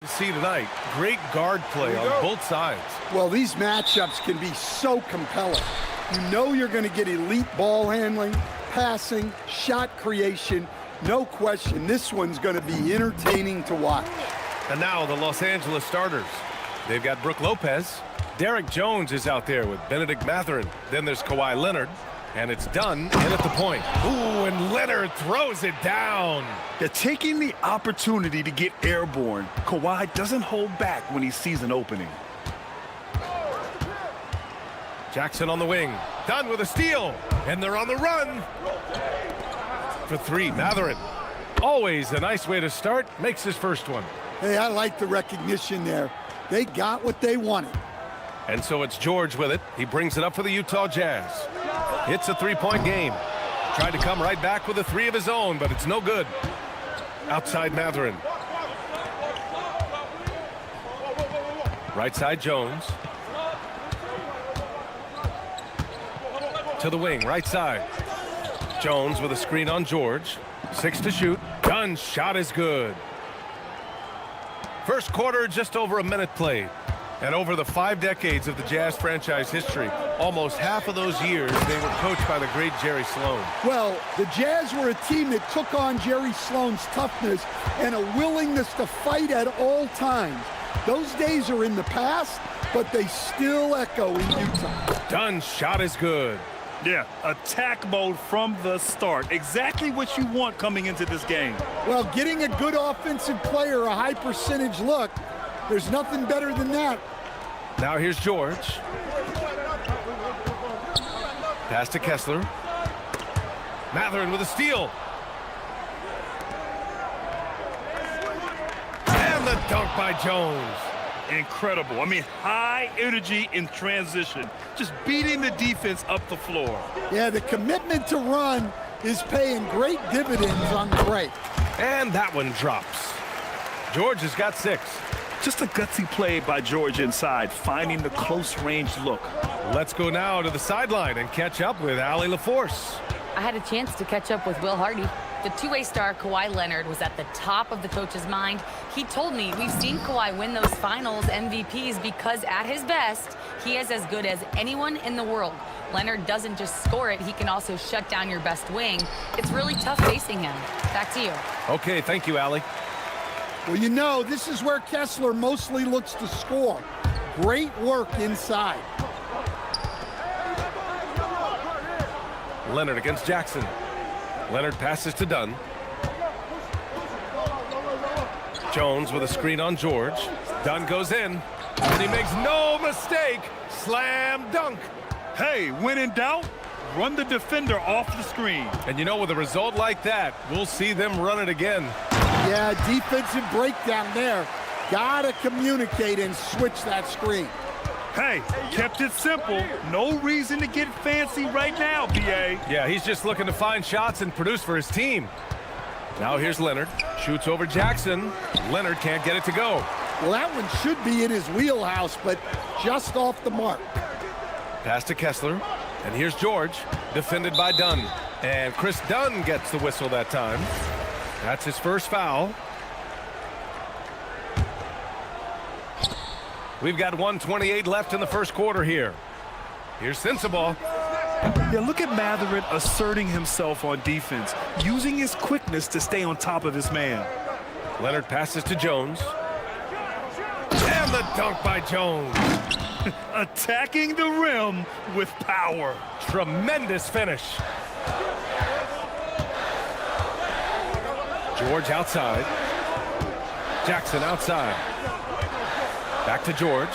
to see tonight. Great guard play on both sides. Well, these matchups can be so compelling. You know you're going to get elite ball handling, passing, shot creation. No question, this one's going to be entertaining to watch. And now the Los Angeles starters. They've got Brooke Lopez. Derek Jones is out there with Benedict Mathurin. Then there's Kawhi Leonard. And it's done in at the point. Ooh, and Leonard throws it down. They're taking the opportunity to get airborne. Kawhi doesn't hold back when he sees an opening. Jackson on the wing. Done with a steal. And they're on the run. For three, Mathurin. Always a nice way to start. Makes his first one. Hey, I like the recognition there. They got what they wanted. And so it's George with it. He brings it up for the Utah Jazz. It's a three-point game. Tried to come right back with a three of his own, but it's no good. Outside Mathurin. Right side Jones. To the wing, right side. Jones with a screen on George. 6 to shoot. Done. Shot is good. First quarter, just over a minute played. And over the 5 decades of the Jazz franchise history, almost half of those years, they were coached by the great Jerry Sloan. Well, the Jazz were a team that took on Jerry Sloan's toughness and a willingness to fight at all times. Those days are in the past, but they still echo in Utah. Done. Shot is good. Yeah, attack mode from the start. Exactly what you want coming into this game. Well, getting a good offensive player a high percentage look, there's nothing better than that. Now here's George. Pass to Kessler. Mathurin with a steal. And the dunk by Jones. Incredible. I mean, high energy in transition. Just beating the defense up the floor. Yeah, the commitment to run is paying great dividends on the break. And that one drops. George has got 6. Just a gutsy play by George inside, finding the close-range look. Let's go now to the sideline and catch up with Allie LaForce. I had a chance to catch up with Will Hardy. The two-way star Kawhi Leonard was at the top of the coach's mind. He told me we've seen Kawhi win those finals MVPs because at his best, he is as good as anyone in the world. Leonard doesn't just score it, he can also shut down your best wing. It's really tough facing him. Back to you. Okay, thank you, Allie. Well, you know, this is where Kessler mostly looks to score. Great work inside. Leonard against Jackson. Leonard passes to Dunn. Jones with a screen on George. Dunn goes in, and he makes no mistake. Slam dunk. Hey, when in doubt, run the defender off the screen. And you know, with a result like that, we'll see them run it again. Yeah, defensive breakdown there. Gotta communicate and switch that screen. Hey, kept it simple. No reason to get fancy right now, BA. Yeah, he's just looking to find shots and produce for his team. Now here's Leonard. Shoots over Jackson. Leonard can't get it to go. Well, that one should be in his wheelhouse, but just off the mark. Pass to Kessler. And here's George, defended by Dunn. And Chris Dunn gets the whistle that time. That's his first foul. We've got 1:28 left in the first quarter here. Here's Sensabaugh. Yeah, look at Mathurin asserting himself on defense, using his quickness to stay on top of his man. Leonard passes to Jones. And the dunk by Jones. Attacking the rim with power. Tremendous finish. George outside. Jackson outside. Back to George.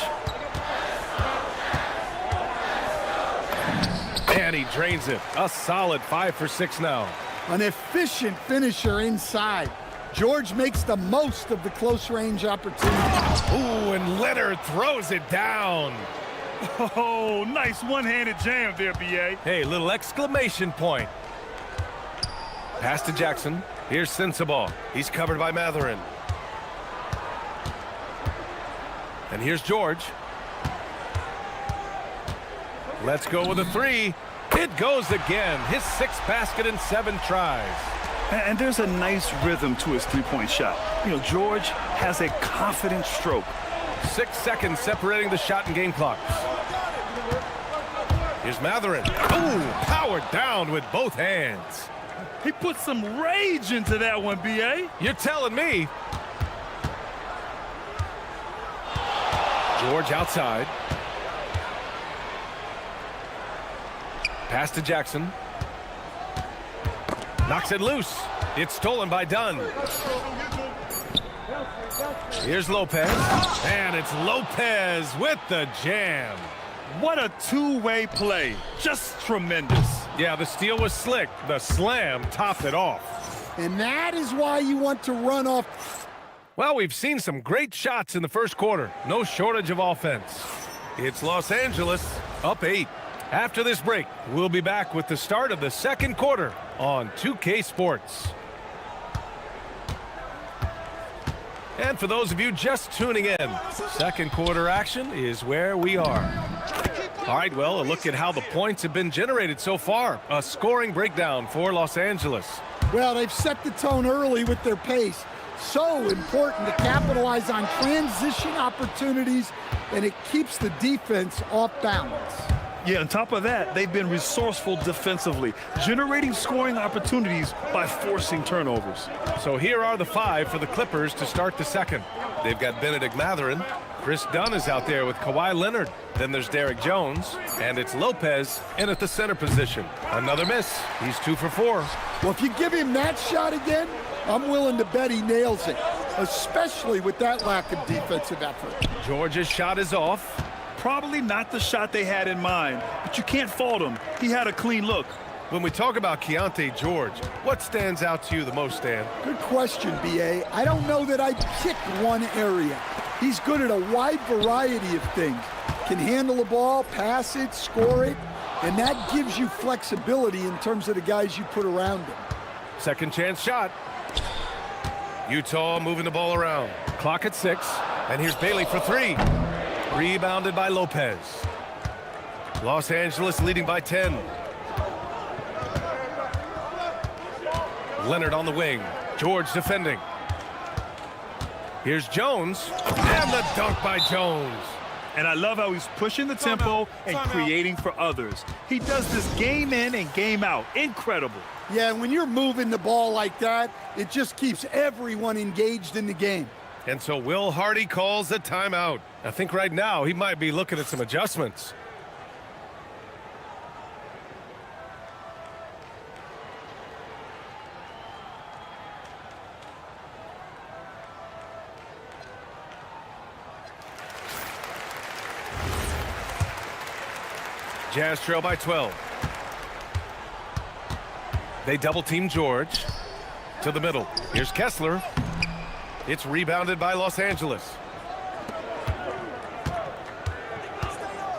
And he drains it. A solid 5 for 6 now. An efficient finisher inside. George makes the most of the close-range opportunity. Ooh, and Leonard throws it down. Oh, nice one-handed jam there, BA. Hey, little exclamation point. Pass to Jackson. Here's Sensabaugh. He's covered by Mathurin. And here's George. Let's go with a 3. It goes again. His 6th basket in 7 tries. And there's a nice rhythm to his three-point shot. You know, George has a confident stroke. 6 seconds separating the shot and game clocks. Here's Matherin. Ooh, powered down with both hands. He put some rage into that one, B.A. You're telling me. George outside. Pass to Jackson. Knocks it loose. It's stolen by Dunn. Here's Lopez. And it's Lopez with the jam. What a two-way play. Just tremendous. Yeah, the steal was slick. The slam topped it off. And that is why you want to run off. Well, we've seen some great shots in the first quarter. No shortage of offense. It's Los Angeles up 8. After this break, we'll be back with the start of the second quarter on 2K Sports. And for those of you just tuning in, second quarter action is where we are. All right, well, a look at how the points have been generated so far. A scoring breakdown for Los Angeles. Well, they've set the tone early with their pace. So important to capitalize on transition opportunities, and it keeps the defense off balance. Yeah, on top of that, they've been resourceful defensively, generating scoring opportunities by forcing turnovers. So here are the 5 for the Clippers to start the second. They've got Benedict Matherin. Chris Dunn is out there with Kawhi Leonard. Then there's Derek Jones, and it's Lopez in at the center position. Another miss. He's 2 for 4. Well, if you give him that shot again, I'm willing to bet he nails it, especially with that lack of defensive effort. George's shot is off. Probably not the shot they had in mind, but you can't fault him. He had a clean look. When we talk about Keontae George, what stands out to you the most, Stan? Good question, B.A. I don't know that I'd pick one area. He's good at a wide variety of things. Can handle the ball, pass it, score it, and that gives you flexibility in terms of the guys you put around him. Second chance shot. Utah moving the ball around. Clock at 6, and here's Bailey for 3. Rebounded by Lopez. Los Angeles leading by 10. Leonard on the wing. George defending. Here's Jones. And the dunk by Jones. And I love how he's pushing the tempo and creating for others. He does this game in and game out. Incredible. Yeah, and when you're moving the ball like that, it just keeps everyone engaged in the game. And so Will Hardy calls a timeout. I think right now he might be looking at some adjustments. Jazz trail by 12. They double team George to the middle. Here's Kessler. It's rebounded by Los Angeles.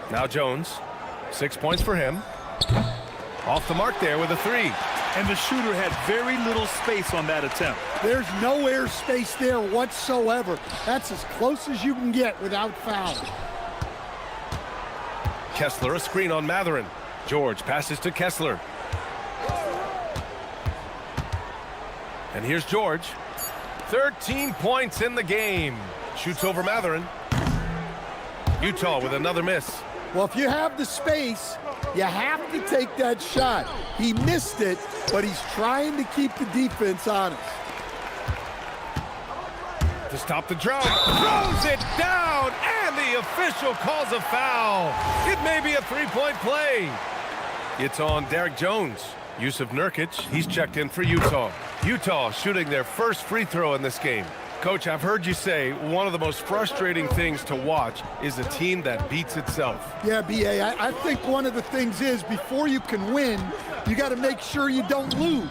Now Jones. 6 points for him. Off the mark there with a 3. And the shooter had very little space on that attempt. There's no air space there whatsoever. That's as close as you can get without foul. Kessler, a screen on Matherin. George passes to Kessler. And here's George. 13 points in the game. Shoots over Matherin. Utah with another miss. Well, if you have the space, you have to take that shot. He missed it, but he's trying to keep the defense honest. To stop the drought. Throws it down, and the official calls a foul. It may be a three-point play. It's on Derek Jones. Yusuf Nurkic, he's checked in for Utah. Utah shooting their first free throw in this game. Coach, I've heard you say one of the most frustrating things to watch is a team that beats itself. Yeah, B.A., I think one of the things is before you can win, you got to make sure you don't lose.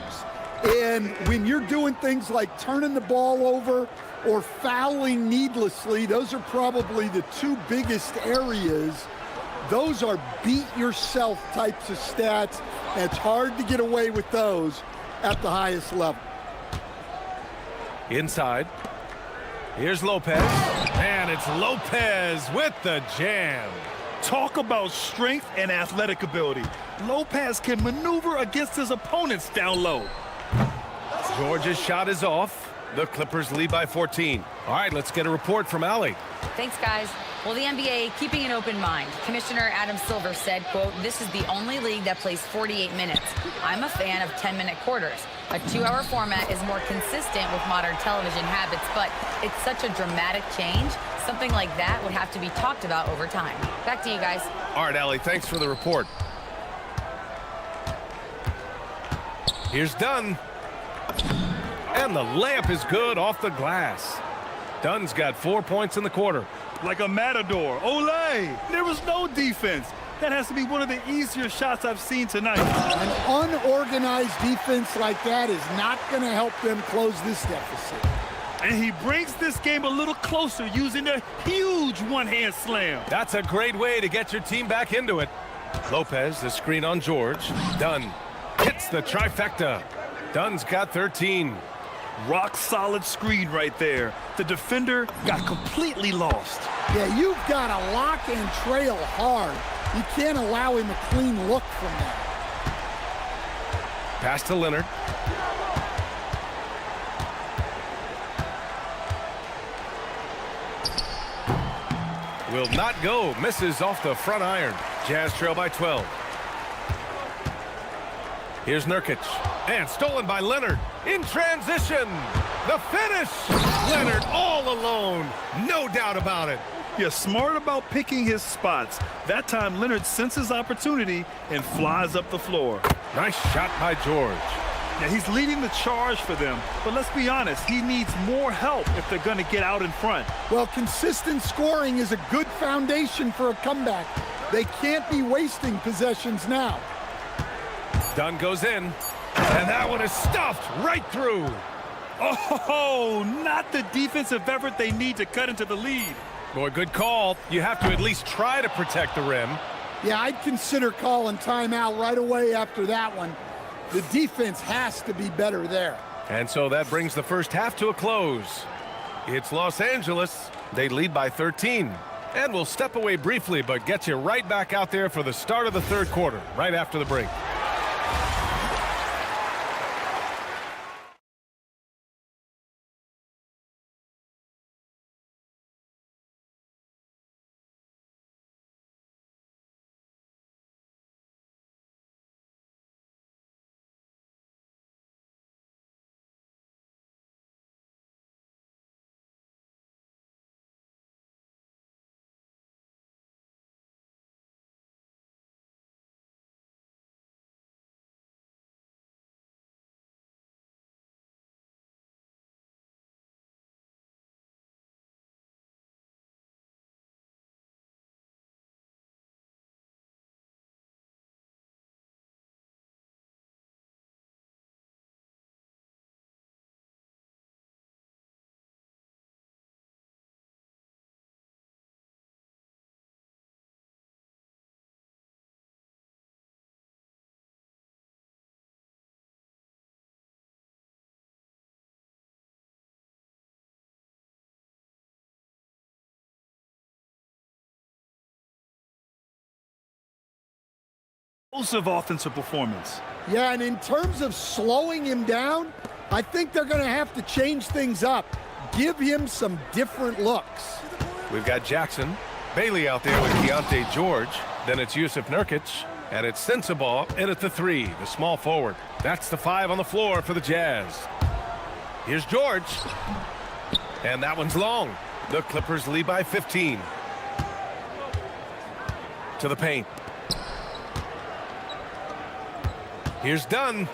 And when you're doing things like turning the ball over or fouling needlessly, those are probably the two biggest areas. Those are beat-yourself types of stats, and it's hard to get away with those at the highest level. Inside. Here's Lopez. And it's Lopez with the jam. Talk about strength and athletic ability. Lopez can maneuver against his opponents down low. George's shot is off. The Clippers lead by 14. All right, let's get a report from Allie. Thanks, guys. Well, the NBA keeping an open mind. Commissioner Adam Silver said, quote, "This is the only league that plays 48 minutes. I'm a fan of 10-minute quarters. A 2-hour format is more consistent with modern television habits, but it's such a dramatic change. Something like that would have to be talked about over time." Back to you guys. All right, Allie, thanks for the report. Here's Dunn. And the layup is good off the glass. Dunn's got 4 points in the quarter. Like a matador. Olay! There was no defense. That has to be one of the easier shots I've seen tonight. An unorganized defense like that is not going to help them close this deficit. And he brings this game a little closer using a huge one-hand slam. That's a great way to get your team back into it. Lopez, the screen on George. Dunn hits the trifecta. Dunn's got 13. Rock solid screen right there. The defender got completely lost. Yeah, you've got to lock and trail hard. You can't allow him a clean look from that. Pass to Leonard. Will not go. Misses off the front iron. Jazz trail by 12. Here's Nurkic. And stolen by Leonard. In transition. The finish. Leonard all alone. No doubt about it. You're smart about picking his spots. That time, Leonard senses opportunity and flies up the floor. Nice shot by George. Now, he's leading the charge for them, but let's be honest, he needs more help if they're going to get out in front. Well, consistent scoring is a good foundation for a comeback. They can't be wasting possessions now. Dunn goes in, and that one is stuffed right through. Oh, not the defensive effort they need to cut into the lead. Boy, good call. You have to at least try to protect the rim. Yeah, I'd consider calling timeout right away after that one. The defense has to be better there. And so that brings the first half to a close. It's Los Angeles. They lead by 13. And we'll step away briefly, but get you right back out there for the start of the third quarter, right after the break. Explosive offensive performance. Yeah, and in terms of slowing him down, I think they're going to have to change things up. Give him some different looks. We've got Jackson. Bailey out there with Keontae George. Then it's Yusuf Nurkic. And it's Sensabaugh in at the 3, the small forward. That's the 5 on the floor for the Jazz. Here's George. And that one's long. The Clippers lead by 15. To the paint. Here's Dunn.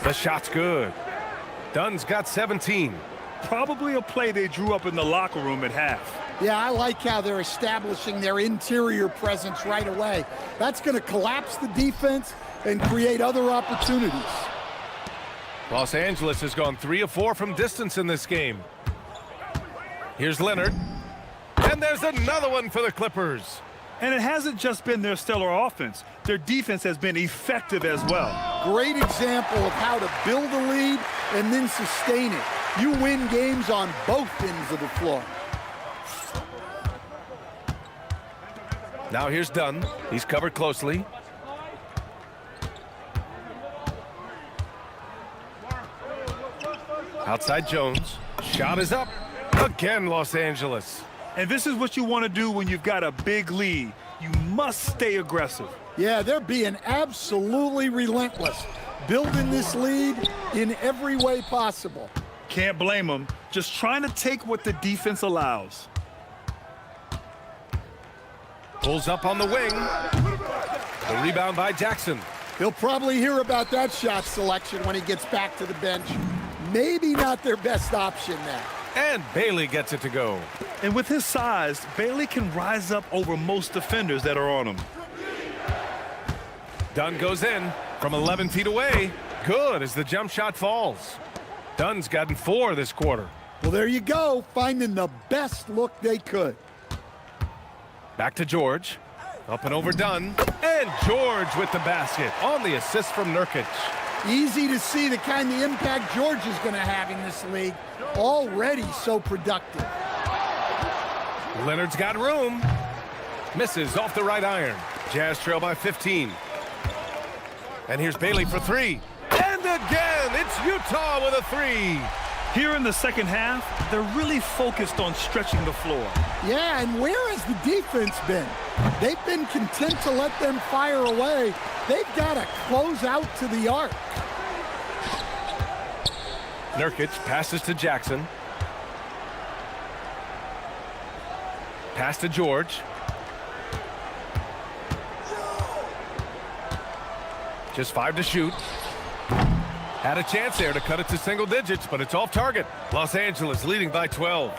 The shot's good. Dunn's got 17. Probably a play they drew up in the locker room at half. Yeah, I like how they're establishing their interior presence right away. That's going to collapse the defense and create other opportunities. Los Angeles has gone 3 of 4 from distance in this game. Here's Leonard. And there's another one for the Clippers. And it hasn't just been their stellar offense. Their defense has been effective as well. Great example of how to build a lead and then sustain it. You win games on both ends of the floor. Now here's Dunn. He's covered closely. Outside Jones. Shot is up. Again, Los Angeles. And this is what you want to do when you've got a big lead. You must stay aggressive. Yeah, they're being absolutely relentless, building this lead in every way possible. Can't blame them. Just trying to take what the defense allows. Pulls up on the wing. The rebound by Jackson. He'll probably hear about that shot selection when he gets back to the bench. Maybe not their best option now. And Bailey gets it to go. And with his size, Bailey can rise up over most defenders that are on him. Dunn goes in from 11 feet away. Good as the jump shot falls. Dunn's gotten 4 this quarter. Well, there you go, finding the best look they could. Back to George. Up and over Dunn. And George with the basket on the assist from Nurkic. Easy to see the kind of impact George is going to have in this league. Already so productive. Leonard's got room. Misses off the right iron. Jazz trail by 15. And here's Bailey for 3. And again, it's Utah with a 3. Here in the second half, they're really focused on stretching the floor. Yeah, and where has the defense been? They've been content to let them fire away. They've got to close out to the arc. Nurkic passes to Jackson. Pass to George. Just 5 to shoot. Had a chance there to cut it to single digits, but it's off target. Los Angeles leading by 12.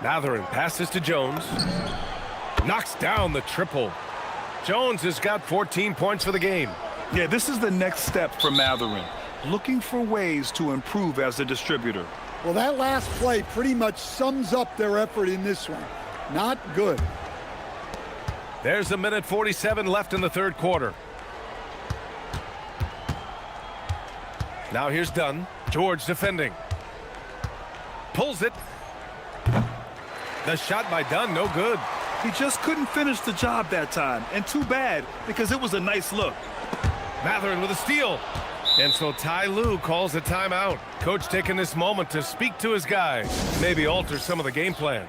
Mathurin passes to Jones. Knocks down the triple. Jones has got 14 points for the game. Yeah, this is the next step for Mathurin. Looking for ways to improve as a distributor. Well, that last play pretty much sums up their effort in this one. Not good. There's a minute 47 left in the third quarter. Now here's Dunn. George defending. Pulls it. The shot by Dunn, no good. He just couldn't finish the job that time. And too bad, because it was a nice look. Mathurin with a steal. And so Ty Lue calls a timeout. Coach taking this moment to speak to his guys. Maybe alter some of the game plan.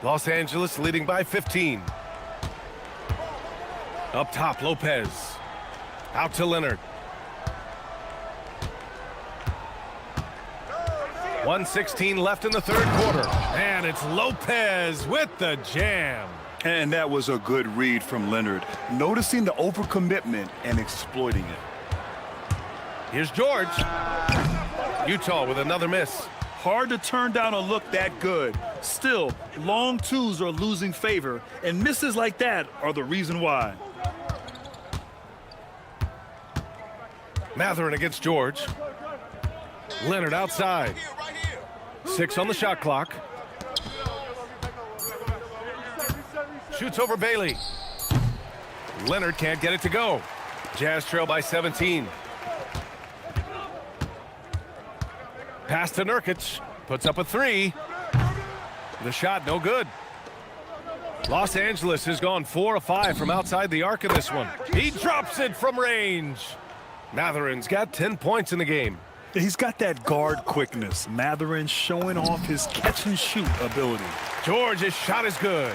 Los Angeles leading by 15. Up top, Lopez. Out to Leonard. 1:16 left in the third quarter. And it's Lopez with the jam. And that was a good read from Leonard, noticing the overcommitment and exploiting it. Here's George. Utah with another miss. Hard to turn down a look that good. Still, long twos are losing favor, and misses like that are the reason why. Mathurin against George. Leonard outside. 6 on the shot clock. Shoots over Bailey. Leonard can't get it to go. Jazz trail by 17. Pass to Nurkic. Puts up a 3. The shot no good. Los Angeles has gone 4 of 5 from outside the arc in this one. He drops it from range. Mathurin's got 10 points in the game. He's got that guard quickness. Mathurin showing off his catch and shoot ability. George's shot is good.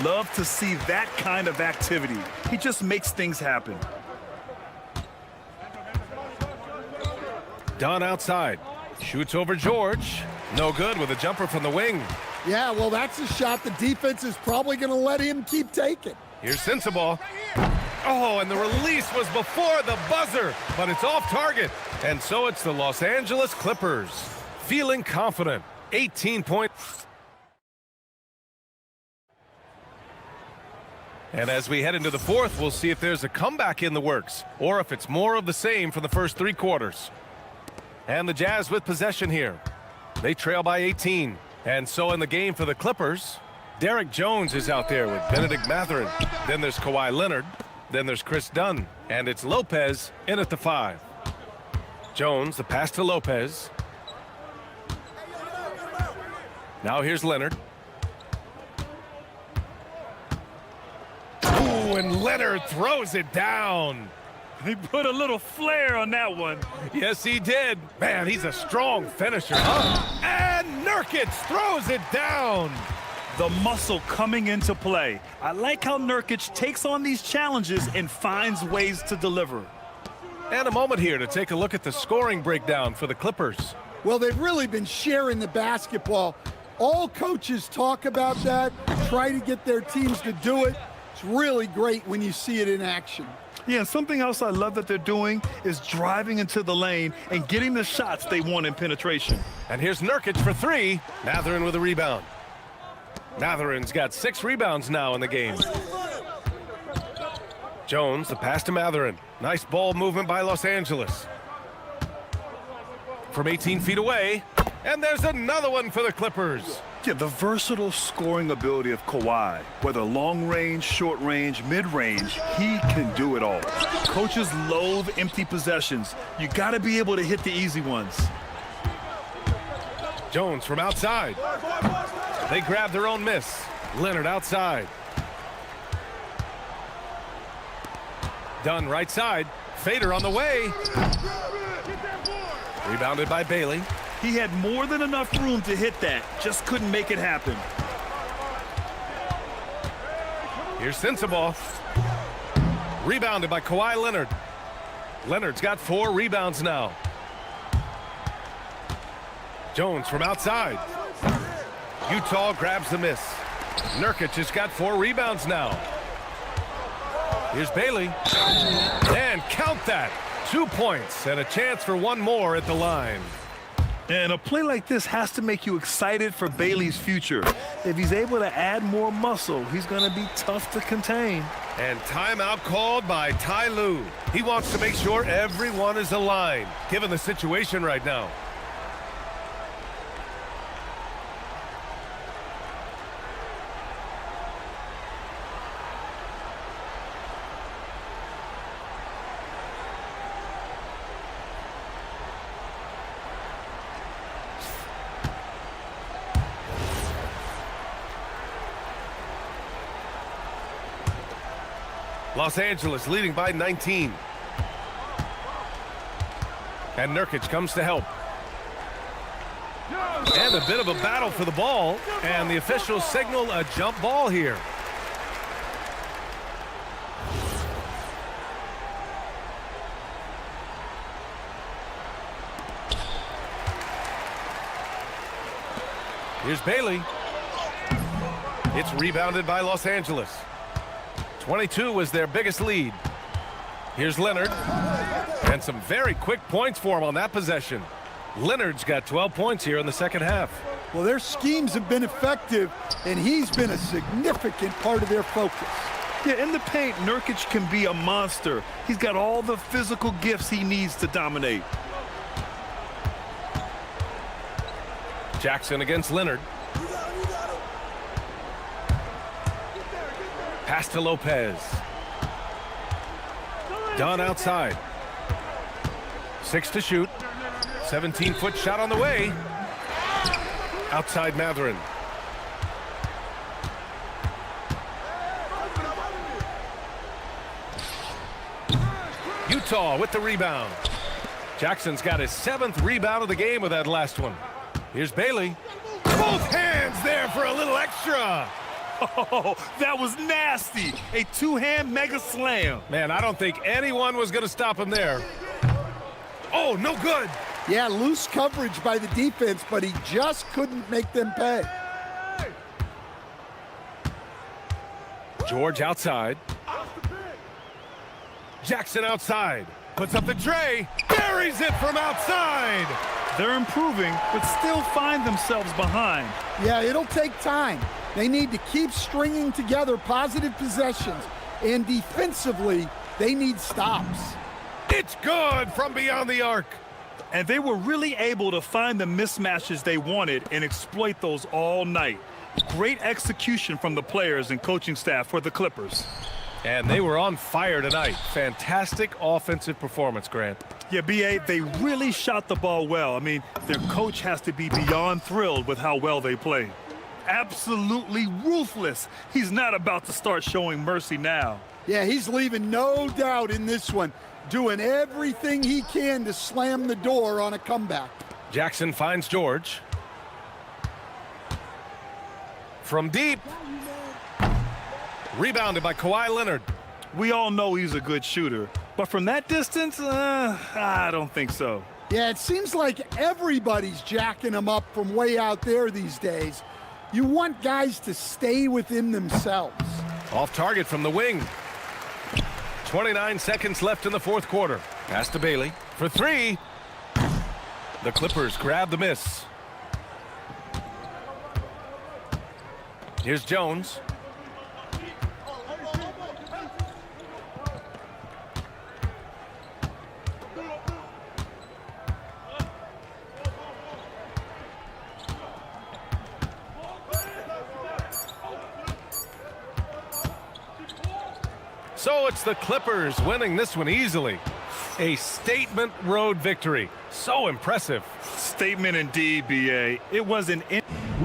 Love to see that kind of activity. He just makes things happen. Dunn outside. Shoots over George. No good with a jumper from the wing. Yeah, well, that's a shot the defense is probably going to let him keep taking. Here's Sensabaugh. Oh, and the release was before the buzzer, but it's off target. And so it's the Los Angeles Clippers. Feeling confident. 18 points. And as we head into the fourth, we'll see if there's a comeback in the works or if it's more of the same for the first 3 quarters. And the Jazz with possession here. They trail by 18. And so in the game for the Clippers, Derek Jones is out there with Benedict Mathurin. Then there's Kawhi Leonard. Then there's Chris Dunn. And it's Lopez in at the 5. Jones, the pass to Lopez. Now here's Leonard. Ooh, and Leonard throws it down. He put a little flair on that one. Yes, he did. Man, he's a strong finisher. And Nurkic throws it down. The muscle coming into play. I like how Nurkic takes on these challenges and finds ways to deliver. And a moment here to take a look at the scoring breakdown for the Clippers. Well, they've really been sharing the basketball. All coaches talk about that, try to get their teams to do it. It's really great when you see it in action. Yeah, and something else I love that they're doing is driving into the lane and getting the shots they want in penetration. And here's Nurkic for 3. Mathurin with a rebound. Mathurin's got 6 rebounds now in the game. Jones, the pass to Mathurin. Nice ball movement by Los Angeles. From 18 feet away, and there's another one for the Clippers. Yeah, the versatile scoring ability of Kawhi, whether long range, short range, mid range, he can do it all. Coaches loathe empty possessions. You got to be able to hit the easy ones. Jones from outside. They grab their own miss. Leonard outside. Dunn right side. Fader on the way. Rebounded by Bailey. He had more than enough room to hit that, just couldn't make it happen. Here's Sensabaugh. Rebounded by Kawhi Leonard. Leonard's got 4 rebounds now. Jones from outside. Utah grabs the miss. Nurkic has got 4 rebounds now. Here's Bailey. And count that. 2 points and a chance for one more at the line. And a play like this has to make you excited for Bailey's future. If he's able to add more muscle, he's going to be tough to contain. And timeout called by Ty Lue. He wants to make sure everyone is aligned, given the situation right now. Los Angeles leading by 19. And Nurkic comes to help. And a bit of a battle for the ball. And the officials signal a jump ball here. Here's Bailey. It's rebounded by Los Angeles. 22 was their biggest lead. Here's Leonard. And some very quick points for him on that possession. Leonard's got 12 points here in the second half. Well, their schemes have been effective, and he's been a significant part of their focus. Yeah, in the paint, Nurkic can be a monster. He's got all the physical gifts he needs to dominate. Jackson against Leonard. Pass to Lopez. Dunn outside. 6 to shoot. 17-foot shot on the way. Outside Mathurin. Utah with the rebound. Jackson's got his 7th rebound of the game with that last one. Here's Bailey. Both hands there for a little extra. Oh, that was nasty. A 2-hand mega slam. Man, I don't think anyone was going to stop him there. Oh, no good. Yeah, loose coverage by the defense, but he just couldn't make them pay. George outside. Jackson outside. Puts up the tray. Buries it from outside. They're improving, but still find themselves behind. Yeah, it'll take time. They need to keep stringing together positive possessions, and defensively, they need stops. It's good from beyond the arc. And they were really able to find the mismatches they wanted and exploit those all night. Great execution from the players and coaching staff for the Clippers. And they were on fire tonight. Fantastic offensive performance, Grant. Yeah, B.A., they really shot the ball well. I mean, their coach has to be beyond thrilled with how well they played. Absolutely ruthless. He's not about to start showing mercy now. Yeah, he's leaving no doubt in this one, doing everything he can to slam the door on a comeback. Jackson finds George. From deep. Rebounded by Kawhi Leonard. We all know he's a good shooter, but from that distance, I don't think so. Yeah, it seems like everybody's jacking him up from way out there these days. You want guys to stay within themselves. Off target from the wing. 29 seconds left in the fourth quarter. Pass to Bailey for three. The Clippers grab the miss. Here's Jones. So it's the Clippers winning this one easily. A statement road victory. So impressive. Statement indeed, B.A. It was an... We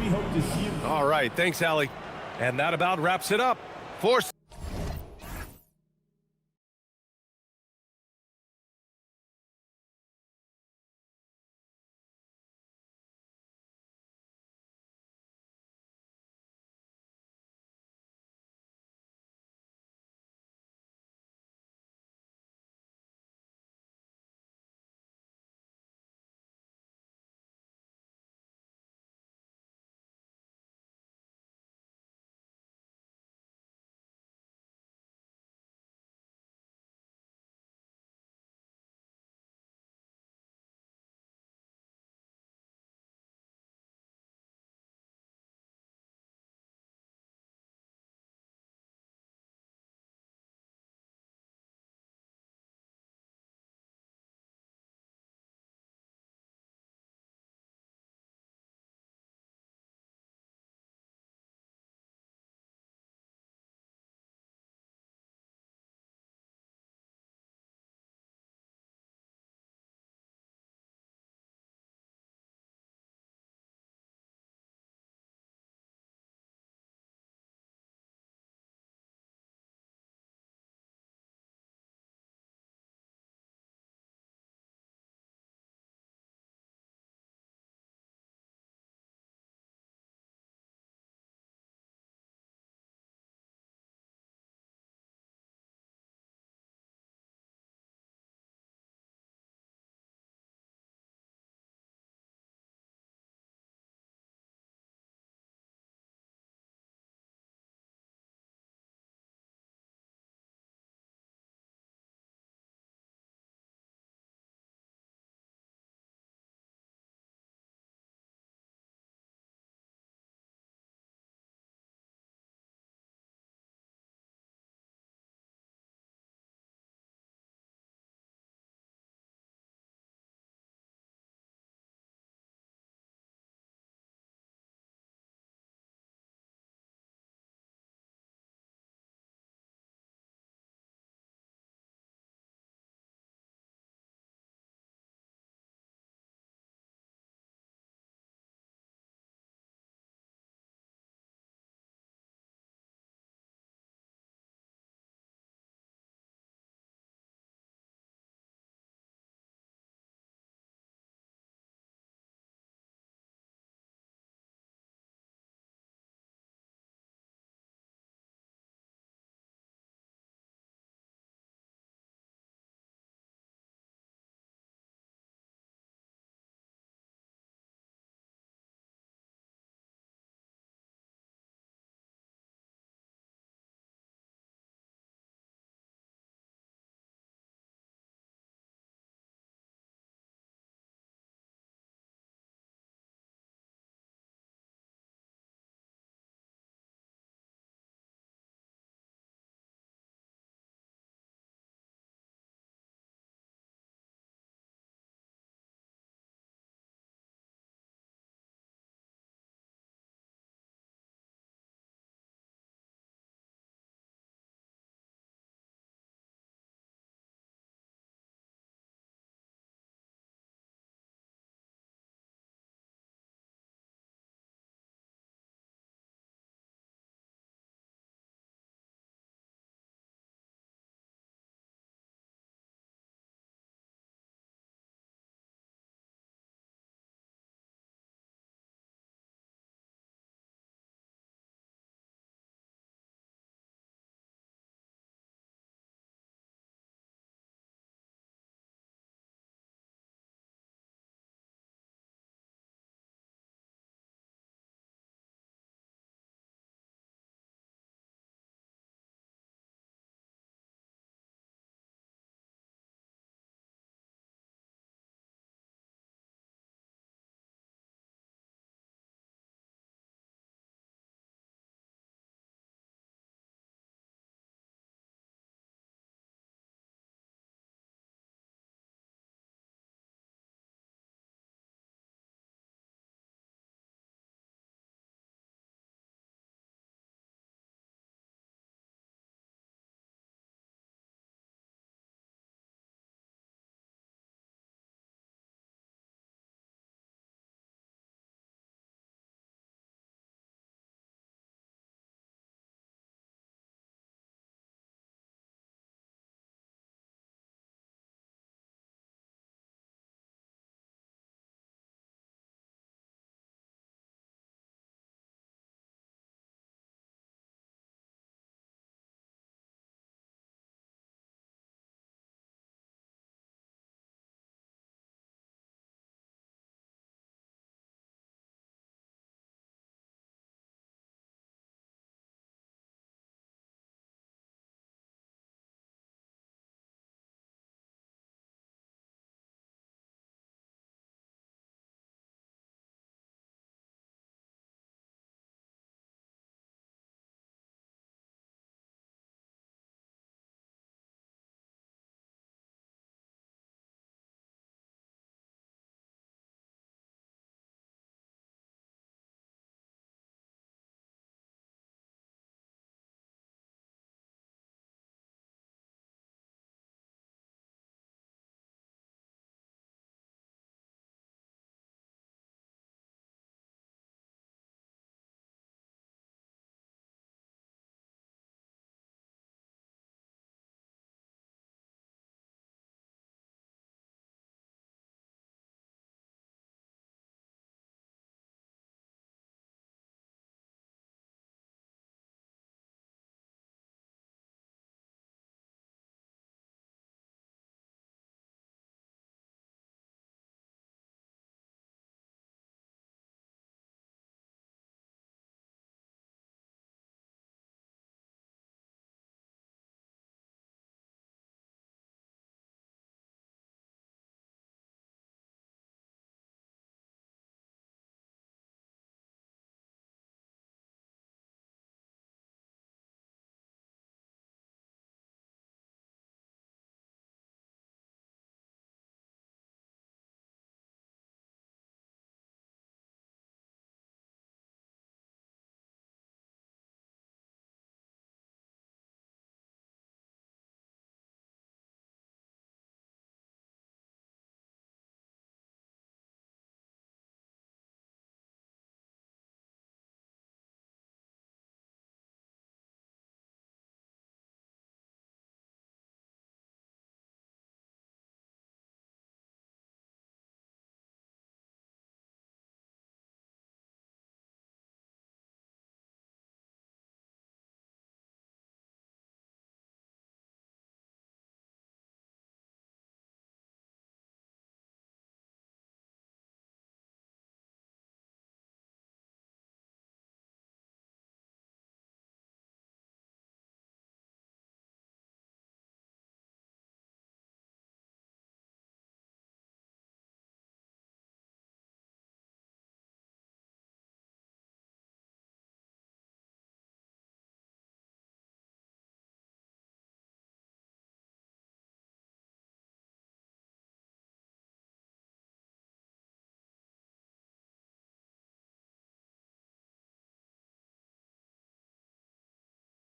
hope to see you. All right, thanks, Allie. And that about wraps it up for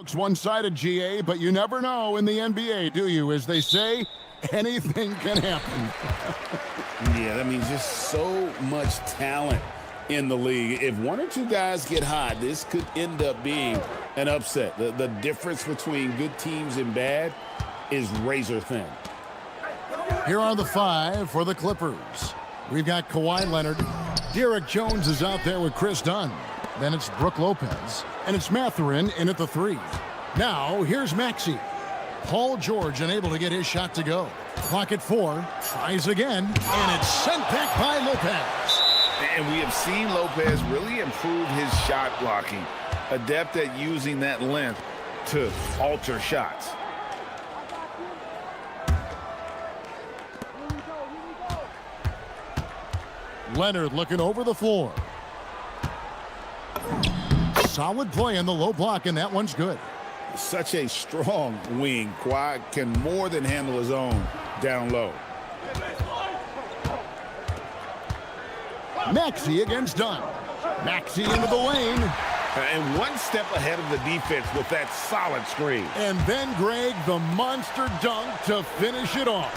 looks one-sided, GA, but you never know in the NBA, do you? As they say, anything can happen. Yeah, that means just so much talent in the league. If one or two guys get hot, this could end up being an upset. The difference between good teams and bad is razor thin. Here are the 5 for the Clippers. We've got Kawhi Leonard. Derek Jones is out there with Chris Dunn. Then it's Brook Lopez. And it's Mathurin in at the 3. Now, here's Maxey. Paul George unable to get his shot to go. Clock at 4. Tries again. And it's sent back by Lopez. And we have seen Lopez really improve his shot blocking. Adept at using that length to alter shots. Leonard looking over the floor. Solid play in the low block, and that one's good. Such a strong wing. Kawhi can more than handle his own down low. Maxey against Dunn. Maxey into the lane. And one step ahead of the defense with that solid screen. And then Greg, the monster dunk to finish it off.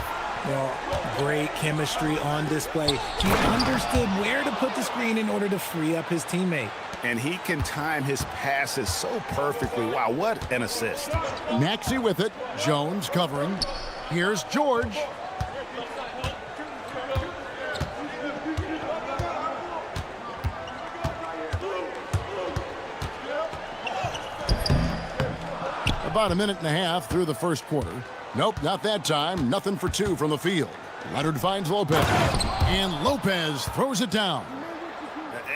Well, great chemistry on display. He understood where to put the screen in order to free up his teammate. And he can time his passes so perfectly. Wow, what an assist. Maxey with it. Jones covering. Here's George. About a minute and a half through the first quarter. Nope, not that time. Nothing for 2 from the field. Leonard finds Lopez. And Lopez throws it down.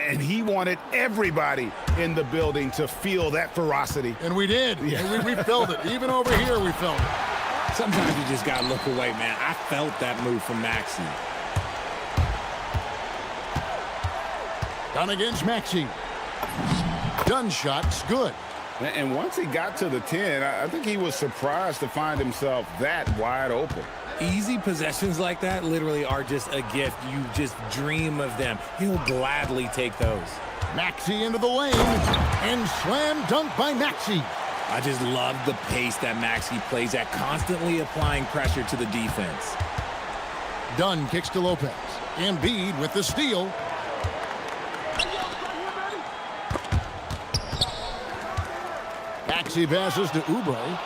And he wanted everybody in the building to feel that ferocity. And we did. Yeah. We felt it. Even over here, we felt it. Sometimes you just got to look away, man. I felt that move from Maxey. Dunn against Maxey. Dunn shot's good. And once he got to the 10, I think he was surprised to find himself that wide open. Easy possessions like that literally are just a gift. You just dream of them. He'll gladly take those. Maxey into the lane. And slam dunk by Maxey. I just love the pace that Maxey plays at, constantly applying pressure to the defense. Dunn kicks to Lopez. Embiid with the steal. Maxey passes to Oubre.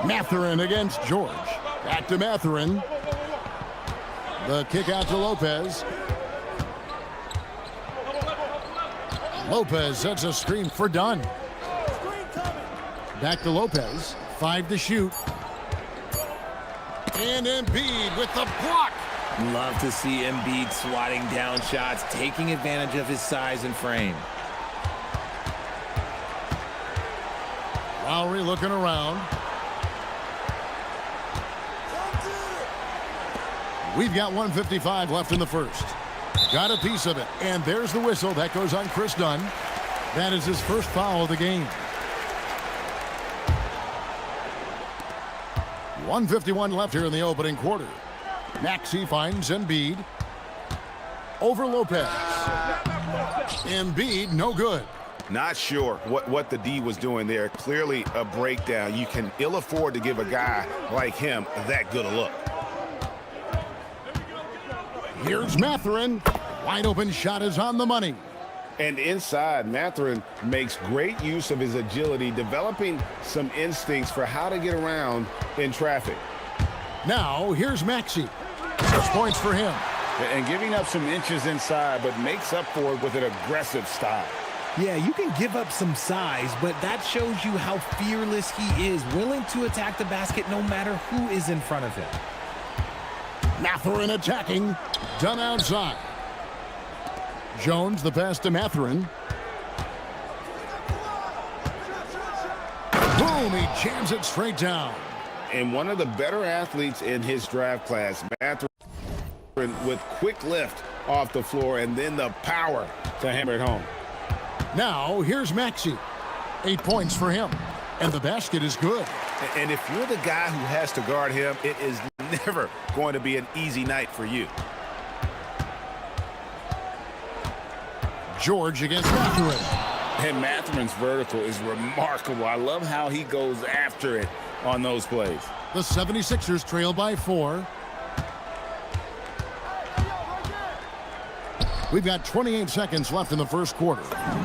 Mathurin against George. Back to Mathurin. The kick out to Lopez. Lopez sets a screen for Dunn. Back to Lopez. 5 to shoot. And Embiid with the block. Love to see Embiid swatting down shots, taking advantage of his size and frame. Lowry looking around. We've got 1:55 left in the first. Got a piece of it. And there's the whistle. That goes on Chris Dunn. That is his first foul of the game. 1:51 left here in the opening quarter. Maxey finds Embiid. Over Lopez. Embiid, no good. Not sure what the D was doing there. Clearly a breakdown. You can ill afford to give a guy like him that good a look. Here's Mathurin. Wide open shot is on the money. And inside, Mathurin makes great use of his agility, developing some instincts for how to get around in traffic. Now, here's Maxey. 6 points for him. And giving up some inches inside, but makes up for it with an aggressive style. Yeah, you can give up some size, but that shows you how fearless he is, willing to attack the basket no matter who is in front of him. Mathurin attacking. Dunn outside. Jones, the pass to Mathurin. Boom, he jams it straight down. And one of the better athletes in his draft class, Mathurin, with quick lift off the floor and then the power to hammer it home. Now, here's Maxey. 8 points for him. And the basket is good. And if you're the guy who has to guard him, it is never going to be an easy night for you. George against Mathurin. And Matherin's vertical is remarkable. I love how he goes after it on those plays. The 76ers trail by 4. We've got 28 seconds left in the first quarter.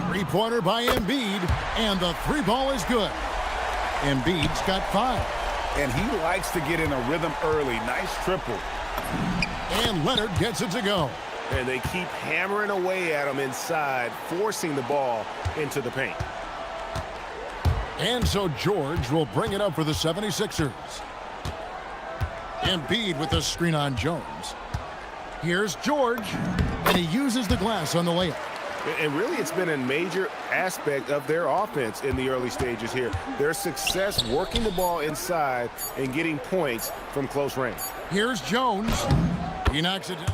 Three-pointer by Embiid, and the three ball is good. Embiid's got 5. And he likes to get in a rhythm early. Nice triple. And Leonard gets it to go. And they keep hammering away at him inside, forcing the ball into the paint. And so George will bring it up for the 76ers. Embiid with the screen on Jones. Here's George, and he uses the glass on the layup. And really, it's been a major aspect of their offense in the early stages here. Their success working the ball inside and getting points from close range. Here's Jones. He knocks it down.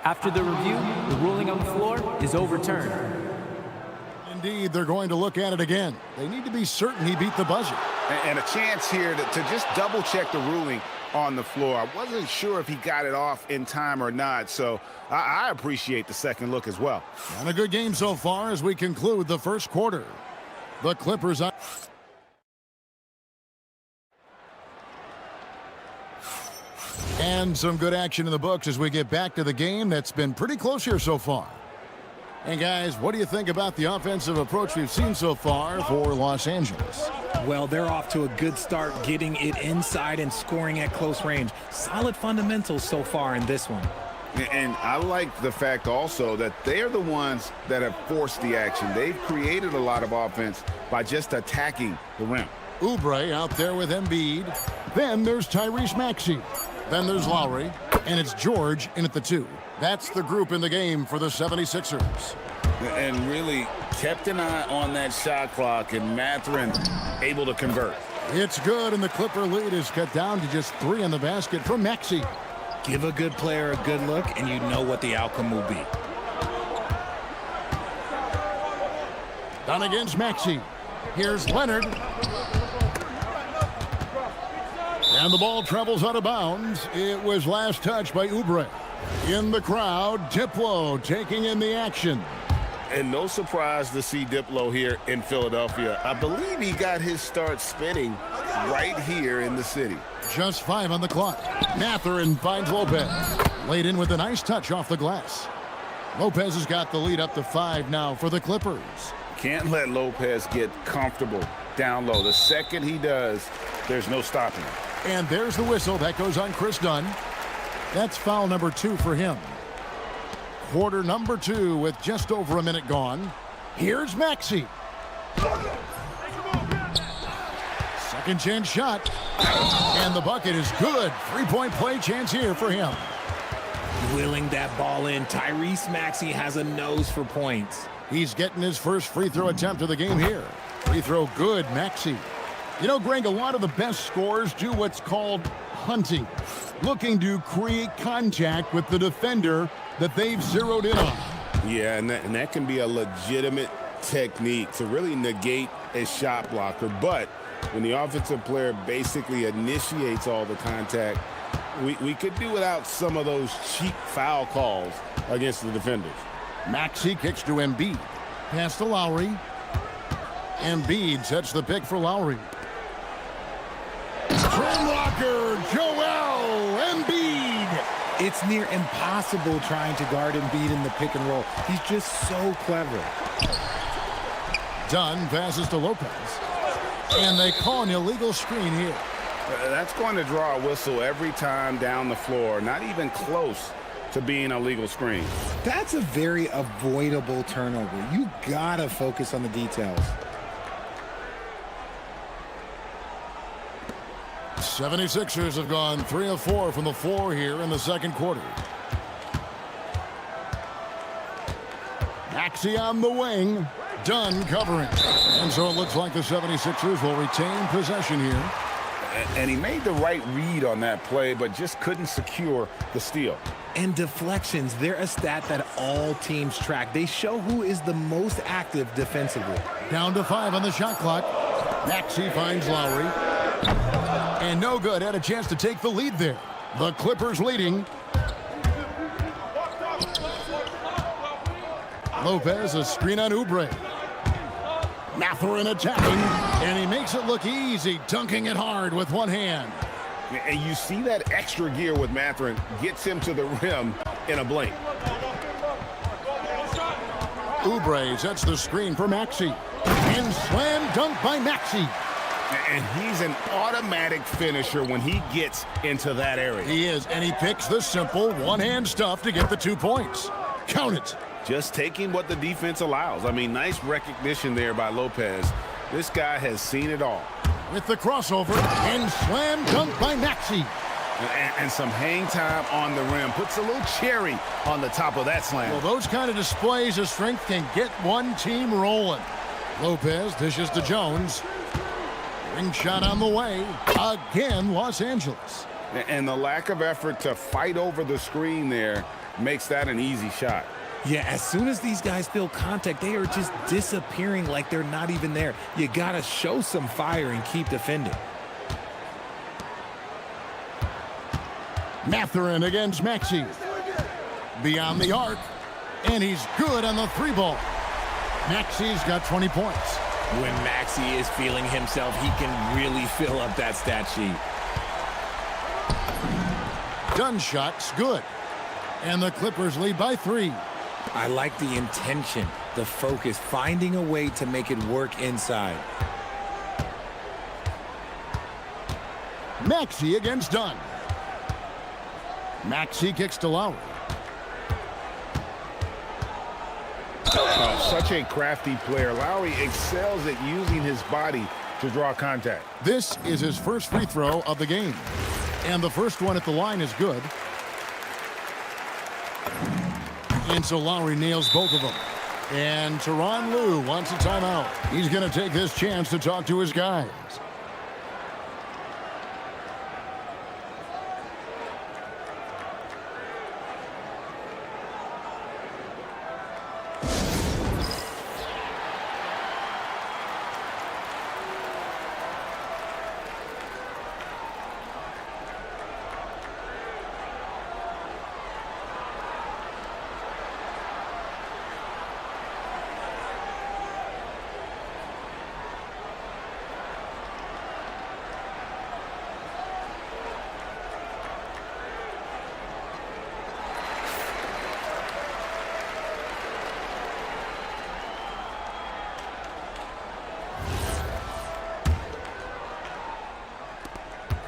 After the review, the ruling on the floor is overturned. Indeed, they're going to look at it again. They need to be certain he beat the buzzer. And a chance here to just double-check the ruling on the floor. I wasn't sure if he got it off in time or not, so I appreciate the second look as well. And a good game so far as we conclude the first quarter. The Clippers on. And some good action in the books as we get back to the game that's been pretty close here so far. And guys, what do you think about the offensive approach we've seen so far for Los Angeles? Well, they're off to a good start getting it inside and scoring at close range. Solid fundamentals so far in this one. And I like the fact also that they're the ones that have forced the action. They've created a lot of offense by just attacking the rim. Oubre out there with Embiid. Then there's Tyrese Maxey. Then there's Lowry. And it's George in at the 2. That's the group in the game for the 76ers. And really kept an eye on that shot clock, and Matherin able to convert. It's good, and the Clipper lead is cut down to just 3 in the basket from Maxey. Give a good player a good look, and you know what the outcome will be. Down against Maxey. Here's Leonard. And the ball travels out of bounds. It was last touched by Oubre. In the crowd, Diplo taking in the action. And no surprise to see Diplo here in Philadelphia. I believe he got his start spinning right here in the city. Just 5 on the clock. Matherin finds Lopez. Laid in with a nice touch off the glass. Lopez has got the lead up to 5 now for the Clippers. Can't let Lopez get comfortable down low. The second he does, there's no stopping him. And there's the whistle. That goes on Chris Dunn. That's foul number 2 for him. Quarter number 2 with just over a minute gone. Here's Maxey. Second chance shot. And the bucket is good. 3-point play chance here for him. Wheeling that ball in, Tyrese Maxey has a nose for points. He's getting his first free throw attempt of the game here. Free throw good, Maxey. You know, Greg, a lot of the best scorers do what's called hunting, looking to create contact with the defender that they've zeroed in on. Yeah, and that can be a legitimate technique to really negate a shot blocker. But when the offensive player basically initiates all the contact, we could do without some of those cheap foul calls against the defenders. Maxey kicks to Embiid. Pass to Lowry. Embiid sets the pick for Lowry. Trim locker, Joel Embiid. It's near impossible trying to guard Embiid in the pick and roll. He's just so clever. Dunn passes to Lopez. And they call an illegal screen here. That's going to draw a whistle every time down the floor. Not even close to being a legal screen. That's a very avoidable turnover. You gotta focus on the details. 76ers have gone 3 of 4 from the floor here in the second quarter. Maxey on the wing. Dunn covering. And so it looks like the 76ers will retain possession here. And he made the right read on that play, but just couldn't secure the steal. And deflections, they're a stat that all teams track. They show who is the most active defensively. Down to 5 on the shot clock. Maxey finds Lowry. And no good. Had a chance to take the lead there. The Clippers leading. Lopez, a screen on Oubre. Mathurin attacking, and he makes it look easy, dunking it hard with one hand. And you see that extra gear with Mathurin gets him to the rim in a blink. Oubre sets the screen for Maxey. And slam dunk by Maxey. And he's an automatic finisher when he gets into that area. He is, and he picks the simple one-hand stuff to get the 2 points. Count it. Just taking what the defense allows. I mean, nice recognition there by Lopez. This guy has seen it all. With the crossover and slam dunk by Maxey. And some hang time on the rim. Puts a little cherry on the top of that slam. Well, those kind of displays of strength can get one team rolling. Lopez dishes to Jones. Ring shot on the way. Again, Los Angeles. And the lack of effort to fight over the screen there makes that an easy shot. Yeah, as soon as these guys feel contact, they are just disappearing like they're not even there. You got to show some fire and keep defending. Mathurin against Maxey. Beyond the arc. And he's good on the 3-ball. Maxey's got 20 points. When Maxey is feeling himself, he can really fill up that stat sheet. Dunn shot's good. And the Clippers lead by 3. I like the intention, the focus, finding a way to make it work inside. Maxey against Dunn. Maxey kicks to Lowry. Such a crafty player. Lowry excels at using his body to draw contact. This is his first free throw of the game. And the first one at the line is good. And so Lowry nails both of them. And Tyronn Lue wants a timeout. He's going to take this chance to talk to his guys.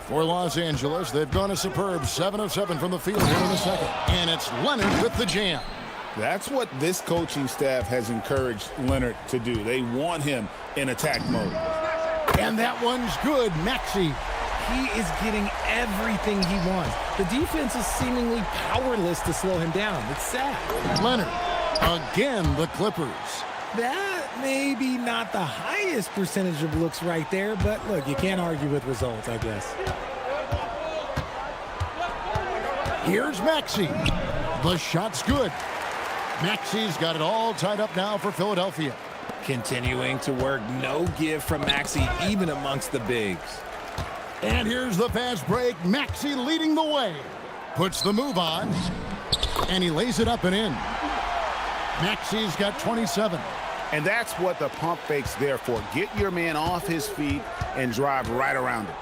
For Los Angeles, they've gone a superb 7 of 7 from the field here in the second. And it's Leonard with the jam. That's what this coaching staff has encouraged Leonard to do. They want him in attack mode. And that one's good, Maxey. He is getting everything he wants. The defense is seemingly powerless to slow him down. It's sad. Leonard, again, the Clippers. That may be not the highest percentage of looks right there, but look, you can't argue with results, I guess. Here's Maxey. The shot's good. Maxey's got it all tied up now for Philadelphia. Continuing to work, no give from Maxey, even amongst the bigs. And here's the fast break. Maxey leading the way. Puts the move on. And he lays it up and in. Maxey's got 27. And that's what the pump fake's there for. Get your man off his feet and drive right around him.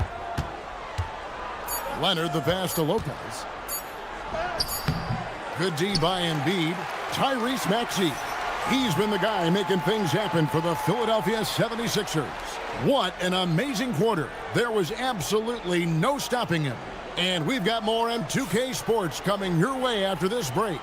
Leonard the pass to Lopez. Good D by Embiid. Tyrese Maxey. He's been the guy making things happen for the Philadelphia 76ers. What an amazing quarter. There was absolutely no stopping him. And we've got more M2K Sports coming your way after this break.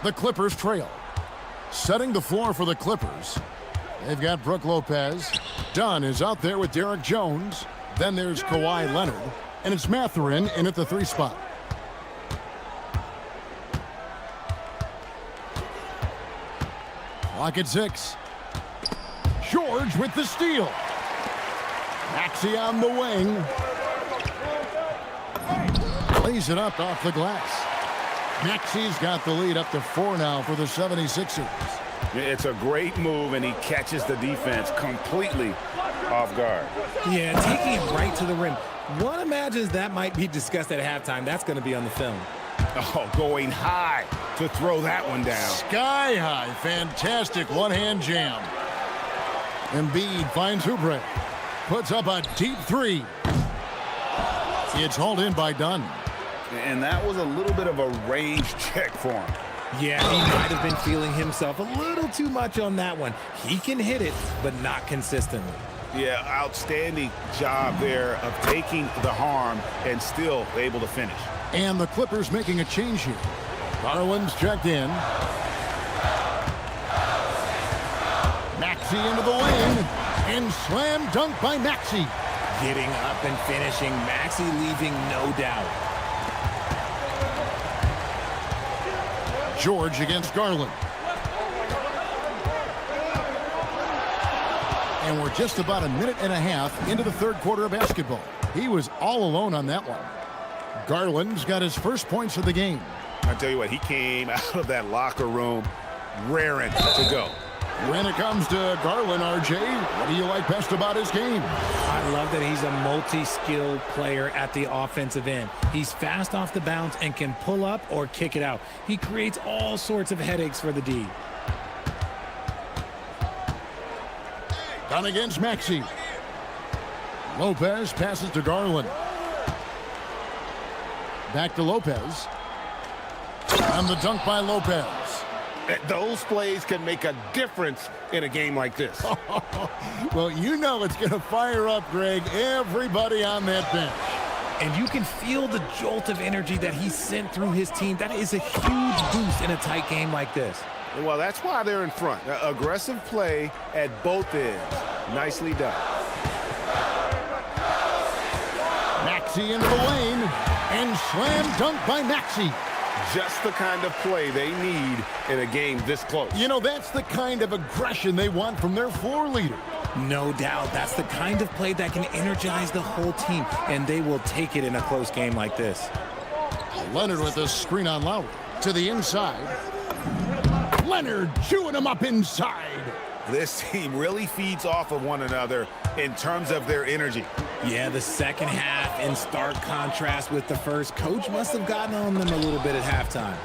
The Clippers trail. Setting the floor for the Clippers. They've got Brook Lopez. Dunn is out there with Derek Jones. Then there's Kawhi Leonard. And it's Mathurin in at the 3 spot. Clock at 6. George with the steal. Maxey on the wing. Lays it up off the glass. Maxey's got the lead up to 4 now for the 76ers. It's a great move, and he catches the defense completely off guard. Yeah, taking it right to the rim. One imagines that might be discussed at halftime. That's going to be on the film. Oh, going high to throw that one down. Sky high. Fantastic one-hand jam. Embiid finds Oubre. Puts up a deep 3. It's hauled in by Dunn. And that was a little bit of a range check for him. Yeah, he might have been feeling himself a little too much on that one. He can hit it, but not consistently. Yeah, outstanding job there of taking the harm and still able to finish. And the Clippers making a change here. Garland's checked in. Maxey into the lane. And slam dunk by Maxey. Getting up and finishing. Maxey leaving no doubt. George against Garland. And we're just about a minute and a half into the third quarter of basketball. He was all alone on that one. Garland's got his first points of the game. I tell you what, he came out of that locker room raring to go. When it comes to Garland, RJ, what do you like best about his game? I love that he's a multi-skilled player at the offensive end. He's fast off the bounce and can pull up or kick it out. He creates all sorts of headaches for the D. Done against Maxey. Lopez passes to Garland. Back to Lopez. And the dunk by Lopez. Those plays can make a difference in a game like this. Well, you know it's going to fire up, Greg, everybody on that bench. And you can feel the jolt of energy that he sent through his team. That is a huge boost in a tight game like this. Well, that's why they're in front. Aggressive play at both ends. Nicely done. Maxey into the lane. And slam dunk by Maxey. Just the kind of play they need in a game this close. You know, that's the kind of aggression they want from their floor leader. No doubt. That's the kind of play that can energize the whole team, and they will take it in a close game like this. Leonard with a screen on Lowry. To the inside. Leonard chewing him up inside. This team really feeds off of one another in terms of their energy. Yeah, the second half in stark contrast with the first. Coach must have gotten on them a little bit at halftime.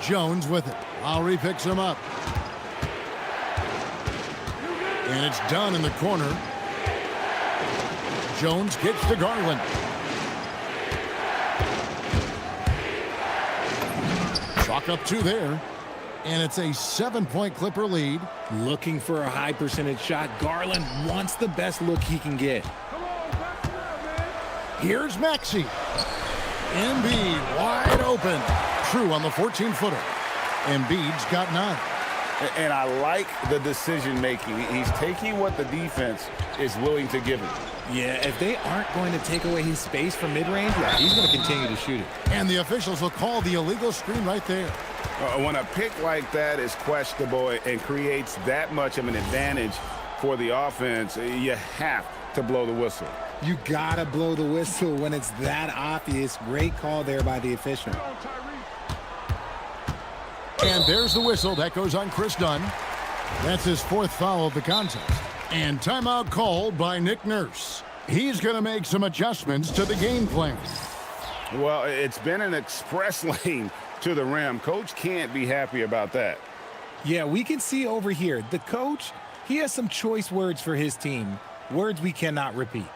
Jones with it. Lowry picks him up. And it's done in the corner. Jones gets to Garland. Chalk up 2 there. And it's a 7-point Clipper lead. Looking for a high percentage shot. Garland wants the best look he can get. Here's Maxey. Embiid wide open. True on the 14-footer. Embiid's got 9. And I like the decision making. He's taking what the defense is willing to give him. Yeah, if they aren't going to take away his space from mid-range, yeah, he's going to continue to shoot it. And the officials will call the illegal screen right there. When a pick like that is questionable and creates that much of an advantage for the offense, you have to blow the whistle. You got to blow the whistle when it's that obvious. Great call there by the official. And there's the whistle. That goes on Chris Dunn. That's his 4th foul of the contest. And timeout called by Nick Nurse. He's going to make some adjustments to the game plan. Well, it's been an express lane to the rim. Coach can't be happy about that. Yeah, we can see over here. The coach, he has some choice words for his team. Words we cannot repeat.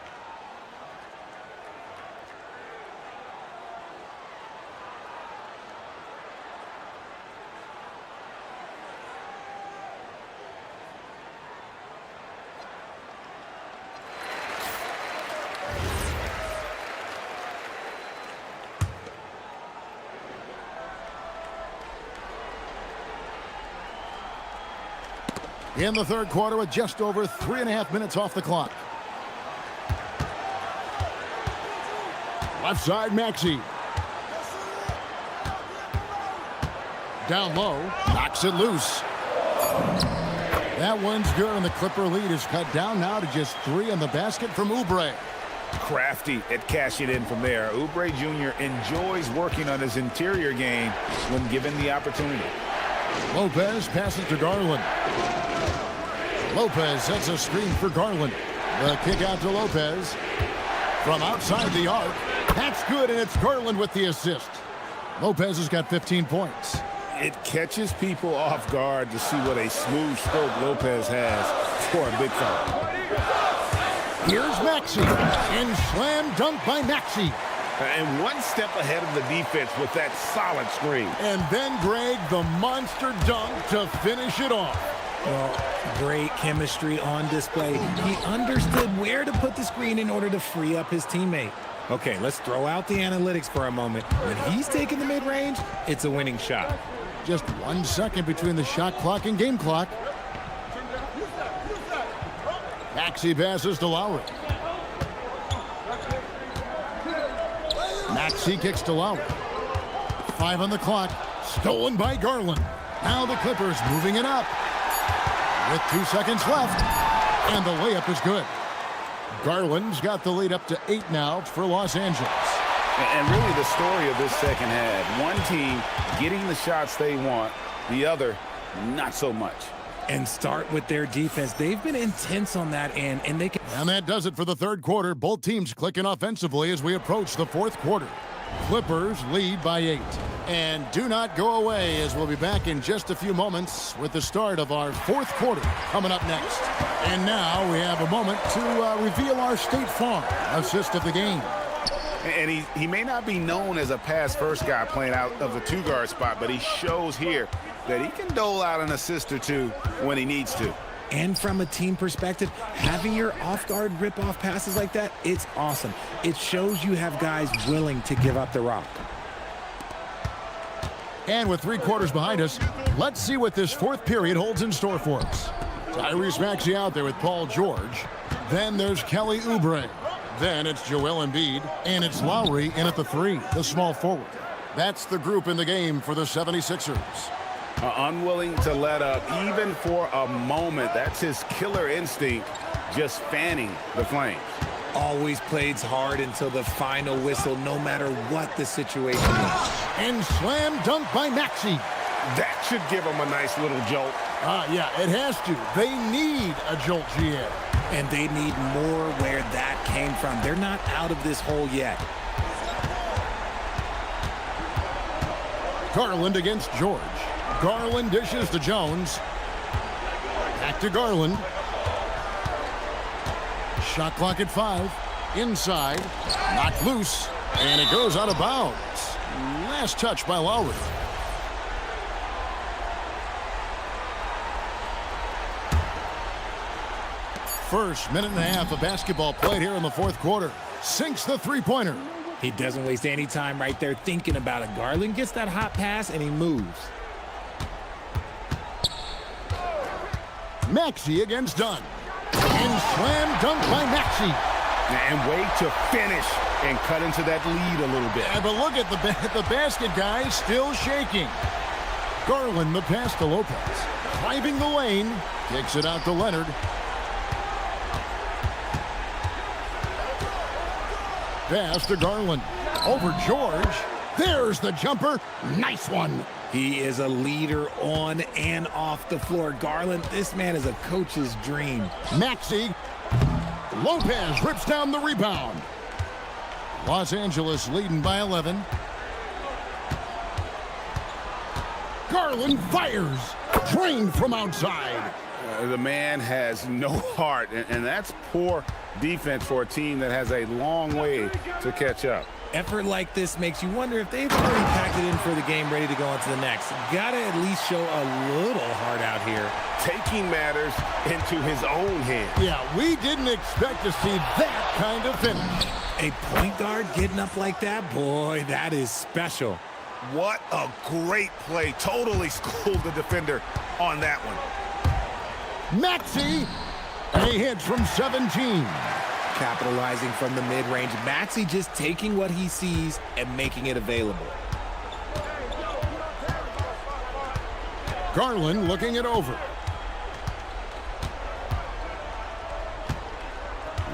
in the third quarter with just over 3.5 minutes off the clock. Left side, Maxey. Down low, knocks it loose. That one's good, and the Clipper lead is cut down now to just 3 in the basket from Oubre. Crafty at cashing in from there. Oubre Jr. enjoys working on his interior game when given the opportunity. Lopez passes to Garland. Lopez sets a screen for Garland. The kick out to Lopez. From outside the arc. That's good, and it's Garland with the assist. Lopez has got 15 points. It catches people off guard to see what a smooth stroke Lopez has for a big foul. Here's Maxey, and slam dunk by Maxey. And one step ahead of the defense with that solid screen. And then Greg, the monster dunk to finish it off. Well, great chemistry on display. He understood where to put the screen in order to free up his teammate. Okay, let's throw out the analytics for a moment. When he's taking the mid-range, it's a winning shot. Just 1 second between the shot clock and game clock. Maxey passes to Lowry. Maxey kicks to Lowry. 5 on the clock. Stolen by Garland. Now the Clippers moving it up. With 2 seconds left. And the layup is good. Garland's got the lead up to 8 now for Los Angeles. And really the story of this second half. One team getting the shots they want, the other not so much. And start with their defense. They've been intense on that end, and they can... And that does it for the third quarter. Both teams clicking offensively as we approach the fourth quarter. Clippers lead by 8. And do not go away, as we'll be back in just a few moments with the start of our fourth quarter coming up next. And now we have a moment to reveal our State Farm assist of the game. And he may not be known as a pass-first guy playing out of the 2-guard spot, but he shows here that he can dole out an assist or two when he needs to. And from a team perspective, having your off-guard rip-off passes like that, it's awesome. It shows you have guys willing to give up the rock. And with 3 quarters behind us, let's see what this fourth period holds in store for us. Tyrese Maxey out there with Paul George. Then there's Kelly Oubre. Then it's Joel Embiid, and it's Lowry in at the 3, the small forward. That's the group in the game for the 76ers. Unwilling to let up even for a moment. That's his killer instinct, just fanning the flames. Always plays hard until the final whistle, no matter what the situation is. And slam dunk by Maxey. That should give him a nice little jolt. Yeah, it has to. They need a jolt, GM. And they need more where that came from. They're not out of this hole yet. Garland against George. Garland dishes to Jones. Back to Garland. Shot clock at 5. Inside. Knocked loose. And it goes out of bounds. Last touch by Lowry. First minute and a half of basketball played here in the fourth quarter. Sinks the three-pointer. He doesn't waste any time right there thinking about it. Garland gets that hot pass and he moves. Maxey against Dunn. And slam dunk by Maxey. And way to finish and cut into that lead a little bit. Yeah, but look at the basket guy still shaking. Garland the pass to Lopez. Driving the lane. Kicks it out to Leonard. Pass to Garland. Over George. There's the jumper. Nice one. He is a leader on and off the floor. Garland, this man is a coach's dream. Maxey. Lopez rips down the rebound. Los Angeles leading by 11. Garland fires. Drained from outside. The man has no heart, and that's poor defense for a team that has a long way to catch up. Effort like this makes you wonder if they've already packed it in for the game, ready to go on to the next. Gotta at least show a little heart out here. Taking matters into his own hands. Yeah, we didn't expect to see that kind of finish. A point guard getting up like that, boy, that is special. What a great play. Totally schooled the defender on that one. Maxey, and he hits from 17. Capitalizing from the mid-range. Maxey just taking what he sees and making it available. Garland looking it over.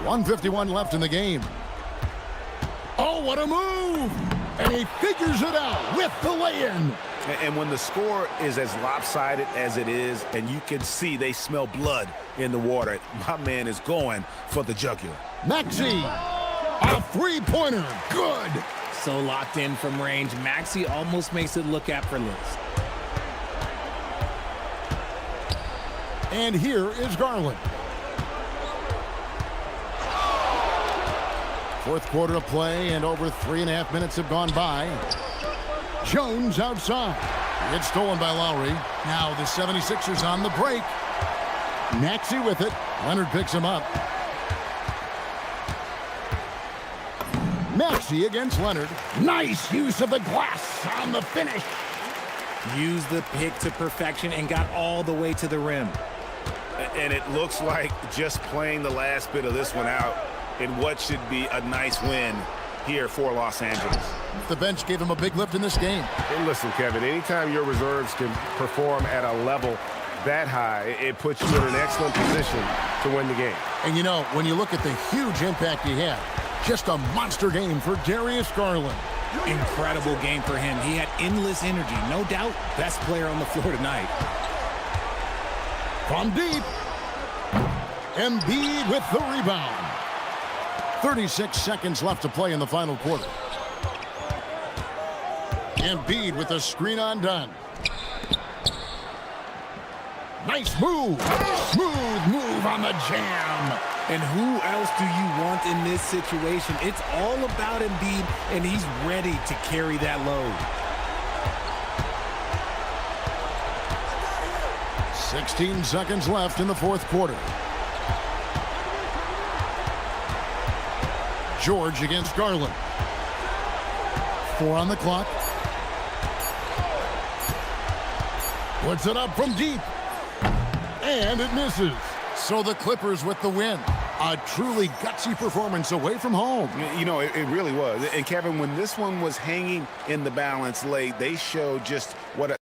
1:51 left in the game. Oh, what a move! And he figures it out with the lay-in. And when the score is as lopsided as it is, and you can see they smell blood in the water, my man is going for the jugular. Maxey, a three-pointer, good. So locked in from range, Maxey almost makes it look effortless. And here is Garland. Fourth quarter of play, and over 3.5 minutes have gone by. Jones outside. It's stolen by Lowry. Now the 76ers on the break. Maxey with it. Leonard picks him up. Maxey against Leonard. Nice use of the glass on the finish. Used the pick to perfection and got all the way to the rim. And it looks like just playing the last bit of this one out in what should be a nice win here for Los Angeles. The bench gave him a big lift in this game. And listen, Kevin, anytime your reserves can perform at a level that high, it puts you in an excellent position to win the game. And you know, when you look at the huge impact he had, just a monster game for Darius Garland. Incredible game for him. He had endless energy. No doubt, best player on the floor tonight. From deep, Embiid with the rebound. 36 seconds left to play in the final quarter. Embiid with the screen undone. Nice move. Smooth move on the jam. And who else do you want in this situation? It's all about Embiid, and he's ready to carry that load. 16 seconds left in the fourth quarter. George against Garland. 4 on the clock. Puts it up from deep. And it misses. So the Clippers with the win. A truly gutsy performance away from home. You know, it really was. And Kevin, when this one was hanging in the balance late, they showed just what a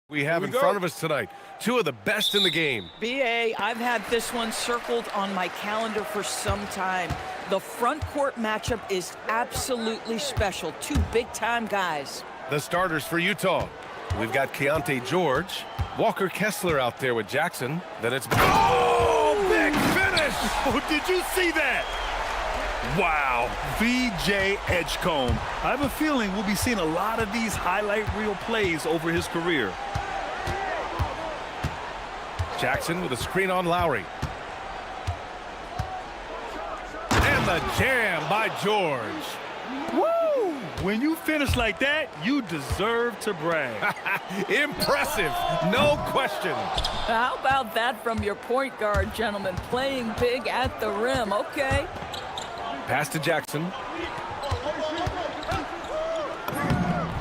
we have in front of us tonight. Two of the best in the game. BA, I've had this one circled on my calendar for some time. The front court matchup is absolutely special. Two big-time guys. The starters for Utah. We've got Keontae George, Walker Kessler out there with Jackson. Then it's... Oh, big finish! Oh, did you see that? Wow, VJ Edgecombe. I have a feeling we'll be seeing a lot of these highlight reel plays over his career. Jackson with a screen on Lowry. And the jam by George. Woo! When you finish like that, you deserve to brag. Impressive, no question. How about that from your point guard, gentlemen? Playing big at the rim, okay. Pass to Jackson.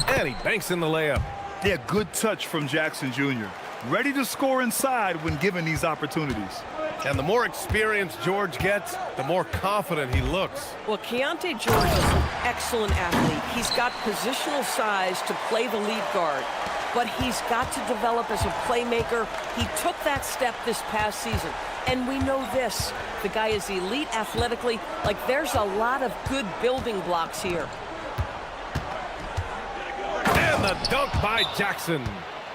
And he banks in the layup. Yeah, good touch from Jackson Jr. Ready to score inside when given these opportunities. And the more experience George gets, the more confident he looks. Well, Keontae George is an excellent athlete. He's got positional size to play the lead guard, but he's got to develop as a playmaker. He took that step this past season. And we know this, the guy is elite athletically. Like, there's a lot of good building blocks here. And the dunk by Jackson.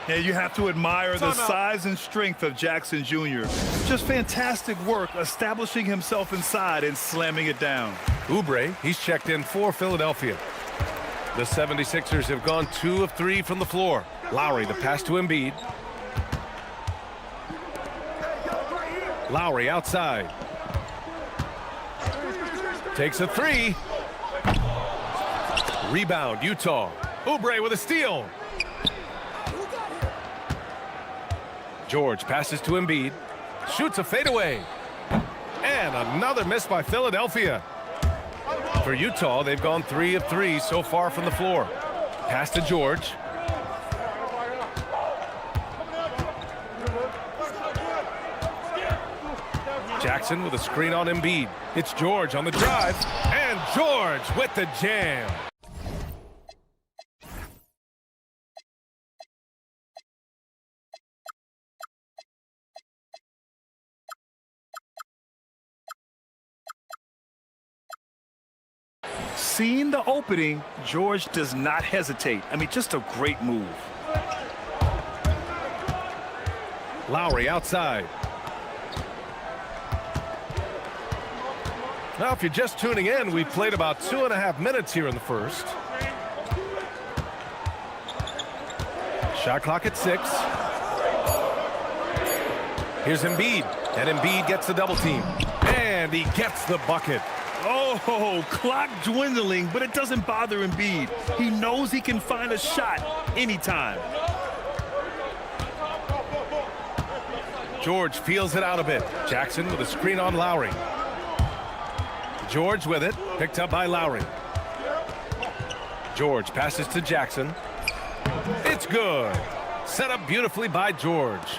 Yeah, you have to admire the size and strength of Jackson Jr. Just fantastic work establishing himself inside and slamming it down. Oubre, he's checked in for Philadelphia. The 76ers have gone 2 of 3 from the floor. Lowry, the pass to Embiid. Lowry outside. Takes a 3. Rebound, Utah. Oubre with a steal. George passes to Embiid. Shoots a fadeaway. And another miss by Philadelphia. For Utah, they've gone 3 of 3 so far from the floor. Pass to George. Jackson with a screen on Embiid. It's George on the drive. And George with the jam. Seeing the opening, George does not hesitate. I mean, just a great move. Lowry outside. Now, if you're just tuning in, we've played about 2.5 minutes here in the first. Shot clock at 6. Here's Embiid, and Embiid gets the double team. And he gets the bucket. Oh, clock dwindling, but it doesn't bother Embiid. He knows he can find a shot anytime. George feels it out a bit. Jackson with a screen on Lowry. George with it, picked up by Lowry. George passes to Jackson. It's good. Set up beautifully by George.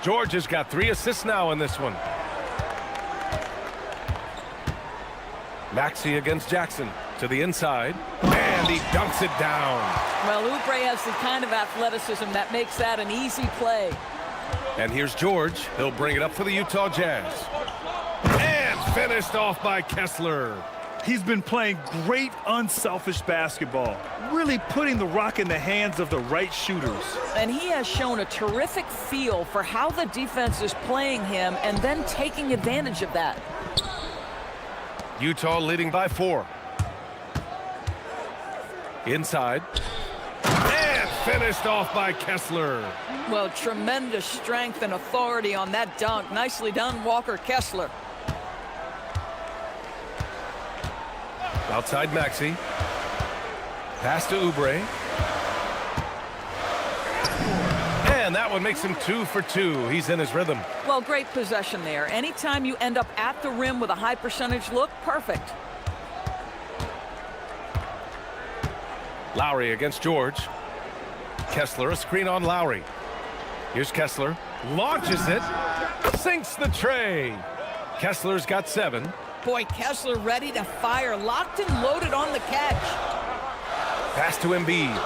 George has got 3 assists now in this one. Maxey against Jackson to the inside, and he dunks it down. Well, Oubre has the kind of athleticism that makes that an easy play. And here's George. He'll bring it up for the Utah Jazz. And finished off by Kessler. He's been playing great unselfish basketball, really putting the rock in the hands of the right shooters. And he has shown a terrific feel for how the defense is playing him and then taking advantage of that. Utah leading by 4. Inside. And finished off by Kessler. Well, tremendous strength and authority on that dunk. Nicely done, Walker Kessler. Outside Maxey. Pass to Oubre. And that one makes him 2 for 2. He's in his rhythm. Well, great possession there. Anytime you end up at the rim with a high percentage look, perfect. Lowry against George. Kessler, a screen on Lowry. Here's Kessler. Launches it. Sinks the tray. Kessler's got 7. Boy, Kessler ready to fire. Locked and loaded on the catch. Pass to Embiid.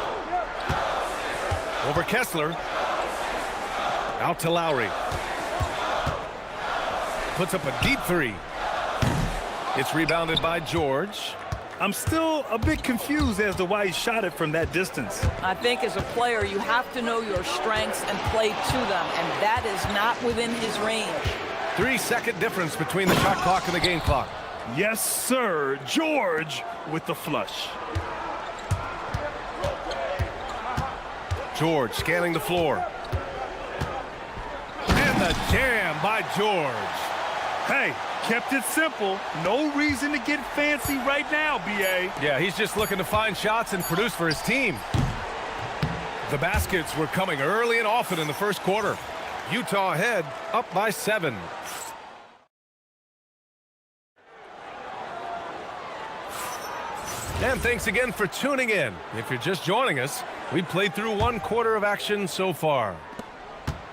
Over Kessler. Out to Lowry. Puts up a deep three. It's rebounded by George. I'm still a bit confused as to why he shot it from that distance. I think as a player, you have to know your strengths and play to them, and that is not within his range. 3-second difference between the shot clock and the game clock. Yes, sir. George with the flush. George scanning the floor. And the jam by George. Hey, kept it simple. No reason to get fancy right now, B.A. Yeah, he's just looking to find shots and produce for his team. The baskets were coming early and often in the first quarter. Utah ahead, up by 7. And thanks again for tuning in. If you're just joining us, we played through 1 quarter of action so far.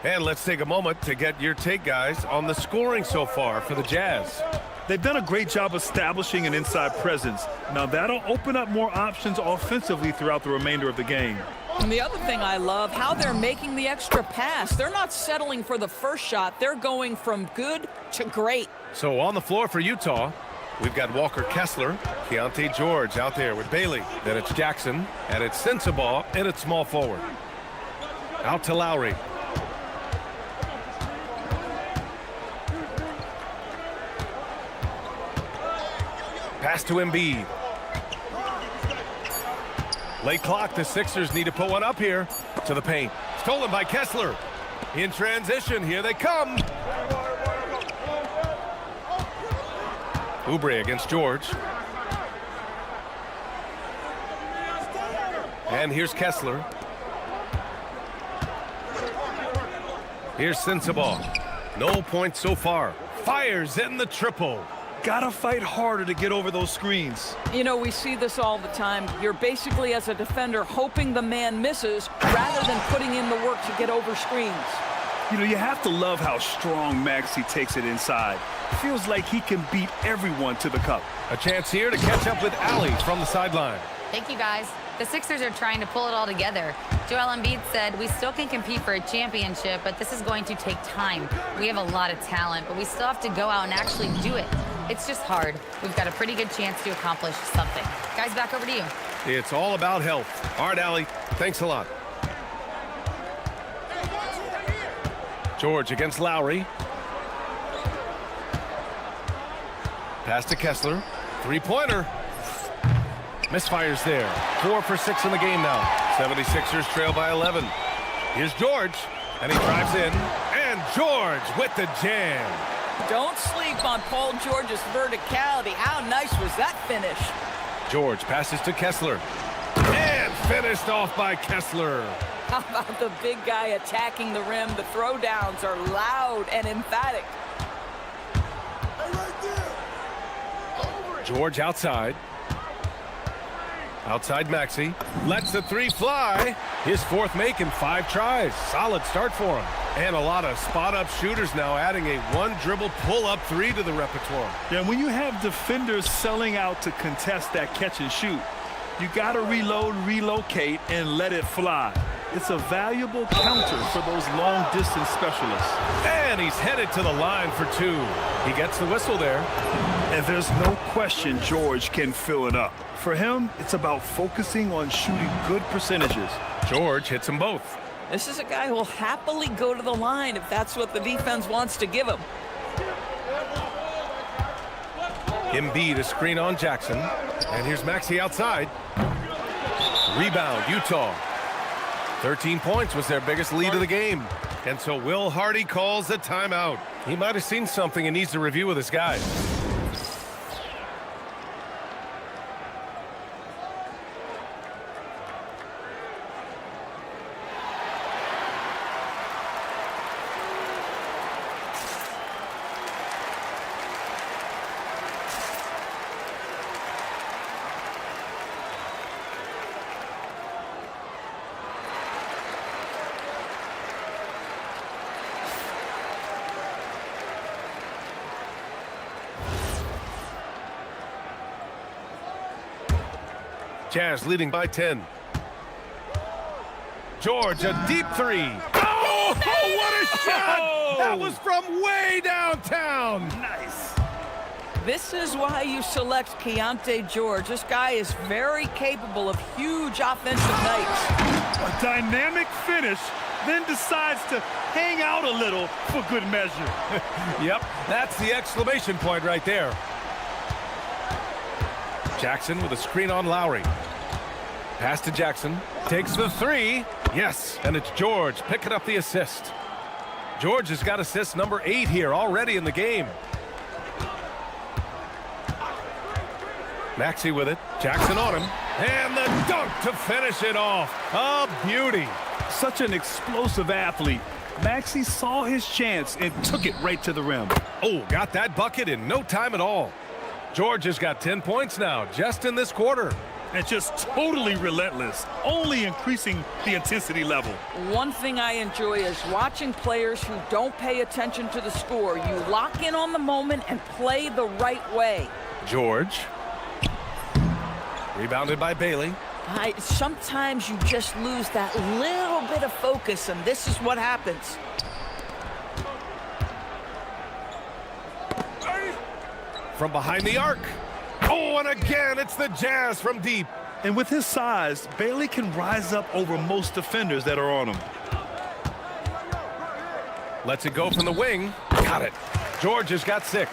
And let's take a moment to get your take, guys, on the scoring so far for the Jazz. They've done a great job establishing an inside presence. Now that'll open up more options offensively throughout the remainder of the game. And the other thing I love, how they're making the extra pass. They're not settling for the first shot. They're going from good to great. So on the floor for Utah, we've got Walker Kessler, Keontae George out there with Bailey. Then it's Jackson, and it's Sensabaugh, and it's small forward. Out to Lowry. Pass to Embiid. Late clock, the Sixers need to put one up here to the paint. Stolen by Kessler. In transition, here they come. Oubre against George. And here's Kessler. Here's Sensabaugh. No points so far. Fires in the triple. Gotta fight harder to get over those screens. You know, we see this all the time. You're basically, as a defender, hoping the man misses rather than putting in the work to get over screens. You know, you have to love how strong Maxey takes it inside. Feels like he can beat everyone to the cup. A chance here to catch up with Allie from the sideline. Thank you, guys. The Sixers are trying to pull it all together. Joel Embiid said, we still can compete for a championship, but this is going to take time. We have a lot of talent, but we still have to go out and actually do it. It's just hard. We've got a pretty good chance to accomplish something. Guys, back over to you. It's all about health. All right, Allie, thanks a lot. George against Lowry. Pass to Kessler. Three-pointer. Misfires there. 4 for 6 in the game now. 76ers trail by 11. Here's George, and he drives in. And George with the jam. Don't sleep on Paul George's verticality. How nice was that finish? George passes to Kessler. And finished off by Kessler. How about the big guy attacking the rim? The throwdowns are loud and emphatic. George outside. Outside Maxey. Lets the 3 fly. His 4th make in 5 tries. Solid start for him. And a lot of spot-up shooters now, adding a 1-dribble pull-up 3 to the repertoire. Yeah, when you have defenders selling out to contest that catch and shoot, you got to reload, relocate, and let it fly. It's a valuable counter for those long-distance specialists. And he's headed to the line for 2. He gets the whistle there. And there's no question George can fill it up. For him, it's about focusing on shooting good percentages. George hits them both. This is a guy who will happily go to the line if that's what the defense wants to give him. Embiid, a screen on Jackson. And here's Maxey outside. Rebound, Utah. 13 points was their biggest lead of the game. And so Will Hardy calls a timeout. He might have seen something and needs to review with his guys. Jazz leading by 10. George, a deep three. Oh, what a shot! That was from way downtown. Nice. This is why you select Keontae George. This guy is very capable of huge offensive nights. A dynamic finish, then decides to hang out a little for good measure. Yep, that's the exclamation point right there. Jackson with a screen on Lowry. Pass to Jackson. Takes the three. Yes, and it's George picking up the assist. George has got assist number 8 here already in the game. Maxey with it. Jackson on him. And the dunk to finish it off. A beauty. Such an explosive athlete. Maxey saw his chance and took it right to the rim. Oh, got that bucket in no time at all. George has got 10 points now just in this quarter. And just totally relentless, only increasing the intensity level. One thing I enjoy is watching players who don't pay attention to the score. You lock in on the moment and play the right way. George. Rebounded by Bailey. Sometimes you just lose that little bit of focus, and this is what happens. From behind the arc. Oh, and again, it's the Jazz from deep. And with his size, Bailey can rise up over most defenders that are on him. Lets it go from the wing. Got it. George has got 6.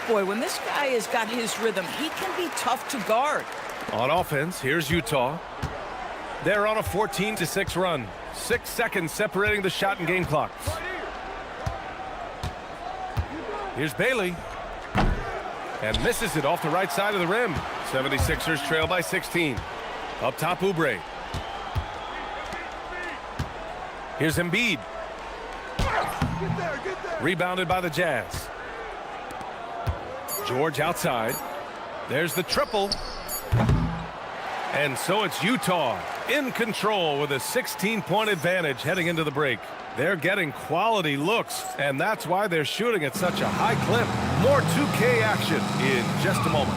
Boy, when this guy has got his rhythm, he can be tough to guard. On offense, here's Utah. They're on a 14-6 run. 6 seconds separating the shot and game clocks. Here's Bailey. And misses it off the right side of the rim. 76ers trail by 16. Up top, Oubre. Here's Embiid. Rebounded by the Jazz. George outside. There's the triple. And so it's Utah in control with a 16-point advantage heading into the break. They're getting quality looks, and that's why they're shooting at such a high clip. More 2K action in just a moment.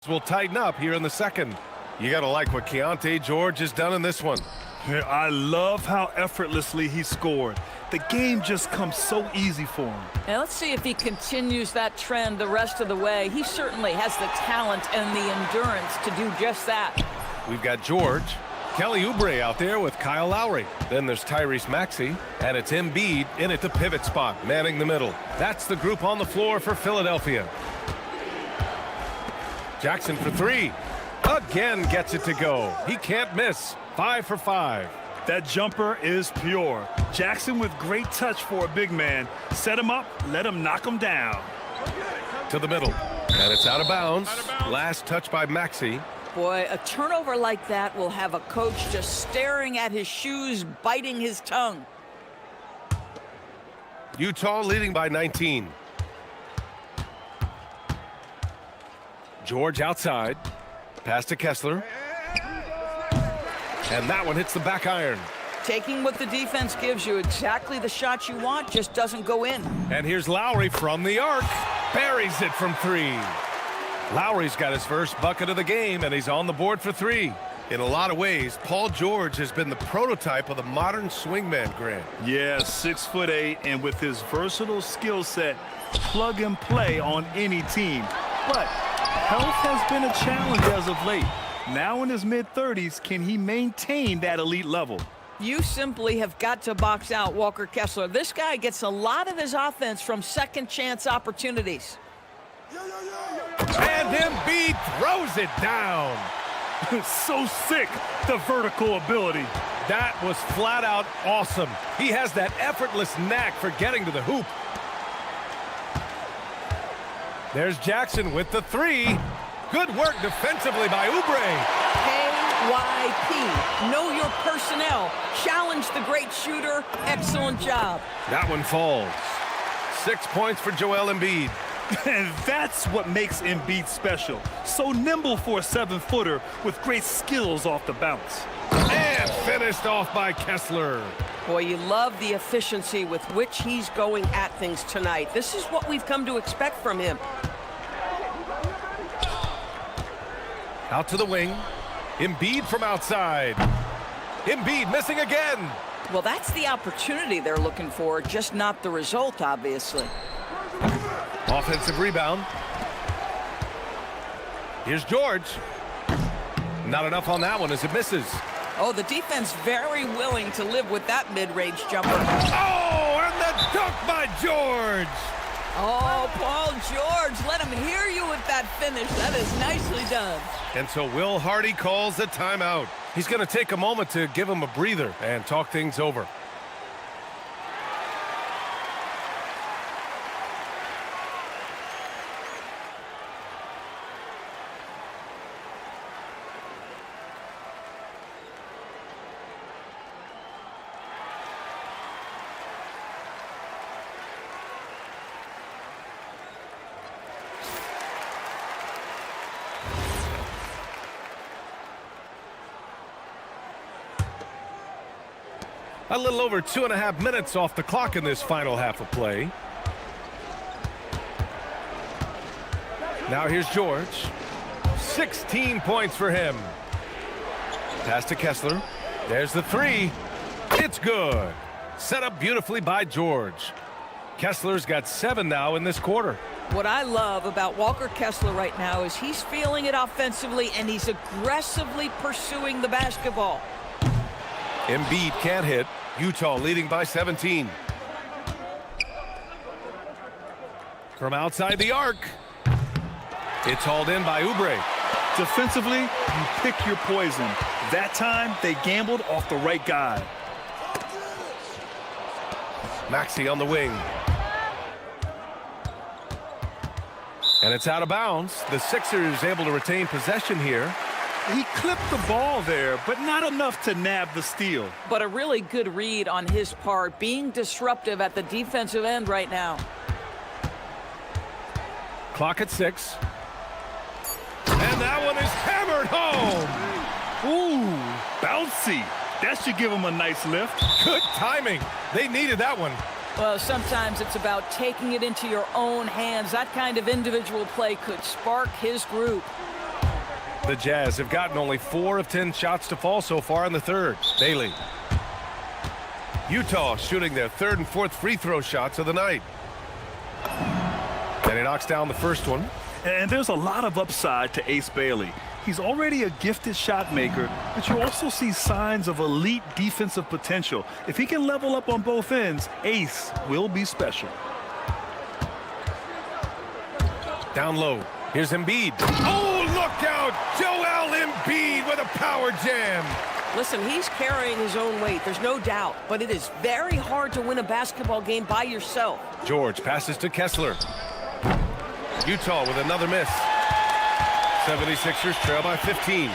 Will tighten up here in the second. You got to like what Keontae George has done in this one. Yeah, I love how effortlessly he scored. The game just comes so easy for him. Now let's see if he continues that trend the rest of the way. He certainly has the talent and the endurance to do just that. We've got George. Kelly Oubre out there with Kyle Lowry. Then there's Tyrese Maxey, and it's Embiid in at the pivot spot, manning the middle. That's the group on the floor for Philadelphia. Jackson for 3. Again gets it to go. He can't miss. 5 for 5. That jumper is pure. Jackson with great touch for a big man. Set him up, let him knock him down. To the middle. And it's out of bounds. Last touch by Maxey. Boy, a turnover like that will have a coach just staring at his shoes, biting his tongue. Utah leading by 19. George outside. Pass to Kessler. And that one hits the back iron. Taking what the defense gives you, exactly the shot you want, just doesn't go in. And here's Lowry from the arc. Buries it from 3. Lowry's got his first bucket of the game, and he's on the board for 3. In a lot of ways, Paul George has been the prototype of the modern swingman, Grant. Yeah, 6'8", and with his versatile skill set, plug and play on any team. But health has been a challenge as of late. Now in his mid-30s, can he maintain that elite level? You simply have got to box out Walker Kessler. This guy gets a lot of his offense from second chance opportunities. And Embiid throws it down. So sick, the vertical ability. That was flat out awesome. He has that effortless knack for getting to the hoop. There's Jackson with the three. Good work defensively by Oubre. KYP. Know your personnel. Challenge the great shooter. Excellent job. That one falls. 6 points for Joel Embiid. And that's what makes Embiid special. So nimble for a 7-footer with great skills off the bounce. And finished off by Kessler. Boy, you love the efficiency with which he's going at things tonight. This is what we've come to expect from him. Out to the wing. Embiid from outside. Embiid missing again. Well, that's the opportunity they're looking for, just not the result, obviously. Offensive rebound. Here's George. Not enough on that one as it misses. Oh, the defense very willing to live with that mid-range jumper. Oh, and the dunk by George. Oh, Paul George, let him hear you with that finish. That is nicely done. And so Will Hardy calls the timeout. He's going to take a moment to give him a breather and talk things over. A little over 2.5 minutes off the clock in this final half of play. Now here's George. 16 points for him. Pass to Kessler. There's the three. It's good. Set up beautifully by George. Kessler's got 7 now in this quarter. What I love about Walker Kessler right now is he's feeling it offensively and he's aggressively pursuing the basketball. Embiid can't hit. Utah leading by 17. From outside the arc. It's hauled in by Oubre. Defensively, you pick your poison. That time, they gambled off the right guy. Maxey on the wing. And it's out of bounds. The Sixers able to retain possession here. He clipped the ball there, but not enough to nab the steal. But a really good read on his part, being disruptive at the defensive end right now. Clock at 6. And that one is hammered home. Ooh, bouncy. That should give him a nice lift. Good timing. They needed that one. Well, sometimes it's about taking it into your own hands. That kind of individual play could spark his group. The Jazz have gotten only 4 of 10 shots to fall so far in the third. Bailey. Utah shooting their 3rd and 4th free throw shots of the night. And he knocks down the first one. And there's a lot of upside to Ace Bailey. He's already a gifted shot maker, but you also see signs of elite defensive potential. If he can level up on both ends, Ace will be special. Down low. Here's Embiid. Oh, look out! Joel Embiid with a power jam. Listen, he's carrying his own weight, there's no doubt, but it is very hard to win a basketball game by yourself. George passes to Kessler. Utah with another miss. 76ers trail by 15.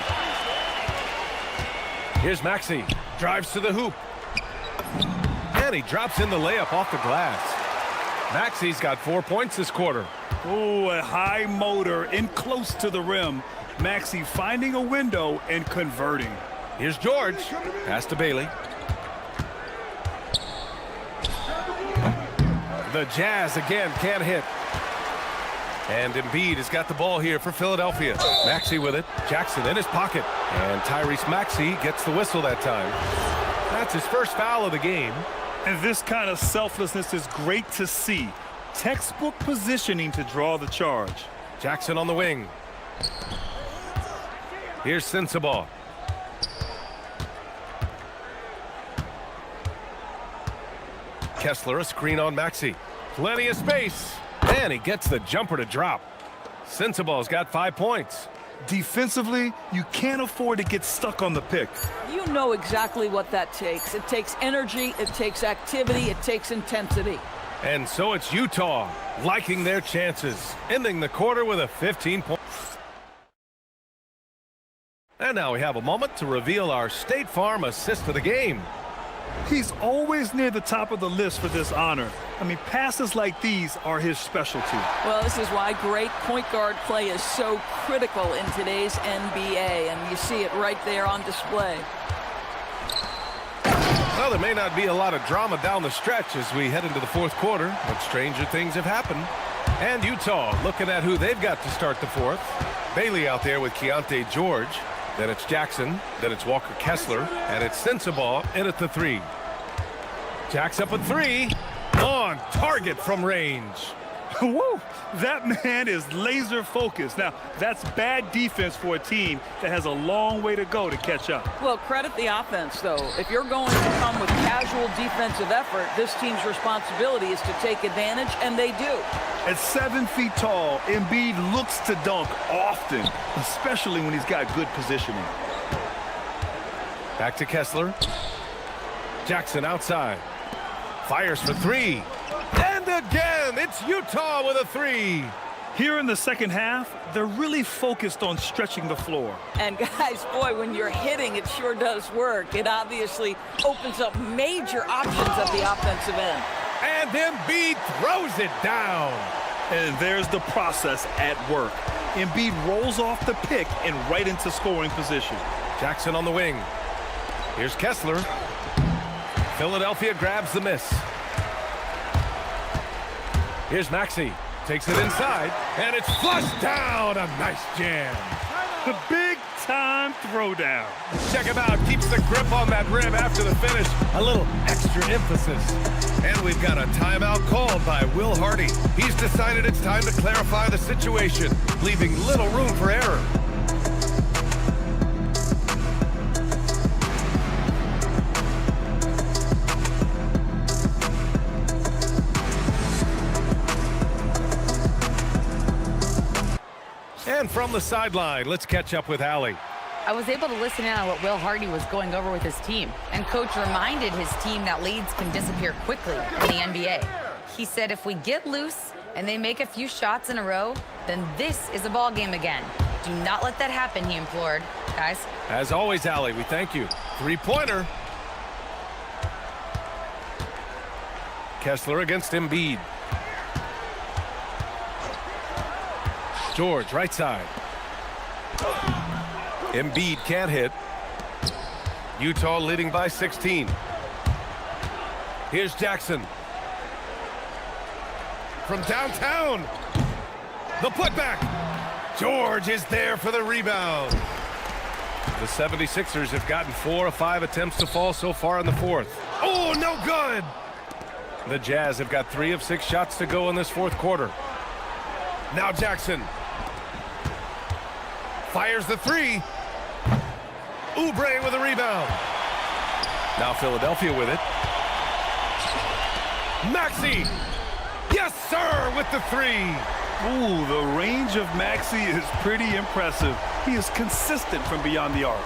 Here's Maxey. Drives to the hoop. And he drops in the layup off the glass. Maxey's got 4 points this quarter. Oh, a high motor in close to the rim. Maxey finding a window and converting. Here's George. Pass to Bailey. The Jazz again can't hit. And Embiid has got the ball here for Philadelphia. Maxey with it. Jackson in his pocket. And Tyrese Maxey gets the whistle that time. That's his first foul of the game. And this kind of selflessness is great to see. Textbook positioning to draw the charge. Jackson on the wing. Here's Sensabaugh. Kessler, a screen on Maxey. Plenty of space. And he gets the jumper to drop. Sensabaugh's got 5 points. Defensively, you can't afford to get stuck on the pick. You know exactly what that takes. It takes energy, it takes activity, it takes intensity. And so it's Utah liking their chances, ending the quarter with a 15-point. And now we have a moment to reveal our State Farm assist of the game. He's always near the top of the list for this honor. I mean, passes like these are his specialty. Well, this is why great point guard play is so critical in today's NBA, and you see it right there on display. Well, there may not be a lot of drama down the stretch as we head into the fourth quarter, but stranger things have happened. And Utah looking at who they've got to start the fourth. Bailey out there with Keontae George. Then it's Jackson. Then it's Walker Kessler. And it's Sensabaugh in at the 3. Jack's up at 3. On target from range. Woo! That man is laser focused. Now, that's bad defense for a team that has a long way to go to catch up. Well, credit the offense, though. If you're going to come with casual defensive effort, this team's responsibility is to take advantage, and they do. At 7 feet tall, Embiid looks to dunk often, especially when he's got good positioning. Back to Kessler. Jackson outside. Fires for 3. And again, it's Utah with a 3. Here in the second half, they're really focused on stretching the floor. And guys, boy, when you're hitting, it sure does work. It obviously opens up major options at the offensive end. And Embiid throws it down. And there's the process at work. Embiid rolls off the pick and right into scoring position. Jackson on the wing. Here's Kessler. Philadelphia grabs the miss. Here's Maxey. Takes it inside, and it's flushed down. A nice jam. The big-time throwdown. Check him out. Keeps the grip on that rim after the finish. A little extra emphasis. And we've got a timeout called by Will Hardy. He's decided it's time to clarify the situation, leaving little room for error. And from the sideline, let's catch up with Allie. I was able to listen in on what Will Hardy was going over with his team, and coach reminded his team that leads can disappear quickly in the NBA. He said if we get loose and they make a few shots in a row, then this is a ball game again. Do not let that happen, he implored. Guys? As always, Allie, we thank you. 3-pointer. Kessler against Embiid. George, right side. Embiid can't hit. Utah leading by 16. Here's Jackson. From downtown. The putback. George is there for the rebound. The 76ers have gotten 4 of 5 attempts to fall so far in the fourth. Oh, no good. The Jazz have got 3 of 6 shots to go in this fourth quarter. Now Jackson. Fires the 3. Oubre with a rebound. Now Philadelphia with it. Maxey. Yes, sir, with the 3. Ooh, the range of Maxey is pretty impressive. He is consistent from beyond the arc.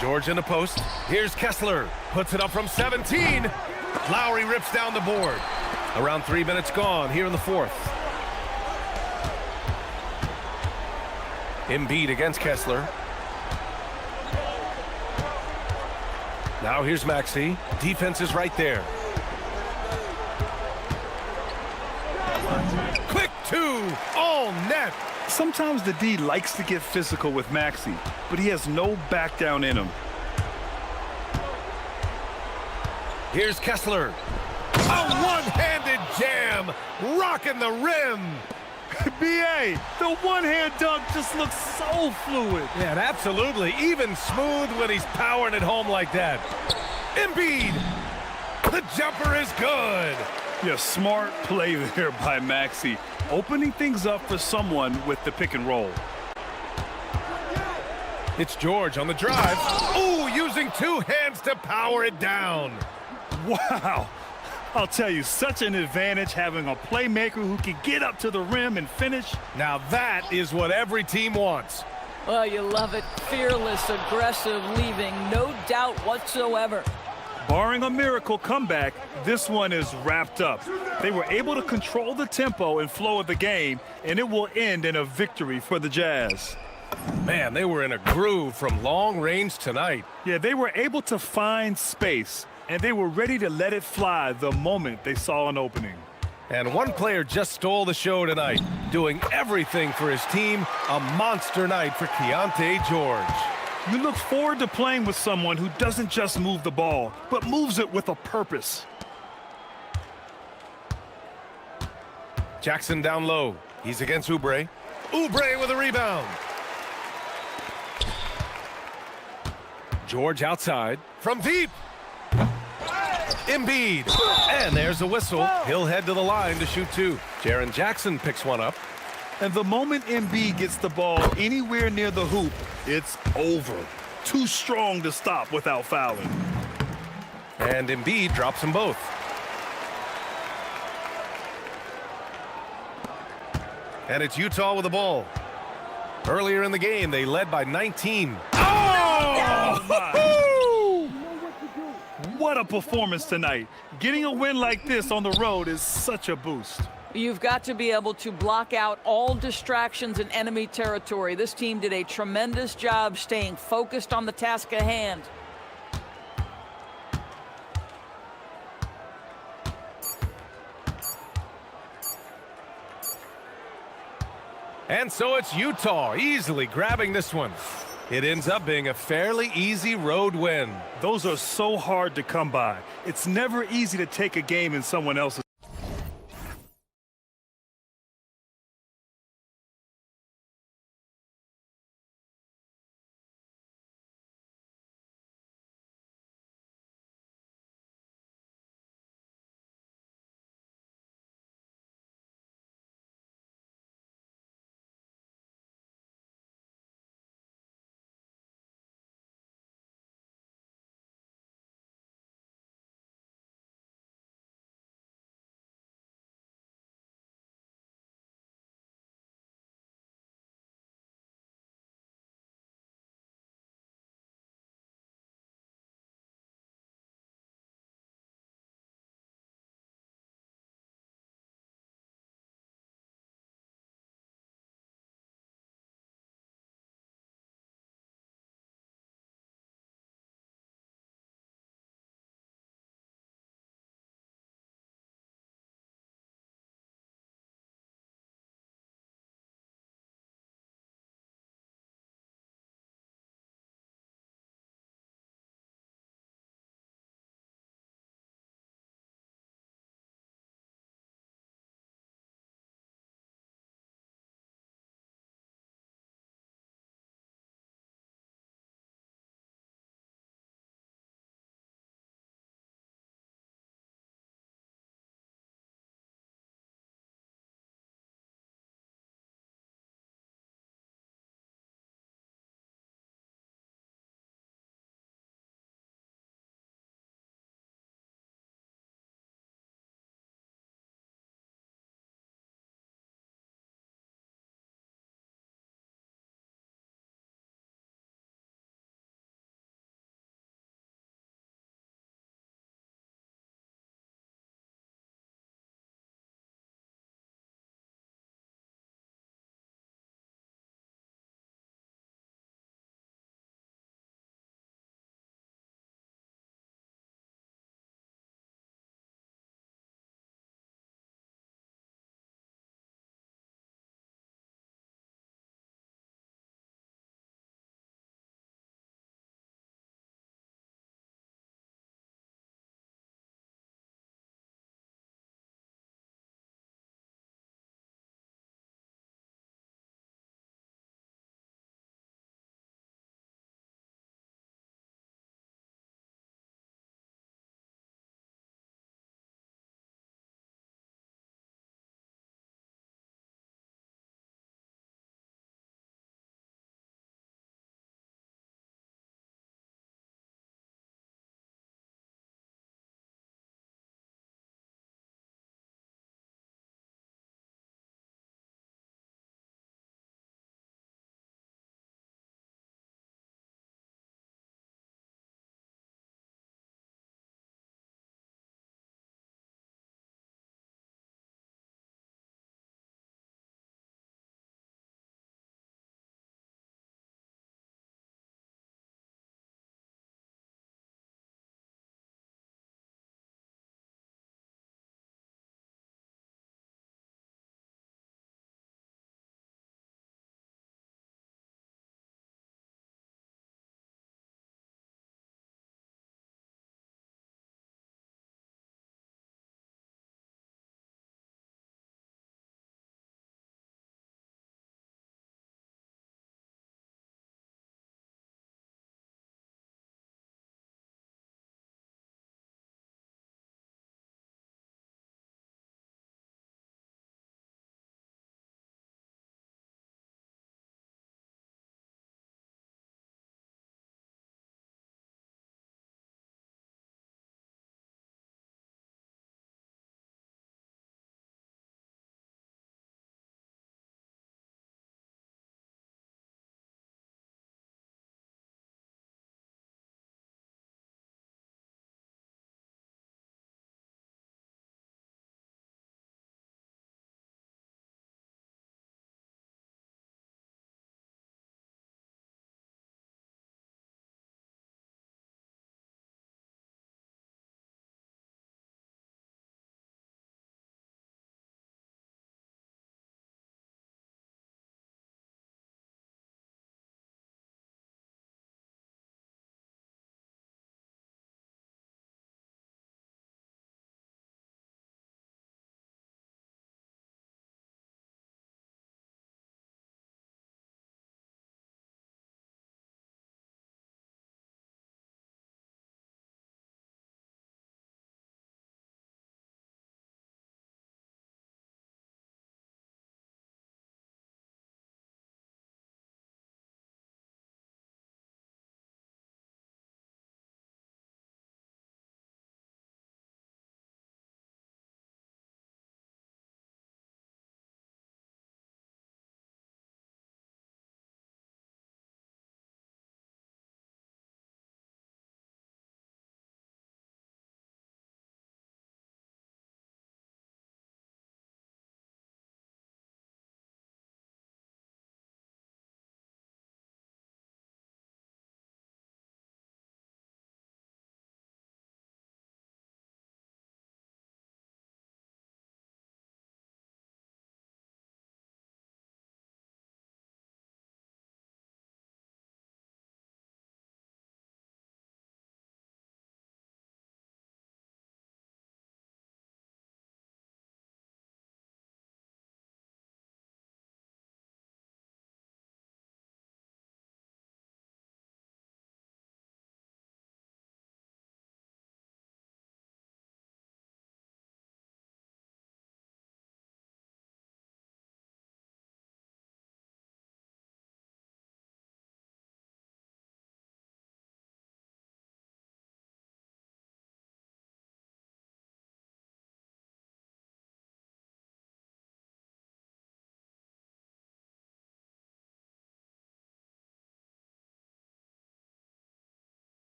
George in the post. Here's Kessler. Puts it up from 17. Lowry rips down the board. Around 3 minutes gone here in the fourth. Embiid against Kessler. Now here's Maxey. Defense is right there. Quick 2. All net. Sometimes the D likes to get physical with Maxey, but he has no back down in him. Here's Kessler. A one-handed jam. rocking the rim. BA, the one-hand dunk just looks so fluid. Yeah, and absolutely, even smooth when he's powering it home like that. Embiid, the jumper is good. Yeah, smart play there by Maxey, opening things up for someone with the pick and roll. It's George on the drive. Ooh, using two hands to power it down. Wow. I'll tell you, such an advantage having a playmaker who can get up to the rim and finish. Now that is what every team wants. Well, you love it. Fearless, aggressive, leaving no doubt whatsoever. Barring a miracle comeback, this one is wrapped up. They were able to control the tempo and flow of the game, and it will end in a victory for the Jazz. Man, they were in a groove from long range tonight. Yeah, they were able to find space, and they were ready to let it fly the moment they saw an opening. And one player just stole the show tonight, doing everything for his team. A monster night for Keontae George. You look forward to playing with someone who doesn't just move the ball, but moves it with a purpose. Jackson down low. He's against Oubre. Oubre with a rebound. George outside. From deep. Embiid. And there's a whistle. He'll head to the line to shoot two. Jaren Jackson picks one up. And the moment Embiid gets the ball anywhere near the hoop, it's over. Too strong to stop without fouling. And Embiid drops them both. And it's Utah with the ball. Earlier in the game, they led by 19. Oh! What a performance tonight. Getting a win like this on the road is such a boost. You've got to be able to block out all distractions in enemy territory. This team did a tremendous job staying focused on the task at hand. And so it's Utah easily grabbing this one. It ends up being a fairly easy road win. Those are so hard to come by. It's never easy to take a game in someone else's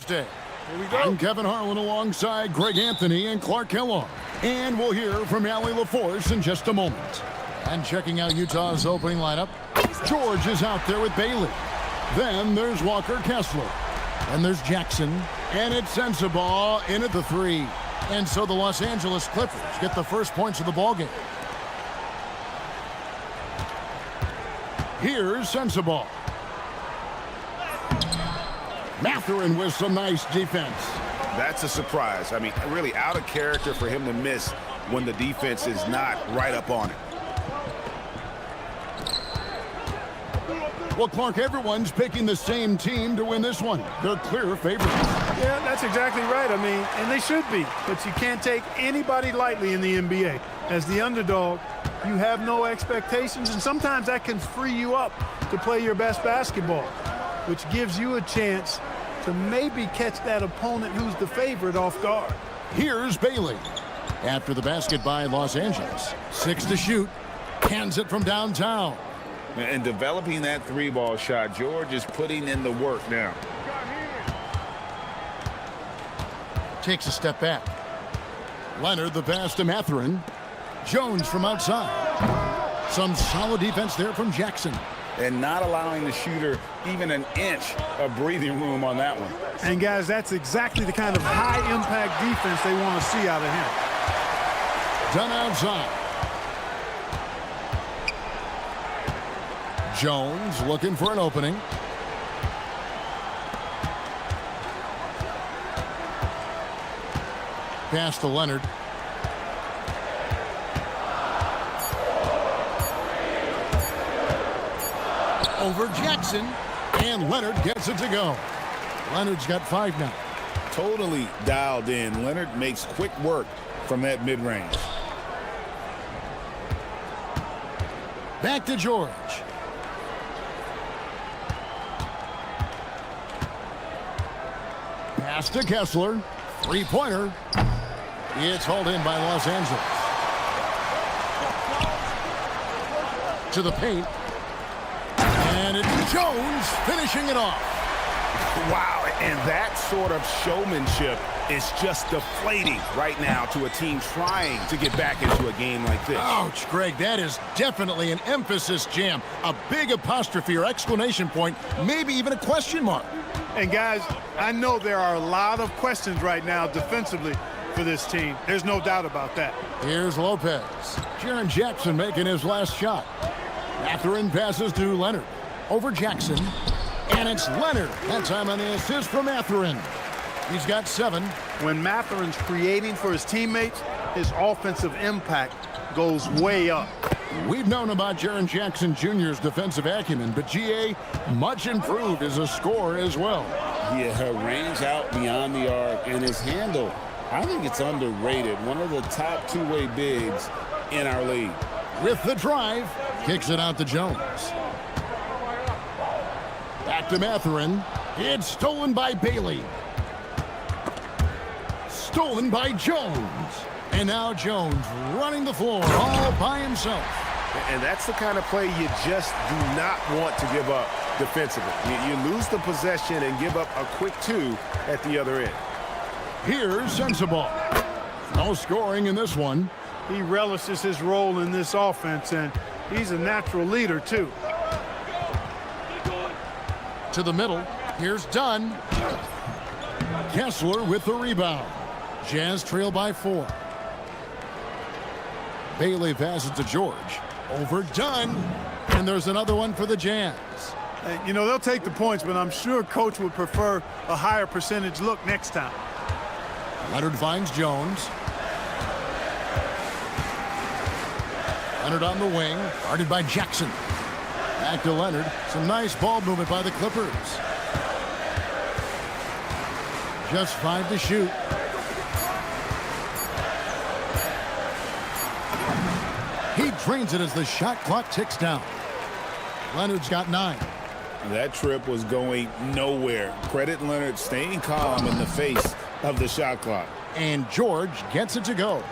Day. I'm Kevin Harlan alongside Greg Anthony and Clark Kellogg. And we'll hear from Allie LaForce in just a moment. And checking out Utah's opening lineup, George is out there with Bailey. Then there's Walker Kessler. And there's Jackson. And it's Sensabaugh in at the 3. And so the Los Angeles Clippers get the first points of the ballgame. Here's Sensabaugh. Mathurin with some nice defense. That's a surprise. I mean, really out of character for him to miss when the defense is not right up on it. Well, Clark, everyone's picking the same team to win this one. They're clear favorites. Yeah, that's exactly right. I mean, and they should be. But you can't take anybody lightly in the NBA. As the underdog, you have no expectations, and sometimes that can free you up to play your best basketball, which gives you a chance to maybe catch that opponent who's the favorite off guard. Here's Bailey. After the basket by Los Angeles. 6 to shoot. Hands it from downtown. And developing that 3-ball shot, George is putting in the work now. Takes a step back. Leonard the pass to Mathurin. Jones from outside. Some solid defense there from Jackson. And not allowing the shooter even an inch of breathing room on that one. And guys, that's exactly the kind of high-impact defense they want to see out of him. Done outside. Jones looking for an opening. Pass to Leonard. Over Jackson, and Leonard gets it to go. Leonard's got 5 now. Totally dialed in. Leonard makes quick work from that mid-range. Back to George. Pass to Kessler. 3-pointer. It's hauled in by Los Angeles. To the paint. And it's Jones finishing it off. Wow, and that sort of showmanship is just deflating right now to a team trying to get back into a game like this. Ouch, Greg, that is definitely an emphasis jam. A big apostrophe or exclamation point, maybe even a question mark. And guys, I know there are a lot of questions right now defensively for this team. There's no doubt about that. Here's Lopez. Jaren Jackson making his last shot. Mathurin passes to Leonard. Over Jackson. And it's Leonard. That time on the assist from Mathurin. He's got 7. When Mathurin's creating for his teammates, his offensive impact goes way up. We've known about Jaren Jackson Jr.'s defensive acumen, but GA much improved as a scorer as well. Yeah, her range out beyond the arc and his handle, I think it's underrated. One of the top two-way bigs in our league. With the drive, kicks it out to Jones. Back to Mathurin. It's stolen by Bailey. Stolen by Jones. And now Jones running the floor all by himself. And that's the kind of play you just do not want to give up defensively. You lose the possession and give up a quick 2 at the other end. Here's Sensabaugh. No scoring in this one. He relishes his role in this offense, and he's a natural leader, too. To the middle. Here's Dunn. Kessler with the rebound. Jazz trail by 4. Bailey passes to George. Over Dunn. And there's another one for the Jazz. You know, they'll take the points, but I'm sure Coach would prefer a higher percentage look next time. Leonard finds Jones. Leonard on the wing. Guarded by Jackson. Back to Leonard. Some nice ball movement by the Clippers. Just 5 to shoot. He drains it as the shot clock ticks down. Leonard's got 9. That trip was going nowhere. Credit Leonard staying calm in the face of the shot clock. And George gets it to go.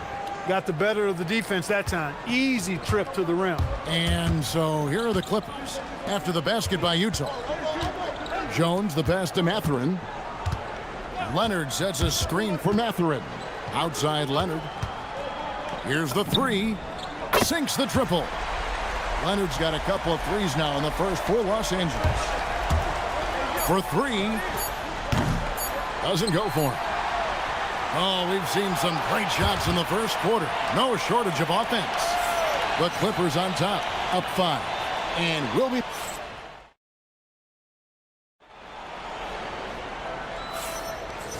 Got the better of the defense that time. Easy trip to the rim. And so here are the Clippers after the basket by Utah. Jones the pass to Mathurin. Leonard sets a screen for Mathurin. Outside Leonard. Here's the three. Sinks the triple. Leonard's got a couple of threes now in the first for Los Angeles. For three. Doesn't go for it. Oh, we've seen some great shots in the first quarter. No shortage of offense. The Clippers on top, up 5. And will be...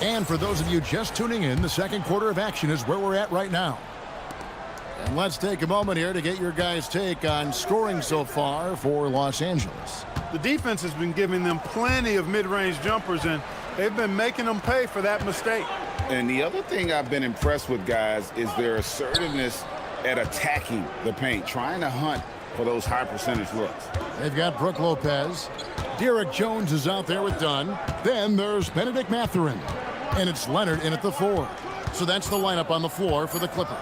And for those of you just tuning in, the second quarter of action is where we're at right now. And let's take a moment here to get your guys' take on scoring so far for Los Angeles. The defense has been giving them plenty of mid-range jumpers, and they've been making them pay for that mistake. And the other thing I've been impressed with, guys, is their assertiveness at attacking the paint, trying to hunt for those high percentage looks. They've got Brook Lopez. Derek Jones is out there with Dunn. Then there's Benedict Mathurin. And it's Leonard in at the 4. So that's the lineup on the floor for the Clippers.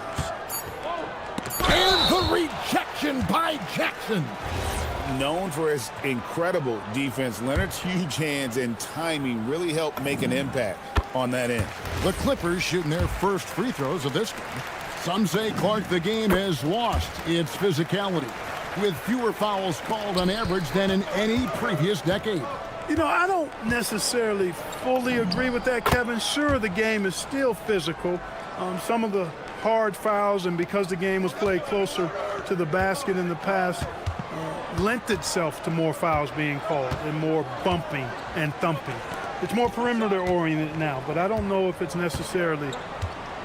And the rejection by Jackson. Known for his incredible defense, Leonard's huge hands and timing really helped make an impact on that end. The Clippers shooting their first free throws of this game. Some say, Clark, the game has lost its physicality, with fewer fouls called on average than in any previous decade. You know, I don't necessarily fully agree with that, Kevin. Sure, the game is still physical. Some of the hard fouls, and because the game was played closer to the basket in the past, lent itself to more fouls being called and more bumping and thumping. It's more perimeter-oriented now, but I don't know if it's necessarily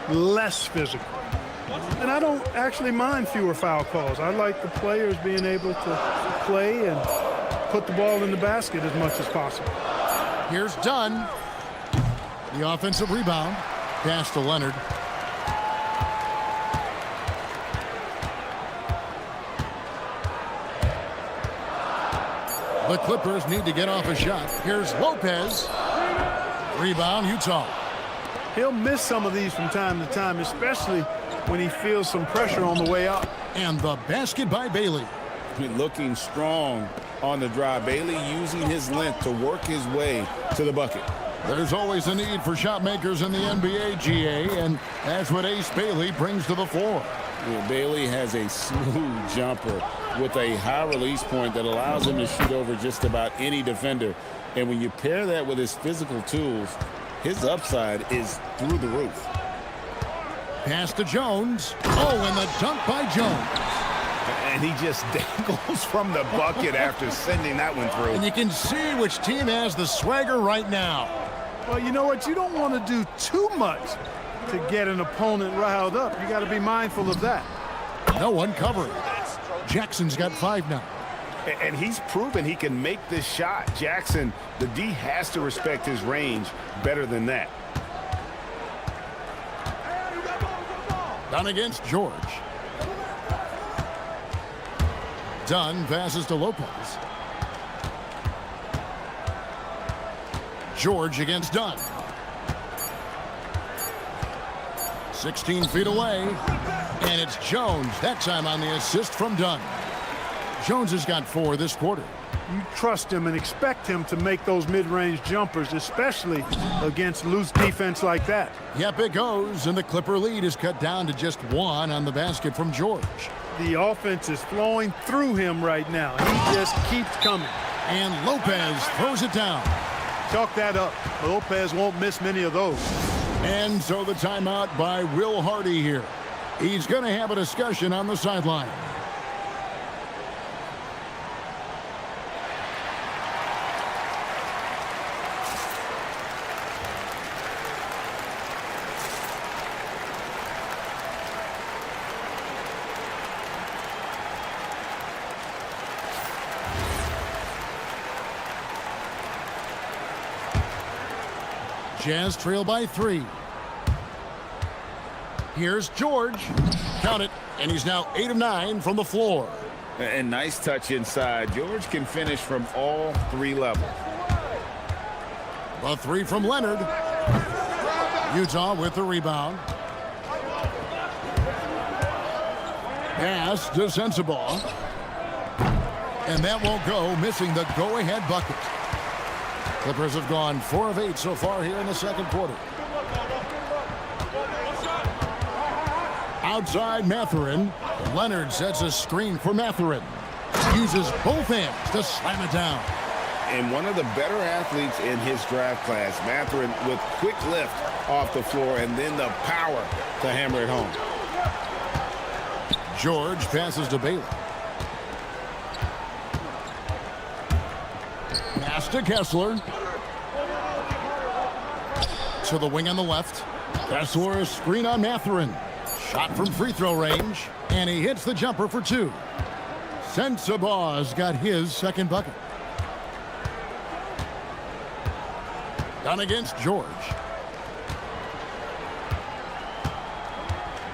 less physical. And I don't actually mind fewer foul calls. I like the players being able to play and put the ball in the basket as much as possible. Here's Dunn. The offensive rebound. Pass to Leonard. The Clippers need to get off a shot. Here's Lopez. Rebound, Utah. He'll miss some of these from time to time, especially when he feels some pressure on the way up. And the basket by Bailey. Looking strong on the drive. Bailey using his length to work his way to the bucket. There's always a need for shot makers in the NBA, GA, and that's what Ace Bailey brings to the floor. Well, Bailey has a smooth jumper with a high release point that allows him to shoot over just about any defender. And when you pair that with his physical tools, his upside is through the roof. Pass to Jones. Oh, and the dunk by Jones. And he just dangles from the bucket after sending that one through. And you can see which team has the swagger right now. Well, you know what? You don't want to do too much to get an opponent riled up. You got to be mindful of that. No one covering. Jackson's got 5 now. And he's proven he can make this shot. Jackson, the D has to respect his range better than that. Dunn against George. Dunn passes to Lopez. George against Dunn. 16 feet away. And it's Jones, that time on the assist from Dunn. Jones has got 4 this quarter. You trust him and expect him to make those mid-range jumpers, especially against loose defense like that. Yep, it goes, and the Clipper lead is cut down to just 1 on the basket from George. The offense is flowing through him right now. He just keeps coming. And Lopez throws it down. Chalk that up. Lopez won't miss many of those. And so the timeout by Will Hardy here. He's going to have a discussion on the sideline. Jazz trail by 3. Here's George. Count it. And he's now 8 of 9 from the floor. And nice touch inside. George can finish from all 3 levels. The 3 from Leonard. Utah with the rebound. Pass to Sensabaugh. And that won't go, missing the go-ahead bucket. Clippers have gone 4 of 8 so far here in the second quarter. Outside Mathurin. Leonard sets a screen for Mathurin. Uses both hands to slam it down. And one of the better athletes in his draft class, Mathurin, with quick lift off the floor and then the power to hammer it home. George passes to Bailey. Pass to Kessler. To the wing on the left. Kessler, a screen on Mathurin. Shot from free throw range. And he hits the jumper for 2. Sensabaugh's got his second bucket. Done against George.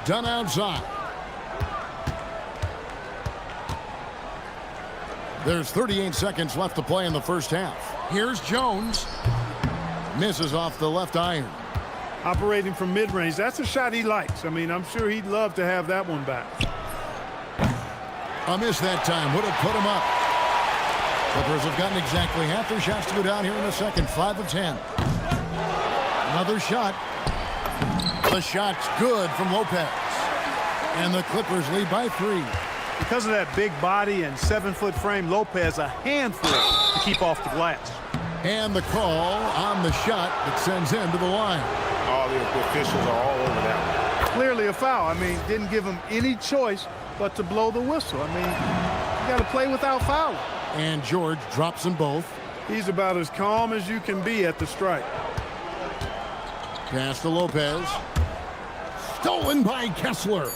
Done outside. There's 38 seconds left to play in the first half. Here's Jones. Misses off the left iron. Operating from mid-range, that's a shot he likes. I mean, I'm sure he'd love to have that one back. A miss that time would have put him up. Clippers have gotten exactly half their shots to go down here in the second. 5 of 10. Another shot. The shot's good from Lopez. And the Clippers lead by 3. Because of that big body and 7-foot frame, Lopez a handful to keep off the glass. And the call on the shot that sends him to the line. All the officials are all over that one. Clearly a foul. I mean, didn't give him any choice but to blow the whistle. I mean, you got to play without fouling. And George drops them both. He's about as calm as you can be at the strike. Pass to Lopez. Stolen by Kessler.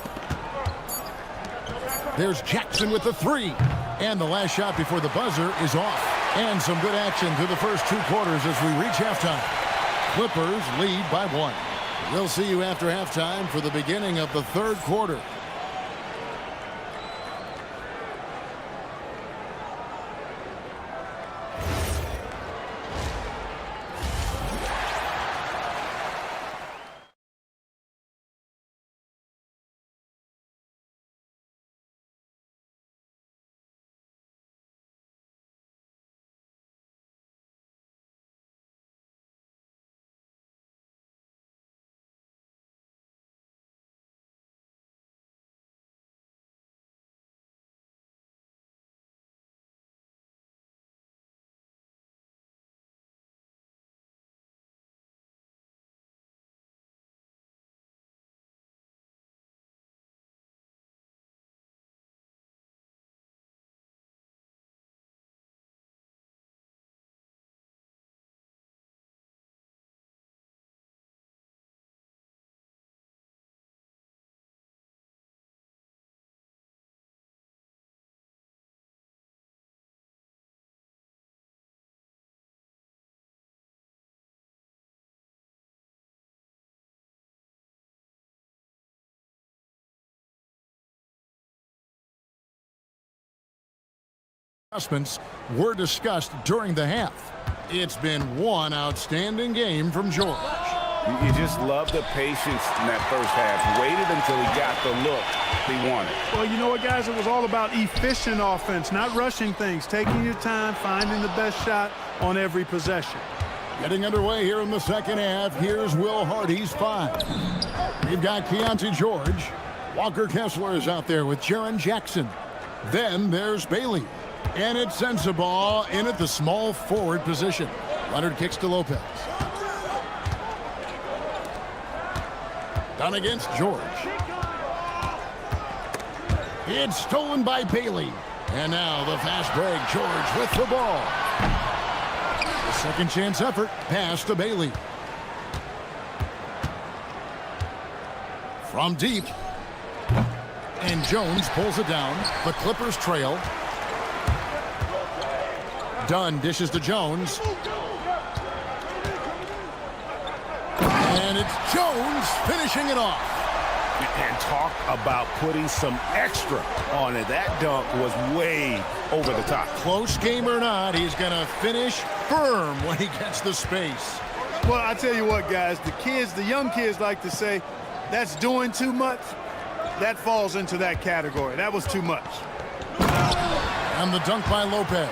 There's Jackson with the 3. And the last shot before the buzzer is off. And some good action through the first 2 quarters as we reach halftime. Clippers lead by 1. We'll see you after halftime for the beginning of the third quarter. Adjustments were discussed during the half. It's been one outstanding game from George. You just love the patience in that first half. Waited until he got the look he wanted. Well, you know what, guys? It was all about efficient offense, not rushing things, taking your time, finding the best shot on every possession. Getting underway here in the second half. Here's Will Hardy's 5. We've got Keontae George. Walker Kessler is out there with Jaren Jackson. Then there's Bailey. And it's Sensabaugh in at the small forward position. Leonard kicks to Lopez. Done against George. It's stolen by Bailey. And now the fast break. George with the ball. The second chance effort. Pass to Bailey. From deep. And Jones pulls it down. The Clippers trail. Dunn dishes to Jones. And it's Jones finishing it off. And talk about putting some extra on it. That dunk was way over the top. Close game or not, he's going to finish firm when he gets the space. Well, I tell you what, guys, the young kids like to say, that's doing too much. That falls into that category. That was too much. And the dunk by Lopez.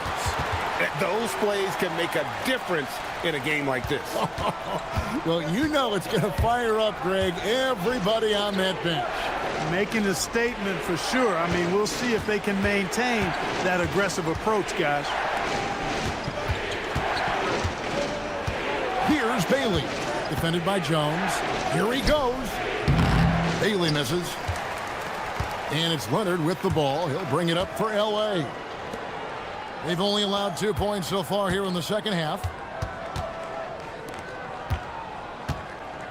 Those plays can make a difference in a game like this. Well, you know it's going to fire up, Greg, everybody on that bench. Making a statement for sure. I mean, we'll see if they can maintain that aggressive approach, guys. Here's Bailey, defended by Jones. Here he goes. Bailey misses. And it's Leonard with the ball. He'll bring it up for LA. They've only allowed 2 points so far here in the second half.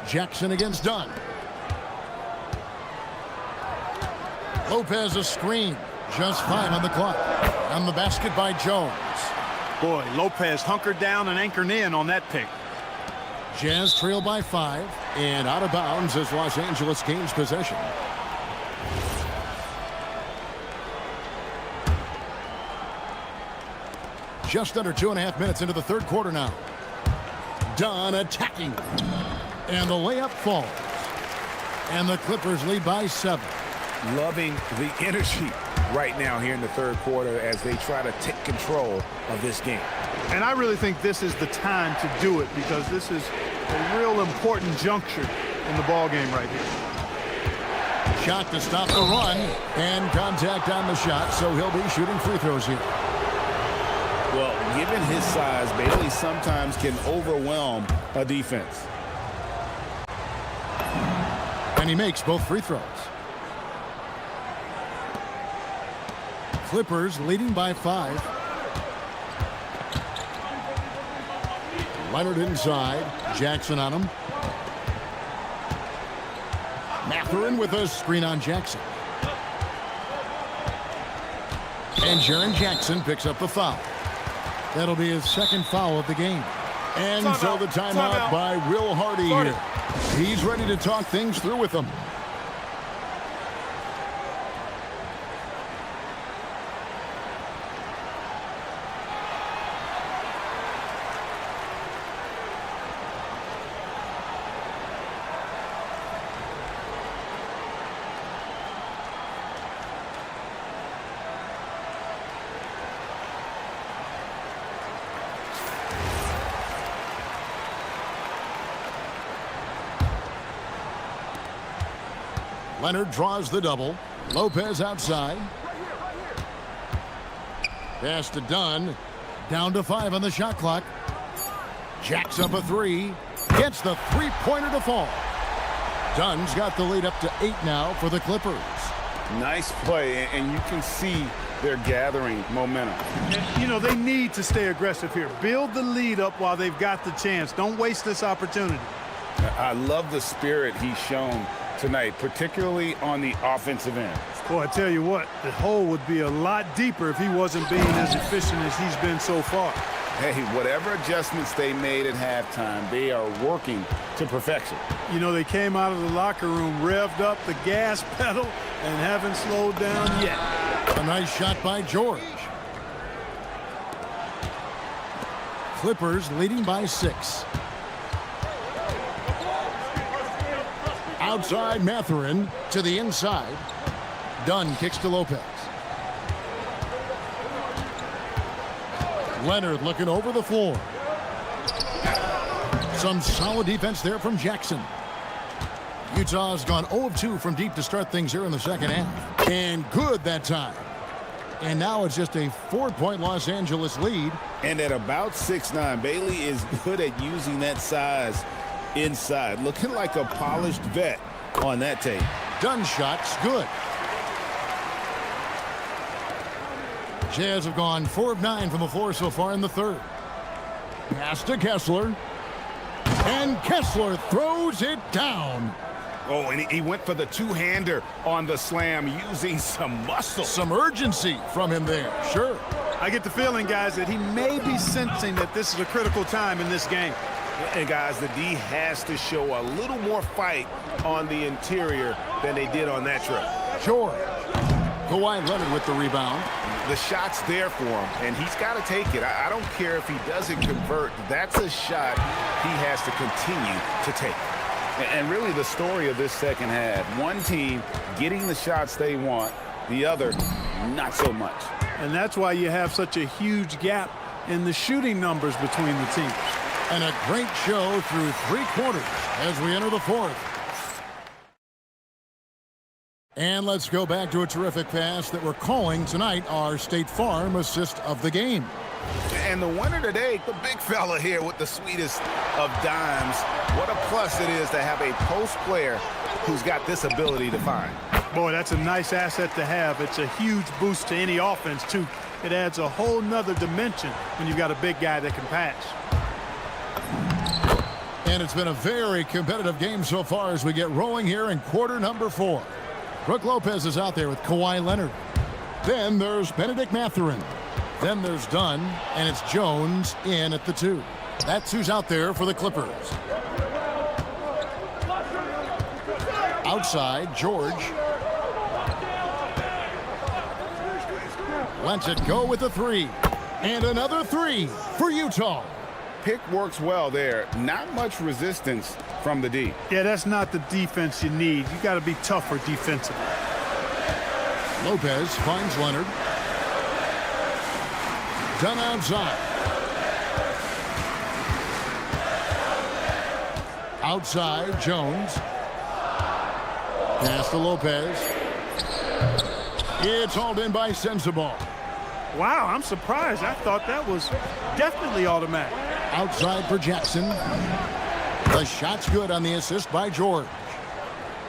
Jackson against Dunn. Lopez a screen. Just 5 on the clock. On the basket by Jones. Boy, Lopez hunkered down and anchored in on that pick. Jazz trail by 5. And out of bounds as Los Angeles gains possession. Just under 2.5 minutes into the third quarter now. Dunn attacking. And the layup falls. And the Clippers lead by 7. Loving the energy right now here in the third quarter as they try to take control of this game. And I really think this is the time to do it because this is a real important juncture in the ball game right here. Shot to stop the run. And contact on the shot, so he'll be shooting free throws here. Well, given his size, Bailey sometimes can overwhelm a defense. And he makes both free throws. Clippers leading by 5. Leonard inside. Jackson on him. Mathurin with a screen on Jackson. And Jaren Jackson picks up the foul. That'll be his second foul of the game. And so the timeout by Will Hardy here. He's ready to talk things through with them. Leonard draws the double. Lopez outside. Pass to Dunn. Down to 5 on the shot clock. Jacks up a 3. Gets the three-pointer to fall. Dunn's got the lead up to 8 now for the Clippers. Nice play, and you can see they're gathering momentum. And, you know, they need to stay aggressive here. Build the lead up while they've got the chance. Don't waste this opportunity. I love the spirit he's shown tonight, particularly on the offensive end. Boy, I tell you what, the hole would be a lot deeper if he wasn't being as efficient as he's been so far. Hey, whatever adjustments they made at halftime, they are working to perfection. You know, they came out of the locker room, revved up the gas pedal, and haven't slowed down yet. A nice shot by George. Clippers leading by 6. Outside Mathurin to the inside. Dunn kicks to Lopez. Leonard looking over the floor. Some solid defense there from Jackson. Utah's gone 0 of 2 from deep to start things here in the second half. And good that time. And now it's just a 4-point Los Angeles lead. And at about 6'9", Bailey is good at using that size inside. Looking like a polished vet on that tape. Dunn shot's good. Jazz have gone 4 of 9 from the floor so far in the third. Pass to Kessler. And Kessler throws it down. Oh, and he went for the two-hander on the slam using some muscle. Some urgency from him there, sure. I get the feeling, guys, that he may be sensing that this is a critical time in this game. And, guys, the D has to show a little more fight on the interior than they did on that trip. Sure. Kawhi Leonard with the rebound. The shot's there for him, and he's got to take it. I don't care if he doesn't convert. That's a shot he has to continue to take. And really the story of this second half, one team getting the shots they want, the other not so much. And that's why you have such a huge gap in the shooting numbers between the teams. And a great show through 3 quarters as we enter the 4th. And let's go back to a terrific pass that we're calling tonight our State Farm assist of the game. And the winner today, the big fella here with the sweetest of dimes. What a plus it is to have a post player who's got this ability to find. Boy, that's a nice asset to have. It's a huge boost to any offense, too. It adds a whole nother dimension when you've got a big guy that can pass. And it's been a very competitive game so far as we get rolling here in quarter number 4. Brook Lopez is out there with Kawhi Leonard. Then there's Benedict Mathurin. Then there's Dunn, and it's Jones in at the 2. That's who's out there for the Clippers. Outside, George. Lets it go with the 3. And another 3 for Utah. Pick works well there. Not much resistance from the D. Yeah, that's not the defense you need. You got to be tougher defensively. Lopez finds Leonard. Dunn outside. Outside, Jones. Pass to Lopez. It's hauled in by Sensabaugh. Wow, I'm surprised. I thought that was definitely automatic. Outside for Jackson. The shot's good on the assist by George.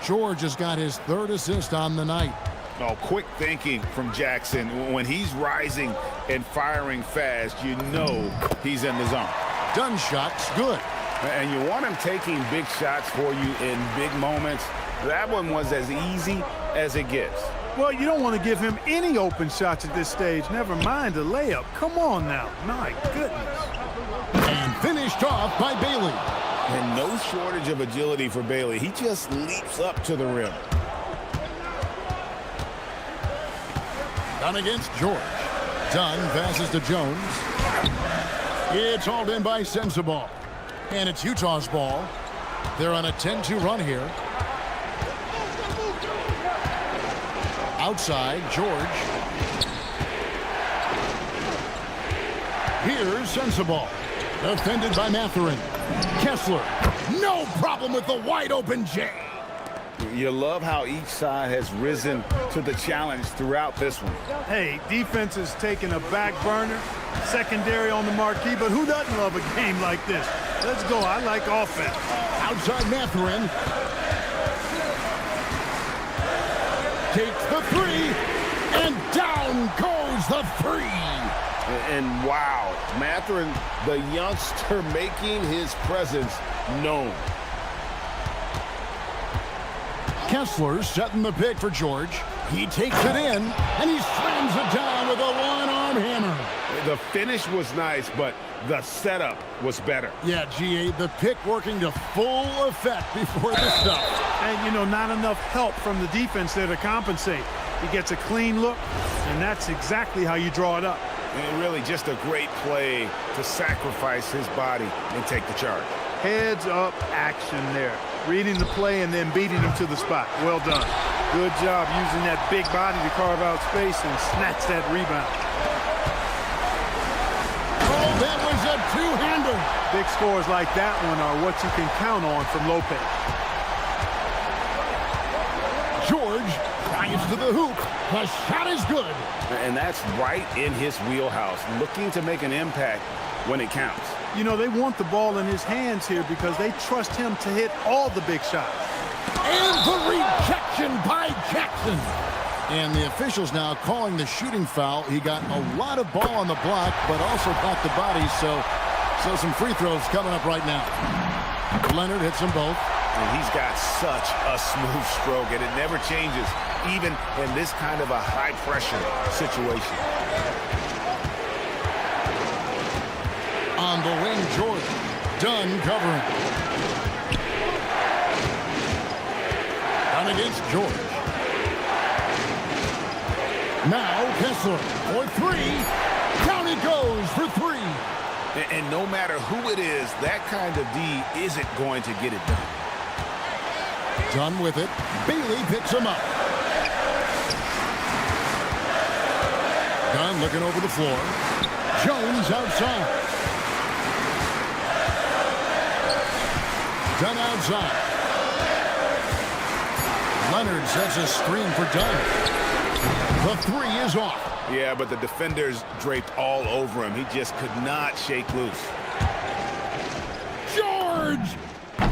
George has got his 3rd assist on the night. Oh, quick thinking from Jackson. When he's rising and firing fast, you know he's in the zone. Dunn shot's good. And you want him taking big shots for you in big moments. That one was as easy as it gets. Well, you don't want to give him any open shots at this stage. Never mind a layup. Come on now. My goodness. And finished off by Bailey. And no shortage of agility for Bailey. He just leaps up to the rim. Dunn against George. Dunn passes to Jones. It's hauled in by Sensabaugh. And it's Utah's ball. They're on a 10-2 run here. Outside, George. Here's Sensabaugh. Defended by Mathurin. Kessler. No problem with the wide open J. You love how each side has risen to the challenge throughout this one. Hey, defense is taking a back burner, secondary on the marquee, but who doesn't love a game like this? Let's go. I like offense. Outside Mathurin. Takes the 3, and down goes the 3. And wow, Mathurin, the youngster, making his presence known. Kessler setting the pick for George. He takes it in, and he slams it down with a one-arm hammer. The finish was nice, but the setup was better. Yeah, GA, the pick working to full effect before the stuff. And, you know, not enough help from the defense there to compensate. He gets a clean look, and that's exactly how you draw it up. And really just a great play to sacrifice his body and take the charge. Heads up action there. Reading the play and then beating him to the spot. Well done. Good job using that big body to carve out space and snatch that rebound. Oh, that was a two-hander. Big scores like that one are what you can count on from Lopez. George drives to the hoop. The shot is good. And that's right in his wheelhouse, looking to make an impact when it counts. You know, they want the ball in his hands here because they trust him to hit all the big shots. And the rejection by Jackson. And the officials now calling the shooting foul. He got a lot of ball on the block, but also caught the body, so some free throws coming up right now. Leonard hits them both. And he's got such a smooth stroke, and it never changes, even in this kind of a high-pressure situation. On the wing, Jordan. Dunn covering. Dunn against George. Now Kessler for 3. Down he goes for 3. And no matter who it is, that kind of D isn't going to get it done. Dunn with it. Bailey picks him up. Dunn looking over the floor. Jones outside. Dunn outside. Leonard sets a screen for Dunn. The three is off. Yeah, but the defenders draped all over him. He just could not shake loose. George!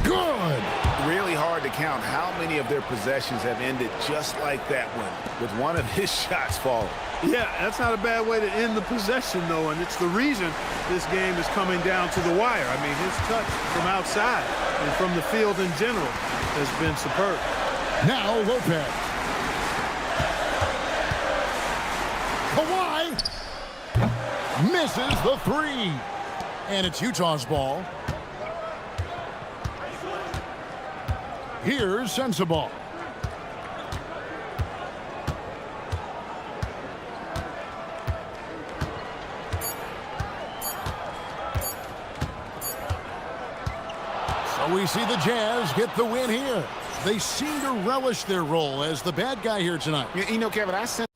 Good! Really hard to count how many of their possessions have ended just like that one, with one of his shots falling. Yeah, that's not a bad way to end the possession, though, and it's the reason this game is coming down to the wire. I mean, his touch from outside and from the field in general has been superb. Now Lopez. Kawhi misses the three. And it's Utah's ball. Here's Sensabaugh. So we see the Jazz get the win here. They seem to relish their role as the bad guy here tonight. You know, Kevin, I sense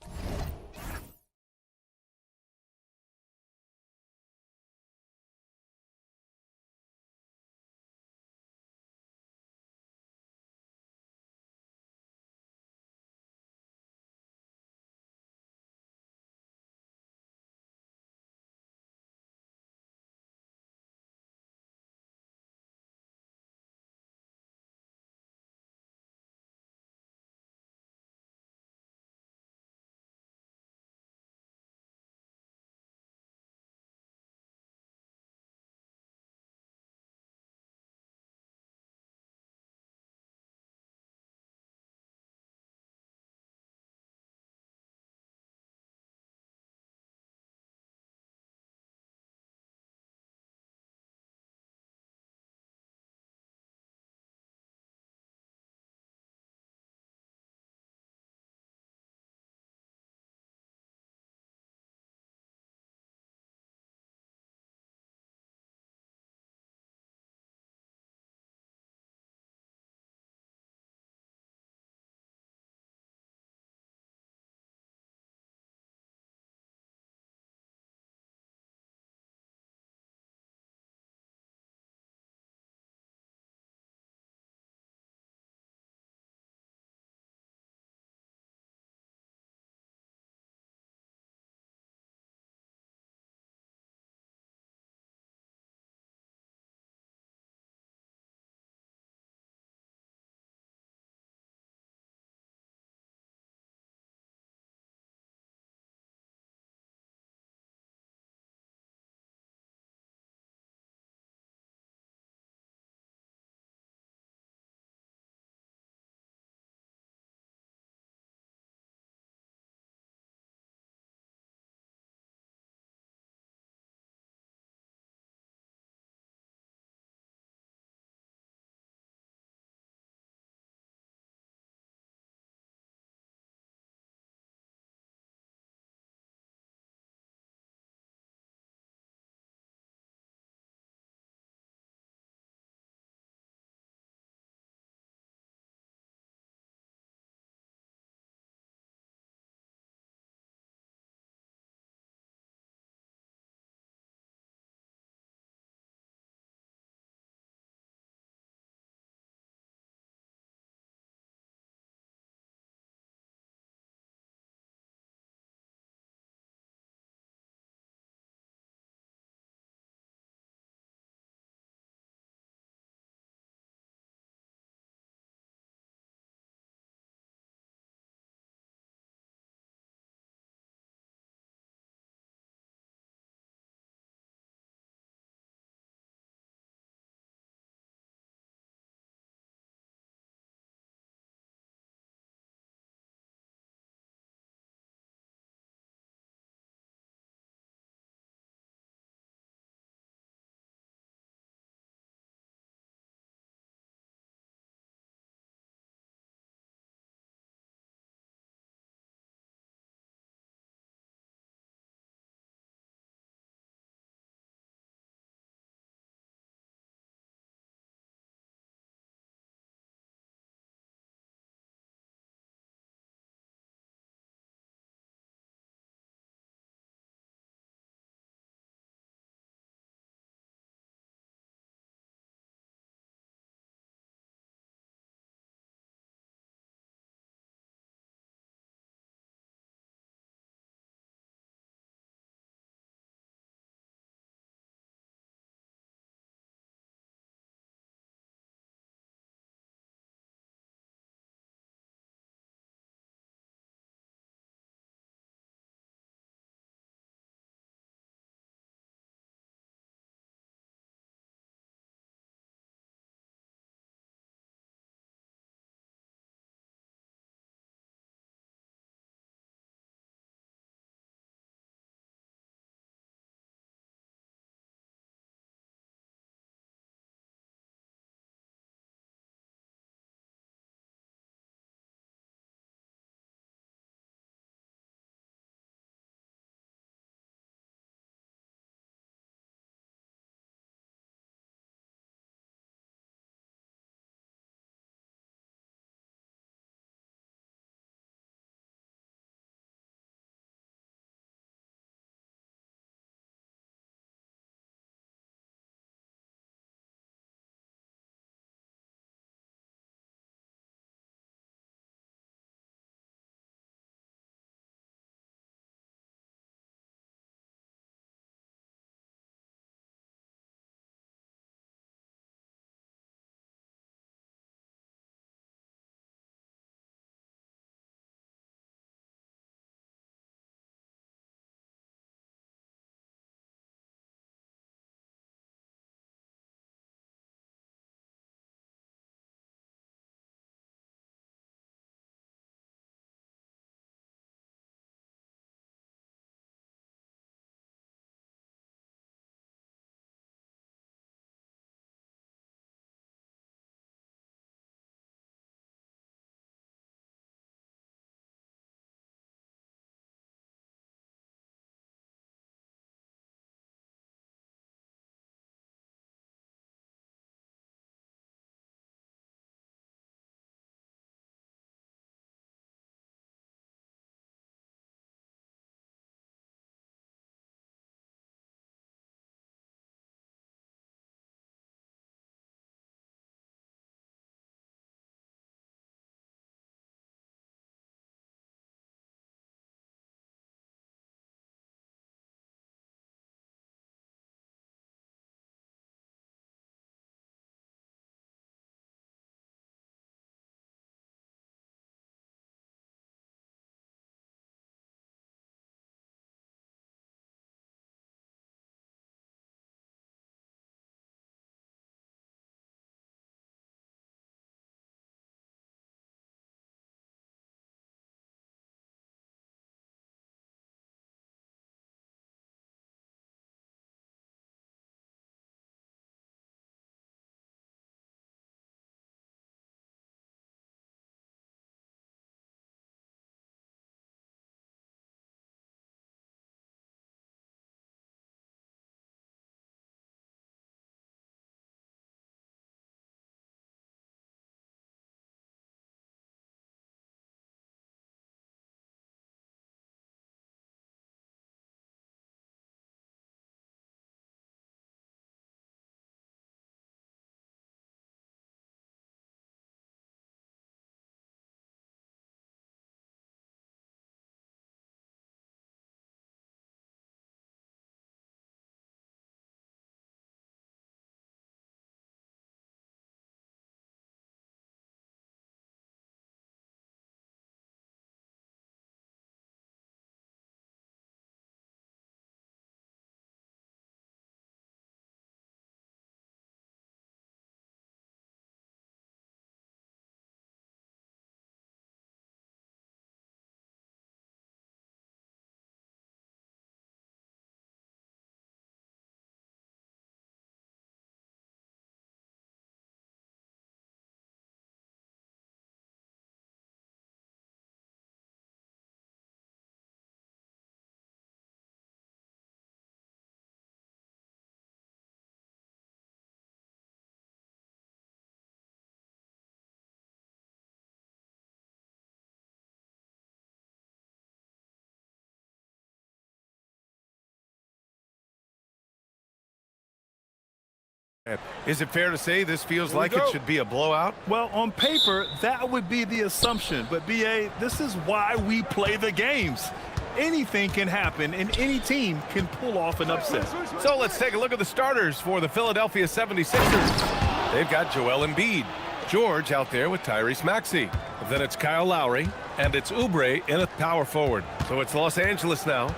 Is it fair to say this feels like it should be a blowout? Well, on paper, that would be the assumption. But, B.A., this is why we play the games. Anything can happen, and any team can pull off an upset. So let's take a look at the starters for the Philadelphia 76ers. They've got Joel Embiid. George out there with Tyrese Maxey. Then it's Kyle Lowry, and it's Oubre in a power forward. So it's Los Angeles now.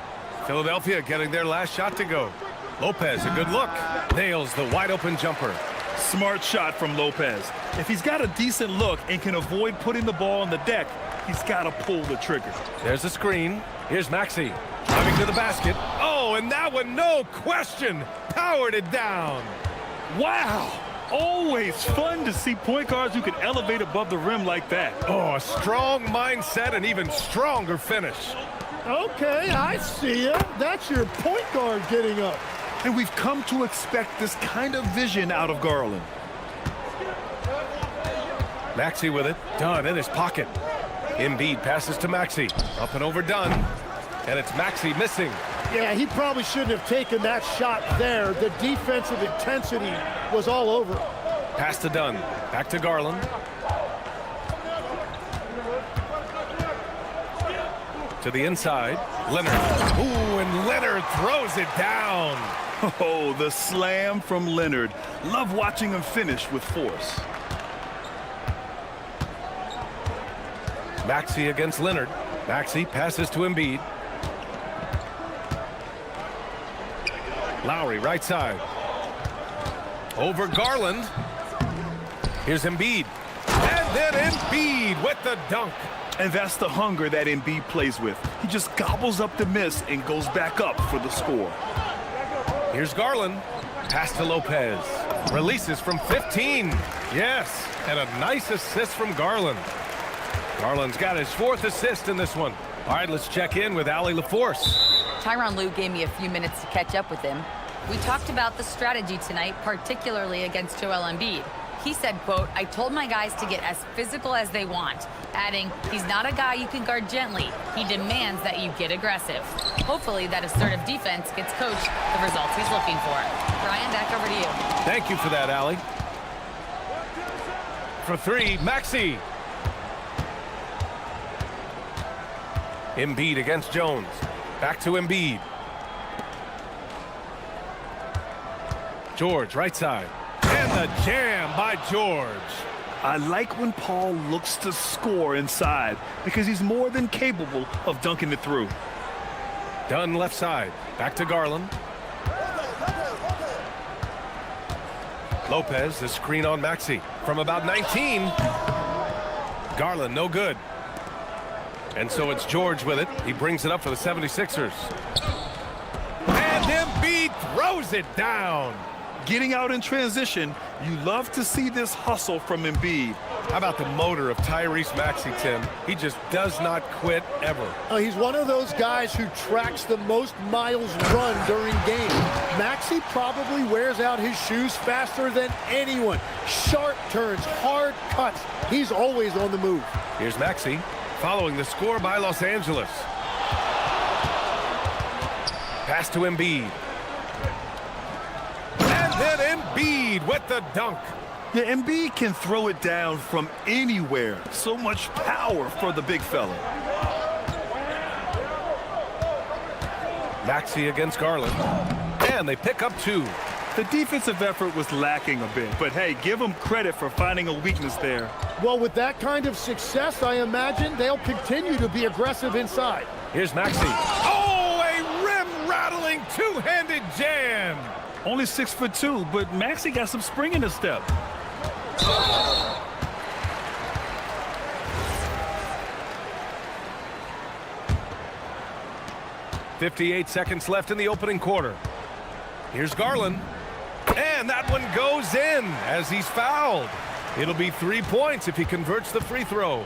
Philadelphia getting their last shot to go. Lopez, a good look. Nails the wide-open jumper. Smart shot from Lopez. If he's got a decent look and can avoid putting the ball on the deck, he's got to pull the trigger. There's the screen. Here's Maxey driving to the basket. Oh, and that one, no question, powered it down. Wow. Always fun to see point guards who can elevate above the rim like that. Oh, a strong mindset and even stronger finish. Okay, I see ya. That's your point guard getting up. And we've come to expect this kind of vision out of Garland. Maxey with it. Dunn in his pocket. Embiid passes to Maxey. Up and over Dunn. And it's Maxey missing. Yeah, he probably shouldn't have taken that shot there. The defensive intensity was all over. Pass to Dunn. Back to Garland. To the inside. Leonard. Ooh, and Leonard throws it down. Oh, the slam from Leonard. Love watching him finish with force. Maxey against Leonard. Maxey passes to Embiid. Lowry right side. Over Garland. Here's Embiid. And then Embiid with the dunk. And that's the hunger that Embiid plays with. He just gobbles up the miss and goes back up for the score. Here's Garland. Pass to Lopez. Releases from 15. Yes, and a nice assist from Garland. Garland's got his 4th assist in this one. All right, let's check in with Allie LaForce. Tyronn Lue gave me a few minutes to catch up with him. We talked about the strategy tonight, particularly against Joel Embiid. He said, quote, "I told my guys to get as physical as they want," adding, "He's not a guy you can guard gently. He demands that you get aggressive." Hopefully that assertive defense gets coach the results he's looking for. Brian, back over to you. Thank you for that, Allie. For 3, Maxey. Embiid against Jones. Back to Embiid. George, right side. And the jam by George. I like when Paul looks to score inside because he's more than capable of dunking it through. Dunn left side. Back to Garland. Lopez, the screen on Maxey. From about 19. Garland, no good. And so it's George with it. He brings it up for the 76ers. And Embiid throws it down. Getting out in transition, you love to see this hustle from Embiid. How about the motor of Tyrese Maxey, Tim? He just does not quit ever. He's one of those guys who tracks the most miles run during games. Maxey probably wears out his shoes faster than anyone. Sharp turns, hard cuts. He's always on the move. Here's Maxey following the score by Los Angeles. Pass to Embiid. And then Embiid with the dunk. Yeah, Embiid can throw it down from anywhere. So much power for the big fella. Maxey against Garland. And they pick up 2. The defensive effort was lacking a bit, but hey, give them credit for finding a weakness there. Well, with that kind of success, I imagine they'll continue to be aggressive inside. Here's Maxey. Oh, a rim-rattling two-handed jam. Only 6'2", but Maxey got some spring in his step. .58 seconds left in the opening quarter. Here's Garland. And that one goes in as he's fouled. It'll be 3 points if he converts the free throw.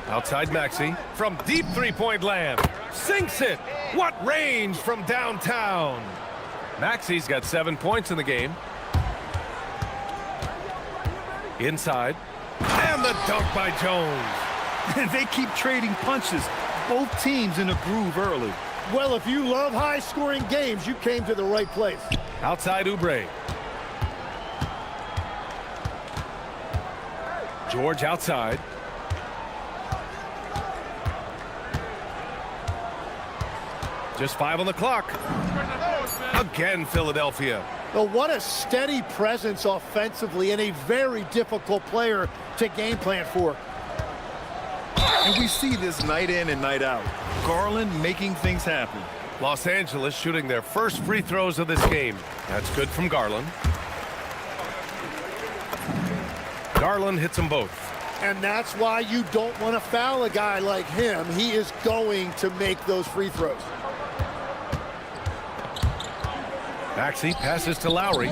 Outside Maxey from deep three-point land. Sinks it. What range from downtown. Maxey's got 7 points in the game. Inside. And the dunk by Jones. They keep trading punches. Both teams in a groove early. Well, if you love high-scoring games, you came to the right place. Outside Oubre. George outside. Just 5 on the clock. Again, Philadelphia. Well, what a steady presence offensively and a very difficult player to game plan for. And we see this night in and night out. Garland making things happen. Los Angeles shooting their first free throws of this game. That's good from Garland. Garland hits them both. And that's why you don't want to foul a guy like him. He is going to make those free throws. Maxey passes to Lowry.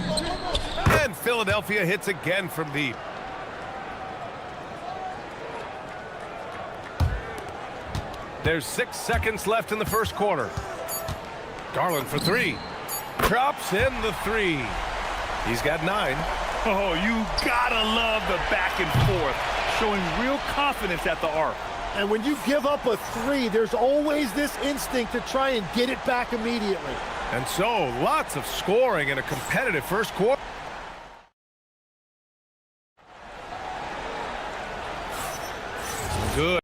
And Philadelphia hits again from deep. There's 6 seconds left in the first quarter. Garland for 3. Drops in the 3. He's got 9. Oh, you gotta love the back and forth, showing real confidence at the arc. And when you give up a 3, there's always this instinct to try and get it back immediately. And so, lots of scoring in a competitive first quarter. Good.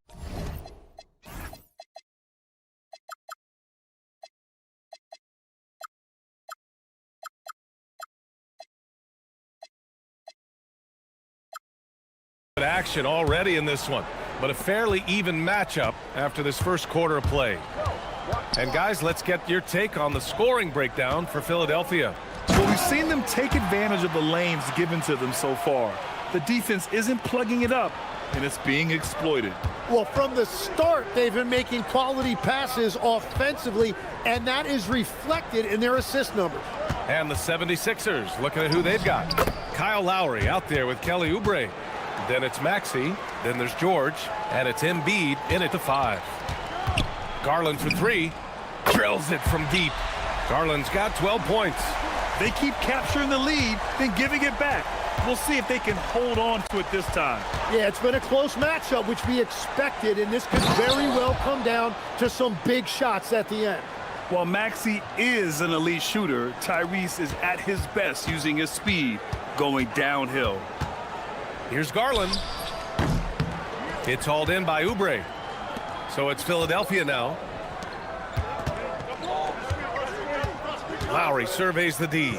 Action already in this one, but a fairly even matchup after this first quarter of play. And guys, let's get your take on the scoring breakdown for Philadelphia. Well, we've seen them take advantage of the lanes given to them so far. The defense isn't plugging it up, and it's being exploited. Well, from the start, they've been making quality passes offensively, and that is reflected in their assist numbers. And the 76ers, looking at who they've got. Kyle Lowry out there with Kelly Oubre. Then it's Maxey, then there's George, and it's Embiid in at the 5. Garland for 3, drills it from deep. Garland's got 12 points. They keep capturing the lead, then giving it back. We'll see if they can hold on to it this time. Yeah, it's been a close matchup, which we expected, and this could very well come down to some big shots at the end. While Maxey is an elite shooter, Tyrese is at his best using his speed, going downhill. Here's Garland. It's hauled in by Oubre. So it's Philadelphia now. Lowry surveys the D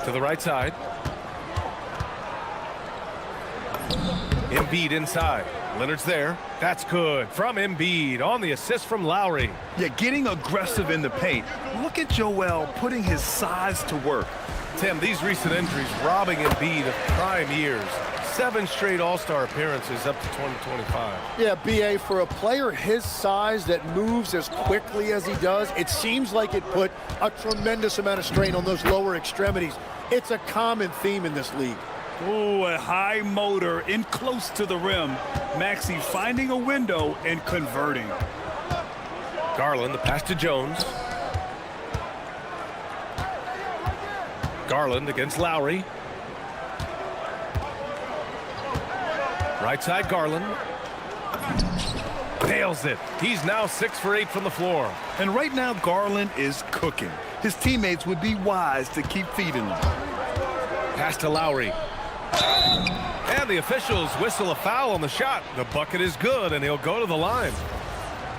to the right side. Embiid inside. Leonard's there. That's good from Embiid on the assist from Lowry. Yeah, getting aggressive in the paint. Look at Joel putting his size to work. Tim, these recent injuries robbing Embiid of prime years. 7 straight All-Star appearances up to 2025. Yeah, B.A., for a player his size that moves as quickly as he does, it seems like it put a tremendous amount of strain on those lower extremities. It's a common theme in this league. Oh, a high motor in close to the rim. Maxey finding a window and converting. Garland, the pass to Jones. Garland against Lowry. Right side, Garland. Nails it. He's now 6 for 8 from the floor. And right now, Garland is cooking. His teammates would be wise to keep feeding him. Pass to Lowry. And the officials whistle a foul on the shot. The bucket is good, and he'll go to the line.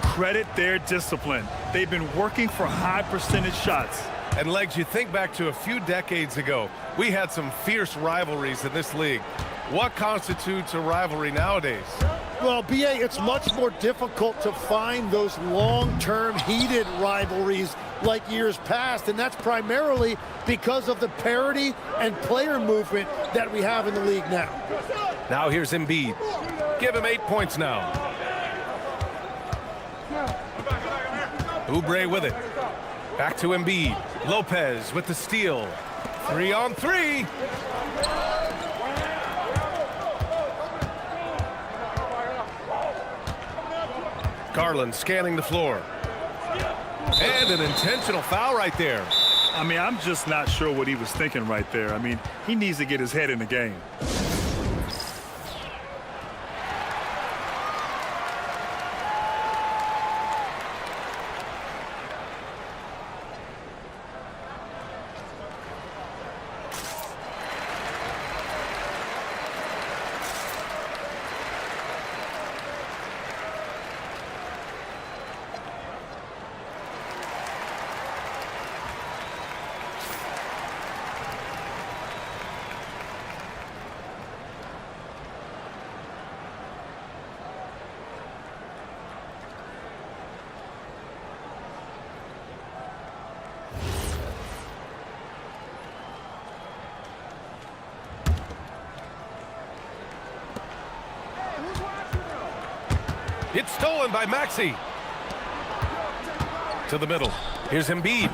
Credit their discipline. They've been working for high percentage shots. And Legs, you think back to a few decades ago, we had some fierce rivalries in this league. What constitutes a rivalry nowadays? Well, B.A., it's much more difficult to find those long-term heated rivalries like years past, and that's primarily because of the parity and player movement that we have in the league now. Now here's Embiid. Give him 8 points now. Oubre with it. Back to Embiid. Lopez with the steal. 3 on 3. Garland scanning the floor. And an intentional foul right there. I mean, I'm just not sure what he was thinking right there. I mean, he needs to get his head in the game. It's stolen by Maxey. To the middle. Here's Embiid.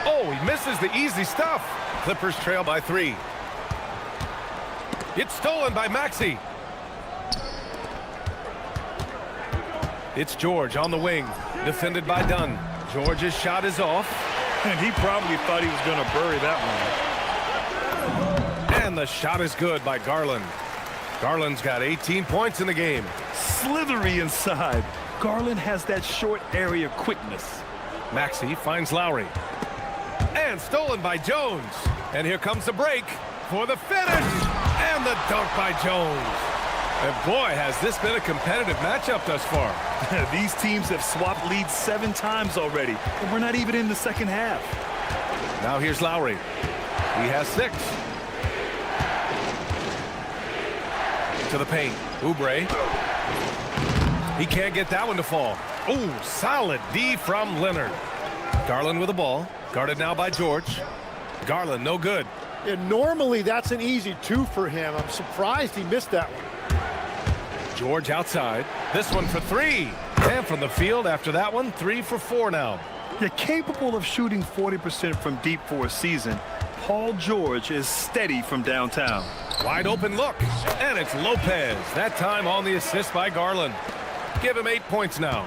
Oh, he misses the easy stuff. Clippers trail by 3. It's stolen by Maxey. It's George on the wing, defended by Dunn. George's shot is off. And he probably thought he was going to bury that one. And the shot is good by Garland. Garland's got 18 points in the game. Slithery inside. Garland has that short area quickness. Maxey finds Lowry. And stolen by Jones. And here comes the break for the finish. And the dunk by Jones. And boy, has this been a competitive matchup thus far. These teams have swapped leads 7 times already, and we're not even in the second half. Now here's Lowry. He has 6. To the paint. Oubre. He can't get that one to fall. Ooh, solid D from Leonard. Garland with the ball. Guarded now by George. Garland, no good. And normally that's an easy 2 for him. I'm surprised he missed that one. George outside. This one for 3. And from the field after that one, 3 for 4 now. You're capable of shooting 40% from deep for a season. Paul George is steady from downtown. Wide open look. And it's Lopez. That time on the assist by Garland. Give him 8 points now.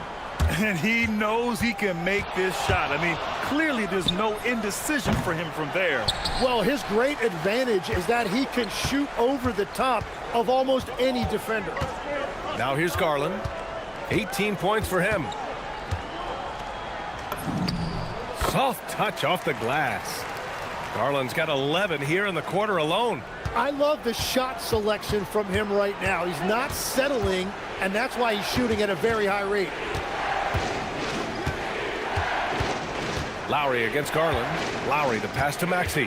And he knows he can make this shot. I mean, clearly there's no indecision for him from there. Well, his great advantage is that he can shoot over the top of almost any defender. Now here's Garland. 18 points for him. Soft touch off the glass. Garland's got 11 here in the quarter alone. I love the shot selection from him right now. He's not settling, and that's why he's shooting at a very high rate. Lowry against Garland. Lowry, the pass to Maxey.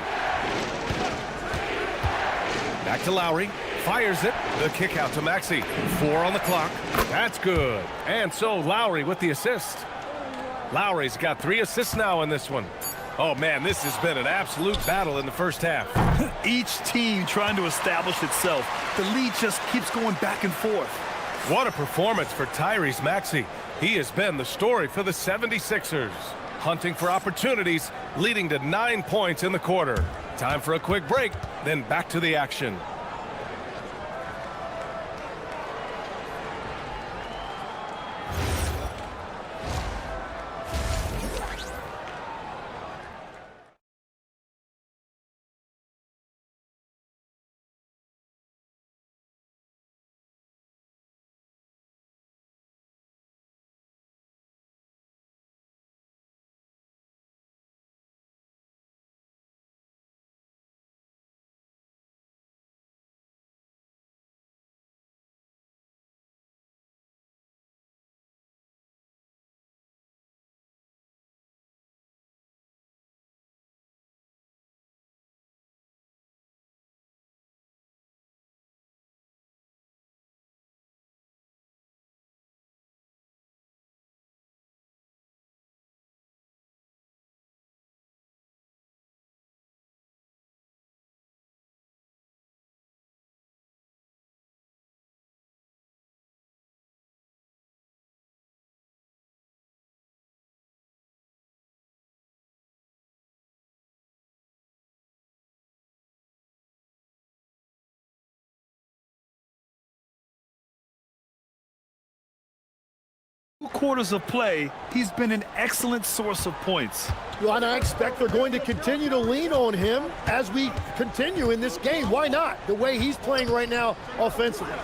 Back to Lowry. Fires it. The kick out to Maxey. 4 on the clock. That's good. And so Lowry with the assist. Lowry's got 3 assists now in this one. Oh, man, this has been an absolute battle in the first half. Each team trying to establish itself. The lead just keeps going back and forth. What a performance for Tyrese Maxey. He has been the story for the 76ers. Hunting for opportunities, leading to 9 points in the quarter. Time for a quick break, then back to the action. Quarters of play, he's been an excellent source of points. Well, and I expect they're going to continue to lean on him as we continue in this game. Why not? The way he's playing right now offensively.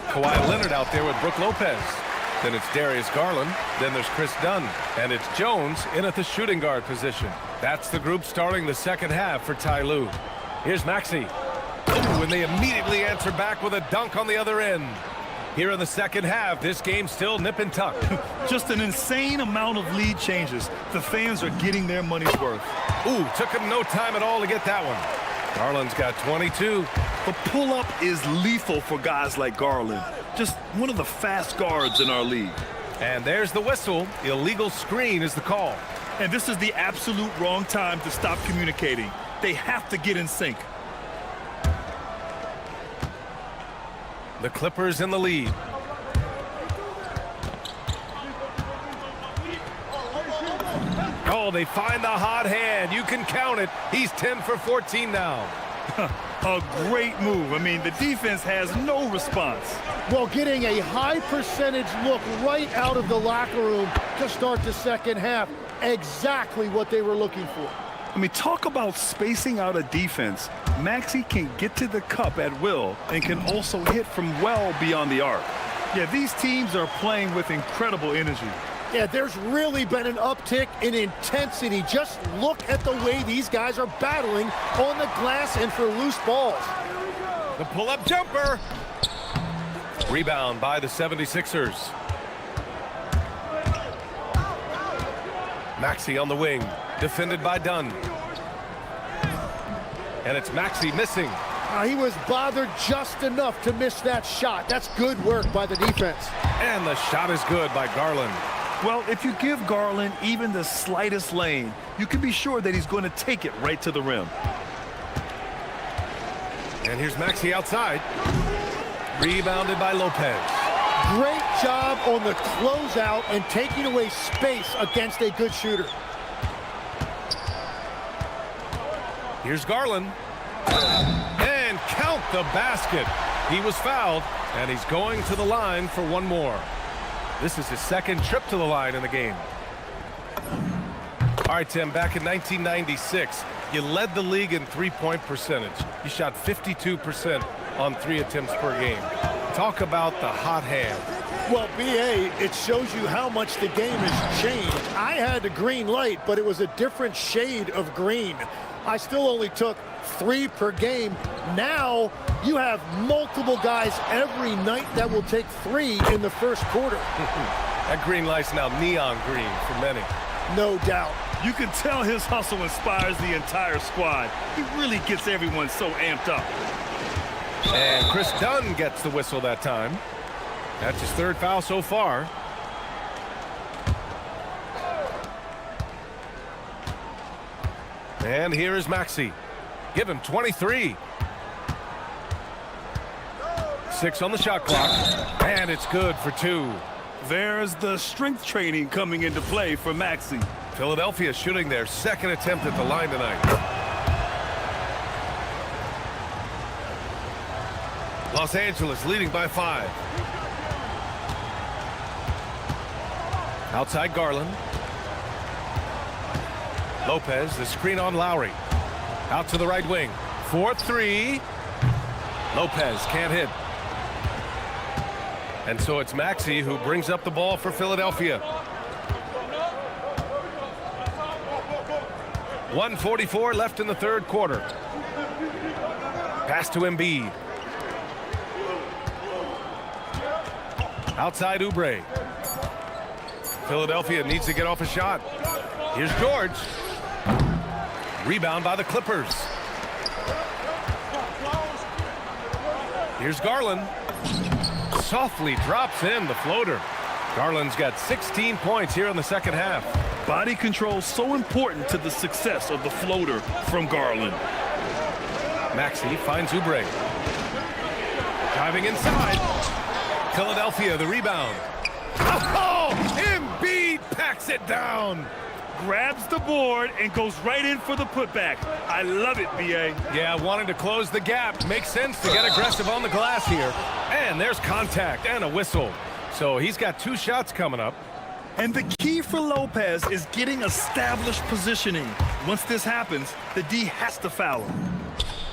Kawhi Leonard out there with Brook Lopez. Then it's Darius Garland. Then there's Chris Dunn. And it's Jones in at the shooting guard position. That's the group starting the second half for Ty Lue. Here's Maxey. Ooh, and they immediately answer back with a dunk on the other end. Here in the second half, this game's still nip and tuck. Just an insane amount of lead changes. The fans are getting their money's worth. Ooh, took him no time at all to get that one. Garland's got 22. The pull-up is lethal for guys like Garland. Just one of the fast guards in our league. And there's the whistle. Illegal screen is the call. And this is the absolute wrong time to stop communicating. They have to get in sync. The Clippers in the lead. Oh, they find the hot hand. You can count it. He's 10 for 14 now. A great move. I mean, the defense has no response. Well, getting a high percentage look right out of the locker room to start the second half. Exactly what they were looking for. I mean, talk about spacing out a defense. Maxey can get to the cup at will and can also hit from well beyond the arc. Yeah, these teams are playing with incredible energy. Yeah, there's really been an uptick in intensity. Just look at the way these guys are battling on the glass and for loose balls. The pull-up jumper. Rebound by the 76ers. Maxey on the wing, defended by Dunn. And it's Maxey missing. He was bothered just enough to miss that shot. That's good work by the defense. And the shot is good by Garland. Well, if you give Garland even the slightest lane, you can be sure that he's going to take it right to the rim. And here's Maxey outside. Rebounded by Lopez. Great job on the closeout and taking away space against a good shooter. Here's Garland. And count the basket. He was fouled, and he's going to the line for one more. This is his second trip to the line in the game. All right, Tim, back in 1996, you led the league in three-point percentage. You shot 52% on 3 attempts per game. Talk about the hot hand. Well, BA, it shows you how much the game has changed. I had the green light, but it was a different shade of green. I still only took 3 per game. Now you have multiple guys every night that will take 3 in the first quarter. That green light's now neon green for many. No doubt. You can tell his hustle inspires the entire squad. He really gets everyone so amped up. And Chris Dunn gets the whistle that time. That's his 3rd foul so far. And here is Maxey. Give him 23. 6 on the shot clock. And it's good for 2. There's the strength training coming into play for Maxey. Philadelphia shooting their 2nd attempt at the line tonight. Los Angeles leading by 5. Outside Garland. Lopez, the screen on Lowry. Out to the right wing. 4-3. Lopez can't hit. And so it's Maxey who brings up the ball for Philadelphia. 1:44 left in the 3rd quarter. Pass to Embiid. Outside Oubre. Philadelphia needs to get off a shot. Here's George. Rebound by the Clippers. Here's Garland. Softly drops in the floater. Garland's got 16 points here in the 2nd half. Body control so important to the success of the floater from Garland. Maxey finds Oubre. Driving inside. Philadelphia the rebound. Oh, Embiid packs it down. Grabs the board and goes right in for the putback. I love it, B.A. Yeah, wanting to close the gap. Makes sense to get aggressive on the glass here. And there's contact and a whistle. So he's got 2 shots coming up. And the key for Lopez is getting established positioning. Once this happens, the D has to foul him.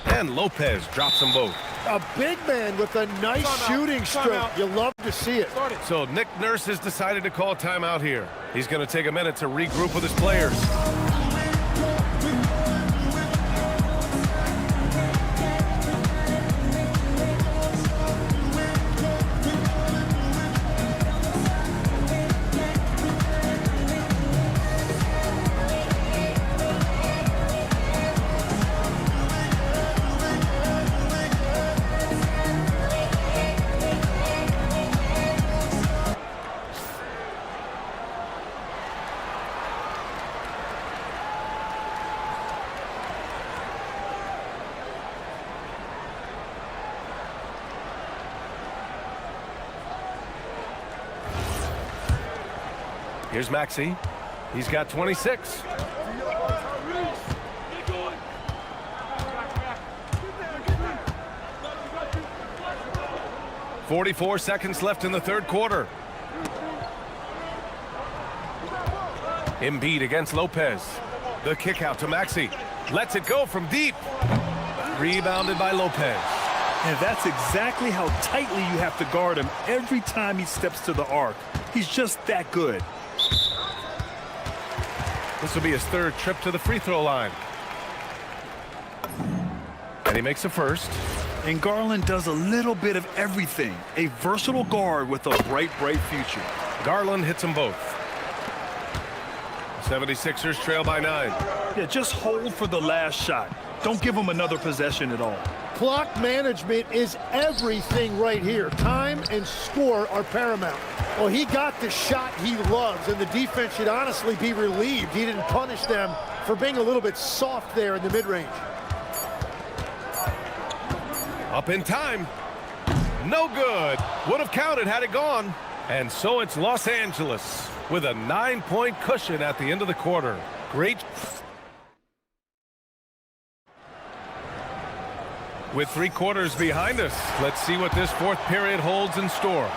And Lopez drops them both. A big man with a nice shooting stroke. You love to see it. So Nick Nurse has decided to call timeout here. He's going to take a minute to regroup with his players. Here's Maxey. He's got 26. "44 seconds left in the third quarter. Embiid against Lopez. The kick out to Maxey. Lets it go from deep. Rebounded by Lopez. And that's exactly how tightly you have to guard him every time he steps to the arc. He's just that good. This will be his third trip to the free throw line. And he makes a first. And Garland does a little bit of everything. A versatile guard with a bright, bright future. Garland hits them both. 76ers trail by 9. Yeah, just hold for the last shot. Don't give him another possession at all. Clock management is everything right here. Time and score are paramount. Well, he got the shot he loves, and the defense should honestly be relieved he didn't punish them for being a little bit soft there in the mid-range. Up in time. No good. Would have counted had it gone. And so it's Los Angeles with a 9-point cushion at the end of the quarter. Great. With 3 quarters behind us, let's see what this fourth period holds in store.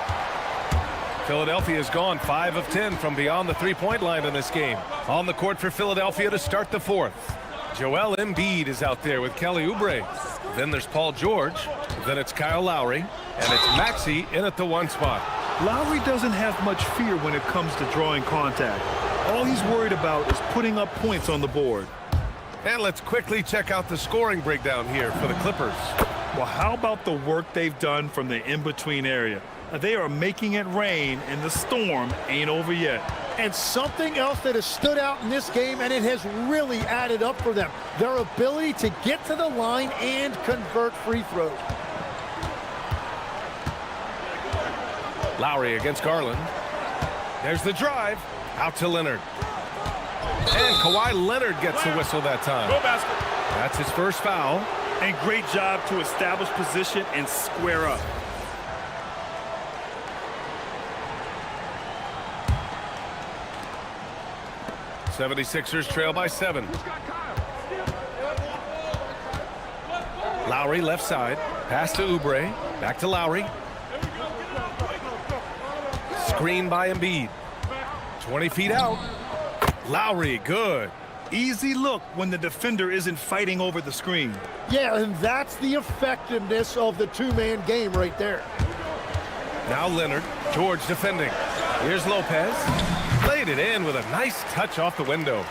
Philadelphia has gone 5 of 10 from beyond the three-point line in this game. On the court for Philadelphia to start the fourth. Joel Embiid is out there with Kelly Oubre. Then there's Paul George. Then it's Kyle Lowry. And it's Maxey in at the 1 spot. Lowry doesn't have much fear when it comes to drawing contact. All he's worried about is putting up points on the board. And let's quickly check out the scoring breakdown here for the Clippers. Well, how about the work they've done from the in-between area? They are making it rain, and the storm ain't over yet. And something else that has stood out in this game, and it has really added up for them, their ability to get to the line and convert free throws. Lowry against Garland. There's the drive. Out to Leonard. And Kawhi Leonard gets the whistle that time. Go basket. That's his first foul. And great job to establish position and square up. '76ers trail by 7. Lowry left side. Pass to Oubre. Back to Lowry. Screen by Embiid. 20 feet out. Lowry, good. Easy look when the defender isn't fighting over the screen. Yeah, and that's the effectiveness of the two-man game right there. Now Leonard. George defending. Here's Lopez. Laid it in with a nice touch off the window.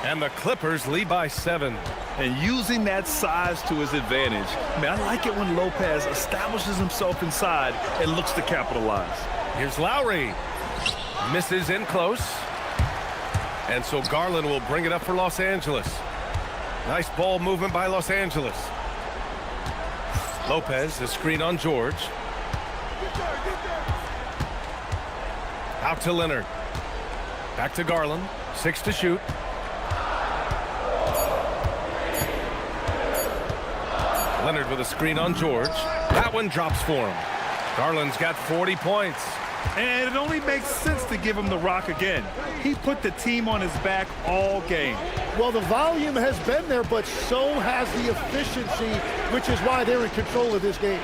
And the Clippers lead by 7. And using that size to his advantage. Man, I like it when Lopez establishes himself inside and looks to capitalize. Here's Lowry. Misses in close. And so Garland will bring it up for Los Angeles. Nice ball movement by Los Angeles. Lopez, the screen on George. Out to Leonard. Back to Garland. 6 to shoot. Leonard with a screen on George. That one drops for him. Garland's got 40 points. And it only makes sense to give him the rock again. He put the team on his back all game. Well, the volume has been there, but so has the efficiency, which is why they're in control of this game.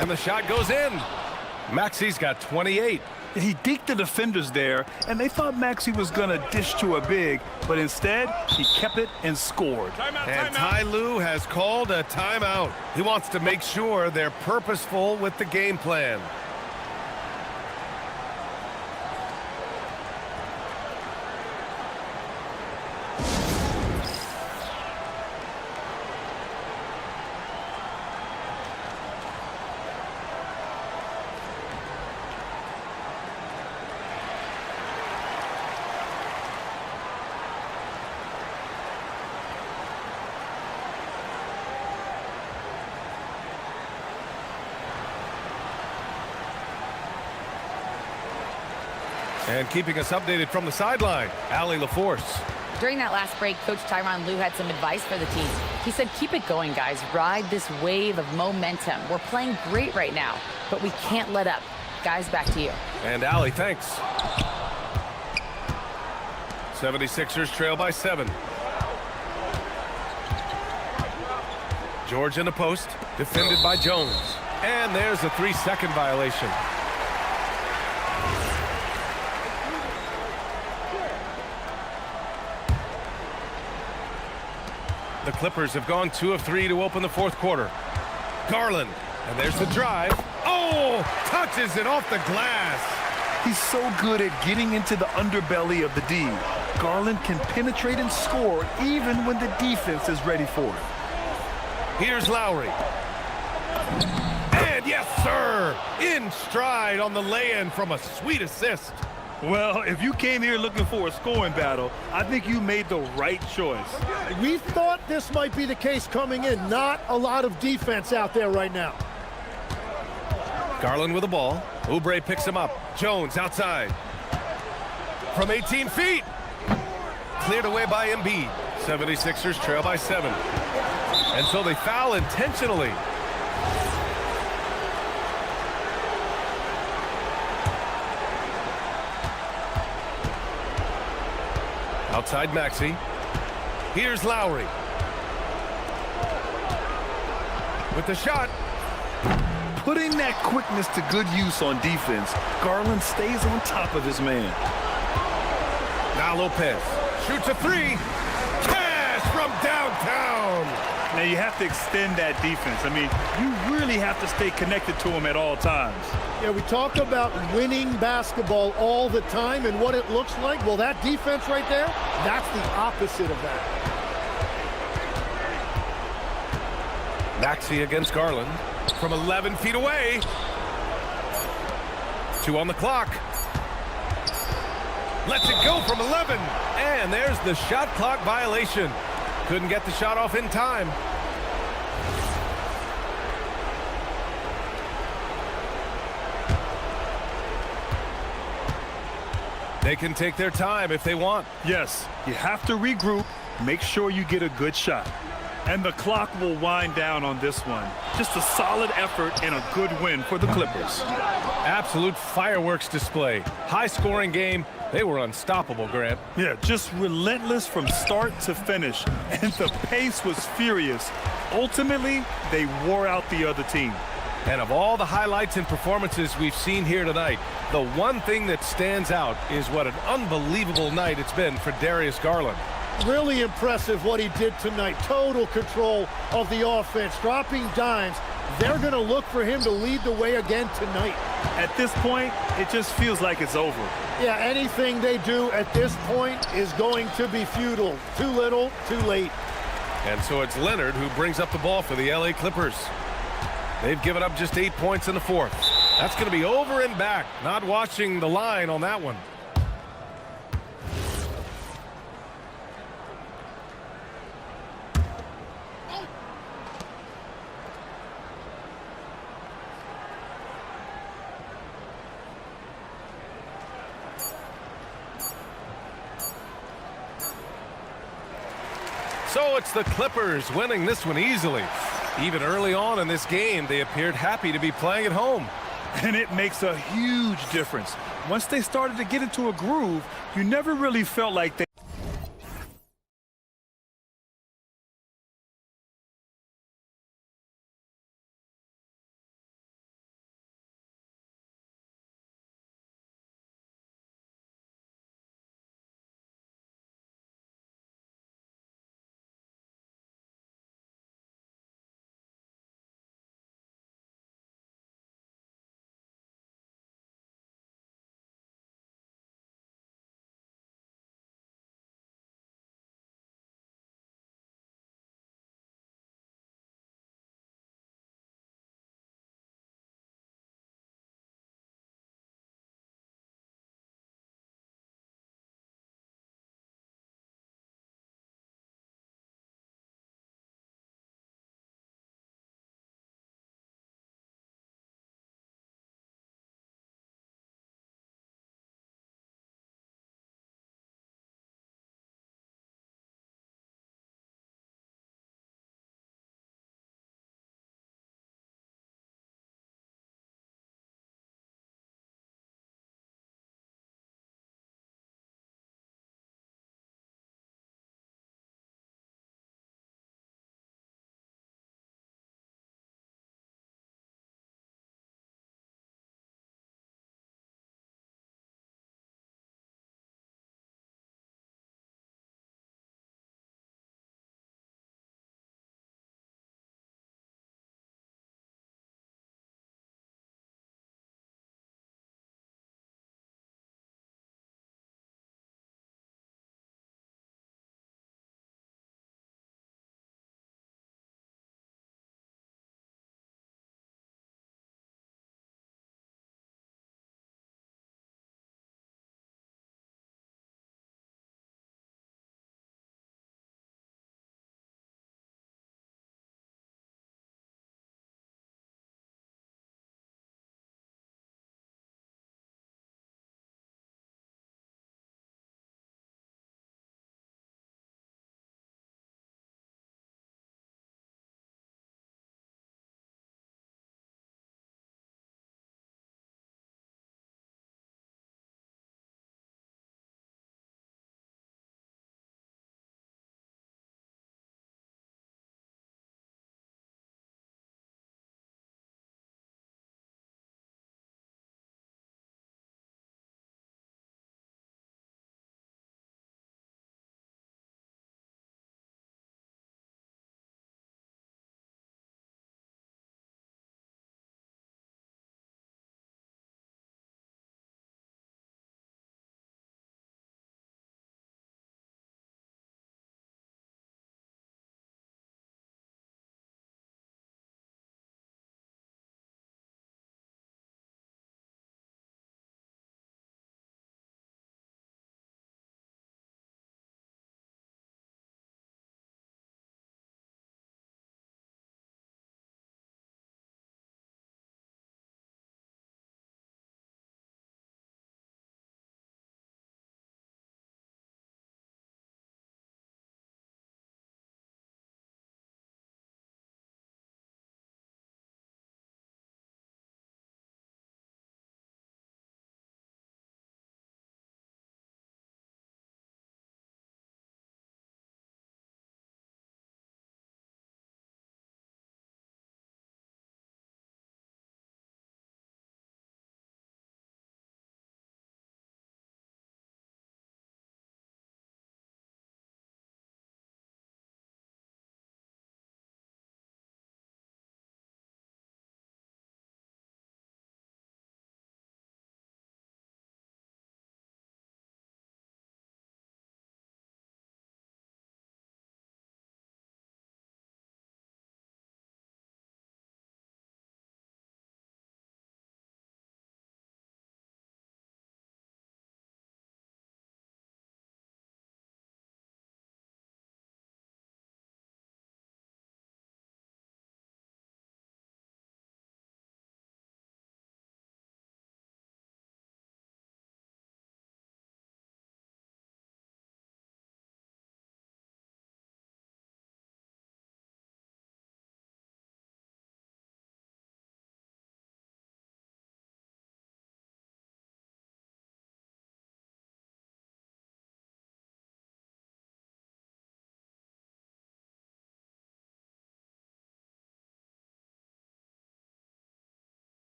And the shot goes in. Maxey's got 28. He deked the defenders there, and they thought Maxey was going to dish to a big, but instead, he kept it and scored. And Ty Lue has called a timeout. He wants to make sure they're purposeful with the game plan. And keeping us updated from the sideline, Allie LaForce. During that last break, Coach Tyronn Lue had some advice for the team. He said, keep it going, guys. Ride this wave of momentum. We're playing great right now, but we can't let up. Guys, back to you. And Allie, thanks. 76ers trail by 7. George in the post, defended by Jones. And there's a 3-second violation. The Clippers have gone 2 of 3 to open the fourth quarter. Garland, and there's the drive. Oh, touches it off the glass. He's so good at getting into the underbelly of the D. Garland can penetrate and score even when the defense is ready for it. Here's Lowry. And yes, sir, in stride on the lay-in from a sweet assist. Well, if you came here looking for a scoring battle, I think you made the right choice. We thought this might be the case coming in. Not a lot of defense out there right now. Garland with the ball. Oubre picks him up. Jones outside. From 18 feet. Cleared away by Embiid. 76ers trail by 7. And so they foul intentionally. Outside Maxey. Here's Lowry. With the shot. Putting that quickness to good use on defense, Garland stays on top of his man. Now Lopez shoots a 3. Cash from downtown. Now you have to extend that defense. I mean, you really have to stay connected to him at all times. Yeah, we talk about winning basketball all the time and what it looks like. Well, that defense right there, that's the opposite of that. Maxey against Garland from 11 feet away. 2 on the clock. Lets it go from 11. And there's the shot clock violation. Couldn't get the shot off in time. They can take their time if they want. Yes, you have to regroup, make sure you get a good shot. And the clock will wind down on this one. Just a solid effort and a good win for the Clippers. Absolute fireworks display. High-scoring game. They were unstoppable, Grant. Yeah, just relentless from start to finish. And the pace was furious. Ultimately, they wore out the other team. And of all the highlights and performances we've seen here tonight, the one thing that stands out is what an unbelievable night it's been for Darius Garland. Really impressive what he did tonight. Total control of the offense, dropping dimes. They're going to look for him to lead the way again tonight. At this point, it just feels like it's over. Yeah, anything they do at this point is going to be futile. Too little, too late. And so it's Leonard who brings up the ball for the LA Clippers. They've given up just 8 points in the fourth. That's going to be over and back. Not watching the line on that one. So it's the Clippers winning this one easily. Even early on in this game, they appeared happy to be playing at home. And it makes a huge difference. Once they started to get into a groove, you never really felt like they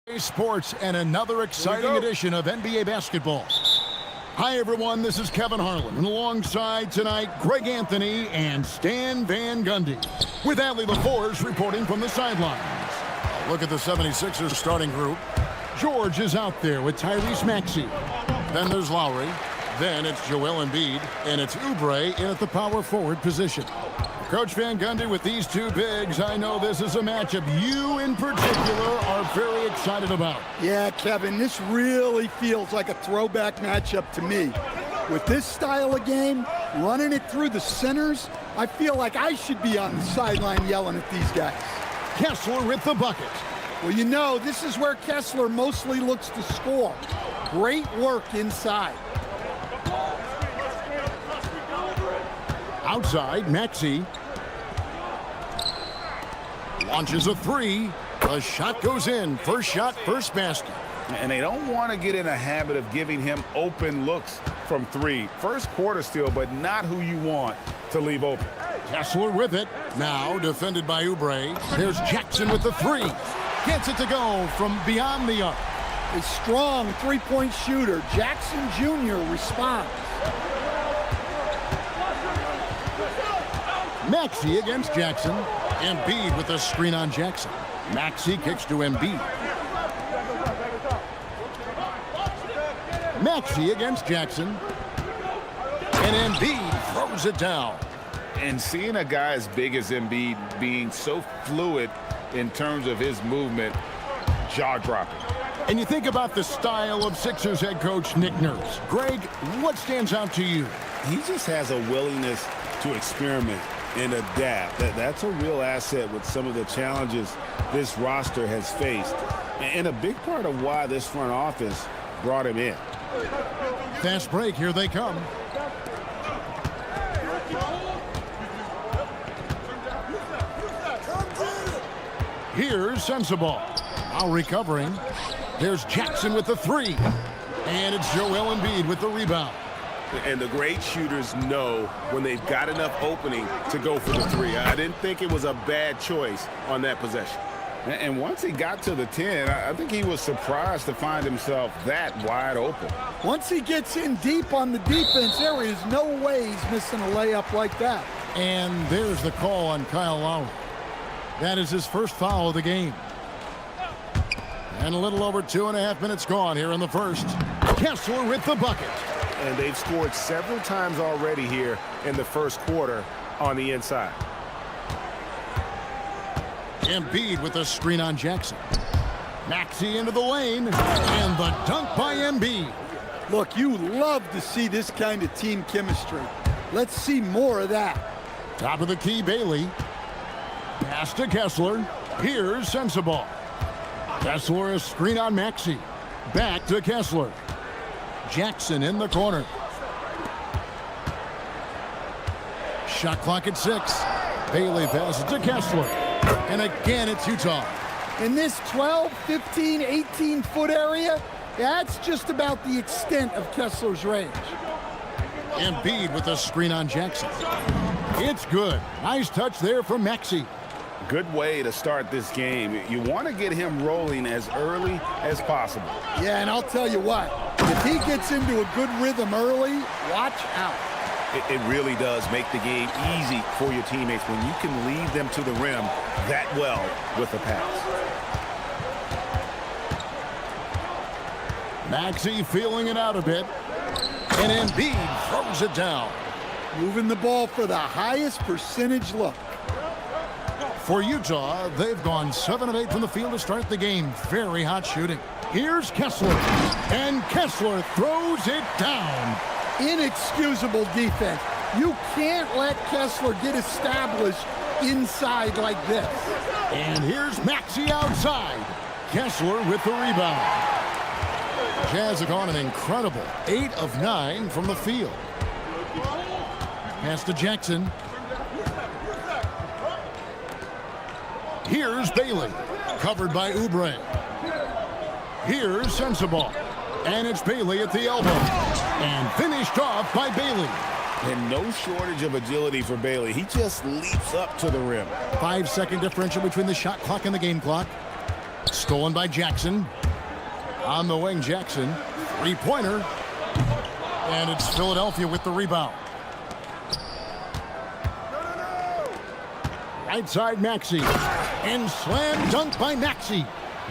Sports and another exciting edition of NBA basketball. Hi, everyone. This is Kevin Harlan, and alongside tonight, Greg Anthony and Stan Van Gundy, with Adley LaForge reporting from the sidelines. Look at the 76ers starting group. George is out there with Tyrese Maxey. Then there's Lowry. Then it's Joel Embiid, and it's Oubre in at the power forward position. Coach Van Gundy, with these two bigs, I know this is a matchup you in particular are very excited about. Yeah, Kevin, this really feels like a throwback matchup to me. With this style of game, running it through the centers, I feel like I should be on the sideline yelling at these guys. Kessler with the bucket. Well, you know, this is where Kessler mostly looks to score. Great work inside. Outside, Maxey launches a three. The shot goes in. First shot, first basket. And they don't want to get in a habit of giving him open looks from three. First quarter still, but not who you want to leave open. Kessler with it. Now defended by Oubre. There's Jackson with the three. Gets it to go from beyond the arc. A strong three-point shooter. Jackson Jr. responds. Maxey against Jackson. Embiid with a screen on Jackson. Maxey kicks to Embiid. Maxey against Jackson. And Embiid throws it down. And seeing a guy as big as Embiid being so fluid in terms of his movement, jaw-dropping. And you think about the style of Sixers head coach Nick Nurse. Greg, what stands out to you? He just has a willingness to experiment and adapt. That's a real asset with some of the challenges this roster has faced. And a big part of why this front office brought him in. Fast break, here they come. Here's Sensabaugh. Now recovering. There's Jackson with the three. And it's Joel Embiid with the rebound. And the great shooters know when they've got enough opening to go for the three. I didn't think it was a bad choice on that possession. And once he got to the 10, I think he was surprised to find himself that wide open. Once he gets in deep on the defense, there is no way he's missing a layup like that. And there's the call on Kyle Lowry. That is his first foul of the game. And a little over 2.5 minutes gone here in the first. Kessler with the bucket. And they've scored several times already here in the first quarter on the inside. Embiid with a screen on Jackson. Maxey into the lane. And the dunk by Embiid. Look, you love to see this kind of team chemistry. Let's see more of that. Top of the key, Bailey. Pass to Kessler. Here's Sensabaugh. Kessler, a screen on Maxey. Back to Kessler. Jackson in the corner. Shot clock at 6. Bailey passes to Kessler. And again, it's Utah. In this 12, 15, 18-foot area, that's just about the extent of Kessler's range. Embiid with a screen on Jackson. It's good. Nice touch there from Maxey. Good way to start this game. You want to get him rolling as early as possible. Yeah, and I'll tell you what, if he gets into a good rhythm early, watch out. It really does make the game easy for your teammates when you can lead them to the rim that well with a pass. Maxey feeling it out a bit. And Embiid throws it down. Moving the ball for the highest percentage look. For Utah, they've gone 7 of 8 from the field to start the game. Very hot shooting. Here's Kessler. And Kessler throws it down. Inexcusable defense. You can't let Kessler get established inside like this. And here's Maxey outside. Kessler with the rebound. Jazz have gone an incredible 8 of 9 from the field. Pass to Jackson. Here's Bailey, covered by Oubre. Here's Sensabaugh. And it's Bailey at the elbow. And finished off by Bailey. And no shortage of agility for Bailey. He just leaps up to the rim. 5-second differential between the shot clock and the game clock. Stolen by Jackson. On the wing, Jackson. Three-pointer. And it's Philadelphia with the rebound. Right side, Maxey. And slam dunk by Maxey.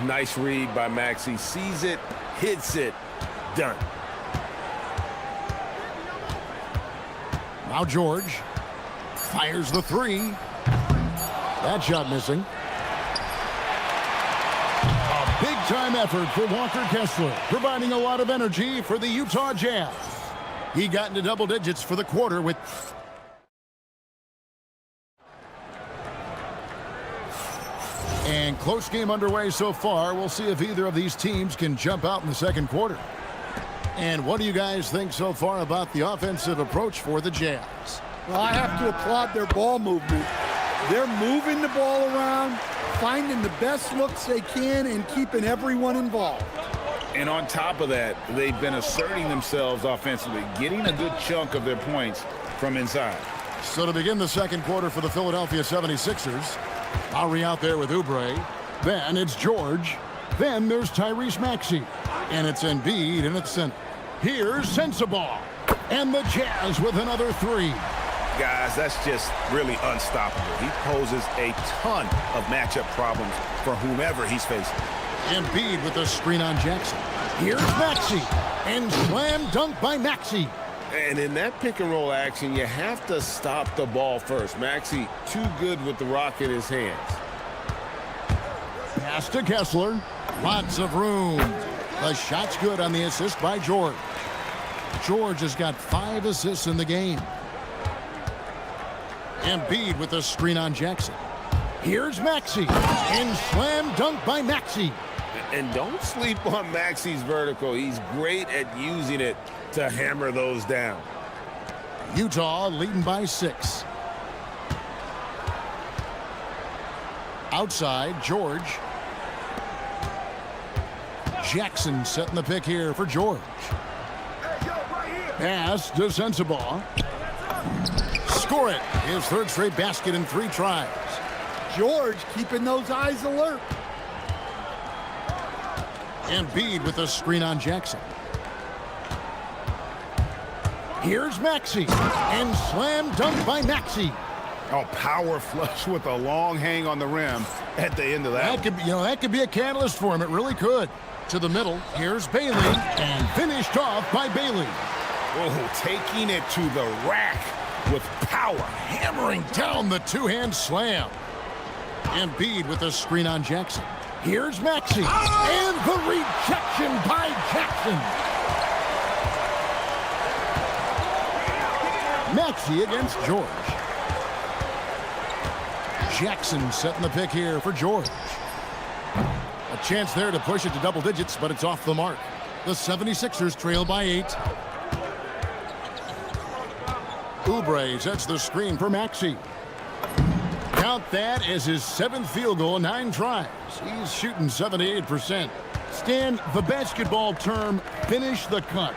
Nice read by Maxey. Sees it, hits it, done. Now George fires the three. That shot missing. A big-time effort for Walker Kessler, providing a lot of energy for the Utah Jazz. He got into double digits for the quarter with... And close game underway so far. We'll see if either of these teams can jump out in the second quarter. And what do you guys think so far about the offensive approach for the Jazz? Well, I have to applaud their ball movement. They're moving the ball around, finding the best looks they can, and keeping everyone involved. And on top of that, they've been asserting themselves offensively, getting a good chunk of their points from inside. So to begin the second quarter for the Philadelphia 76ers, Lowry out there with Oubre. Then it's George. Then there's Tyrese Maxey. And it's Embiid in its center. Here's Sensabaugh. And the Jazz with another three. Guys, that's just really unstoppable. He poses a ton of matchup problems for whomever he's facing. Embiid with a screen on Jackson. Here's Maxey. And slam dunk by Maxey. And in that pick and roll action, you have to stop the ball first. Maxey too good with the rock in his hands. Pass to Kessler. Lots of room. The shot's good on the assist by George. George has got 5 assists in the game. Embiid with a screen on Jackson. Here's Maxey. And slam dunk by Maxey. And don't sleep on Maxey's vertical. He's great at using it to hammer those down. Utah leading by 6. Outside, George. Jackson setting the pick here for George. Pass to Sensabaugh. Score it. His third straight basket in 3 tries. George keeping those eyes alert. Embiid with a screen on Jackson. Here's Maxey. And slam dunk by Maxey. Oh, power flush with a long hang on the rim at the end of that. That could be a catalyst for him. It really could. To the middle. Here's Bailey. And finished off by Bailey. Oh, taking it to the rack with power. Hammering down the two-hand slam. Embiid with a screen on Jackson. Here's Maxey. And the rejection by Jackson. Maxey against George. Jackson setting the pick here for George. A chance there to push it to double digits, but it's off the mark. The 76ers trail by 8. Oubre sets the screen for Maxey. Count that as his 7th field goal in 9 tries. He's shooting 78%. Stan, the basketball term, finish the cut.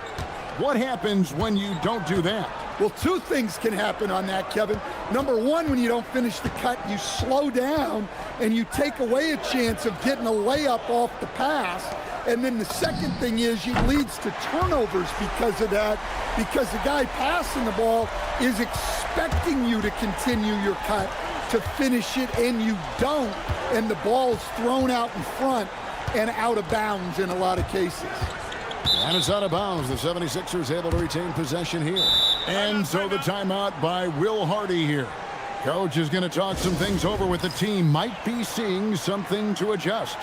What happens when you don't do that? Well, 2 things can happen on that, Kevin. Number 1, when you don't finish the cut, you slow down and you take away a chance of getting a layup off the pass. And then the second thing is it leads to turnovers because of that, because the guy passing the ball is expecting you to continue your cut, to finish it, and you don't, and the ball is thrown out in front and out of bounds in a lot of cases. And it's out of bounds. The 76ers able to retain possession here. And so the timeout by Will Hardy here. Coach is going to talk some things over with the team. Might be seeing something to adjust.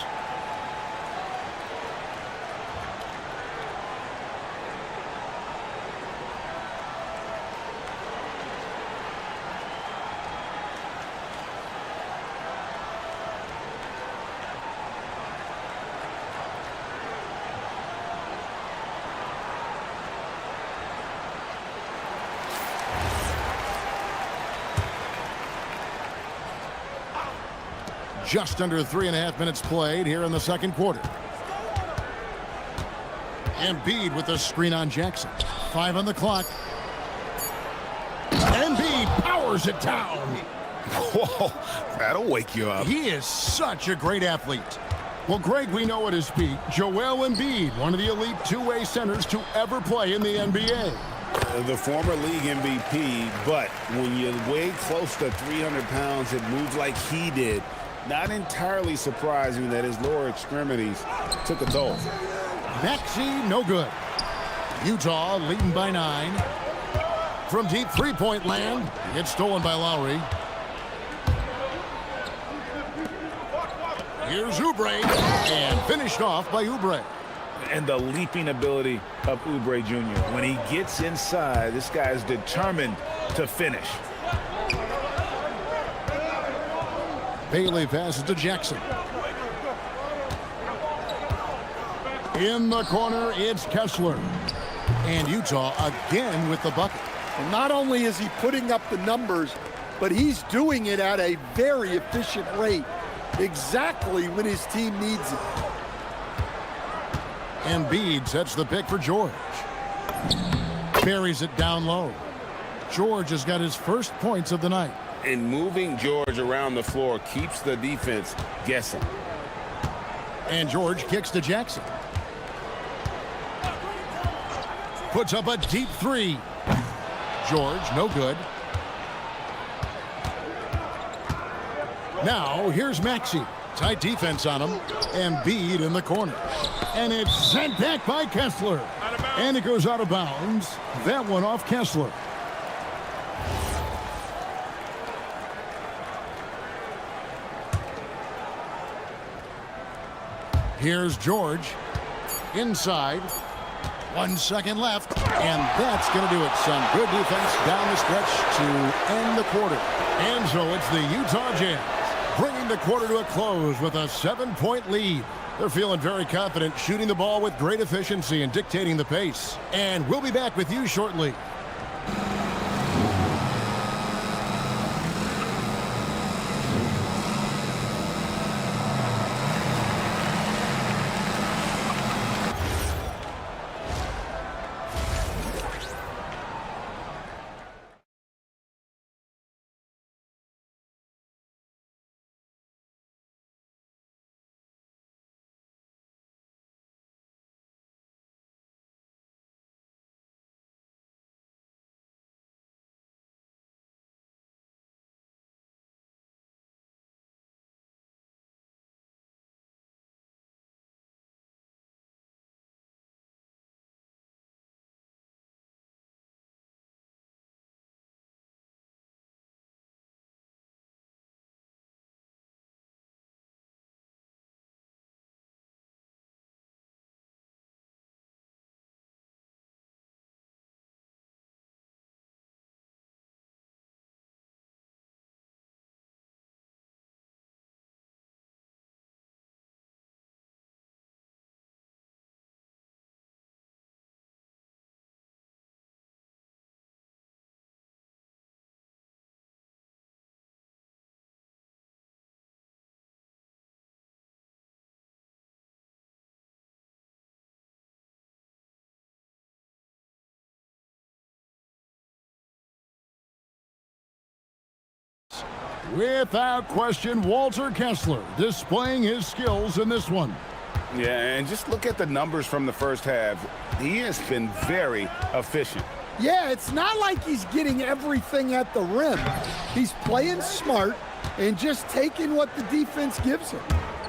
Just under 3.5 minutes played here in the second quarter. Embiid with the screen on Jackson. 5 on the clock. Embiid powers it down. Whoa, that'll wake you up. He is such a great athlete. Well, Greg, we know at his peak, Joel Embiid, one of the elite two-way centers to ever play in the NBA. The former league MVP, but when you weigh close to 300 pounds, it moves like he did. Not entirely surprising that his lower extremities took a toll. Maxey, no good. Utah leading by 9. From deep three-point land, it's stolen by Lowry. Here's Oubre, and finished off by Oubre. And the leaping ability of Oubre Jr. When he gets inside, this guy is determined to finish. Bailey passes to Jackson. In the corner, it's Kessler. And Utah again with the bucket. And not only is he putting up the numbers, but he's doing it at a very efficient rate. Exactly when his team needs it. Embiid sets the pick for George. Buries it down low. George has got his first points of the night. And moving George around the floor keeps the defense guessing. And George kicks to Jackson. Puts up a deep three. George, no good. Now, here's Maxey. Tight defense on him. Embiid in the corner. And it's sent back by Kessler. And it goes out of bounds. That one off Kessler. Here's George. Inside. 1 second left. And that's going to do it, son. Good defense down the stretch to end the quarter. And so it's the Utah Jazz bringing the quarter to a close with a 7-point lead. They're feeling very confident, shooting the ball with great efficiency and dictating the pace. And we'll be back with you shortly. Without question, Walter Kessler displaying his skills in this one. Yeah, and just look at the numbers from the first half. He has been very efficient. Yeah, it's not like he's getting everything at the rim. He's playing smart and just taking what the defense gives him.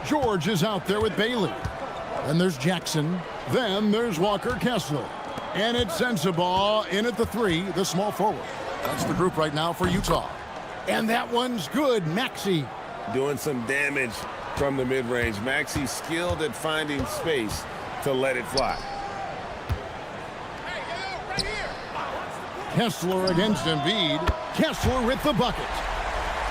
George is out there with Bailey. Then there's Jackson. Then there's Walker Kessler. And it's Sensabaugh in at the 3, the small forward. That's the group right now for Utah. And that one's good. Maxey doing some damage from the mid-range. Maxey skilled at finding space to let it fly. Kessler against Embiid. Kessler with the bucket.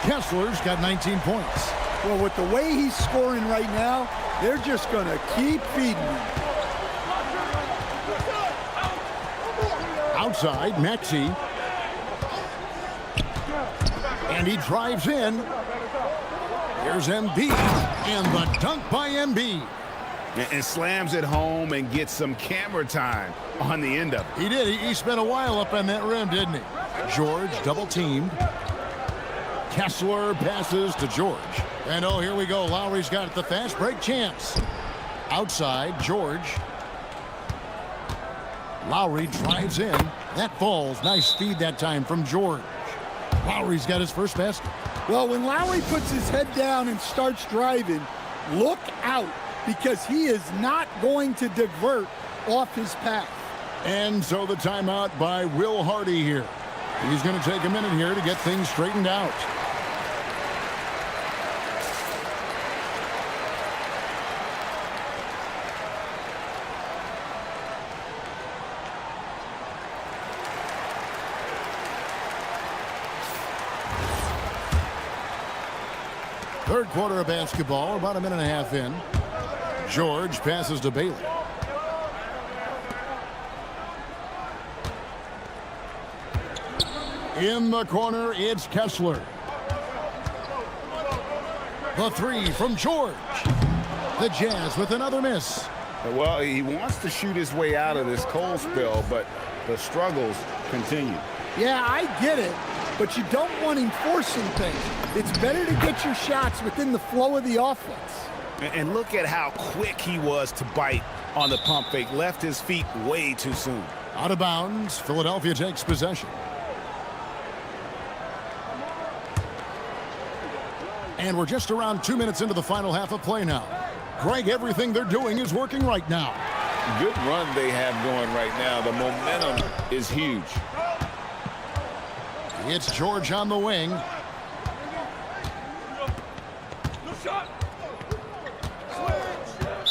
Kessler's got 19 points. Well, with the way he's scoring right now, they're just going to keep feeding him. Outside, Maxey. And he drives in. Here's Embiid. And the dunk by Embiid. And slams it home and gets some camera time on the end of it. He did. He spent a while up on that rim, didn't he? George double-teamed. Kessler passes to George. And oh, here we go. Lowry's got it. The fast break chance. Outside, George. Lowry drives in. That falls. Nice feed that time from George. Lowry's got his first basket. Well, when Lowry puts his head down and starts driving, look out, because he is not going to divert off his path. And so the timeout by Will Hardy here. He's going to take a minute here to get things straightened out. Third quarter of basketball, about a minute and a half in. George passes to Bailey. In the corner, it's Kessler. The three from George. The Jazz with another miss. Well, he wants to shoot his way out of this cold spell, but the struggles continue. Yeah, I get it, but you don't want him forcing things. It's better to get your shots within the flow of the offense. And look at how quick he was to bite on the pump fake. Left his feet way too soon. Out of bounds, Philadelphia takes possession. And we're just around 2 minutes into the final half of play now. Greg, everything they're doing is working right now. Good run they have going right now. The momentum is huge. It's George on the wing.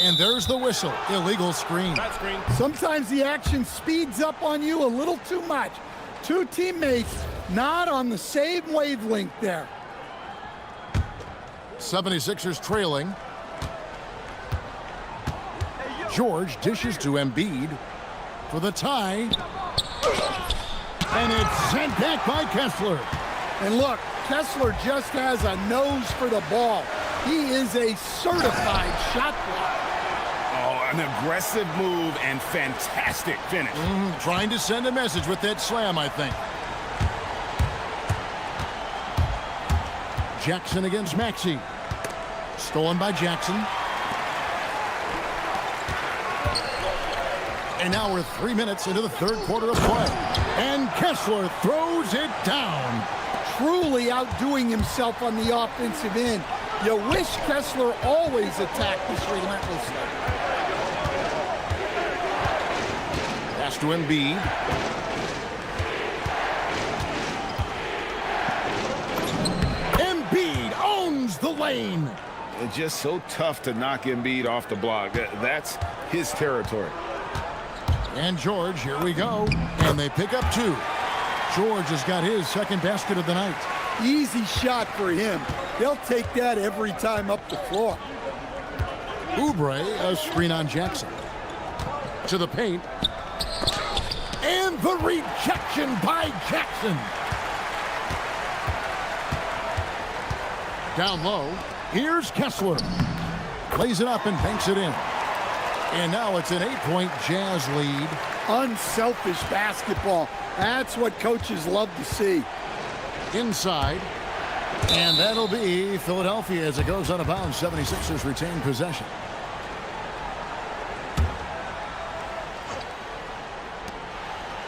And there's the whistle. Illegal screen. Sometimes the action speeds up on you a little too much. Two teammates not on the same wavelength there. 76ers trailing. George dishes to Embiid for the tie. And it's sent back by Kessler. And look, Kessler just has a nose for the ball. He is a certified shot blocker. Oh, an aggressive move and fantastic finish. Trying to send a message with that slam, I think. Jackson against Maxey. Stolen by Jackson. And now we're 3 minutes into the third quarter of play. And Kessler throws it down. Truly outdoing himself on the offensive end. You wish Kessler always attacked this relentlessly. Pass to Embiid. Embiid owns the lane. It's just so tough to knock Embiid off the block. That's his territory. And George, here we go. And they pick up two. George has got his second basket of the night. Easy shot for him. They'll take that every time up the floor. Oubre, a screen on Jackson. To the paint. And the rejection by Jackson. Down low. Here's Kessler. Plays it up and banks it in. And now it's an 8-point Jazz lead. Unselfish basketball. That's what coaches love to see. Inside. And that'll be Philadelphia as it goes out of bounds. 76ers retain possession.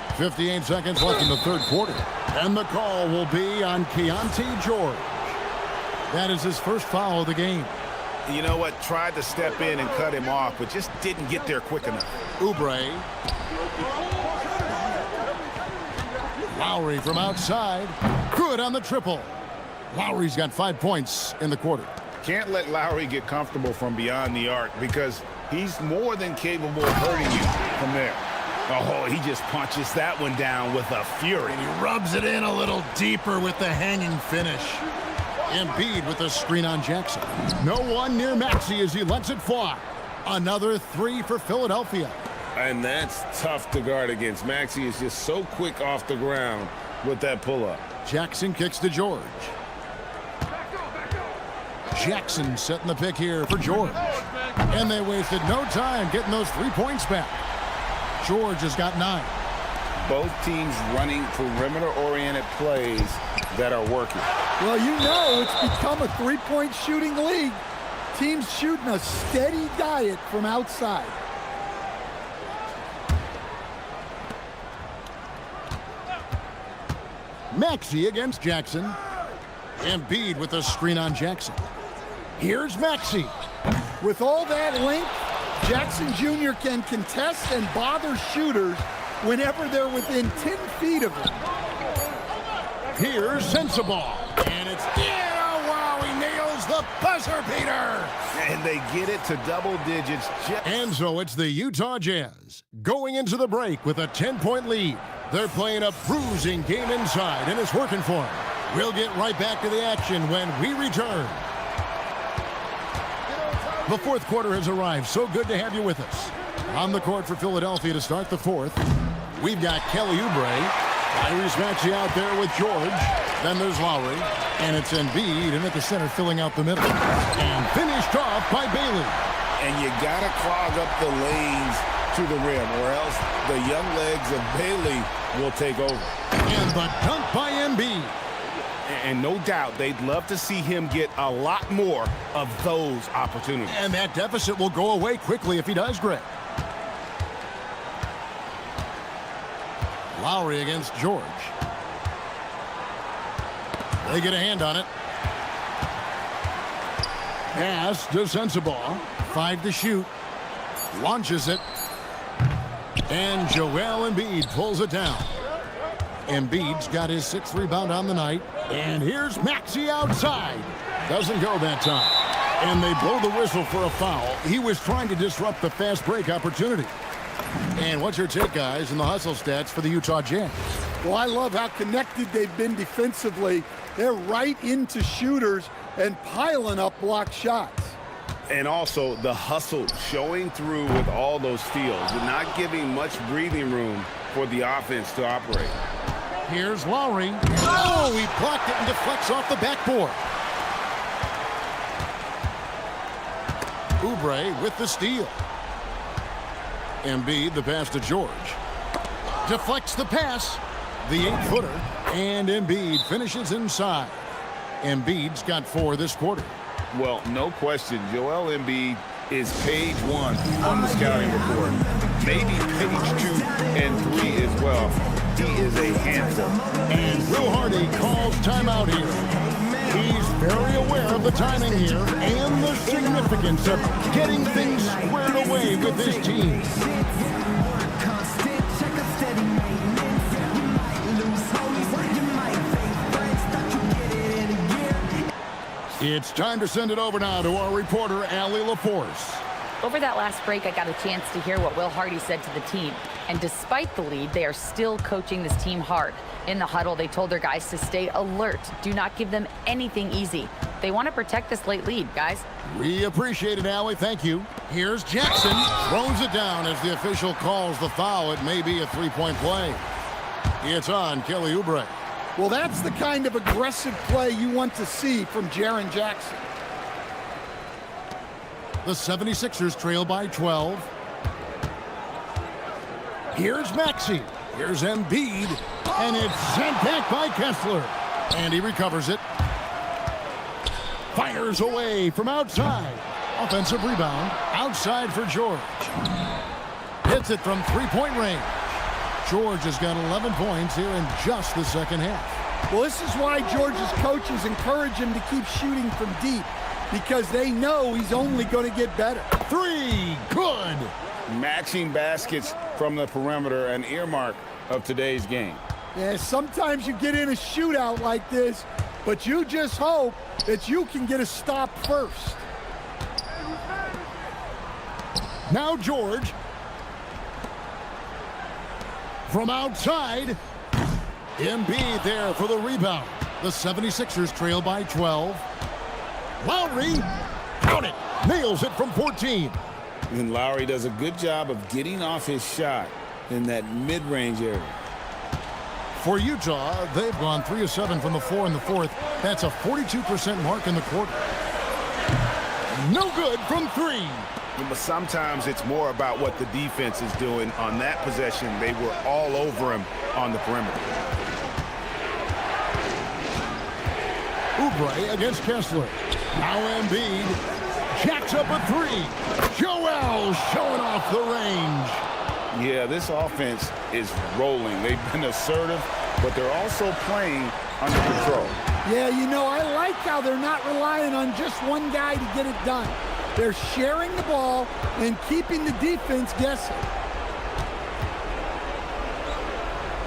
.58 seconds left in the third quarter. And the call will be on Keontae George. That is his first foul of the game. You know what? Tried to step in and cut him off, but just didn't get there quick enough. Oubre. Lowry from outside. Good on the triple. Lowry's got 5 points in the quarter. Can't let Lowry get comfortable from beyond the arc because he's more than capable of hurting you from there. Oh, he just punches that one down with a fury. And he rubs it in a little deeper with the hanging finish. Embiid with a screen on Jackson. No one near Maxey as he lets it fly. Another three for Philadelphia. And that's tough to guard against. Maxey is just so quick off the ground with that pull-up. Jackson kicks to George. Jackson setting the pick here for George. And they wasted no time getting those 3 points back. George has got 9. both teams running perimeter-oriented plays that are working. Well, you know it's become a three-point shooting league. Teams shooting a steady diet from outside. Maxey against Jackson. Embiid with a screen on Jackson. Here's Maxey. With all that length, Jackson Jr. can contest and bother shooters whenever they're within 10 feet of him. Here's Sensabaugh. And it's in. Oh, wow, he nails the buzzer beater. And they get it to double digits. And so it's the Utah Jazz going into the break with a 10-point lead. They're playing a bruising game inside, and it's working for them. We'll get right back to the action when we return. The fourth quarter has arrived. So good to have you with us. On the court for Philadelphia to start the fourth, we've got Kelly Oubre. Tyrese Maxey out there with George. Then there's Lowry. And it's Embiid in at the center filling out the middle. And finished off by Bailey. And you got to clog up the lanes to the rim, or else the young legs of Bailey will take over. And the dunk by Embiid. And no doubt they'd love to see him get a lot more of those opportunities. And that deficit will go away quickly if he does, Greg. Lowry against George. They get a hand on it. Pass to Sensabaugh. 5 to shoot. Launches it. And Joel Embiid pulls it down. Embiid's got his 6th rebound on the night. And here's Maxey outside. Doesn't go that time. And they blow the whistle for a foul. He was trying to disrupt the fast break opportunity. And what's your take, guys, in the hustle stats for the Utah Jazz? Well, I love how connected they've been defensively. They're right into shooters and piling up block shots. And also the hustle showing through with all those steals and not giving much breathing room for the offense to operate. Here's Lowry. Oh, he blocked it and deflects off the backboard. Oubre with the steal. Embiid, the pass to George. Deflects the pass. The 8-footer. And Embiid finishes inside. Embiid's got 4 this quarter. Well, no question, Joel Embiid is page 1 on the scouting report. Maybe page 2 and 3 as well. He is a handful. And Will Hardy calls timeout here. He's very aware of the timing here and the significance of getting things squared away with his team. It's time to send it over now to our reporter, Allie LaForce. Over that last break, I got a chance to hear what Will Hardy said to the team. And despite the lead, they are still coaching this team hard. In the huddle, they told their guys to stay alert. Do not give them anything easy. They want to protect this late lead, guys. We appreciate it, Allie. Thank you. Here's Jackson. Throws it down as the official calls the foul. It may be a 3-point play. It's on Kelly Oubre. Well, that's the kind of aggressive play you want to see from Jaren Jackson. The 76ers trail by 12. Here's Maxey. Here's Embiid. And it's sent back by Kessler. And he recovers it. Fires away from outside. Offensive rebound. Outside for George. Hits it from 3-point range. George has got 11 points here in just the second half. Well, this is why George's coaches encourage him to keep shooting from deep, because they know he's only going to get better. 3, good. Matching baskets from the perimeter, an earmark of today's game. Yeah, sometimes you get in a shootout like this, but you just hope that you can get a stop first. Now George. From outside, Embiid there for the rebound. The 76ers trail by 12. Lowry, count it, nails it from 14. And Lowry does a good job of getting off his shot in that mid-range area. For Utah, they've gone 3 of 7 from the floor in the fourth. That's a 42% mark in the quarter. No good from 3. But sometimes it's more about what the defense is doing. On that possession, they were all over him on the perimeter. Oubre against Kessler. Now Embiid jacks up a three. Joel showing off the range. Yeah, this offense is rolling. They've been assertive, but they're also playing under control. Yeah, you know, I like how they're not relying on just one guy to get it done. They're sharing the ball and keeping the defense guessing.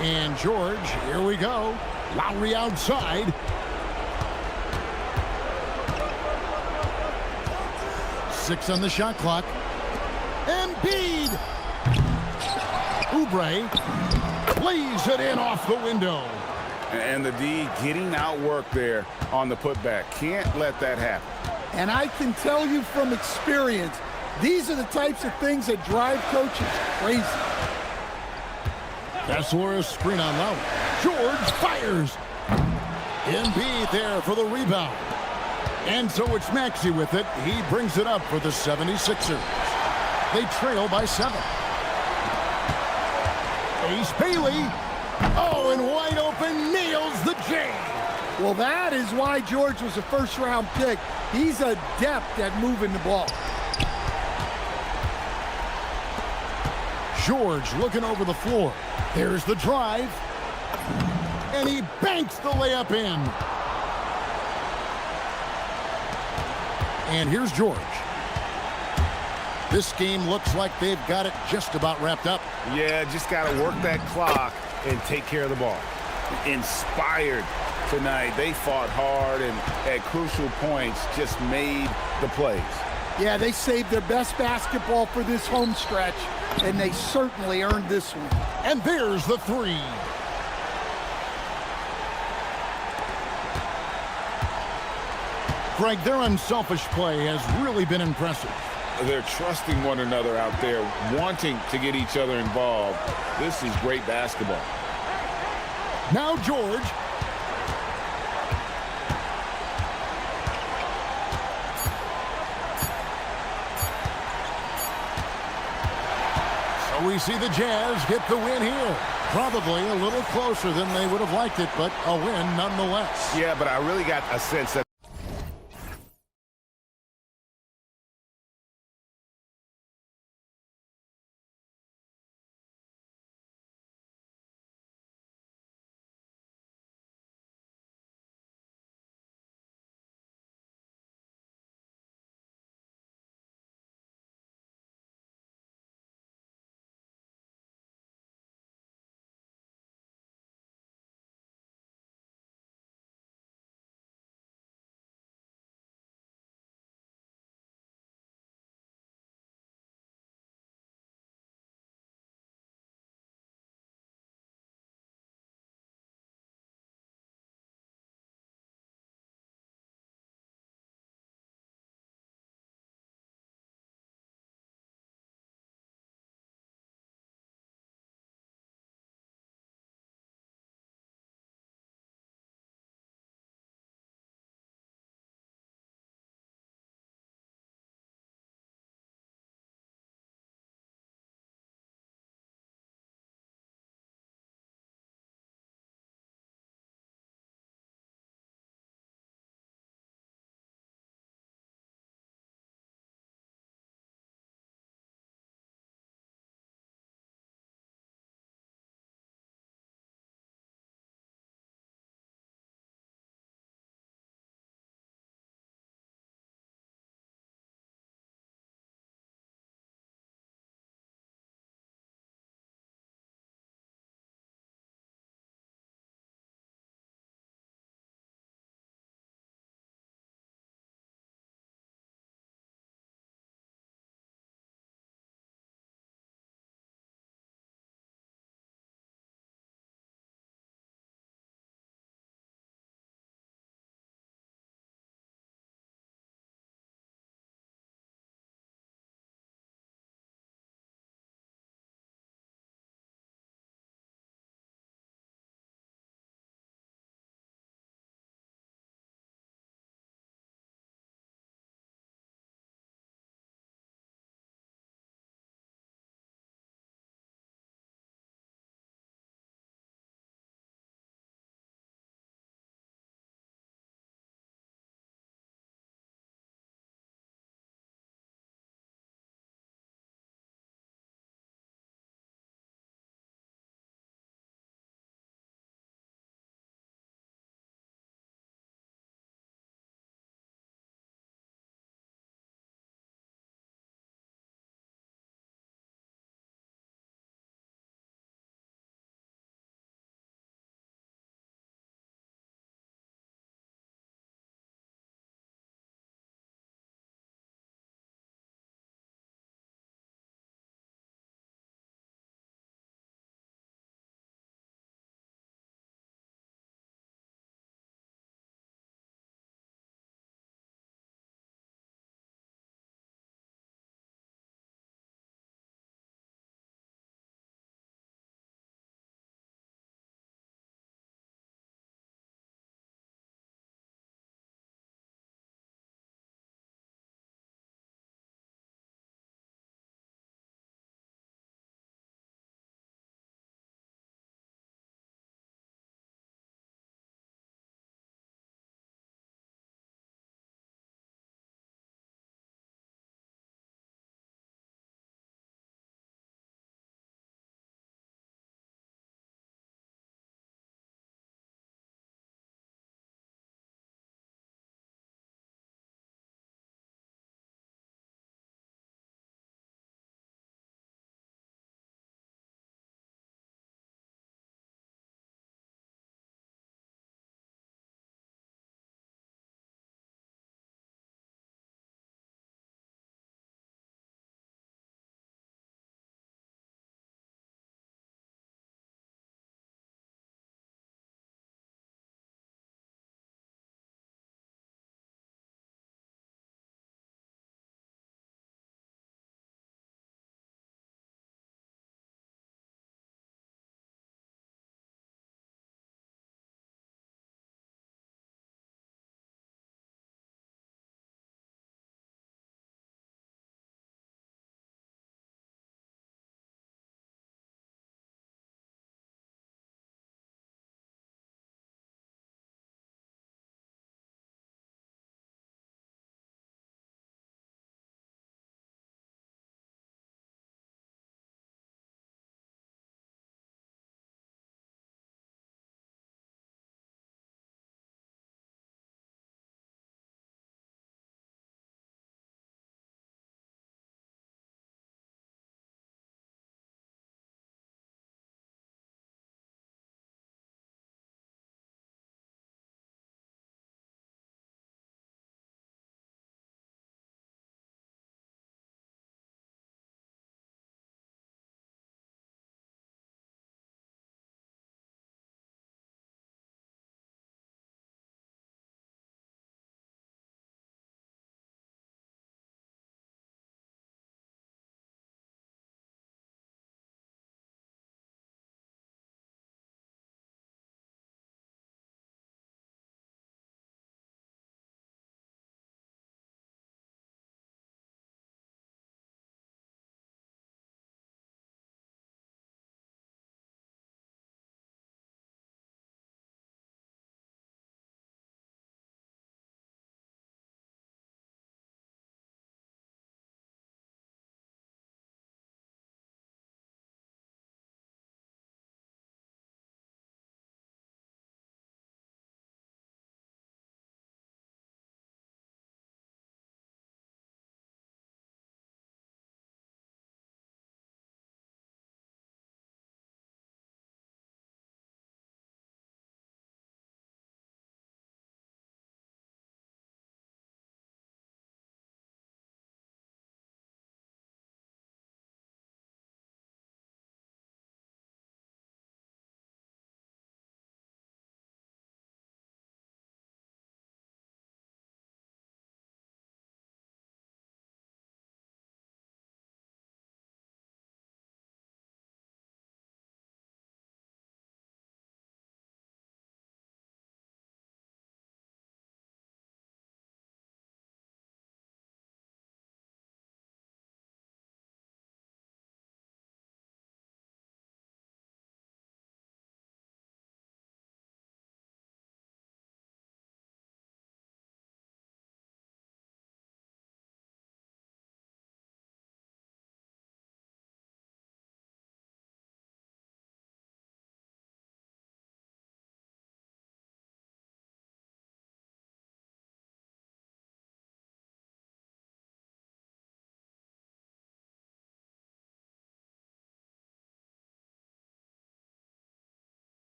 And George, here we go. Lowry outside. Six on the shot clock. Embiid! Oubre plays it in off the window. And the D getting outworked there on the putback. Can't let that happen. And I can tell you from experience, these are the types of things that drive coaches crazy. Kessler a screen on Lowry. George fires. Embiid there for the rebound. And so it's Maxey with it. He brings it up for the 76ers. They trail by 7. Ace Bailey. Oh, and wide open, nails the J. Well, that is why George was a first-round pick. He's adept at moving the ball. George looking over the floor. There's the drive. And he banks the layup in. And here's George. This game looks like they've got it just about wrapped up. Yeah, just got to work that clock and take care of the ball. Inspired tonight. They fought hard and at crucial points just made the plays. Yeah, they saved their best basketball for this home stretch, and they certainly earned this one. And there's the three. Greg, their unselfish play has really been impressive. They're trusting one another out there, wanting to get each other involved. This is great basketball. Now George. So we see the Jazz get the win here. Probably a little closer than they would have liked it, but a win nonetheless. Yeah, but I really got a sense that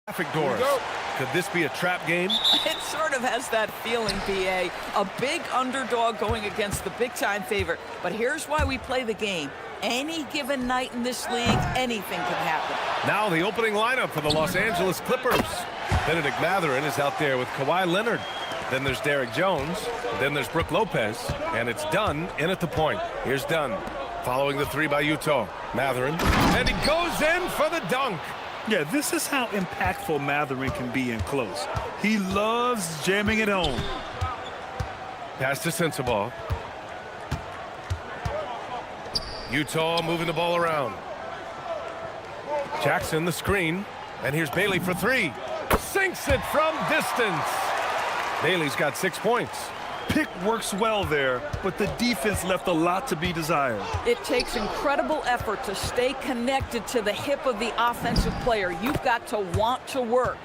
Traffic doors. Could this be a trap game? It sort of has that feeling, BA. A big underdog going against the big-time favorite. But here's why we play the game. Any given night in this league, anything can happen. Now the opening lineup for the Los Angeles Clippers. Benedict Mathurin is out there with Kawhi Leonard. Then there's Derek Jones. Then there's Brook Lopez. And it's Dunn in at the point. Here's Dunn following the three by Utah. Mathurin. And he goes in for the dunk. Yeah, this is how impactful Mathurin can be in close. He loves jamming it home. Pass to Sensabaugh. Utah moving the ball around. Jackson the screen. And here's Bailey for three. Sinks it from distance. Bailey's got 6 points. Pick works well there, but the defense left a lot to be desired. It takes incredible effort to stay connected to the hip of the offensive player. You've got to want to work.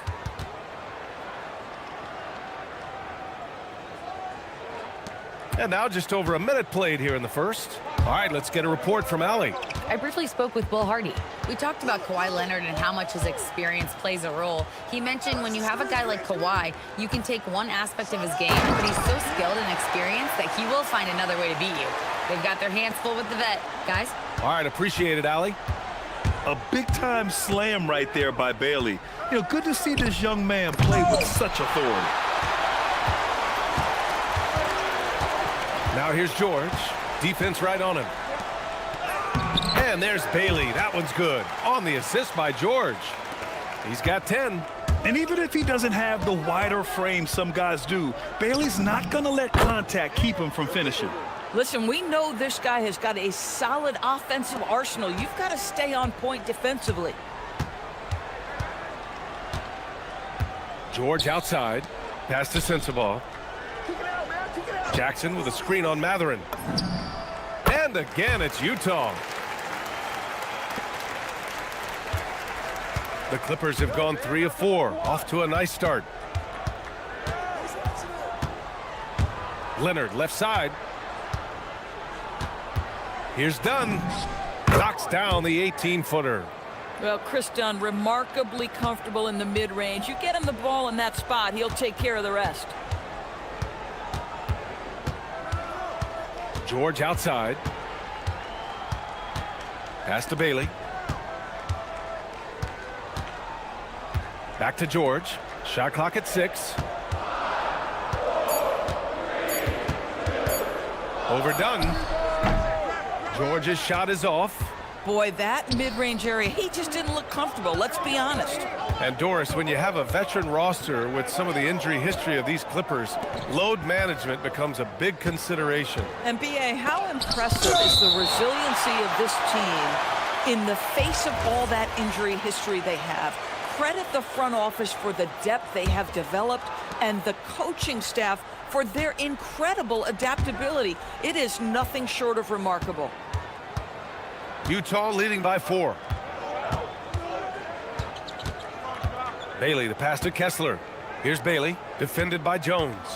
And now just over a minute played here in the first. All right, let's get a report from Allie. I briefly spoke with Will Hardy. We talked about Kawhi Leonard and how much his experience plays a role. He mentioned when you have a guy like Kawhi, you can take one aspect of his game, but he's so skilled and experienced that he will find another way to beat you. They've got their hands full with the vet. Guys? All right, appreciate it, Allie. A big-time slam right there by Bailey. You know, good to see this young man play with such authority. Now here's George. Defense right on him. And there's Bailey. That one's good. On the assist by George. He's got 10. And even if he doesn't have the wider frame some guys do, Bailey's not going to let contact keep him from finishing. Listen, we know this guy has got a solid offensive arsenal. You've got to stay on point defensively. George outside. Pass to Sensabaugh. Jackson with a screen on Mathurin. And again, it's Utah. The Clippers have gone 3 of 4. Off to a nice start. Leonard left side. Here's Dunn. Knocks down the 18-footer. Well, Chris Dunn, remarkably comfortable in the mid-range. You get him the ball in that spot, he'll take care of the rest. George outside. Pass to Bailey. Back to George. Shot clock at 6. Overdone. George's shot is off. Boy, that mid-range area, he just didn't look comfortable, let's be honest. And Doris, when you have a veteran roster with some of the injury history of these Clippers, load management becomes a big consideration. And BA, how impressive is the resiliency of this team in the face of all that injury history they have? Credit the front office for the depth they have developed and the coaching staff for their incredible adaptability. It is nothing short of remarkable. Utah leading by 4. Bailey, the pass to Kessler. Here's Bailey, defended by Jones.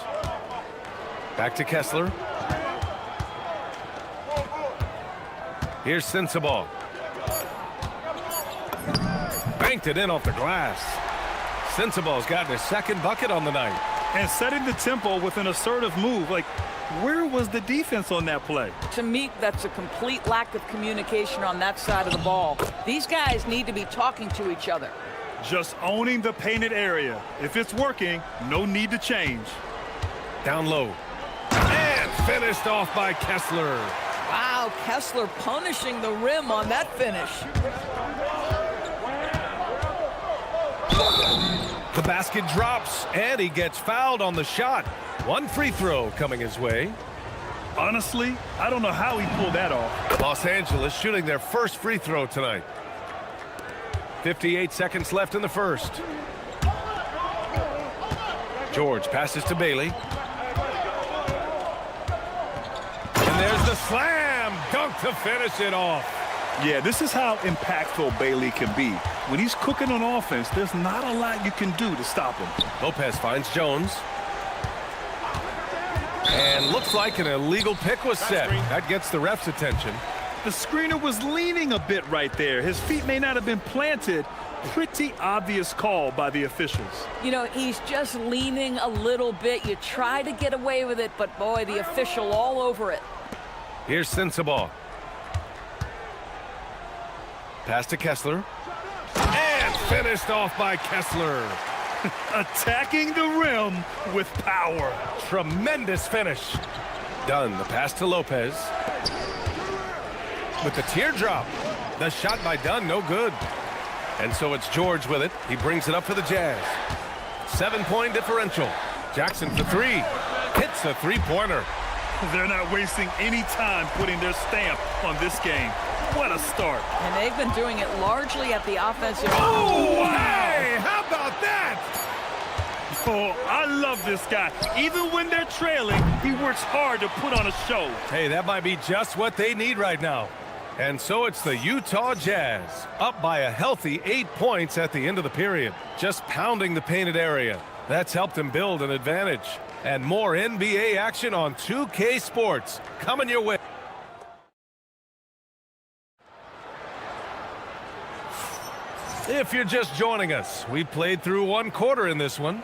Back to Kessler. Here's Sensabaugh. Banked it in off the glass. Sensabaugh's gotten his second bucket on the night. And setting the tempo with an assertive move. Like, where was the defense on that play? To me, that's a complete lack of communication on that side of the ball. These guys need to be talking to each other. Just owning the painted area. If it's working, no need to change. Down low. And finished off by Kessler. Wow, Kessler punishing the rim on that finish. The basket drops, and he gets fouled on the shot. One free throw coming his way. Honestly, I don't know how he pulled that off. Los Angeles shooting their first free throw tonight. 58 seconds left in the first. George passes to Bailey. And there's the slam dunk to finish it off. Yeah, this is how impactful Bailey can be. When he's cooking on offense, there's not a lot you can do to stop him. Lopez finds Jones. And looks like an illegal pick was set. That gets the ref's attention. The screener was leaning a bit right there. His feet may not have been planted, pretty obvious call by the officials. You know, he's just leaning a little bit. You try to get away with it, but boy, the official all over it. Here's Sensabaugh. Pass to Kessler. And finished off by Kessler. Attacking the rim with power. Tremendous finish. Dunn, the pass to Lopez. With the teardrop. The shot by Dunn, no good. And so it's George with it. He brings it up for the Jazz. 7-point differential. Jackson for three. Hits a three-pointer. They're not wasting any time putting their stamp on this game. What a start. And they've been doing it largely at the offensive. Oh, wow. Hey, how about that? Oh, I love this guy. Even when they're trailing, he works hard to put on a show. Hey, that might be just what they need right now. And so it's the Utah Jazz, up by a healthy 8 points at the end of the period, just pounding the painted area. That's helped them build an advantage. And more NBA action on 2K Sports coming your way. If you're just joining us, we played through one quarter in this one.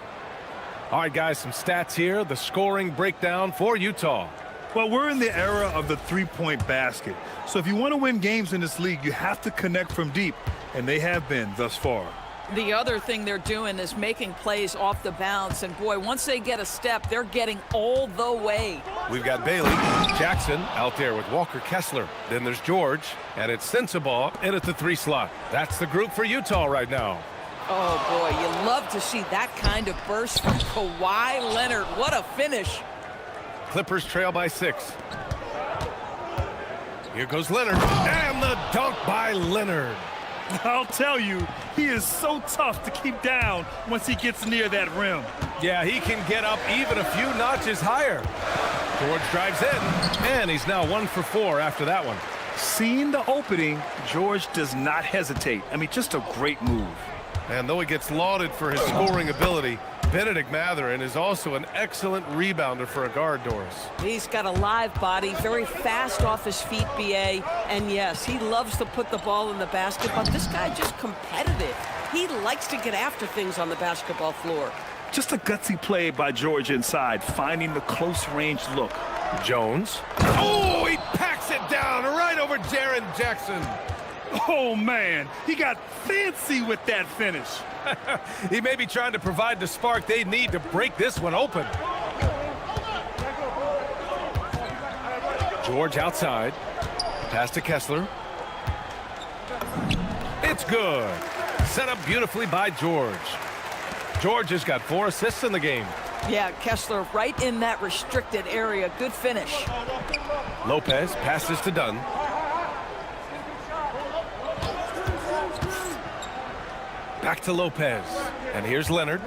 All right, guys, some stats here. The scoring breakdown for Utah. Well, we're in the era of the three-point basket. So if you want to win games in this league, you have to connect from deep, and they have been thus far. The other thing they're doing is making plays off the bounce, and boy, once they get a step, they're getting all the way. We've got Bailey, Jackson out there with Walker Kessler. Then there's George, and it's Sensabaugh in at the three slot. That's the group for Utah right now. Oh, boy, you love to see that kind of burst from Kawhi Leonard. What a finish. Clippers trail by 6. Here goes Leonard, and the dunk by Leonard. I'll tell you, he is so tough to keep down once he gets near that rim. Yeah, he can get up even a few notches higher. George drives in, and he's now 1 for 4 after that one. Seeing the opening, George does not hesitate. I mean, just a great move. And though he gets lauded for his scoring ability, Benedict Mathurin is also an excellent rebounder for a guard, Doris. He's got a live body, very fast off his feet, BA. And yes, he loves to put the ball in the basket, but this guy just competitive. He likes to get after things on the basketball floor. Just a gutsy play by George inside, finding the close-range look. Jones. Oh, he packs it down right over Jaren Jackson. Oh, man, he got fancy with that finish. He may be trying to provide the spark they need to break this one open. George outside. Pass to Kessler. It's good. Set up beautifully by George. George has got 4 assists in the game. Yeah, Kessler right in that restricted area. Good finish. Lopez passes to Dunn. Back to Lopez. And here's Leonard.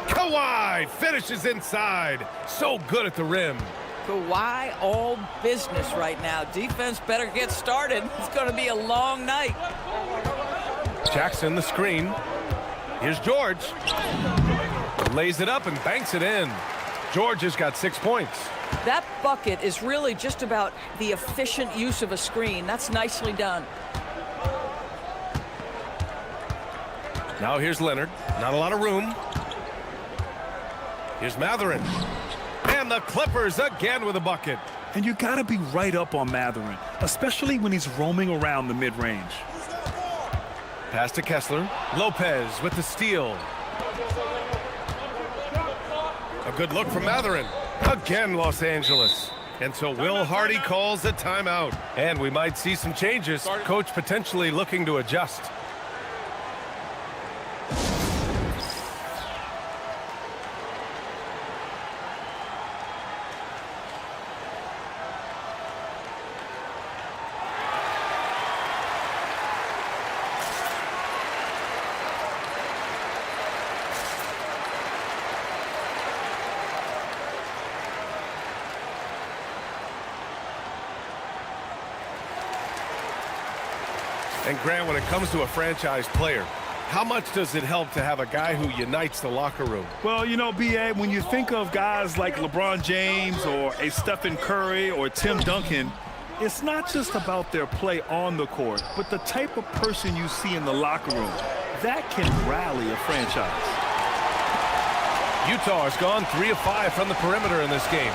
Kawhi finishes inside. So good at the rim. Kawhi all business right now. Defense better get started. It's going to be a long night. Jackson the screen. Here's George. Lays it up and banks it in. George has got 6 points. That bucket is really just about the efficient use of a screen. That's nicely done. Now here's Leonard. Not a lot of room. Here's Mathurin. And the Clippers again with a bucket. And you got to be right up on Mathurin, especially when he's roaming around the mid-range. Pass to Kessler. Lopez with the steal. A good look from Mathurin. Again, Los Angeles. And so Will Hardy calls a timeout. And we might see some changes. Coach potentially looking to adjust. And Grant, when it comes to a franchise player, how much does it help to have a guy who unites the locker room? Well, you know, B.A., when you think of guys like LeBron James or a Stephen Curry or Tim Duncan, It's not just about their play on the court, but the type of person you see in the locker room. That can rally a franchise. Utah has gone 3 of 5 from the perimeter in this game.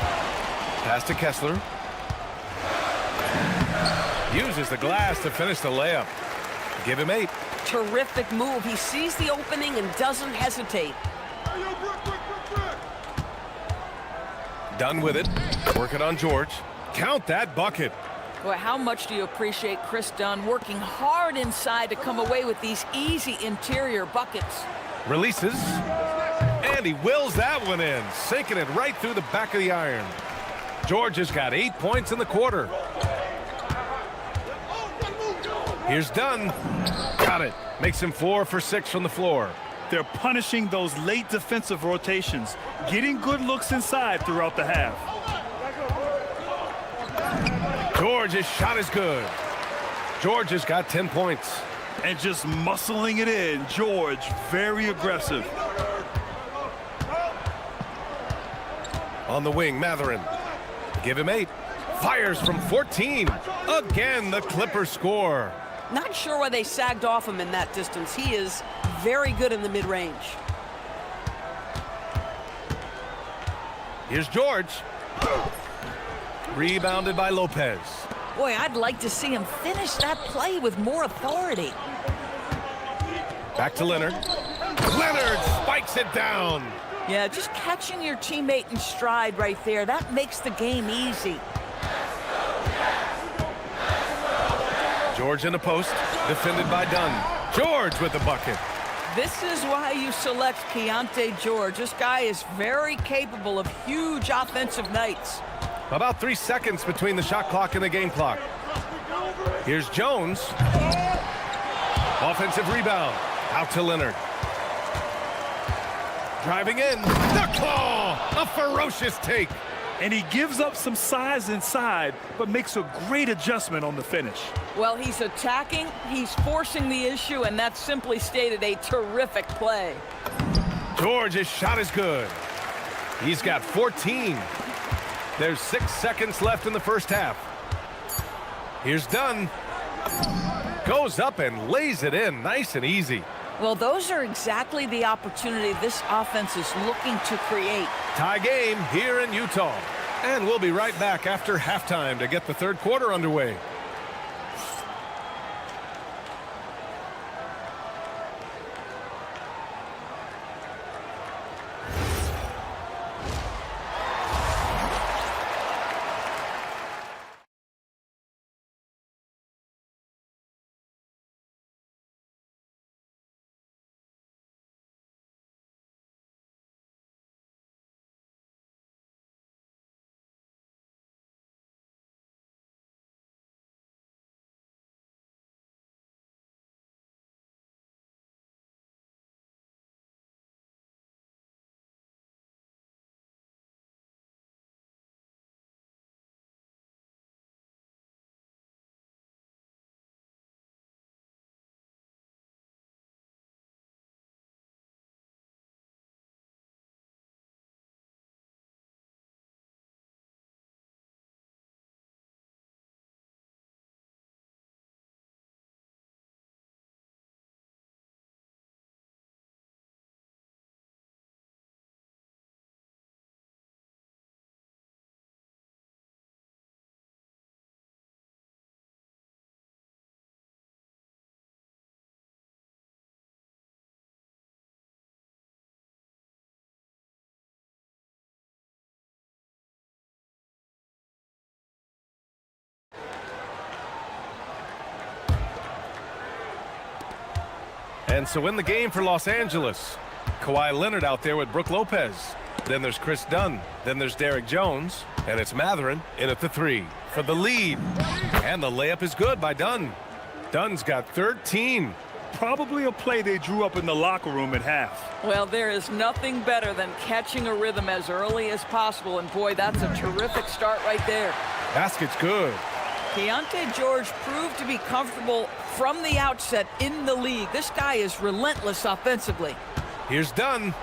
Pass to Kessler. Uses the glass to finish the layup. Give him 8. Terrific move. He sees the opening and doesn't hesitate. Done with it. Working on George. Count that bucket. Boy, how much do you appreciate Chris Dunn working hard inside to come away with these easy interior buckets? Releases. And he wills that one in, sinking it right through the back of the iron. George has got 8 points in the quarter. Here's Dunn. Got it. Makes him 4 for 6 from the floor. They're punishing those late defensive rotations, getting good looks inside throughout the half. George's shot is good. George has got 10 points. And just muscling it in, George, very aggressive. On the wing, Matherin. Give him 8. Fires from 14. Again, the Clippers score. Not sure why they sagged off him in that distance. He is very good in the mid-range. Here's George. Rebounded by Lopez. Boy, I'd like to see him finish that play with more authority. Back to Leonard. Leonard spikes it down. Yeah, just catching your teammate in stride right there, that makes the game easy. George in the post, defended by Dunn. George with the bucket. This is why you select Keontae George. This guy is very capable of huge offensive nights. About 3 seconds between the shot clock and the game clock. Here's Jones. Offensive rebound. Out to Leonard. Driving in. The call! A ferocious take. And he gives up some size inside, but makes a great adjustment on the finish. Well, he's attacking, he's forcing the issue, and that simply stated a terrific play. George's shot is good. He's got 14. There's 6 seconds left in the first half. Here's Dunn. Goes up and lays it in nice and easy. Well, those are exactly the opportunity this offense is looking to create. Tie game here in Utah. And we'll be right back after halftime to get the third quarter underway. And so in the game for Los Angeles, Kawhi Leonard out there with Brook Lopez. Then there's Chris Dunn. Then there's Derek Jones. And it's Matherin in at the 3 for the lead. And the layup is good by Dunn. Dunn's got 13. Probably a play they drew up in the locker room at half. Well, there is nothing better than catching a rhythm as early as possible. And boy, that's a terrific start right there. Basket's good. Keontae George proved to be comfortable from the outset in the league. This guy is relentless offensively. Here's Dunn.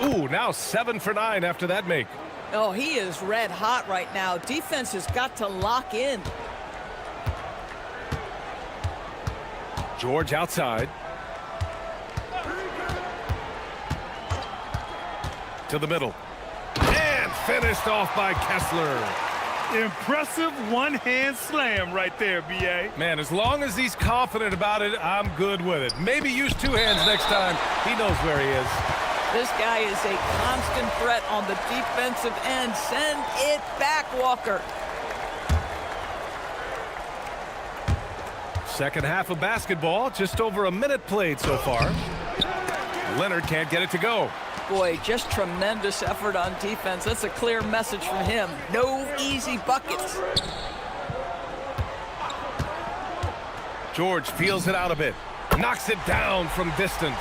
Ooh, now 7 for 9 after that make. Oh, he is red hot right now. Defense has got to lock in. George outside. To the middle. And finished off by Kessler. Impressive one-hand slam right there, B.A. Man, as long as he's confident about it, I'm good with it. Maybe use two hands next time. He knows where he is. This guy is a constant threat on the defensive end. Send it back, Walker. Second half of basketball, just over a minute played so far. Leonard can't get it to go. Boy, just tremendous effort on defense. That's a clear message from him. No easy buckets. George feels it out a bit. Knocks it down from distance.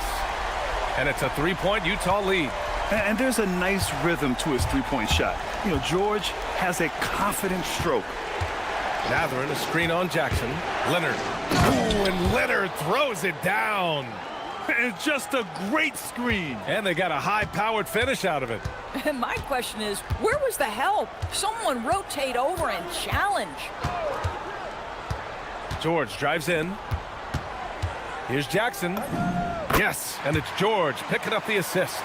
And it's a three-point Utah lead. And there's a nice rhythm to his three-point shot. You know, George has a confident stroke. Mathurin, a screen on Jackson. Leonard. Ooh, and Leonard throws it down. It's just a great screen. And they got a high-powered finish out of it. And my question is, where was the help? Someone rotate over and challenge. George drives in. Here's Jackson. Yes, and it's George picking up the assist.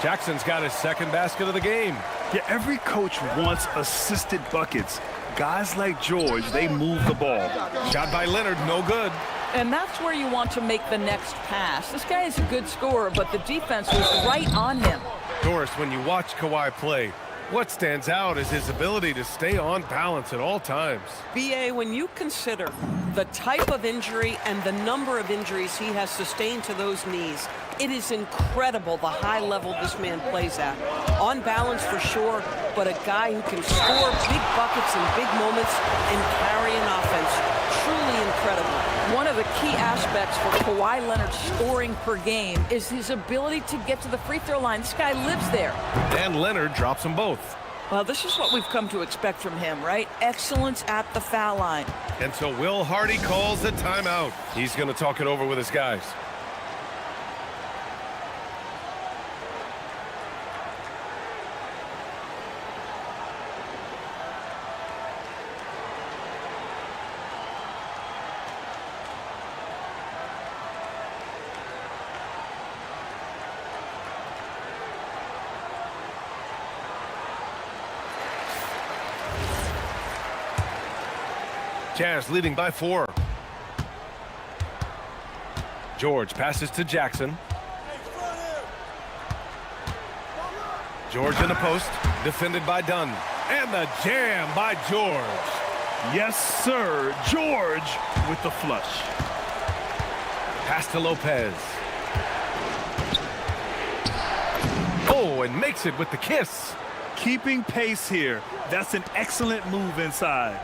Jackson's got his second basket of the game. Yeah, every coach wants assisted buckets. Guys like George, they move the ball. Shot by Leonard, no good. And that's where you want to make the next pass. This guy is a good scorer, but the defense was right on him. Doris, when you watch Kawhi play, what stands out is his ability to stay on balance at all times. B.A., when you consider the type of injury and the number of injuries he has sustained to those knees, it is incredible the high level this man plays at. On balance for sure, but a guy who can score big buckets in big moments and carry an offense. Truly incredible. One of the key aspects for Kawhi Leonard's scoring per game is his ability to get to the free throw line. This guy lives there. And Leonard drops them both. Well, this is what we've come to expect from him, right? Excellence at the foul line. And so Will Hardy calls the timeout. He's going to talk it over with his guys. Jazz leading by 4. George passes to Jackson. George in the post, defended by Dunn. And the jam by George. Yes, sir. George with the flush. Pass to Lopez. Oh, and makes it with the kiss. Keeping pace here. That's an excellent move inside.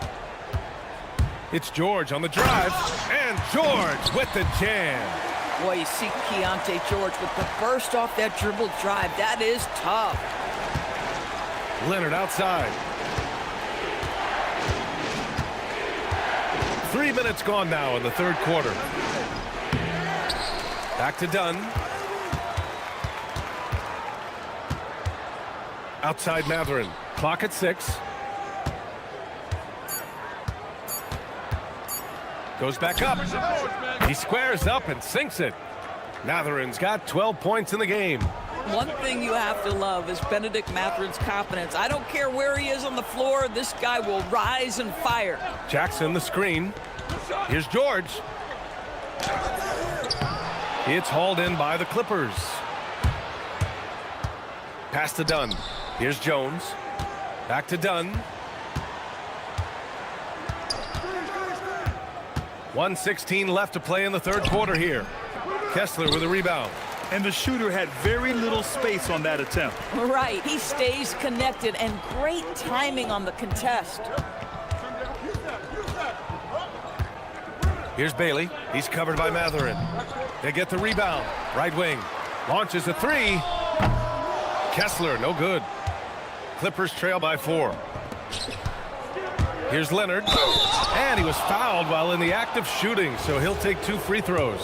It's George on the drive, and George with the jam. Boy, you see Keontae George with the burst off that dribble drive. That is tough. Leonard outside. 3 minutes gone now in the third quarter. Back to Dunn. Outside Mathurin. Clock at 6. Goes back up. He squares up and sinks it. Mathurin's got 12 points in the game. One thing you have to love is Benedict Mathurin's confidence. I don't care where he is on the floor, this guy will rise and fire. Jackson the screen. Here's George. It's hauled in by the Clippers. Pass to Dunn. Here's Jones. Back to Dunn. 1:16 left to play in the third quarter here. Kessler with a rebound. And the shooter had very little space on that attempt. Right, he stays connected and great timing on the contest. Here's Bailey. He's covered by Mathurin. They get the rebound. Right wing. Launches a 3. Kessler, no good. Clippers trail by 4. Here's Leonard. And he was fouled while in the act of shooting, so he'll take 2 free throws.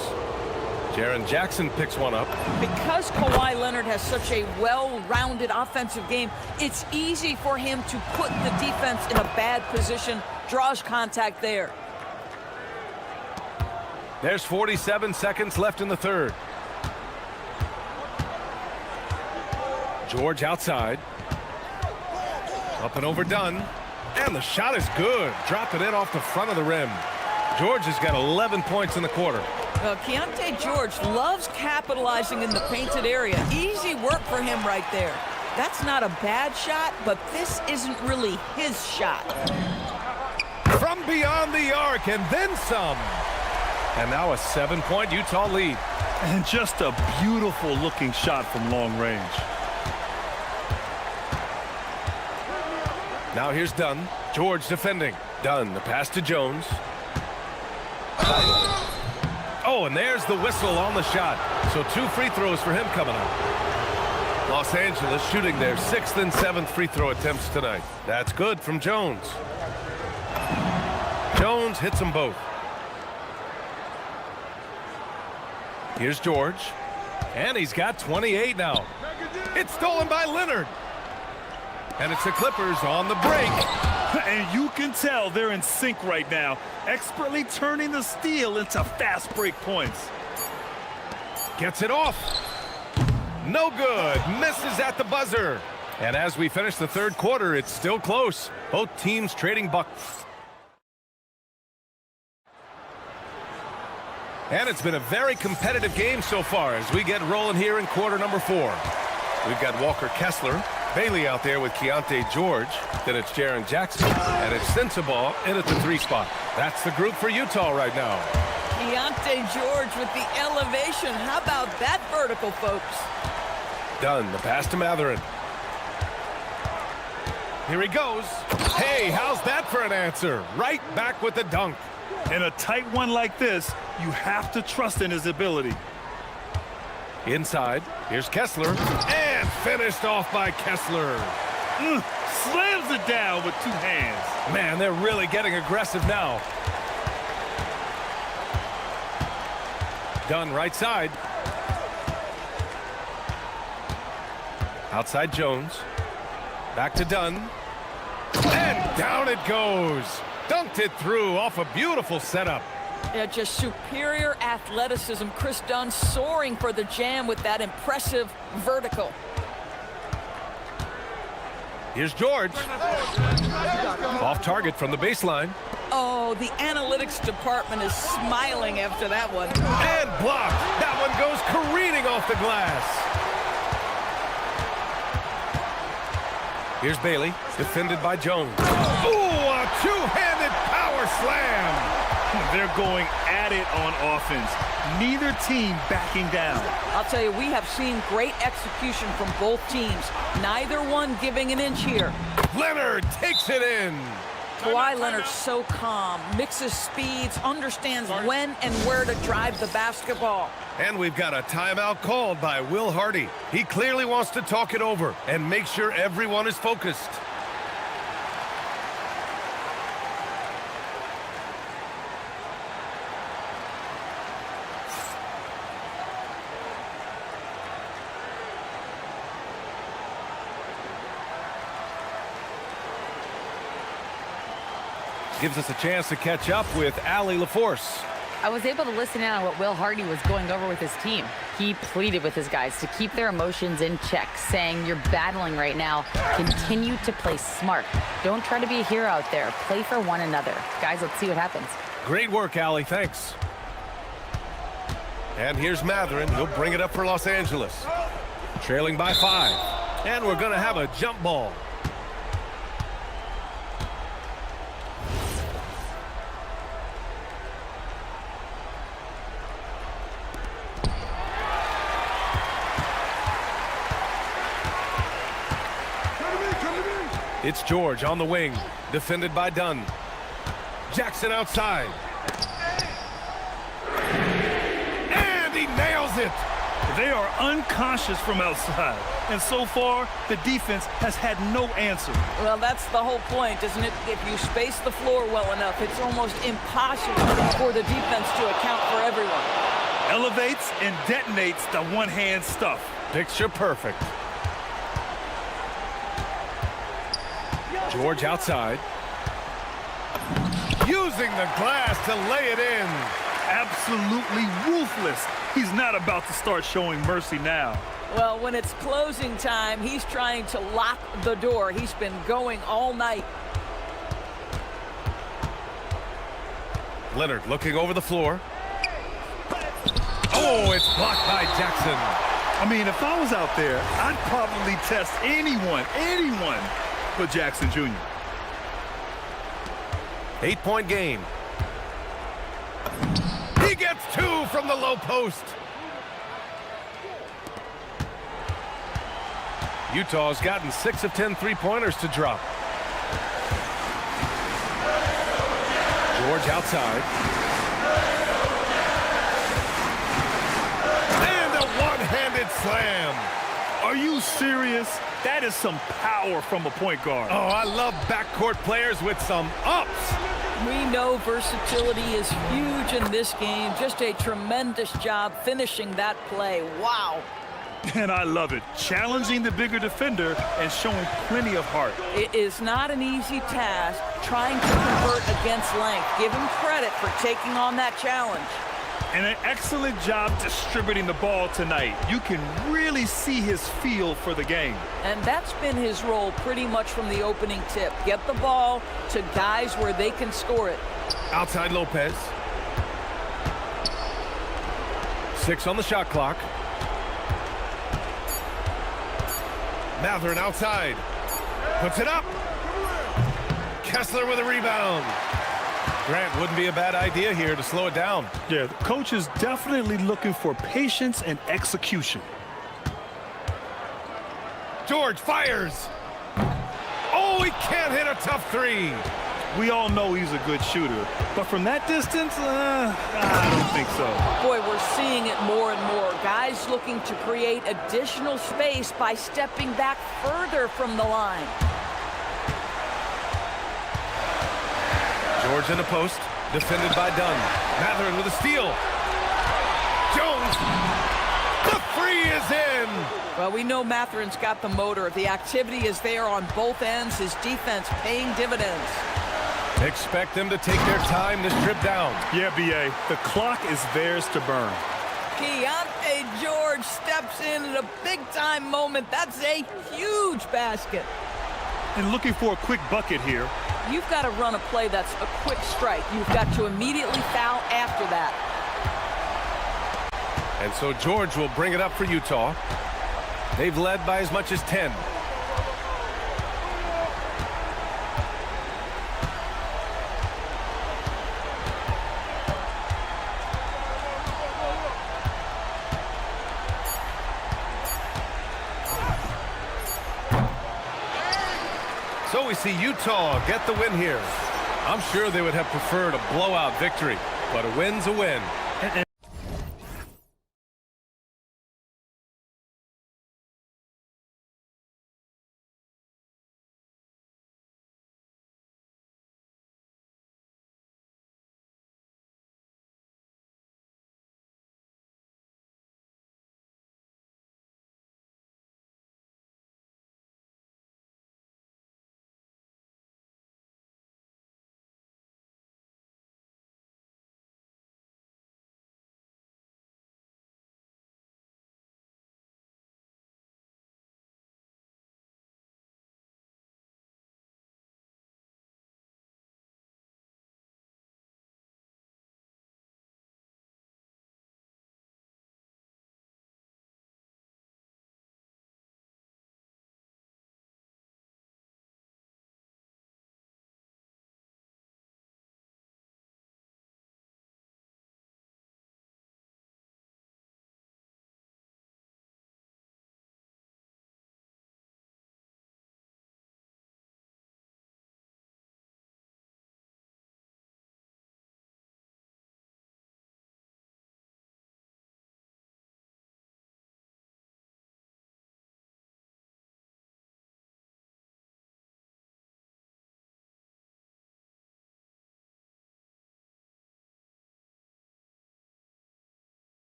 Jaren Jackson picks one up. Because Kawhi Leonard has such a well-rounded offensive game, it's easy for him to put the defense in a bad position, draws contact there. There's 47 seconds left in the third. George outside. Up and overdone. And the shot is good. Drop it in off the front of the rim. George has got 11 points in the quarter. Well, Keontae George loves capitalizing in the painted area. Easy work for him right there. That's not a bad shot, but this isn't really his shot. From beyond the arc and then some. And now a 7-point Utah lead. And just a beautiful looking shot from long range. Now here's Dunn. George defending. Dunn, the pass to Jones. Oh, and there's the whistle on the shot. So 2 free throws for him coming up. Los Angeles shooting their 6th and 7th free throw attempts tonight. That's good from Jones. Jones hits them both. Here's George. And he's got 28 now. It's stolen by Leonard. And it's the Clippers on the break. And you can tell they're in sync right now, expertly turning the steal into fast break points. Gets it off. No good. Misses at the buzzer. And as we finish the third quarter, it's still close. Both teams trading buckets. And it's been a very competitive game so far as we get rolling here in quarter number 4. We've got Walker Kessler, Bailey out there with Keontae George. Then it's Jaren Jackson, and it's Sensabaugh in at the 3 spot. That's the group for Utah right now. Keontae George with the elevation. How about that vertical, folks? Dunn, the pass to Mathurin. Here he goes. Hey, how's that for an answer? Right back with the dunk. In a tight one like this, you have to trust in his ability. Inside, here's Kessler, and finished off by Kessler. Slams it down with 2 hands. Man, they're really getting aggressive now. Dunn right side. Outside Jones. Back to Dunn. And down it goes. Dunked it through off a beautiful setup. Yeah, just superior athleticism. Chris Dunn soaring for the jam with that impressive vertical. Here's George. Off target from the baseline. Oh, the analytics department is smiling after that one. And blocked. That one goes careening off the glass. Here's Bailey, defended by Jones. Ooh, a 2-handed power slam. They're going at it on offense. Neither team backing down. I'll tell you, we have seen great execution from both teams. Neither one giving an inch here. Leonard takes it in. Kawhi Leonard so calm, mixes speeds, understands when and where to drive the basketball. And we've got a timeout called by Will Hardy. He clearly wants to talk it over and make sure everyone is focused. Gives us a chance to catch up with Allie LaForce. I was able to listen in on what Will Hardy was going over with his team. He pleaded with his guys to keep their emotions in check, saying, you're battling right now. Continue to play smart. Don't try to be a hero out there. Play for one another. Guys, let's see what happens. Great work, Allie. Thanks. And here's Mathurin. He'll bring it up for Los Angeles. Trailing by 5. And we're going to have a jump ball. It's George on the wing, defended by Dunn. Jackson outside. And he nails it. They are unconscious from outside. And so far, the defense has had no answer. Well, that's the whole point, isn't it? If you space the floor well enough, it's almost impossible for the defense to account for everyone. Elevates and detonates the one-hand stuff. Picture perfect. George outside. Using the glass to lay it in. Absolutely ruthless. He's not about to start showing mercy now. Well, when it's closing time, he's trying to lock the door. He's been going all night. Leonard looking over the floor. Oh, it's blocked by Jackson. I mean, if I was out there, I'd probably test anyone but Jackson Jr. 8-point game. He gets 2 from the low post. Utah's gotten 6 of 10 three-pointers to drop. George outside. And a one-handed slam. Are you serious? That is some power from a point guard. Oh, I love backcourt players with some ups. We know versatility is huge in this game. Just a tremendous job finishing that play. Wow. And I love it. Challenging the bigger defender and showing plenty of heart. It is not an easy task trying to convert against length. Give him credit for taking on that challenge. And an excellent job distributing the ball tonight. You can really see his feel for the game. And that's been his role pretty much from the opening tip. Get the ball to guys where they can score it. Outside Lopez. 6 on the shot clock. Matherin outside. Puts it up. Kessler with a rebound. Grant, wouldn't be a bad idea here to slow it down. Yeah, the coach is definitely looking for patience and execution. George fires. Oh, he can't hit a tough 3. We all know he's a good shooter, but from that distance, I don't think so. Boy, we're seeing it more and more. Guys looking to create additional space by stepping back further from the line. George in the post, defended by Dunn. Matherin with a steal. Jones, the 3 is in. Well, we know Matherin's got the motor. The activity is there on both ends. His defense paying dividends. Expect them to take their time this trip down. Yeah, B.A., the clock is theirs to burn. Keontae George steps in at a big-time moment. That's a huge basket. And looking for a quick bucket here. You've got to run a play that's a quick strike. You've got to immediately foul after that. And so George will bring it up for Utah. They've led by as much as 10. So we see Utah get the win here. I'm sure they would have preferred a blowout victory, but a win's a win.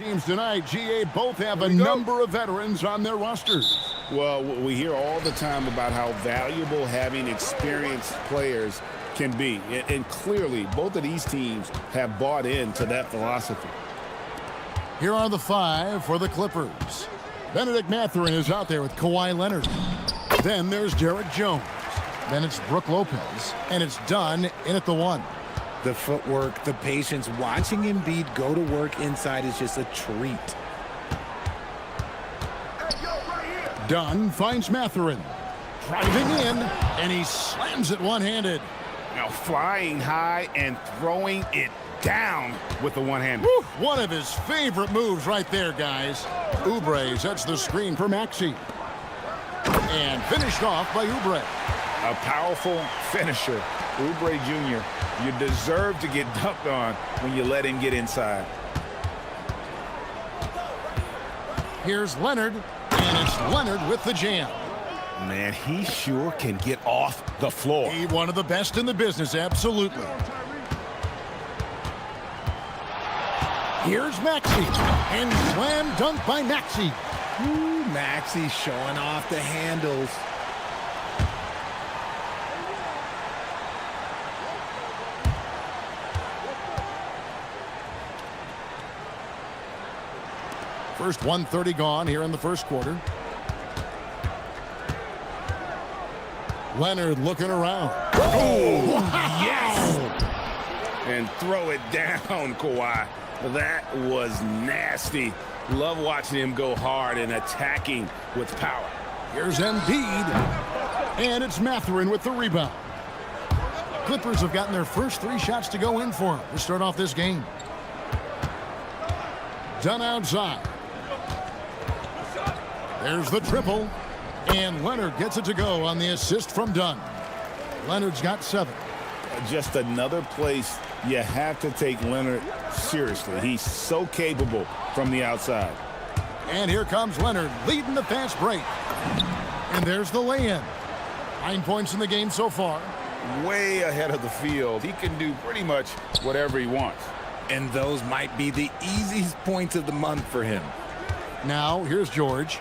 Teams tonight, GA, both have a number of veterans on their rosters. Well, we hear all the time about how valuable having experienced players can be. And clearly, both of these teams have bought into that philosophy. Here are the 5 for the Clippers. Benedict Mathurin is out there with Kawhi Leonard. Then there's Derek Jones. Then it's Brook Lopez. And it's Dunn in at the 1. The footwork, the patience, watching Embiid go to work inside is just a treat. Dunn finds Mathurin. Driving in, and he slams it one-handed. Now flying high and throwing it down with the one-hand. One of his favorite moves right there, guys. Oubre sets the screen for Maxey. And finished off by Oubre. A powerful finisher. Oubre Jr., you deserve to get dunked on when you let him get inside. Here's Leonard, and it's Leonard with the jam. Man, he sure can get off the floor. He's one of the best in the business, absolutely. Here's Maxey, and slam dunk by Maxey. Ooh, Maxey showing off the handles. First 1:30 gone here in the first quarter. Leonard looking around. Oh, wow. Yes! And throw it down, Kawhi. That was nasty. Love watching him go hard and attacking with power. Here's Embiid. And it's Mathurin with the rebound. Clippers have gotten their first 3 shots to go in for him to start off this game. Dunn outside. There's the triple. And Leonard gets it to go on the assist from Dunn. Leonard's got 7. Just another place you have to take Leonard seriously. He's so capable from the outside. And here comes Leonard leading the fast break. And there's the lay-in. 9 points in the game so far. Way ahead of the field. He can do pretty much whatever he wants. And those might be the easiest points of the month for him. Now, here's George.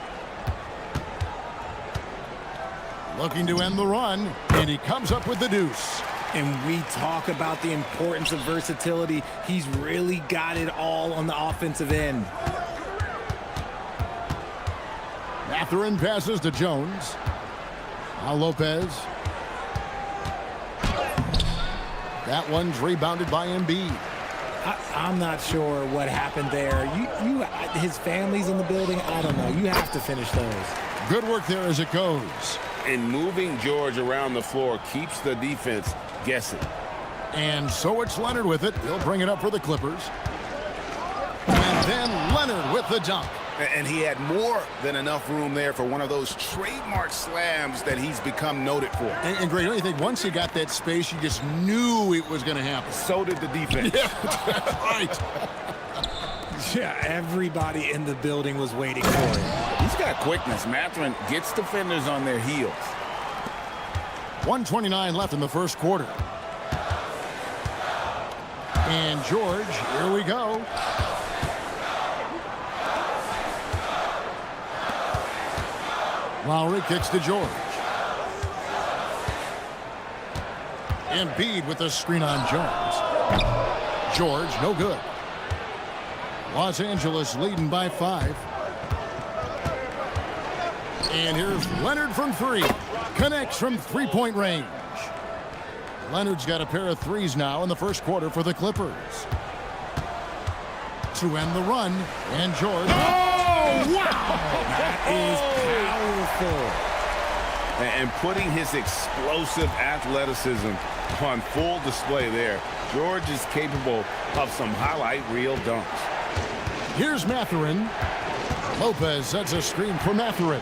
Looking to end the run, and he comes up with the deuce. And we talk about the importance of versatility. He's really got it all on the offensive end. Mathurin passes to Jones. Now Lopez. That one's rebounded by Embiid. I'm not sure what happened there. His family's in the building. I don't know. You have to finish those. Good work there as it goes. And moving George around the floor keeps the defense guessing. And so it's Leonard with it. He'll bring it up for the Clippers. And then Leonard with the dunk. And he had more than enough room there for one of those trademark slams that he's become noted for. And Greg, don't you think once he got that space, you just knew it was going to happen? So did the defense. Yeah, that's right. Yeah, everybody in the building was waiting for him. He's got quickness. Mathurin gets defenders on their heels. 1:29 left in the first quarter. And George, here we go. Lowry kicks to George. Embiid with the screen on Jones. George, no good. Los Angeles leading by 5. And here's Leonard from 3. Connects from three-point range. Leonard's got a pair of threes now in the first quarter for the Clippers. To end the run, and George. Oh, wow! That is powerful. And putting his explosive athleticism on full display there. George is capable of some highlight reel dunks. Here's Mathurin. Lopez sets a screen for Mathurin.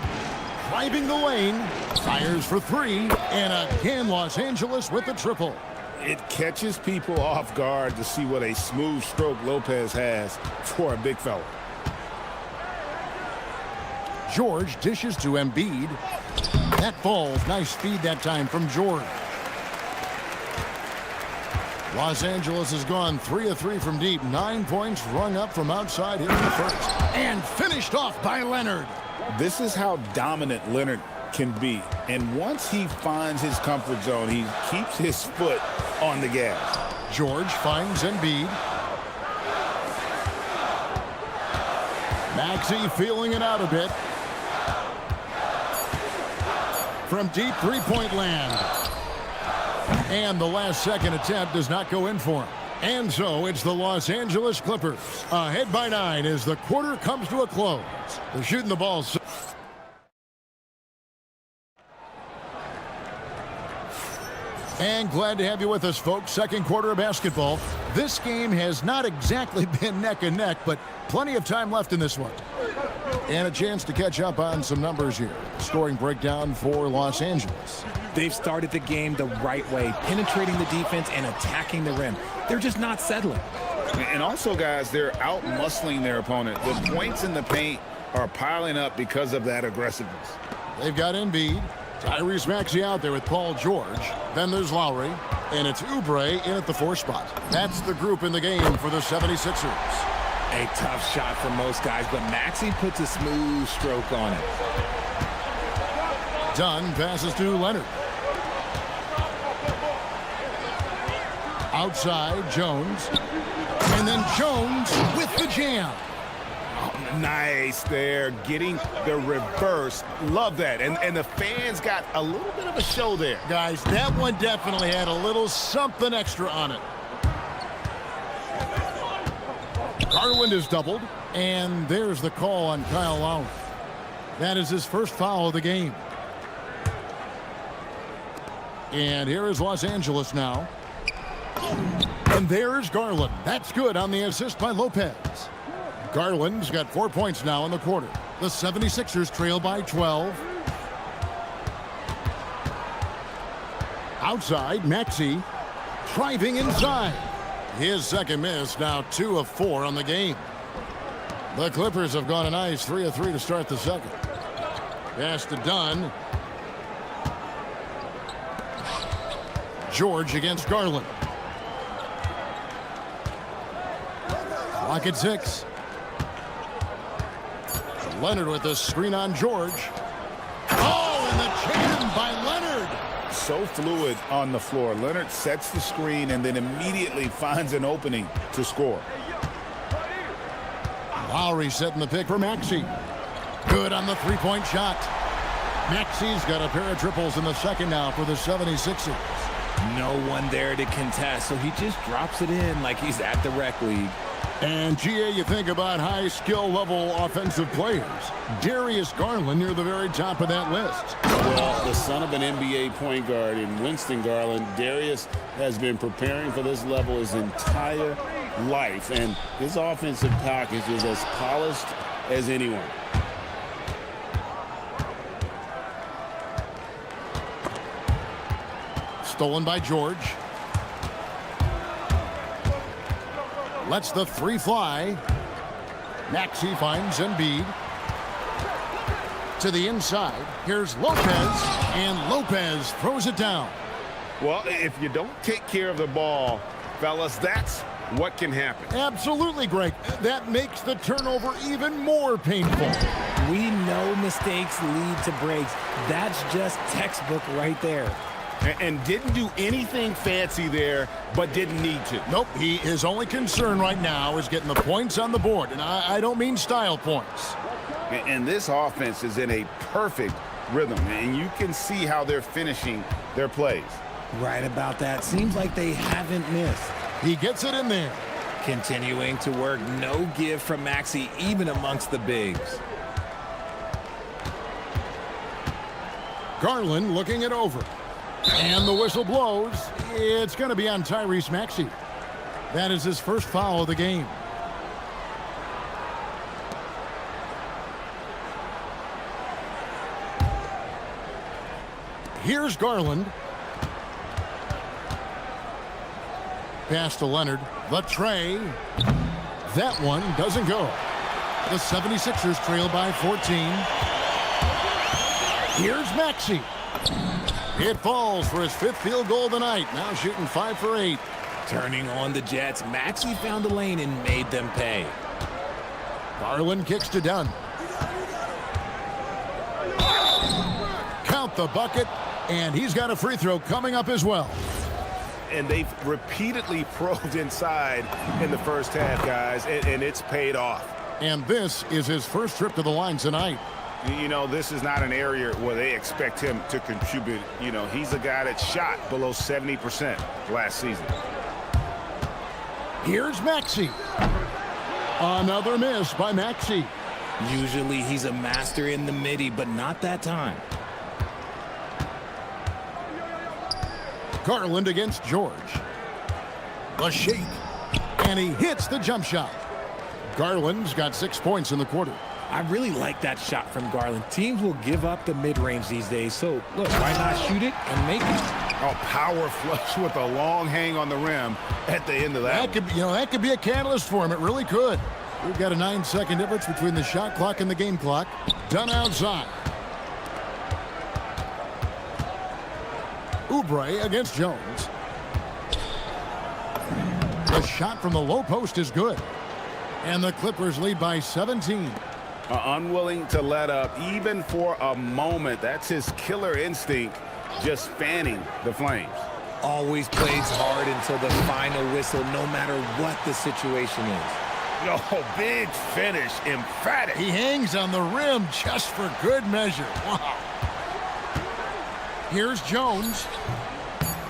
Driving the lane, fires for 3, and again Los Angeles with the triple. It catches people off guard to see what a smooth stroke Lopez has for a big fella. George dishes to Embiid. That falls. Nice speed that time from George. Los Angeles has gone 3 of 3 from deep. 9 points rung up from outside here in the first. And finished off by Leonard. This is how dominant Leonard can be. And once he finds his comfort zone, he keeps his foot on the gas. George finds Embiid. Maxey feeling it out a bit. From deep three-point land. And the last second attempt does not go in for him. And so it's the Los Angeles Clippers ahead by 9 as the quarter comes to a close. They're shooting the ball. And glad to have you with us, folks. Second quarter of basketball. This game has not exactly been neck and neck, but plenty of time left in this one. And a chance to catch up on some numbers here. Scoring breakdown for Los Angeles. They've started the game the right way, penetrating the defense and attacking the rim. They're just not settling. And also, guys, they're out-muscling their opponent. The points in the paint are piling up because of that aggressiveness. They've got Embiid. Tyrese Maxey out there with Paul George. Then there's Lowry. And it's Oubre in at the 4 spot. That's the group in the game for the 76ers. A tough shot for most guys, but Maxey puts a smooth stroke on it. Dunn passes to Leonard. Outside, Jones. And then Jones with the jam. Nice there, getting the reverse. Love that. And the fans got a little bit of a show there. Guys, that one definitely had a little something extra on it. Garland is doubled, and there's the call on Kyle Lowry. That is his first foul of the game. And here is Los Angeles now. And there's Garland. That's good on the assist by Lopez. Garland's got 4 points now in the quarter. The 76ers trail by 12. Outside, Maxey driving inside. His second miss, now 2 of 4 on the game. The Clippers have gone a nice 3 of 3 to start the second. Pass to Dunn. George against Garland. Clock at 6. Leonard with the screen on George. Oh, and the jam by Leonard. So fluid on the floor. Leonard sets the screen and then immediately finds an opening to score. Lowry setting the pick for Maxey. Good on the three-point shot. Maxey's got a pair of triples in the second now for the 76ers. No one there to contest, so he just drops it in like he's at the rec league. And, GA, you think about high skill level offensive players. Darius Garland near the very top of that list. Well, the son of an NBA point guard in Winston Garland, Darius has been preparing for this level his entire life, and his offensive package is as polished as anyone. Stolen by George. Lets the three fly. Maxey finds Embiid. To the inside. Here's Lopez. And Lopez throws it down. Well, if you don't take care of the ball, fellas, that's what can happen. Absolutely, Greg. That makes the turnover even more painful. We know mistakes lead to breaks. That's just textbook right there. And didn't do anything fancy there, but didn't need to. Nope, his only concern right now is getting the points on the board, and I don't mean style points. And this offense is in a perfect rhythm, and you can see how they're finishing their plays. Right about that. Seems like they haven't missed. He gets it in there. Continuing to work, no give from Maxey, even amongst the bigs. Garland looking it over. And the whistle blows. It's going to be on Tyrese Maxey. That is his first foul of the game. Here's Garland. Pass to Leonard. The tray. That one doesn't go. The 76ers trail by 14. Here's Maxey. It falls for his 5th field goal of the night. Now shooting 5 for 8. Turning on the Jets, Maxey found the lane and made them pay. Garland kicks to Dunn. Count the bucket, and he's got a free throw coming up as well. And they've repeatedly probed inside in the first half, guys, and it's paid off. And this is his first trip to the line tonight. You know, this is not an area where they expect him to contribute. You know, he's a guy that shot below 70% last season. Here's Maxey. Another miss by Maxey. Usually he's a master in the midi, but not that time. Garland against George. The shake. And he hits the jump shot. Garland's got 6 points in the quarter. I really like that shot from Garland. Teams will give up the mid-range these days, so look, why not shoot it and make it? Oh, power flush with a long hang on the rim at the end of that. That could be a catalyst for him. It really could. We've got a 9-second difference between the shot clock and the game clock. Done outside. Oubre against Jones. The shot from the low post is good. And the Clippers lead by 17. Unwilling to let up even for a moment. That's his killer instinct, just fanning the flames. Always plays hard until the final whistle, no matter what the situation is. Oh, big finish, emphatic. He hangs on the rim just for good measure. Wow. Here's Jones.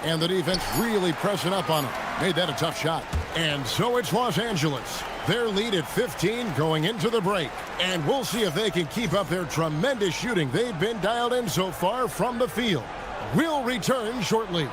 And the defense really pressing up on him. Made that a tough shot. And so it's Los Angeles. Their lead at 15 going into the break. And we'll see if they can keep up their tremendous shooting they've been dialed in so far from the field. We'll return shortly.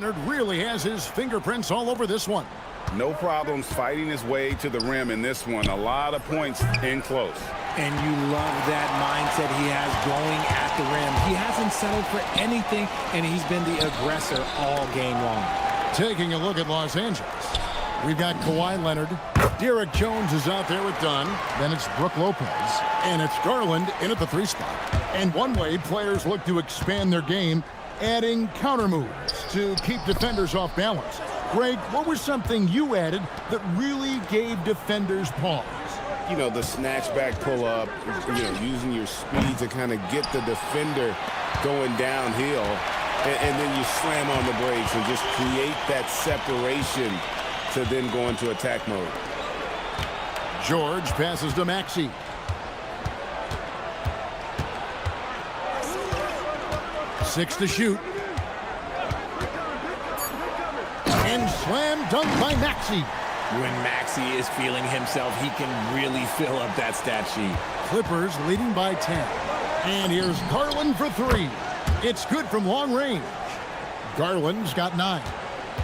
Leonard really has his fingerprints all over this one. No problems fighting his way to the rim in this one. A lot of points in close. And you love that mindset he has going at the rim. He hasn't settled for anything, and he's been the aggressor all game long. Taking a look at Los Angeles. We've got Kawhi Leonard. Derek Jones is out there with Dunn. Then it's Brook Lopez. And it's Garland in at the 3 spot. And one way players look to expand their game, adding counter moves to keep defenders off balance. Greg, what was something you added that really gave defenders pause? You know, the snatchback pull-up, using your speed to kind of get the defender going downhill, and then you slam on the brakes and just create that separation to then go into attack mode. George passes to Maxey. Six to shoot. And slam dunk by Maxey. When Maxey is feeling himself, he can really fill up that stat sheet. Clippers leading by 10. And here's Garland for 3. It's good from long range. Garland's got 9.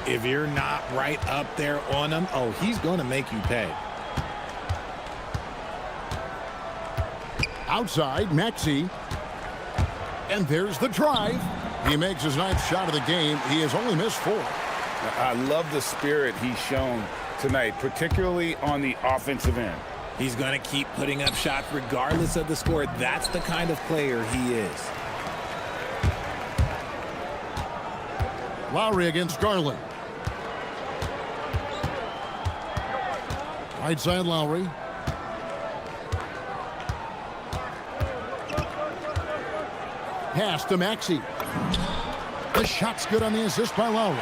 If you're not right up there on him, oh, he's going to make you pay. Outside, Maxey. And there's the drive. He makes his 9th shot of the game. He has only missed 4. I love the spirit he's shown tonight, particularly on the offensive end. He's going to keep putting up shots regardless of the score. That's the kind of player he is. Lowry against Garland. Right side Lowry. Pass to Maxey. The shot's good on the assist by Lowry.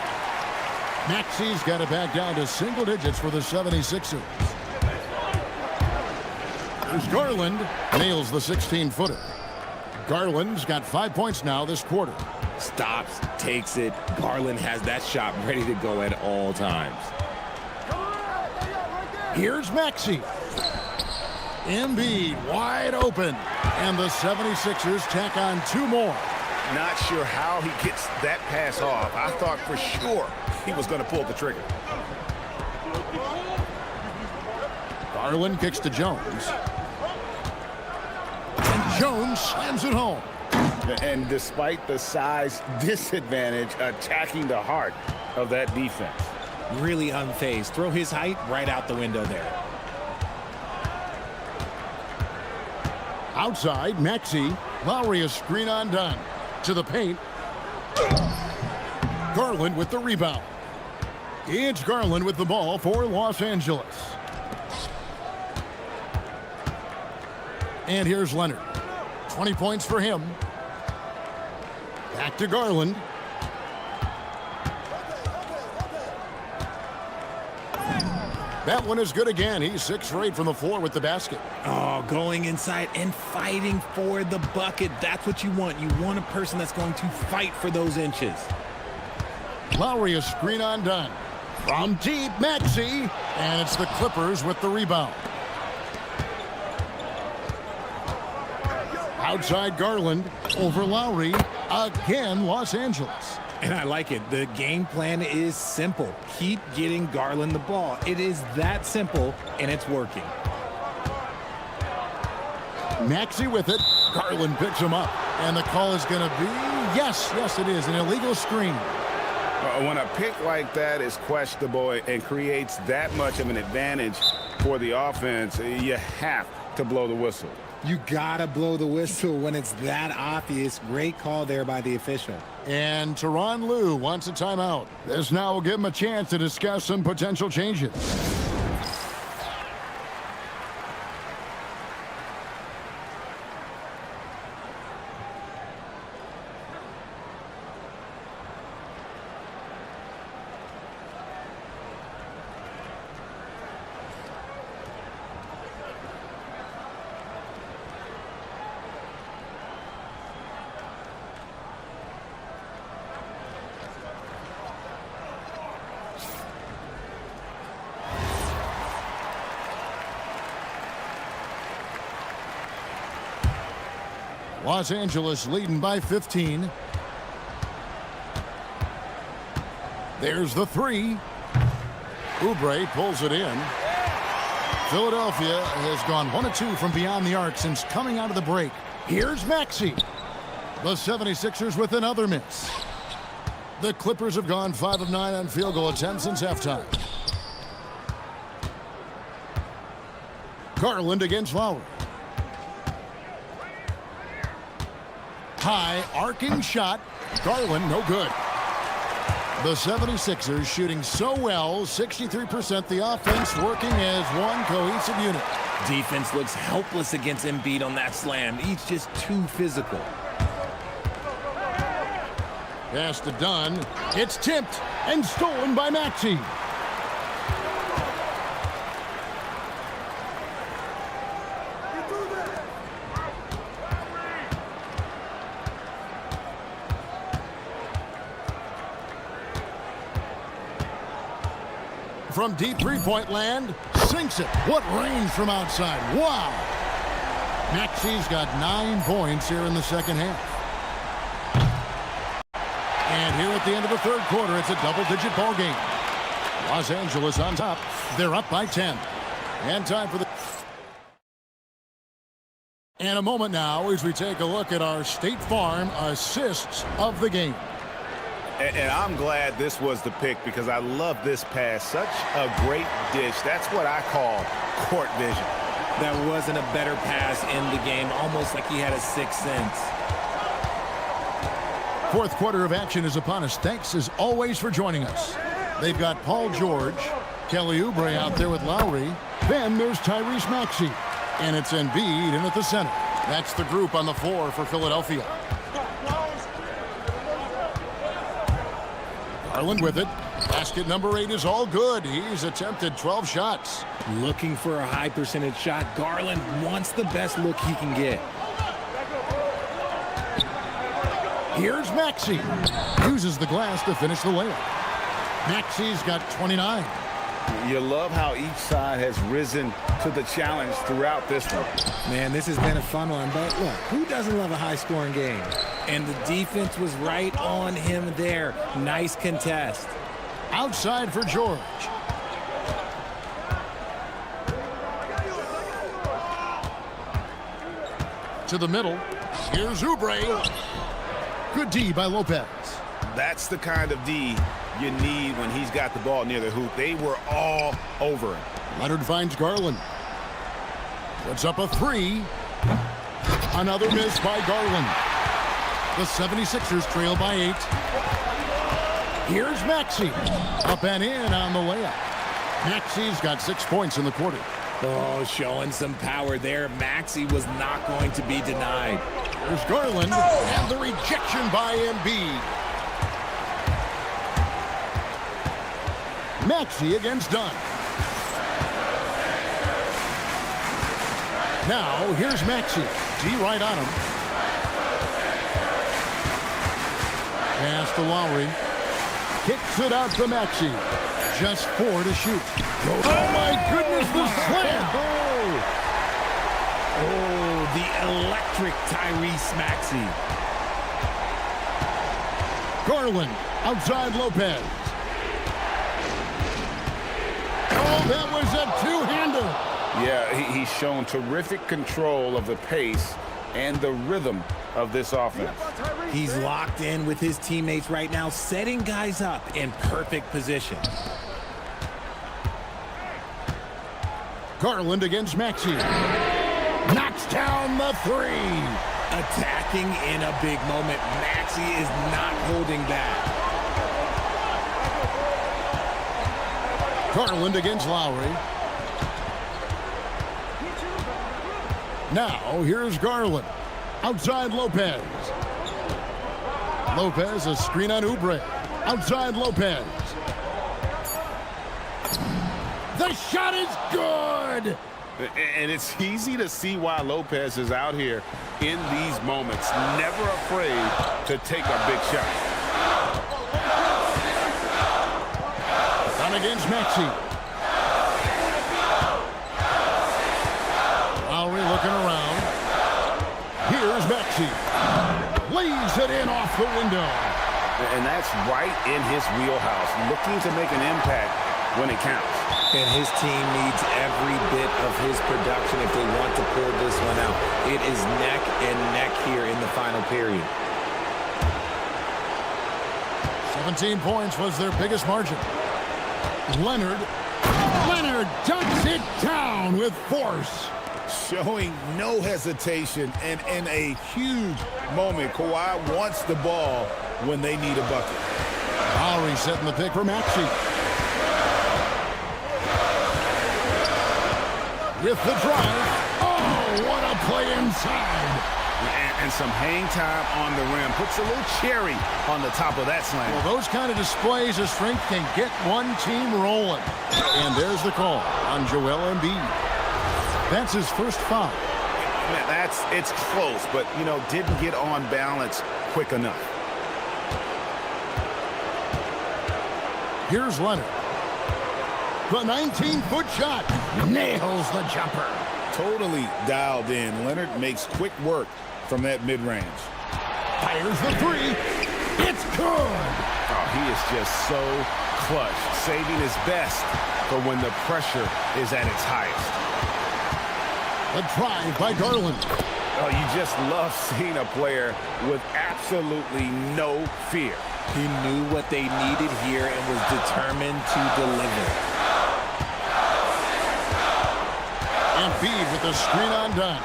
Maxey's got it back down to single digits for the 76ers. There's Garland. Nails the 16-footer. Garland's got 5 points now this quarter. Stops, takes it. Garland has that shot ready to go at all times. Here's Maxey. Embiid wide open. And the 76ers tack on 2 more. Not sure how he gets that pass off. I thought for sure he was going to pull the trigger. Garland kicks to Jones. And Jones slams it home. And despite the size disadvantage, attacking the heart of that defense. Really unfazed. Throw his height right out the window there. Outside, Maxey. Lowry a screen on Dunn. To the paint. Garland with the rebound. It's Garland with the ball for Los Angeles. And here's Leonard. 20 points for him. Back to Garland. That one is good again. He's 6 for 8 from the floor with the basket. Oh, going inside and fighting for the bucket. That's what you want. You want a person that's going to fight for those inches. Lowry a screen on Dunn. From deep, Maxey. And it's the Clippers with the rebound. Outside Garland. Over Lowry. Again, Los Angeles. And I like it. The game plan is simple. Keep getting Garland the ball. It is that simple, and it's working. Maxey with it. Garland picks him up. And the call is going to be, yes, it is, an illegal screen. When a pick like that is questionable and creates that much of an advantage for the offense, you have to blow the whistle. You gotta blow the whistle when it's that obvious. Great call there by the official. And Tyronn Lue wants a timeout. This now will give him a chance to discuss some potential changes. Los Angeles leading by 15. There's the 3. Oubre pulls it in. Philadelphia has gone 1 of 2 from beyond the arc since coming out of the break. Here's Maxey. The 76ers with another miss. The Clippers have gone 5 of 9 on field goal attempts since halftime. Garland against Lowry. High arcing shot. Garland no good. The 76ers shooting so well, 63%, the offense working as one cohesive unit. Defense looks helpless against Embiid on that slam. He's just too physical. Pass to Dunn. It's tipped and stolen by Maxey. From deep three-point land, sinks it. What range from outside. Wow. Maxey's got 9 points here in the second half. And here at the end of the third quarter, it's a double-digit ball game. Los Angeles on top. They're up by 10. And time for the... And a moment now as we take a look at our State Farm assists of the game. And I'm glad this was the pick because I love this pass. Such a great dish. That's what I call court vision. That wasn't a better pass in the game, almost like he had a sixth sense. Fourth quarter of action is upon us. Thanks as always for joining us. They've got Paul George, Kelly Oubre out there with Lowry. Then there's Tyrese Maxey. And it's Embiid in at the center. That's the group on the floor for Philadelphia. Garland with it. Basket number 8 is all good. He's attempted 12 shots. Looking for a high percentage shot. Garland wants the best look he can get. Here's Maxey. Uses the glass to finish the layup. Maxey's got 29. You love how each side has risen to the challenge throughout this one. Man, this has been a fun one, but look, who doesn't love a high-scoring game? And the defense was right on him there. Nice contest. Outside for George. To the middle. Here's Oubre. Good D by Lopez. That's the kind of D you need when he's got the ball near the hoop. They were all over him. Leonard finds Garland. Puts up a 3. Another miss by Garland. The 76ers trail by 8. Here's Maxey. Up and in on the layup. Maxey's got 6 points in the quarter. Oh, showing some power there. Maxey was not going to be denied. There's Garland. And the rejection by Embiid. Maxey against Dunn. Now, here's Maxey. D right on him. Pass to Lowry. Kicks it out to Maxey. Just 4 to shoot. Oh, my goodness, the slam! Oh, the electric Tyrese Maxey. Garland outside Lopez. Oh, that was a two-hander. Yeah, he's shown terrific control of the pace and the rhythm of this offense. He's locked in with his teammates right now, setting guys up in perfect position. Garland against Maxey. Knocks down the 3. Attacking in a big moment. Maxey is not holding back. Garland against Lowry. Now, here's Garland. Outside Lopez. Lopez, a screen on Oubre. Outside Lopez. The shot is good! And it's easy to see why Lopez is out here in these moments. Never afraid to take a big shot. On against Maxey. Lowry looking around. Here's Maxey. Lays it in off the window. And that's right in his wheelhouse. Looking to make an impact when it counts. And his team needs every bit of his production if they want to pull this one out. It is neck and neck here in the final period. 17 points was their biggest margin. Leonard dunks it down with force. Showing no hesitation, and in a huge moment, Kawhi wants the ball when they need a bucket. Lowry setting the pick for Maxey. With the drive. Oh, what a play inside. And some hang time on the rim. Puts a little cherry on the top of that slam. Well, those kind of displays of strength can get one team rolling. And there's the call on Joel Embiid. That's his first foul. Man, it's close, but, didn't get on balance quick enough. Here's Leonard. The 19-foot shot nails the jumper. Totally dialed in. Leonard makes quick work from that mid-range. Fires the 3. It's good. Oh, he is just so clutch, saving his best for when the pressure is at its highest. A drive by Garland. Oh, you just love seeing a player with absolutely no fear. He knew what they needed here and was determined to deliver. And feed with the screen undone.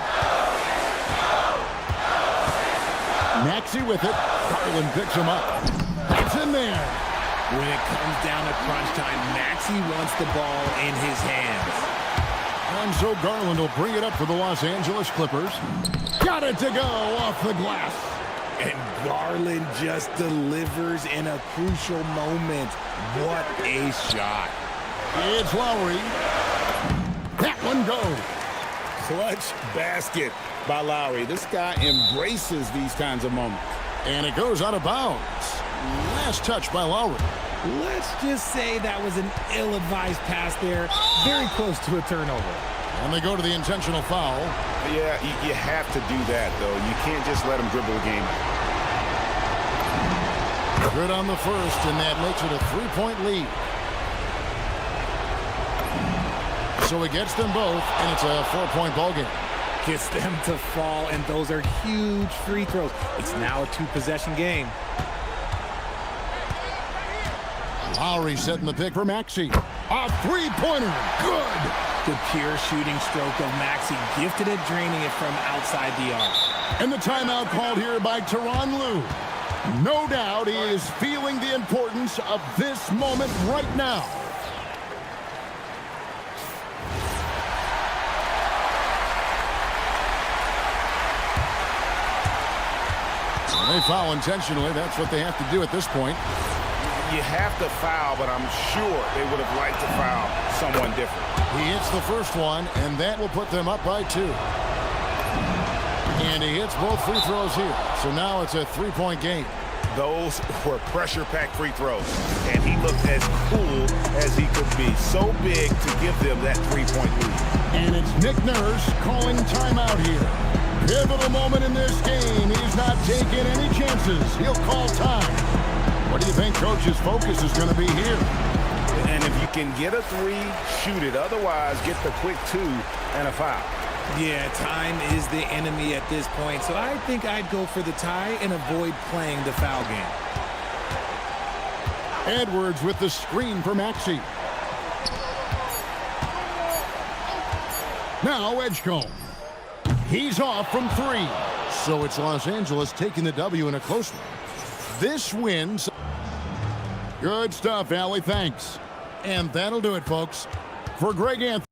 Maxey with it. Garland picks him up. It's in there. When it comes down to crunch time, Maxey wants the ball in his hands. And so Garland will bring it up for the Los Angeles Clippers. Got it to go off the glass. And Garland just delivers in a crucial moment. What a shot. It's Lowry. That one goes. Clutch basket by Lowry. This guy embraces these kinds of moments. And it goes out of bounds. Last touch by Lowry. Let's just say that was an ill-advised pass there. Very close to a turnover. And they go to the intentional foul. Yeah, you have to do that, though. You can't just let him dribble the game out. Good on the first, and that makes it a 3-point lead. So he gets them both, and it's a 4-point ball game. Gets them to fall, and those are huge free throws. It's now a 2-possession game. Lowry setting the pick for Maxey. A 3-pointer. Good. The pure shooting stroke of Maxey, gifted at draining it from outside the arc. And the timeout called here by Tyronn Lue. No doubt he is feeling the importance of this moment right now. They foul intentionally. That's what they have to do at this point. You have to foul, but I'm sure they would have liked to foul someone different. He hits the first one, and that will put them up by 2. And he hits both free throws here. So now it's a 3-point game. Those were pressure-packed free throws, and he looked as cool as he could be. So big to give them that 3-point lead. And it's Nick Nurse calling timeout here. Pivotal moment in this game. He's not taking any chances. He'll call time. What do you think Coach's focus is going to be here? And if you can get a 3, shoot it. Otherwise, get the quick 2 and a foul. Yeah, time is the enemy at this point, so I think I'd go for the tie and avoid playing the foul game. Edwards with the screen for Maxey. Now Edgecombe. He's off from 3. So it's Los Angeles taking the W in a close one. This wins. Good stuff, Allie. Thanks. And that'll do it, folks. For Greg Anthony.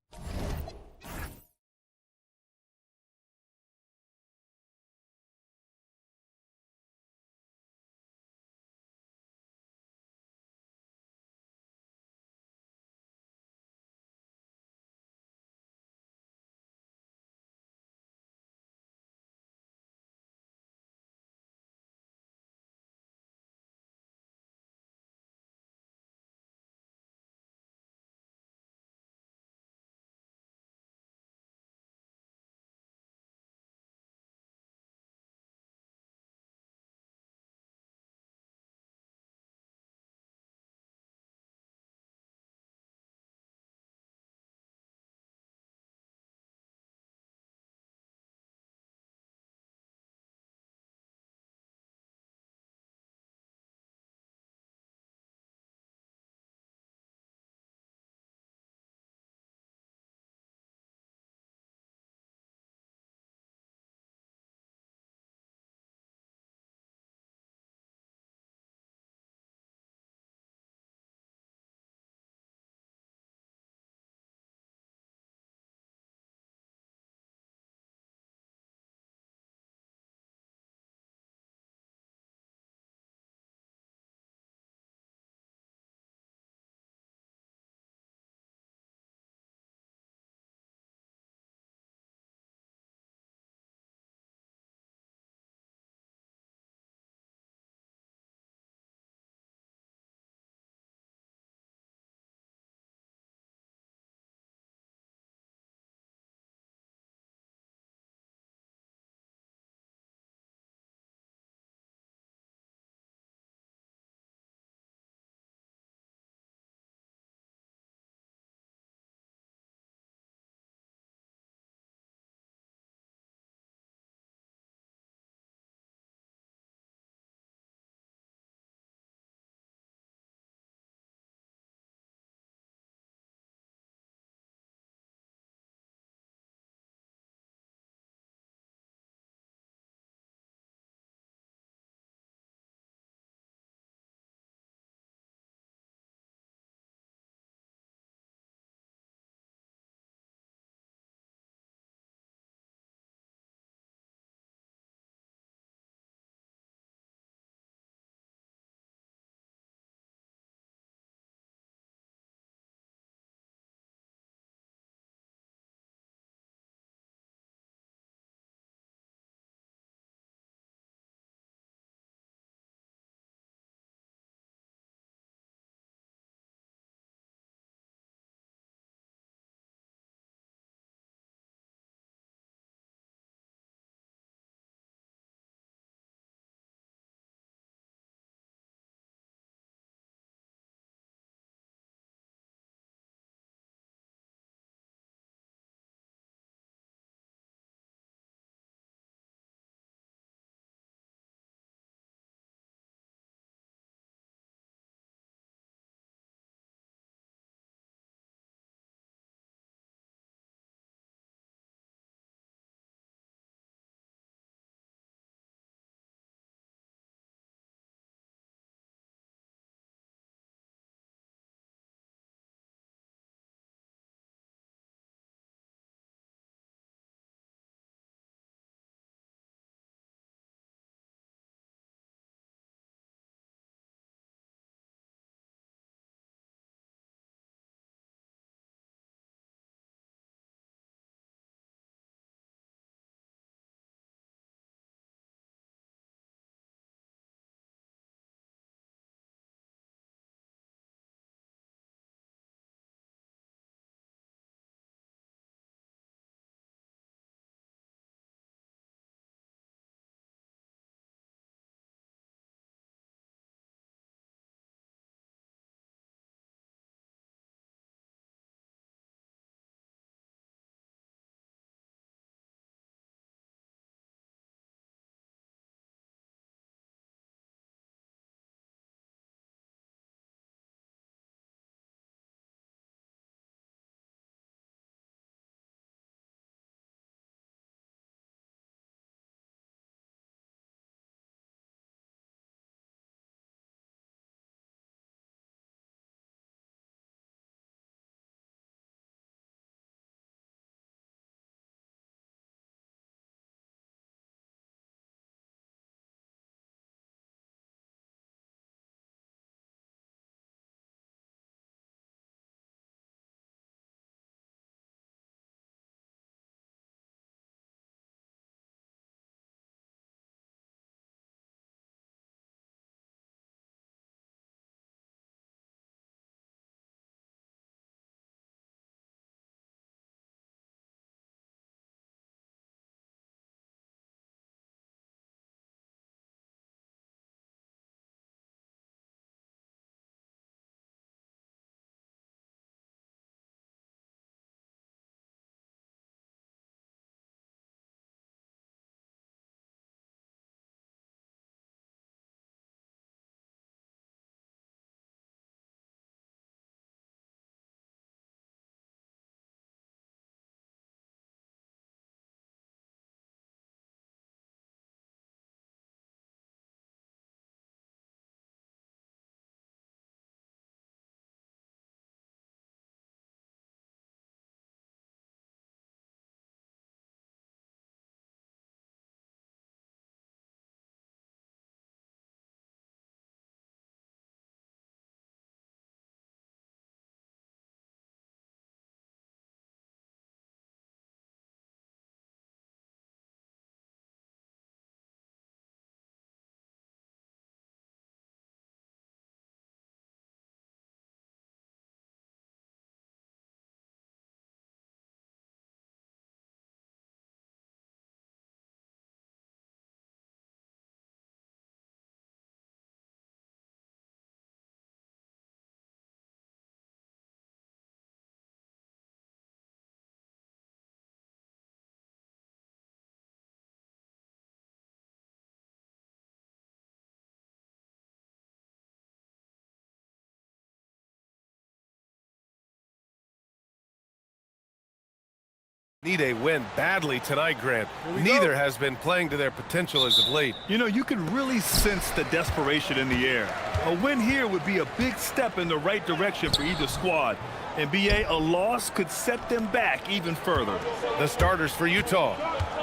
Need a win badly tonight, Grant. Neither has been playing to their potential as of late. You know, you can really sense the desperation in the air. A win here would be a big step in the right direction for either squad. And BA, a loss could set them back even further. The starters for Utah.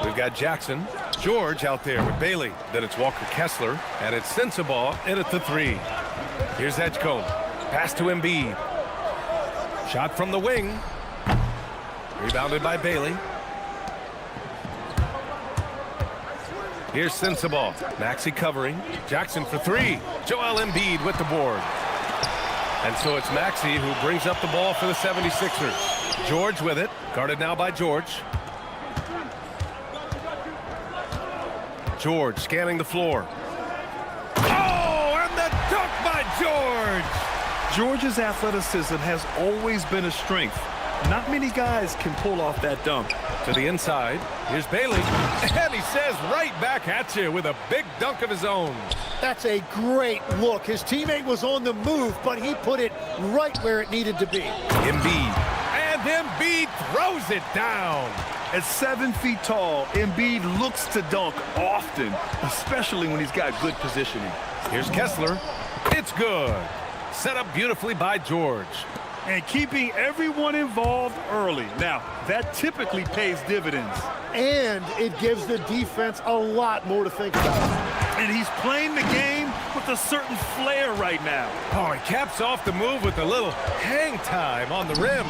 We've got Jackson, George out there with Bailey. Then it's Walker Kessler, and it's Sensabaugh in at the 3. Here's Edgecombe. Pass to Embiid. Shot from the wing. Rebounded by Bailey. Here's Sensabaugh. Maxey covering. Jackson for 3. Joel Embiid with the board. And so it's Maxey who brings up the ball for the 76ers. George with it. Guarded now by George. George scanning the floor. Oh, and the dunk by George! George's athleticism has always been a strength. Not many guys can pull off that dunk. To the inside, here's Bailey, and he says right back at you with a big dunk of his own. That's a great look. His teammate was on the move, but he put it right where it needed to be. Embiid, and Embiid throws it down. At 7 feet tall, Embiid looks to dunk often, especially when he's got good positioning. Here's Kessler. It's good. Set up beautifully by George. And keeping everyone involved early. Now, that typically pays dividends. And it gives the defense a lot more to think about. And he's playing the game with a certain flair right now. Oh, he caps off the move with a little hang time on the rim.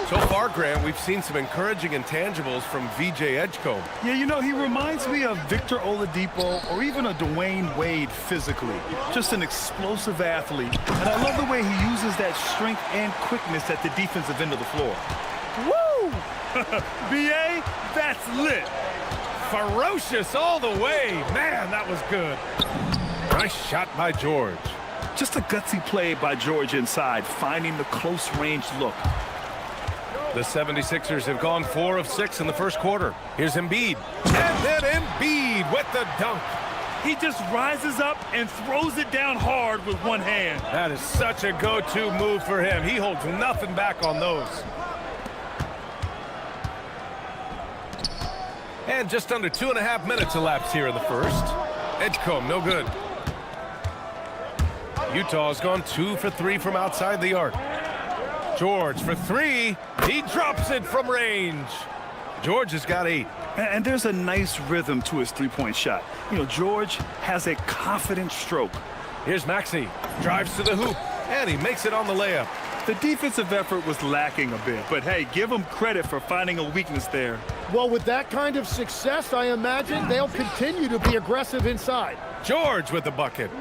So far, Grant, we've seen some encouraging intangibles from VJ Edgecombe. Yeah, you know, he reminds me of Victor Oladipo or even a Dwayne Wade physically. Just an explosive athlete. And I love the way he uses that strength and quickness at the defensive end of the floor. Woo! BA, that's lit. Ferocious all the way. Man, that was good. Nice shot by George. Just a gutsy play by George inside, finding the close range look. The 76ers have gone 4 of 6 in the first quarter. Here's Embiid. And then Embiid with the dunk. He just rises up and throws it down hard with one hand. That is such a go-to move for him. He holds nothing back on those. And just under 2.5 minutes elapsed here in the first. Edgecombe, no good. Utah's gone 2 for 3 from outside the arc. George for 3. He drops it from range. George has got 8. And there's a nice rhythm to his three-point shot. You know, George has a confident stroke. Here's Maxey. Drives to the hoop. And he makes it on the layup. The defensive effort was lacking a bit. But, hey, give him credit for finding a weakness there. Well, with that kind of success, I imagine they'll continue to be aggressive inside. George with the bucket.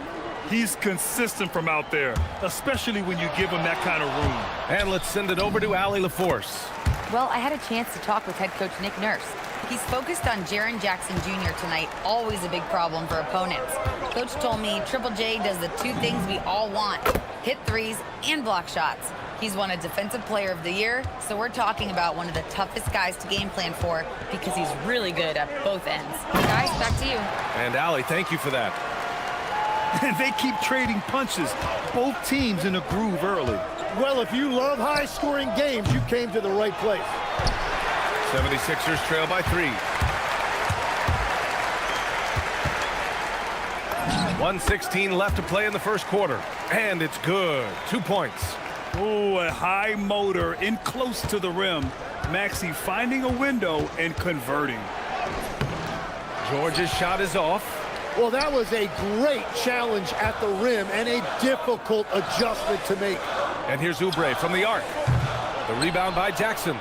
He's consistent from out there, especially when you give him that kind of room. And let's send it over to Allie LaForce. Well, I had a chance to talk with head coach Nick Nurse. He's focused on Jaren Jackson Jr. tonight, always a big problem for opponents. Coach told me Triple J does the 2 things we all want, hit threes and block shots. He's won a Defensive Player of the Year, so we're talking about one of the toughest guys to game plan for because he's really good at both ends. Guys, back to you. And Allie, thank you for that. And they keep trading punches. Both teams in a groove early. Well, if you love high-scoring games, you came to the right place. 76ers trail by 3. 1:16 left to play in the first quarter. And it's good. 2 points. Oh, a high motor in close to the rim. Maxey finding a window and converting. George's shot is off. Well, that was a great challenge at the rim and a difficult adjustment to make. And here's Oubre from the arc. The rebound by Jackson.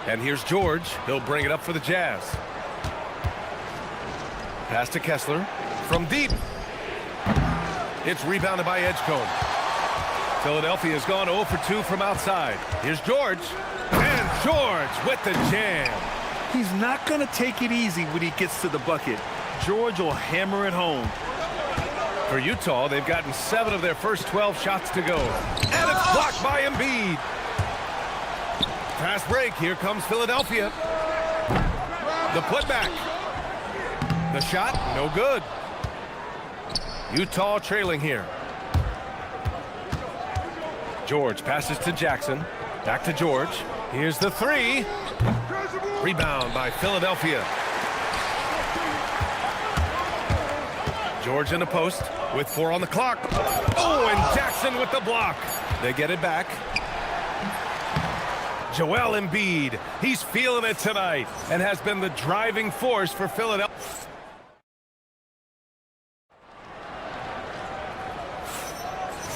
And here's George. He'll bring it up for the Jazz. Pass to Kessler. From deep. It's rebounded by Edgecombe. Philadelphia's gone 0 for 2 from outside. Here's George. And George with the jam. He's not going to take it easy when he gets to the bucket. George will hammer it home. For Utah, they've gotten 7 of their first 12 shots to go. And it's blocked by Embiid. Fast break. Here comes Philadelphia. The putback. The shot, no good. Utah trailing here. George passes to Jackson. Back to George. Here's the 3. Rebound by Philadelphia. George in the post with 4 on the clock. Oh, and Jackson with the block. They get it back. Joel Embiid, he's feeling it tonight and has been the driving force for Philadelphia.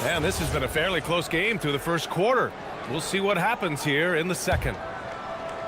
And this has been a fairly close game through the first quarter. We'll see what happens here in the second.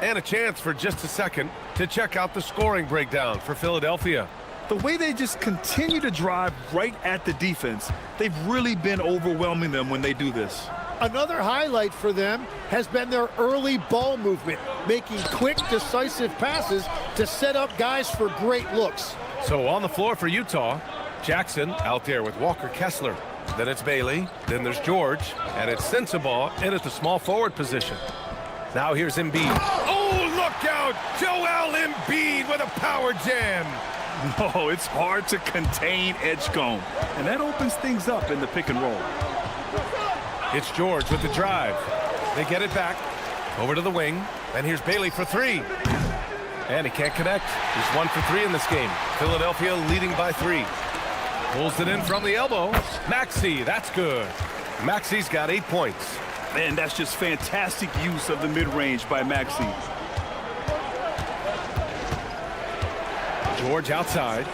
And a chance for just a second to check out the scoring breakdown for Philadelphia. The way they just continue to drive right at the defense, they've really been overwhelming them when they do this. Another highlight for them has been their early ball movement, making quick, decisive passes to set up guys for great looks. So on the floor for Utah, Jackson out there with Walker Kessler. Then it's Bailey, then there's George, and it's Sensabaugh in at the small forward position. Now here's Embiid. Oh, look out! Joel Embiid with a power jam! No, it's hard to contain Edgecombe, and that opens things up in the pick and roll. It's George with the drive. They get it back. Over to the wing. And here's Bailey for 3. And he can't connect. He's 1 for 3 in this game. Philadelphia leading by 3. Pulls it in from the elbow. Maxey, that's good. Maxey's got 8 points. Man, that's just fantastic use of the mid-range by Maxey. George outside.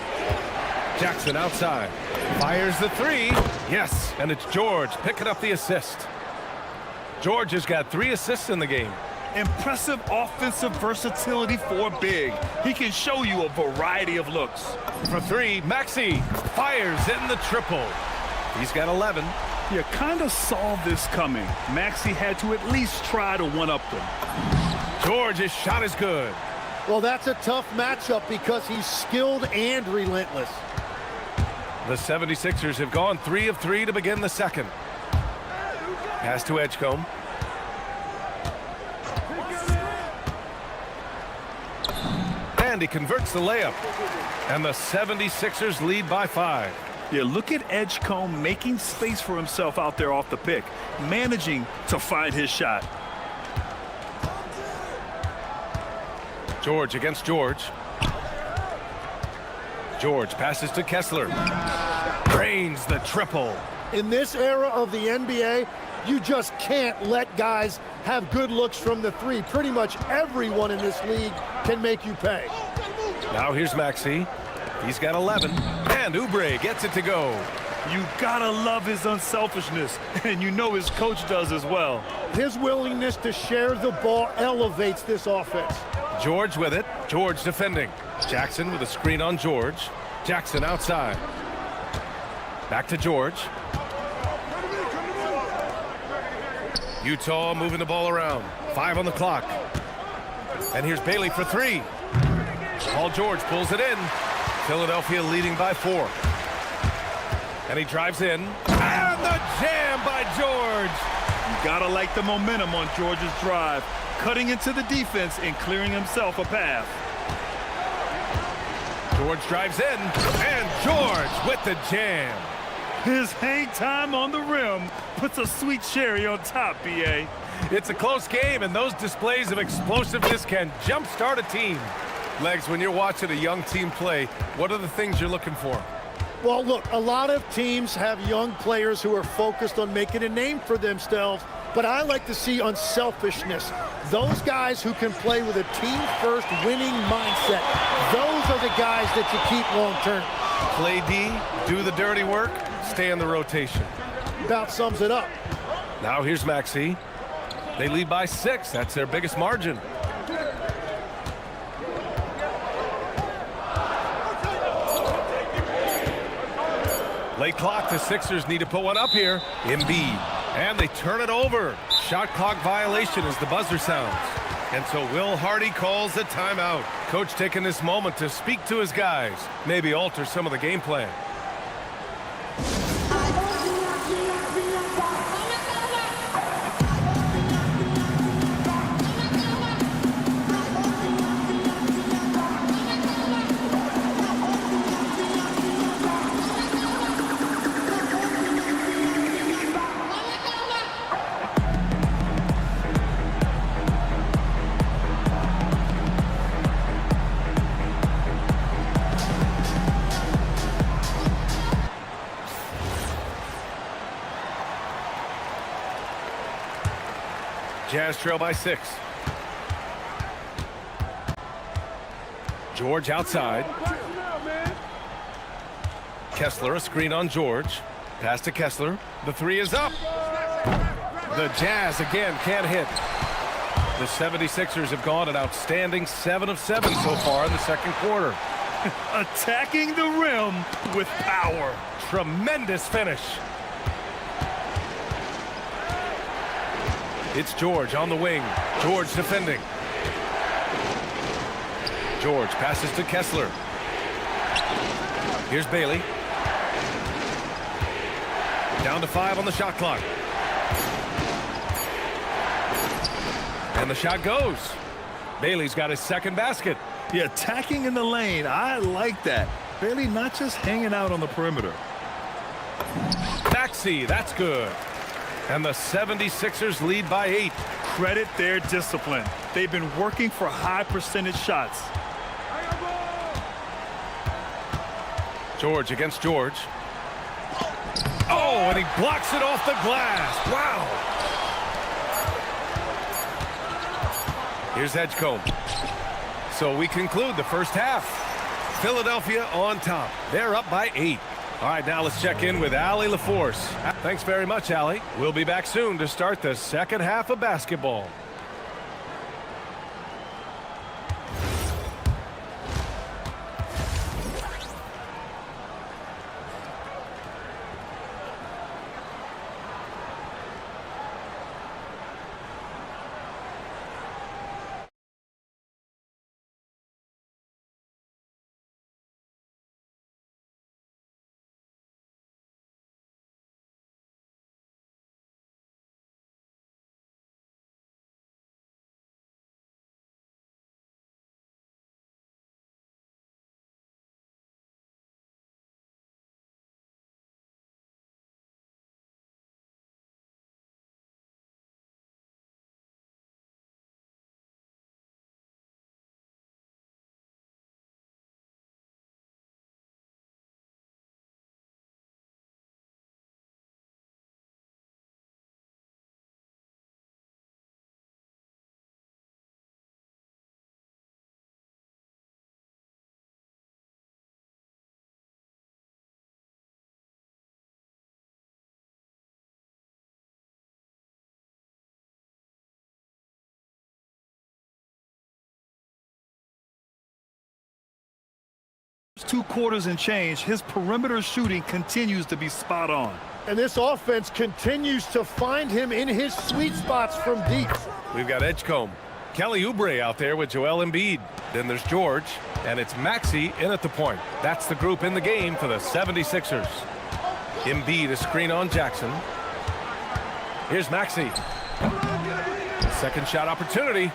Jackson outside. Fires the 3. Yes, and it's George picking up the assist. George has got 3 assists in the game. Impressive offensive versatility for big. He can show you a variety of looks. For 3, Maxey fires in the triple. He's got 11. You kind of saw this coming. Maxey had to at least try to one-up them. George's shot is good. Well, that's a tough matchup because he's skilled and relentless. The 76ers have gone 3 of 3 to begin the second. Pass to Edgecombe. And he converts the layup. And the 76ers lead by 5. Yeah, look at Edgecombe making space for himself out there off the pick, managing to find his shot. George against George. George passes to Kessler. Drains the triple. In this era of the NBA, you just can't let guys have good looks from the 3. Pretty much everyone in this league can make you pay. Now here's Maxey. He's got 11. And Oubre gets it to go. You gotta love his unselfishness, and you know his coach does as well. His willingness to share the ball elevates this offense. George with it. George defending. Jackson with a screen on George. Jackson outside. Back to George. Utah moving the ball around. 5 on the clock. And here's Bailey for 3. Paul George pulls it in. Philadelphia leading by 4. And he drives in. And the jam by George. You gotta like the momentum on George's drive, cutting into the defense and clearing himself a path. George drives in. And George with the jam. His hang time on the rim puts a sweet cherry on top, B.A. It's a close game, and those displays of explosiveness can jumpstart a team. Legs, when you're watching a young team play, what are the things you're looking for? Well, look, a lot of teams have young players who are focused on making a name for themselves, but I like to see unselfishness. Those guys who can play with a team-first winning mindset, those are the guys that you keep long-term. Play D, do the dirty work, stay in the rotation. About sums it up. Now here's Maxey. They lead by 6. That's their biggest margin. Late clock, the Sixers need to put one up here. Embiid. And they turn it over. Shot clock violation as the buzzer sounds. And so Will Hardy calls a timeout. Coach taking this moment to speak to his guys. Maybe alter some of the game plan. Jazz trail by 6. George outside. Kessler, a screen on George. Pass to Kessler. The three is up. The Jazz again can't hit. The 76ers have gone an outstanding 7 of 7 so far in the second quarter. Attacking the rim with power. Tremendous finish. It's George on the wing. George defending. George passes to Kessler. Here's Bailey. Down to 5 on the shot clock. And the shot goes. Bailey's got his second basket. Yeah, attacking in the lane. I like that. Bailey not just hanging out on the perimeter. Maxey, that's good. And the 76ers lead by 8. Credit their discipline. They've been working for high percentage shots. George against George. Oh, and he blocks it off the glass. Wow. Here's Edgecombe. So we conclude the first half. Philadelphia on top. They're up by 8. All right, now let's check in with Allie LaForce. Thanks very much, Allie. We'll be back soon to start the second half of basketball. Two quarters and change, his perimeter shooting continues to be spot on. And this offense continues to find him in his sweet spots from deep. We've got Edgecombe. Kelly Oubre out there with Joel Embiid. Then there's George, and it's Maxey in at the point. That's the group in the game for the 76ers. Embiid, a screen on Jackson. Here's Maxey. Second shot opportunity.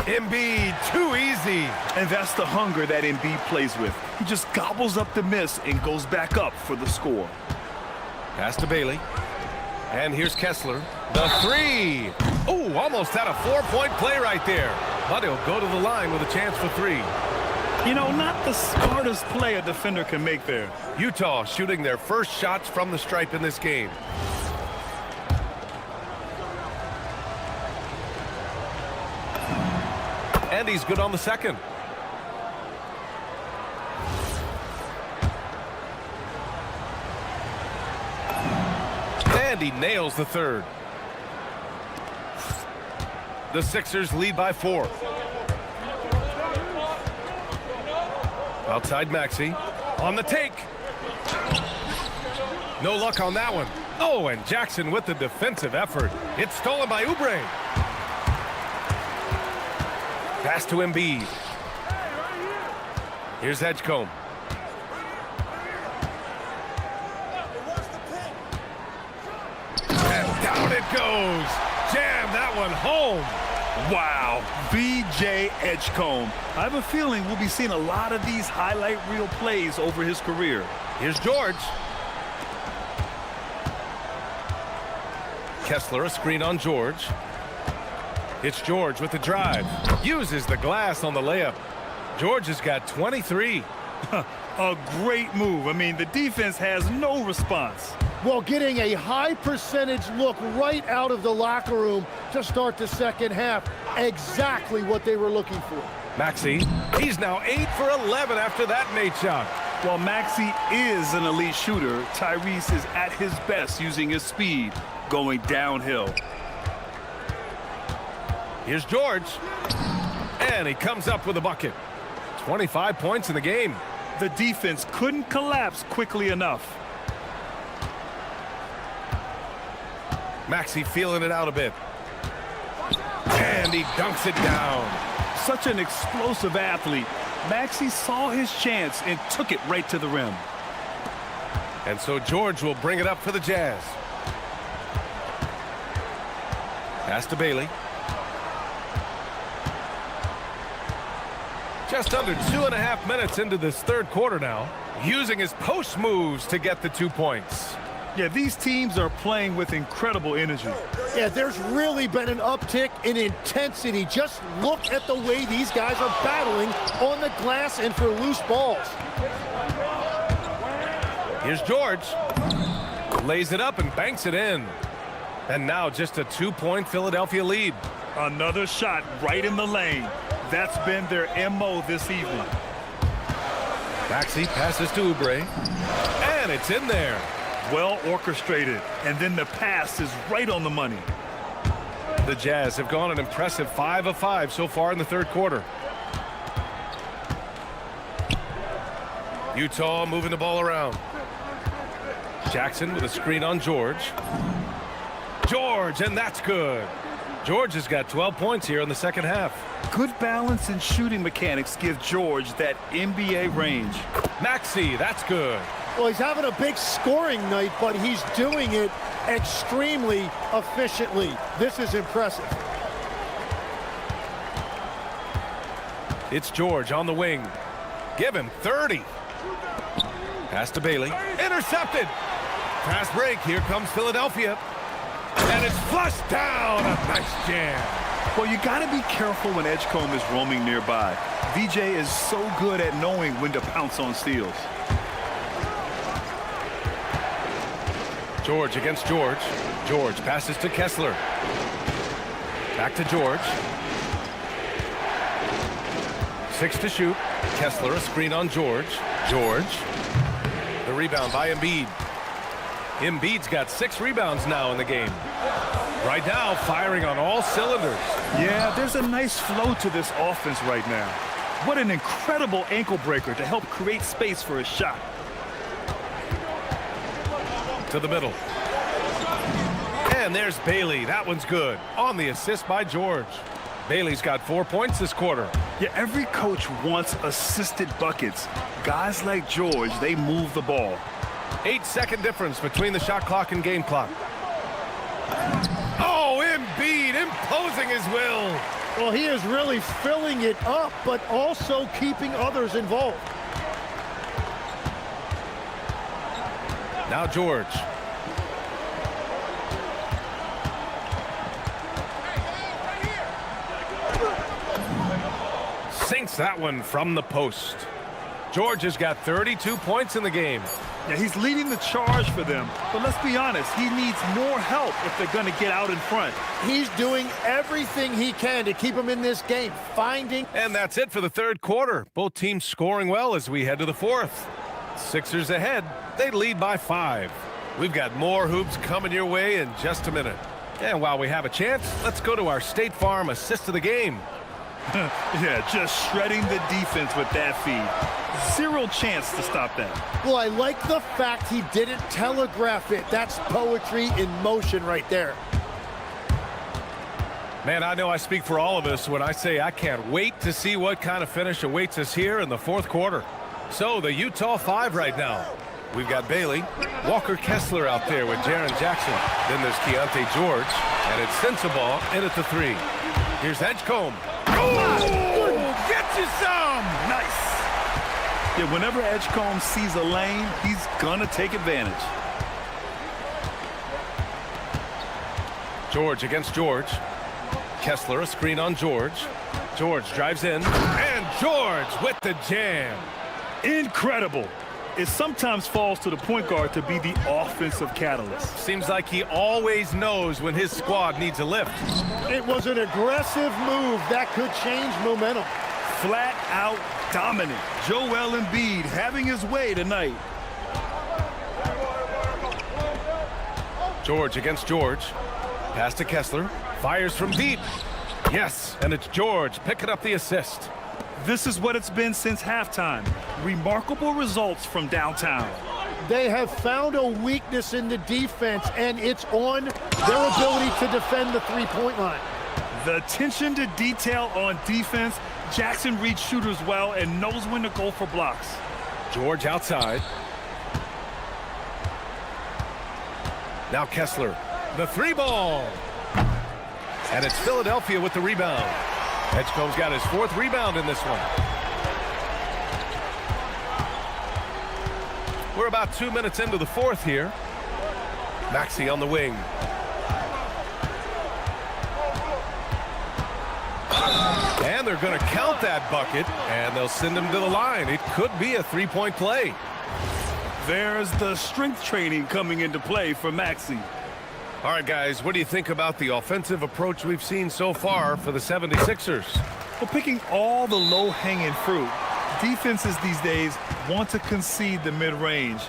Embiid, too easy. And that's the hunger that Embiid plays with. He just gobbles up the miss and goes back up for the score. Pass to Bailey. And here's Kessler. The three. Oh, almost had a 4-point play right there. But he'll go to the line with a chance for 3. You know, not the smartest play a defender can make there. Utah shooting their first shots from the stripe in this game. And he's good on the second. And he nails the third. The Sixers lead by 4. Outside Maxey. On the take. No luck on that one. Oh, and Jackson with the defensive effort. It's stolen by Oubre. Pass to Embiid. Here's Edgecombe. And down it goes. Jam that one home. Wow, B.J. Edgecombe. I have a feeling we'll be seeing a lot of these highlight reel plays over his career. Here's George. Kessler, a screen on George. It's George with the drive. Uses the glass on the layup. George has got 23. A great move. I mean, the defense has no response. Well, getting a high percentage look right out of the locker room to start the second half. Exactly what they were looking for. Maxey, he's now 8 for 11 after that Nate shot. While Maxey is an elite shooter, Tyrese is at his best using his speed, going downhill. Here's George. And he comes up with a bucket. 25 points in the game. The defense couldn't collapse quickly enough. Maxey feeling it out a bit. And he dunks it down. Such an explosive athlete. Maxey saw his chance and took it right to the rim. And so George will bring it up for the Jazz. Pass to Bailey. Just under 2.5 minutes into this third quarter now, using his post moves to get the 2 points. Yeah, these teams are playing with incredible energy. Yeah, there's really been an uptick in intensity. Just look at the way these guys are battling on the glass and for loose balls. Here's George. Lays it up and banks it in. And now just a 2-point Philadelphia lead. Another shot right in the lane. That's been their MO this evening. Maxey passes to Oubre. And it's in there. Well orchestrated, and then the pass is right on the money. The Jazz have gone an impressive 5 of 5 so far in the third quarter. Utah moving the ball around. Jackson with a screen on George. George, and that's good. George has got 12 points here in the second half. Good balance and shooting mechanics give George that NBA range. Maxey, that's good. Well, he's having a big scoring night, but he's doing it extremely efficiently. This is impressive. It's George on the wing. Give him 30. Pass to Bailey. Intercepted. Fast break. Here comes Philadelphia. And it's flushed down. A nice jam. Well, you got to be careful when Edgecombe is roaming nearby. VJ is so good at knowing when to pounce on steals. George against George. George passes to Kessler. Back to George. 6 to shoot. Kessler, a screen on George. George. The rebound by Embiid. Embiid's got 6 rebounds now in the game. Right now, firing on all cylinders. Yeah, there's a nice flow to this offense right now. What an incredible ankle breaker to help create space for a shot. To the middle. And there's Bailey. That one's good. On the assist by George. Bailey's got 4 points this quarter. Yeah, every coach wants assisted buckets. Guys like George, they move the ball. 8-second difference between the shot clock and game clock. Oh, Embiid imposing his will. Well, he is really filling it up, but also keeping others involved. Now George. Sinks that one from the post. George has got 32 points in the game. Yeah, he's leading the charge for them. But let's be honest, he needs more help if they're going to get out in front. He's doing everything he can to keep him in this game, finding. And that's it for the third quarter. Both teams scoring well as we head to the fourth. Sixers ahead. They lead by 5. We've got more hoops coming your way in just a minute. And while we have a chance, let's go to our State Farm assist of the game. Yeah, just shredding the defense with that feed. Zero chance to stop that. Well, I like the fact he didn't telegraph it. That's poetry in motion right there. Man, I know I speak for all of us when I say I can't wait to see what kind of finish awaits us here in the fourth quarter. So the Utah 5 right now. We've got Bailey, Walker Kessler out there with Jaren Jackson. Then there's Keontae George, and it's Sensabaugh in at the 3. Here's Edgecombe. Oh, get you some! Nice. Yeah, whenever Edgecombe sees a lane, he's gonna take advantage. George against George. Kessler, a screen on George. George drives in, and George with the jam. Incredible. it sometimes falls to the point guard to be the offensive catalyst. Seems like he always knows when his squad needs a lift. It was an aggressive move that could change momentum. Flat out dominant. Joel Embiid having his way tonight. George against George. Pass to Kessler. Fires from deep. Yes, and it's George picking up the assist. This is what it's been since halftime. Remarkable results from downtown. They have found a weakness in the defense, and it's on their ability to defend the three-point line. The attention to detail on defense. Jackson reads shooters well and knows when to go for blocks. George outside. Now Kessler, the three ball. And it's Philadelphia with the rebound. Edgecombe's got his fourth rebound in this one. We're about 2 minutes into the fourth here. Maxey on the wing. And they're going to count that bucket, and they'll send him to the line. It could be a three-point play. There's the strength training coming into play for Maxey. All right, guys, what do you think about the offensive approach we've seen so far for the 76ers? Well, picking all the low-hanging fruit, defenses these days want to concede the mid-range,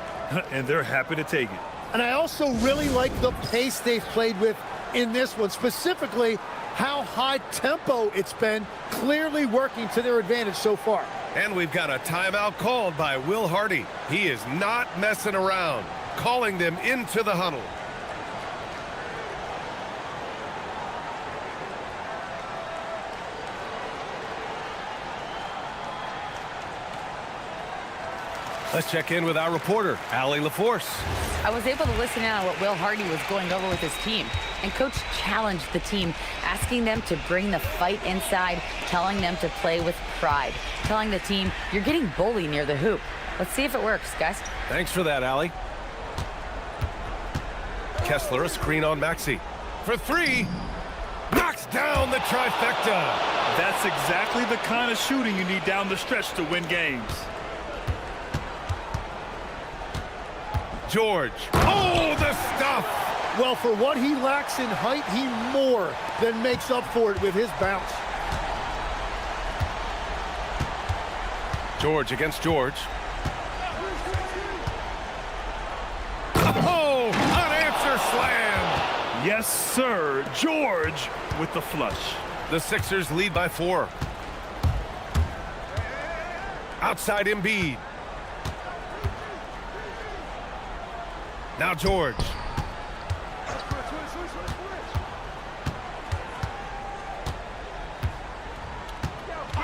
and they're happy to take it. And I also really like the pace they've played with in this one, specifically how high tempo it's been, clearly working to their advantage so far. And we've got a timeout called by Will Hardy. He is not messing around, calling them into the huddle. Let's check in with our reporter, Allie LaForce. I was able to listen in on what Will Hardy was going over with his team. And Coach challenged the team, asking them to bring the fight inside, telling them to play with pride, telling the team, you're getting bullied near the hoop. Let's see if it works, guys. Thanks for that, Allie. Kessler, a screen on Maxey. For three, knocks down the trifecta. That's exactly the kind of shooting you need down the stretch to win games. George. Oh, the stuff! Well, for what he lacks in height, he more than makes up for it with his bounce. George against George. Oh, unanswered slam! Yes, sir. George with the flush. The Sixers lead by 4. Outside Embiid. Now George.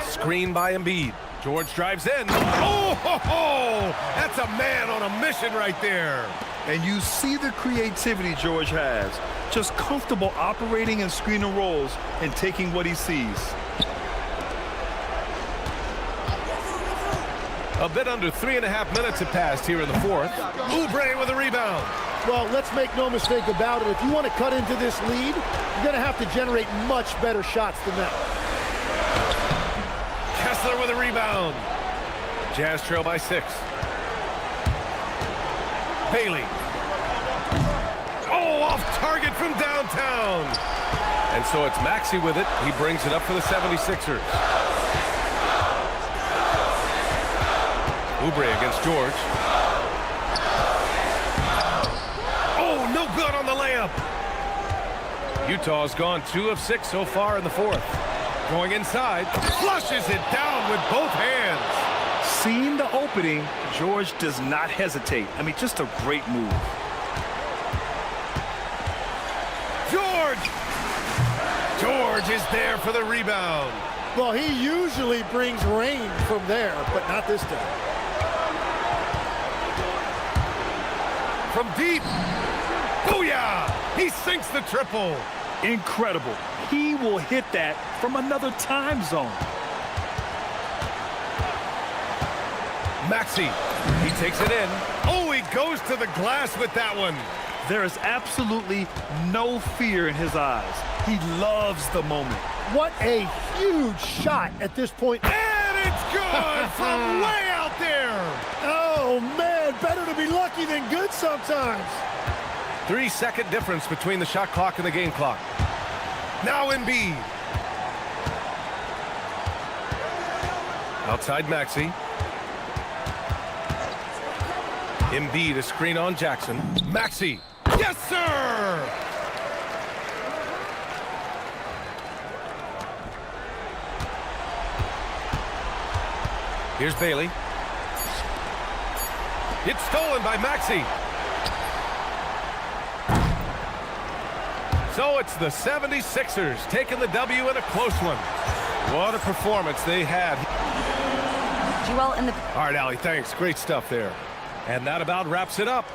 Screen by Embiid. George drives in. Oh, ho, ho! That's a man on a mission right there. And you see the creativity George has. Just comfortable operating in screen and rolls and taking what he sees. A bit under 3.5 minutes have passed here in the fourth. Oubre with a rebound. Well, let's make no mistake about it. If you want to cut into this lead, you're going to have to generate much better shots than that. Kessler with a rebound. Jazz trail by 6. Bailey. Oh, off target from downtown. And so it's Maxey with it. He brings it up for the 76ers. Oubre against George. Oh, no good on the layup. Utah's gone 2 of 6 so far in the fourth. Going inside, flushes it down with both hands. Seeing the opening, George does not hesitate. I mean, just a great move. George! George is there for the rebound. Well, he usually brings rain from there, but not this time. From deep. Booyah! He sinks the triple. Incredible. He will hit that from another time zone. Maxey. He takes it in. Oh, he goes to the glass with that one. There is absolutely no fear in his eyes. He loves the moment. What a huge shot at this point. And it's good from way out there. Oh, man. better to be lucky than good sometimes. 3-second difference between the shot clock and the game clock. Now Embiid. Outside Maxey. Embiid, a screen on Jackson. Maxey. Yes, sir! Here's Bailey. It's stolen by Maxey. So it's the 76ers taking the W in a close one. What a performance they had. Joel in the... All right, Allie, thanks. Great stuff there. And that about wraps it up.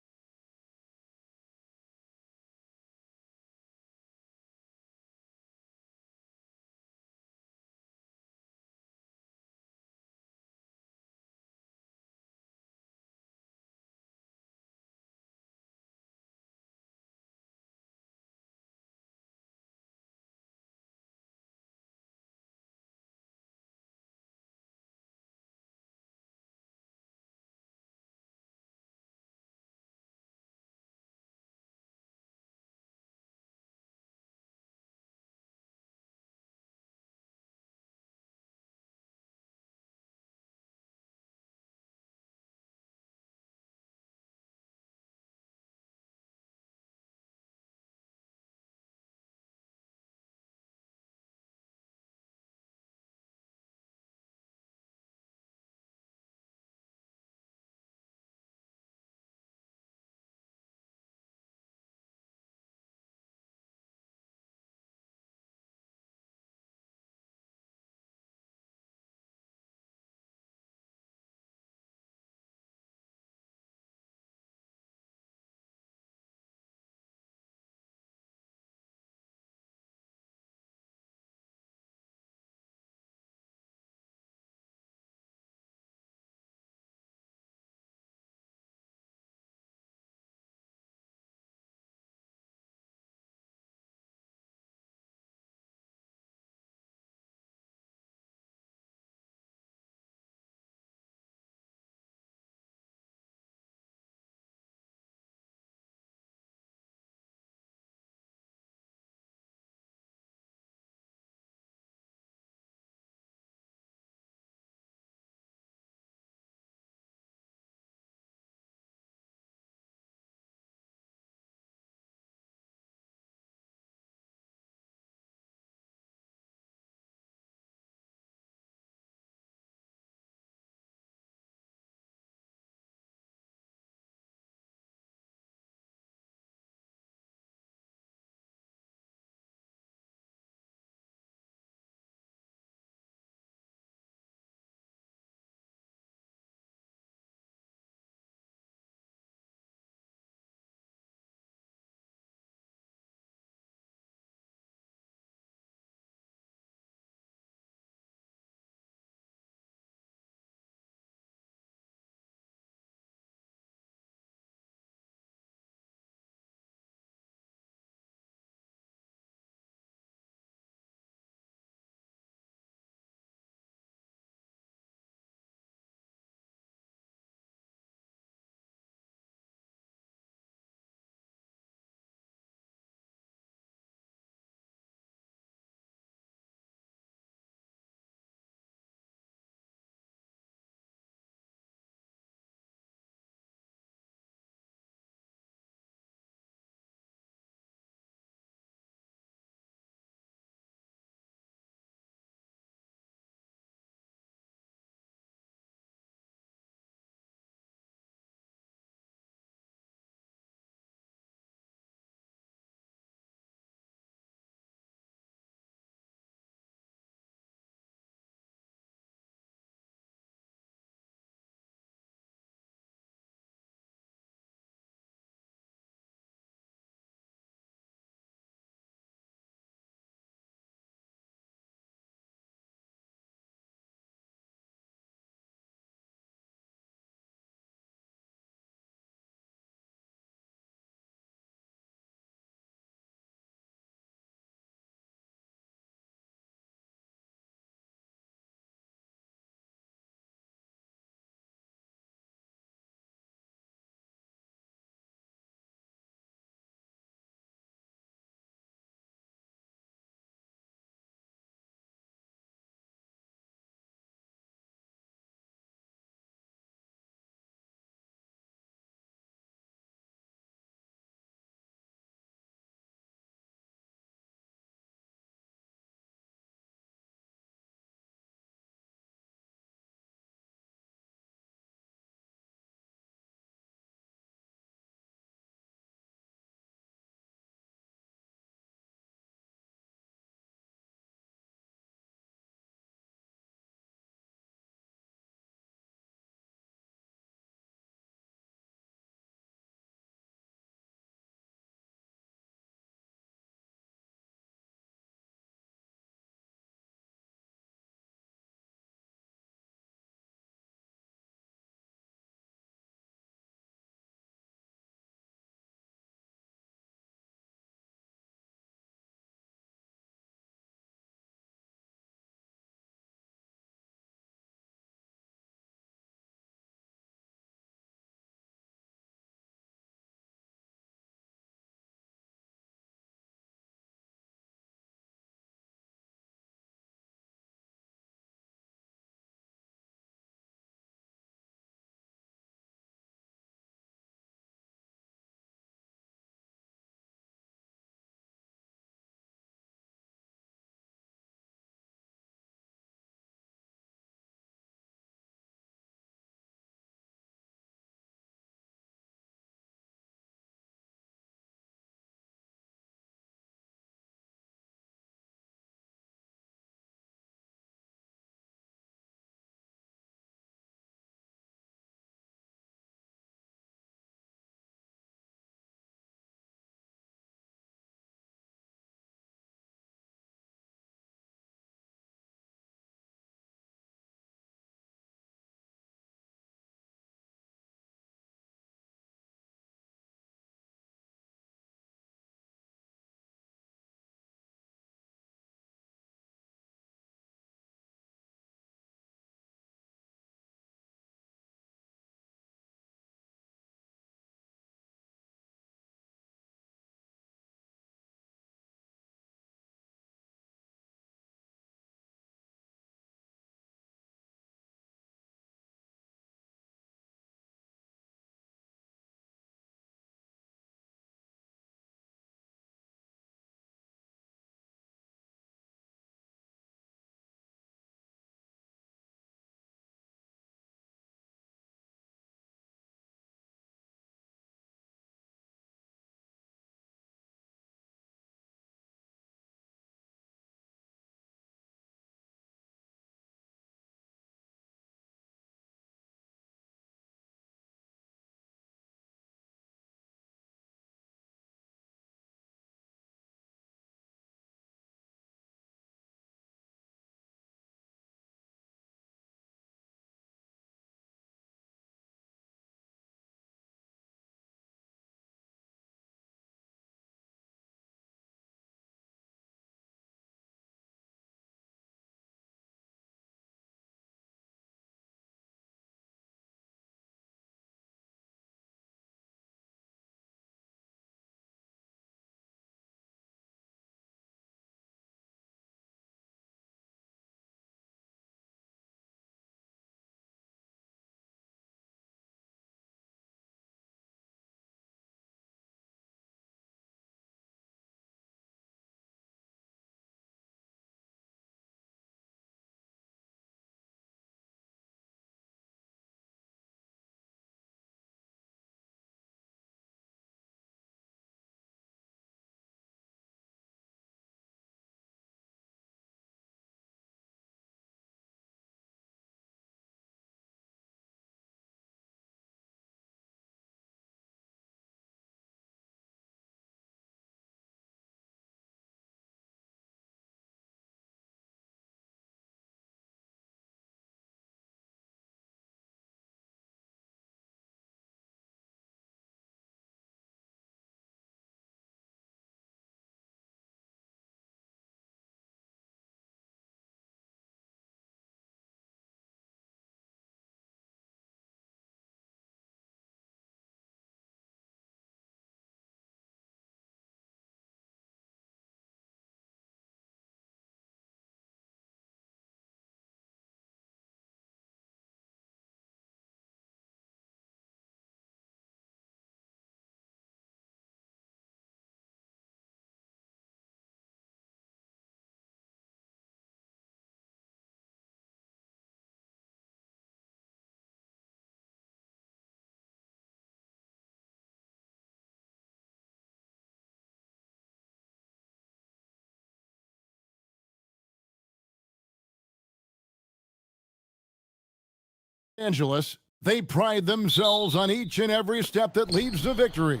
Angeles, they pride themselves on each and every step that leads to victory.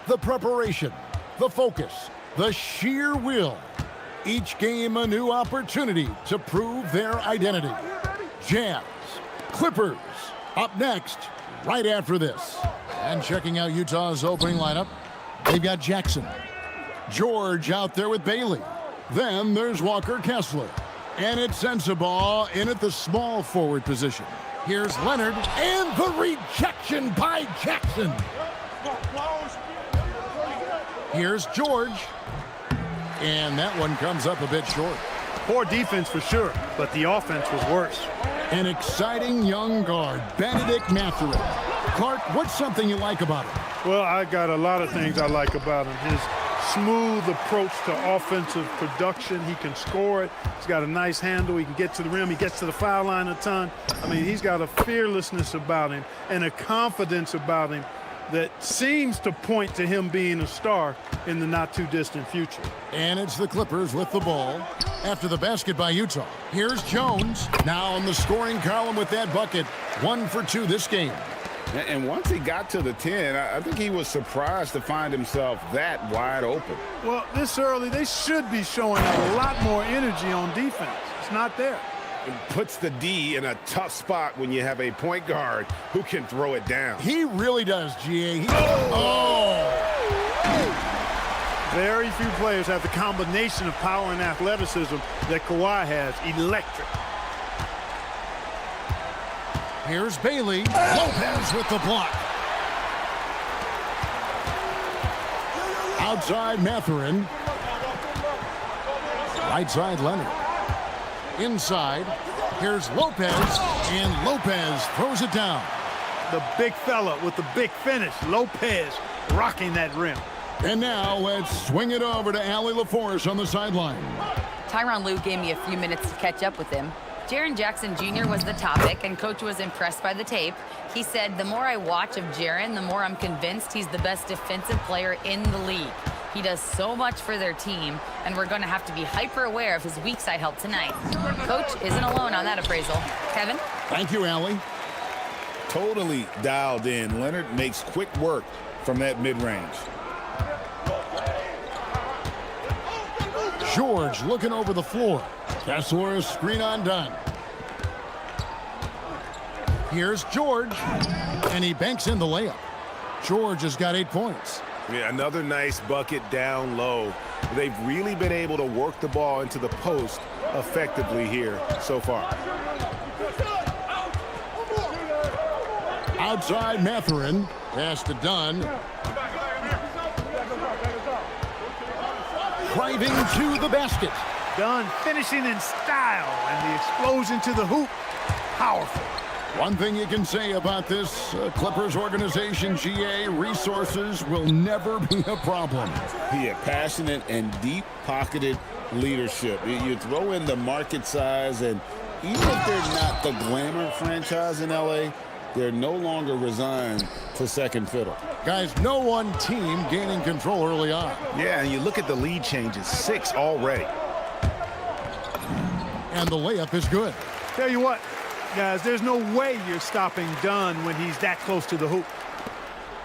The preparation, the focus, the sheer will. Each game a new opportunity to prove their identity. Jazz, Clippers, up next, right after this. And checking out Utah's opening lineup, they've got Jackson. George out there with Bailey. Then there's Walker Kessler. And it's Sensabaugh in at the small forward position. Here's Leonard, and the rejection by Jackson. Here's George, and that one comes up a bit short. Poor defense for sure, but the offense was worse. An exciting young guard, Benedict Mathurin. Clark, what's something you like about him? Well, I got a lot of things I like about him. His smooth approach to offensive production. He can score it. He's got a nice handle. He can get to the rim. He gets to the foul line a ton. I mean, he's got a fearlessness about him and a confidence about him that seems to point to him being a star in the not-too-distant future. And it's the Clippers with the ball after the basket by Utah. Here's Jones, now in the scoring column with that bucket. 1 for 2 this game. And once he got to the 10, I think he was surprised to find himself that wide open. Well, this early, they should be showing a lot more energy on defense. It's not there. It puts the D in a tough spot when you have a point guard who can throw it down. He really does, G.A. Very few players have the combination of power and athleticism that Kawhi has. Electric. Here's Bailey. Lopez with the block. Outside Mathurin. Right side Leonard. Inside. Here's Lopez. And Lopez throws it down. The big fella with the big finish. Lopez rocking that rim. And now let's swing it over to Allie LaForce on the sideline. Tyronn Lue gave me a few minutes to catch up with him. Jaren Jackson Jr. was the topic, and Coach was impressed by the tape. He said, the more I watch of Jaren, the more I'm convinced he's the best defensive player in the league. He does so much for their team, and we're going to have to be hyper aware of his weak side help tonight. Coach isn't alone on that appraisal. Kevin? Thank you, Allie. Totally dialed in. Leonard makes quick work from that mid-range. George looking over the floor. Kessler screen undone. Here's George, and he banks in the layup. George has got 8 points. Yeah, another nice bucket down low. They've really been able to work the ball into the post effectively here so far. Outside Mathurin. Pass to Dunn. Driving to the basket. Dunn finishing in style, and the explosion to the hoop. Powerful. One thing you can say about this Clippers organization, GA, resources will never be a problem. Yeah, passionate and deep-pocketed leadership. You throw in the market size, and even if they're not the glamour franchise in LA, they're no longer resigned to second fiddle. Guys, no one team gaining control early on. Yeah, and you look at the lead changes, 6 already. And the layup is good. Tell you what, guys, there's no way you're stopping Dunn when he's that close to the hoop.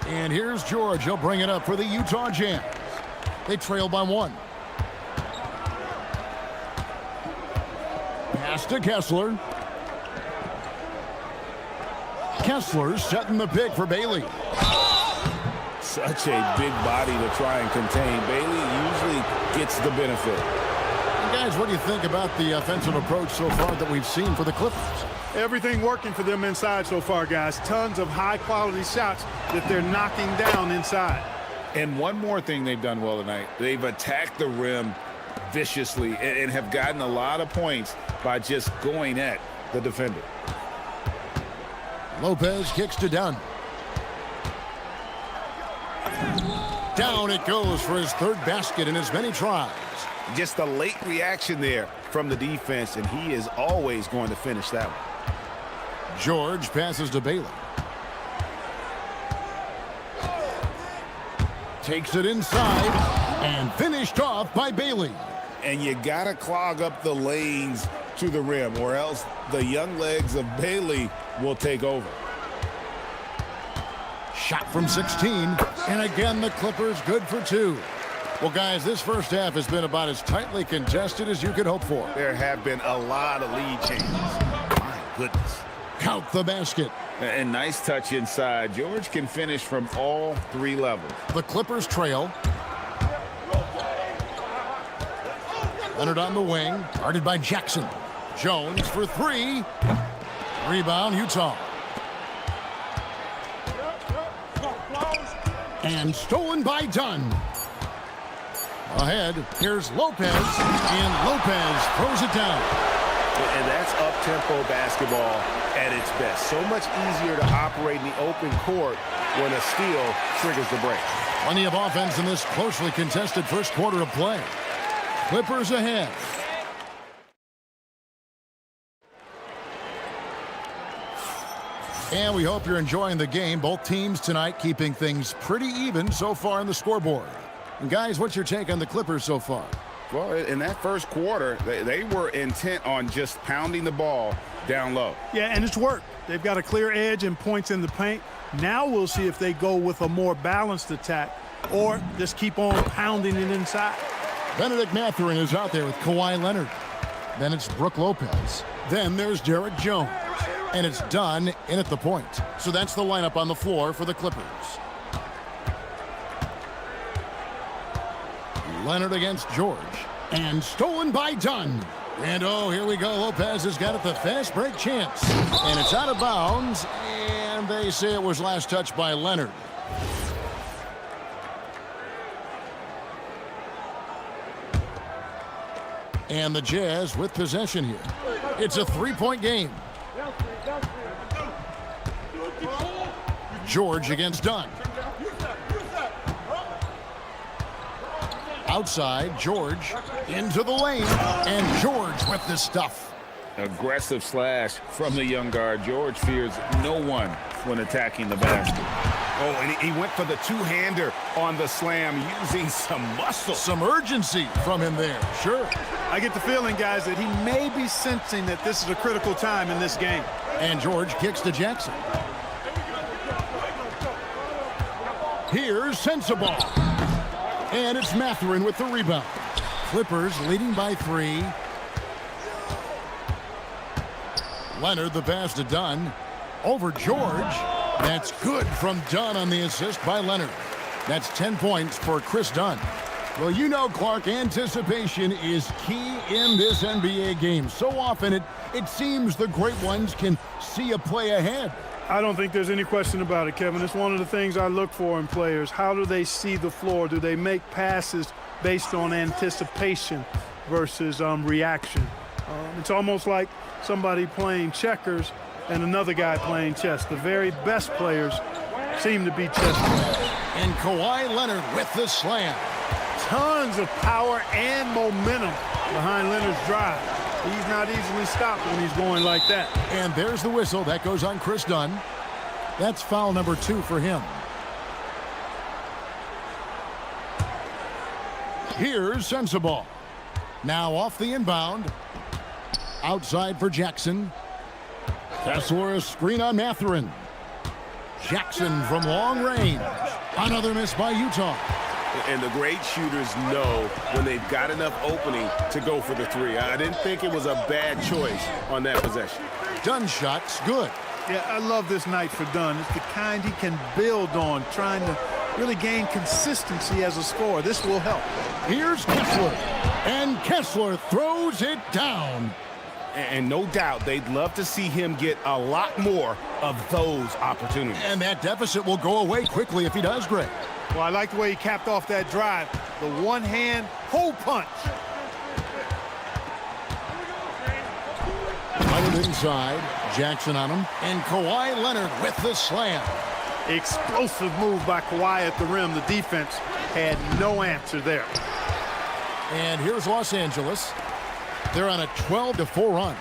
And here's George. He'll bring it up for the Utah Jazz. They trail by 1. Pass to Kessler. Kessler setting the pick for Bailey. Such a big body to try and contain. Bailey usually gets the benefit. And guys, what do you think about the offensive approach so far that we've seen for the Clippers? Everything working for them inside so far, guys. Tons of high-quality shots that they're knocking down inside. And one more thing they've done well tonight. They've attacked the rim viciously and have gotten a lot of points by just going at the defender. Lopez kicks to Dunn. Down it goes for his 3rd basket in as many tries. Just a late reaction there from the defense, and he is always going to finish that one. George passes to Bailey. Takes it inside and finished off by Bailey. And you got to clog up the lanes to the rim, or else the young legs of Bailey will take over. Shot from 16, and again the Clippers good for 2. Well, guys, this first half has been about as tightly contested as you could hope for. There have been a lot of lead changes. My goodness. Count the basket. And nice touch inside. George can finish from all 3 levels. The Clippers trail. Leonard on the wing, guarded by Jackson. Jones for 3. Rebound, Utah. And stolen by Dunn. Ahead, here's Lopez, and Lopez throws it down. And that's up-tempo basketball at its best. So much easier to operate in the open court when a steal triggers the break. Plenty of offense in this closely contested first quarter of play. Clippers ahead. And we hope you're enjoying the game. Both teams tonight keeping things pretty even so far on the scoreboard. And guys, what's your take on the Clippers so far? Well, in that first quarter, they were intent on just pounding the ball down low. Yeah, and it's worked. They've got a clear edge and points in the paint. Now we'll see if they go with a more balanced attack or just keep on pounding it inside. Benedict Mathurin is out there with Kawhi Leonard. Then it's Brook Lopez. Then there's Derek Jones. And it's Dunn in at the point. So that's the lineup on the floor for the Clippers. Leonard against George. And stolen by Dunn. And oh, here we go. Lopez has got it, the fast break chance. And it's out of bounds. And they say it was last touched by Leonard. And the Jazz with possession here. It's a 3-point game. George against Dunn. Outside, George into the lane, and George with the stuff. Aggressive slash from the young guard. George fears no one when attacking the basket. Oh, and he went for the two-hander on the slam using some muscle. Some urgency from him there, sure. I get the feeling, guys, that he may be sensing that this is a critical time in this game. And George kicks to Jackson. Here's Sensible. And it's Mathurin with the rebound. Clippers leading by 3. Leonard the pass to Dunn. Over George. That's good from Dunn on the assist by Leonard. That's 10 points for Chris Dunn. Well, you know, Clark, anticipation is key in this NBA game. So often it seems the great ones can see a play ahead. I don't think there's any question about it, Kevin. It's one of the things I look for in players. How do they see the floor? Do they make passes based on anticipation versus reaction? It's almost like somebody playing checkers and another guy playing chess. The very best players seem to be chess players. And Kawhi Leonard with the slam. Tons of power and momentum behind Leonard's drive. He's not easily stopped when he's going like that. And there's the whistle. That goes on Chris Dunn. That's foul number 2 for him. Here's Sensible. Now off the inbound. Outside for Jackson. Kessler, a screen on Mathurin. Jackson from long range. Another miss by Utah. And the great shooters know when they've got enough opening to go for the 3. I didn't think it was a bad choice on that possession. Dunn shot's good. Yeah, I love this night for Dunn. It's the kind he can build on, trying to really gain consistency as a scorer. This will help. Here's Kessler. And Kessler throws it down. And no doubt they'd love to see him get a lot more of those opportunities. And that deficit will go away quickly if he does, Greg. Well, I like the way he capped off that drive. The one-hand hole punch. Leonard inside. Jackson on him. And Kawhi Leonard with the slam. Explosive move by Kawhi at the rim. The defense had no answer there. And here's Los Angeles. They're on a 12-4 run.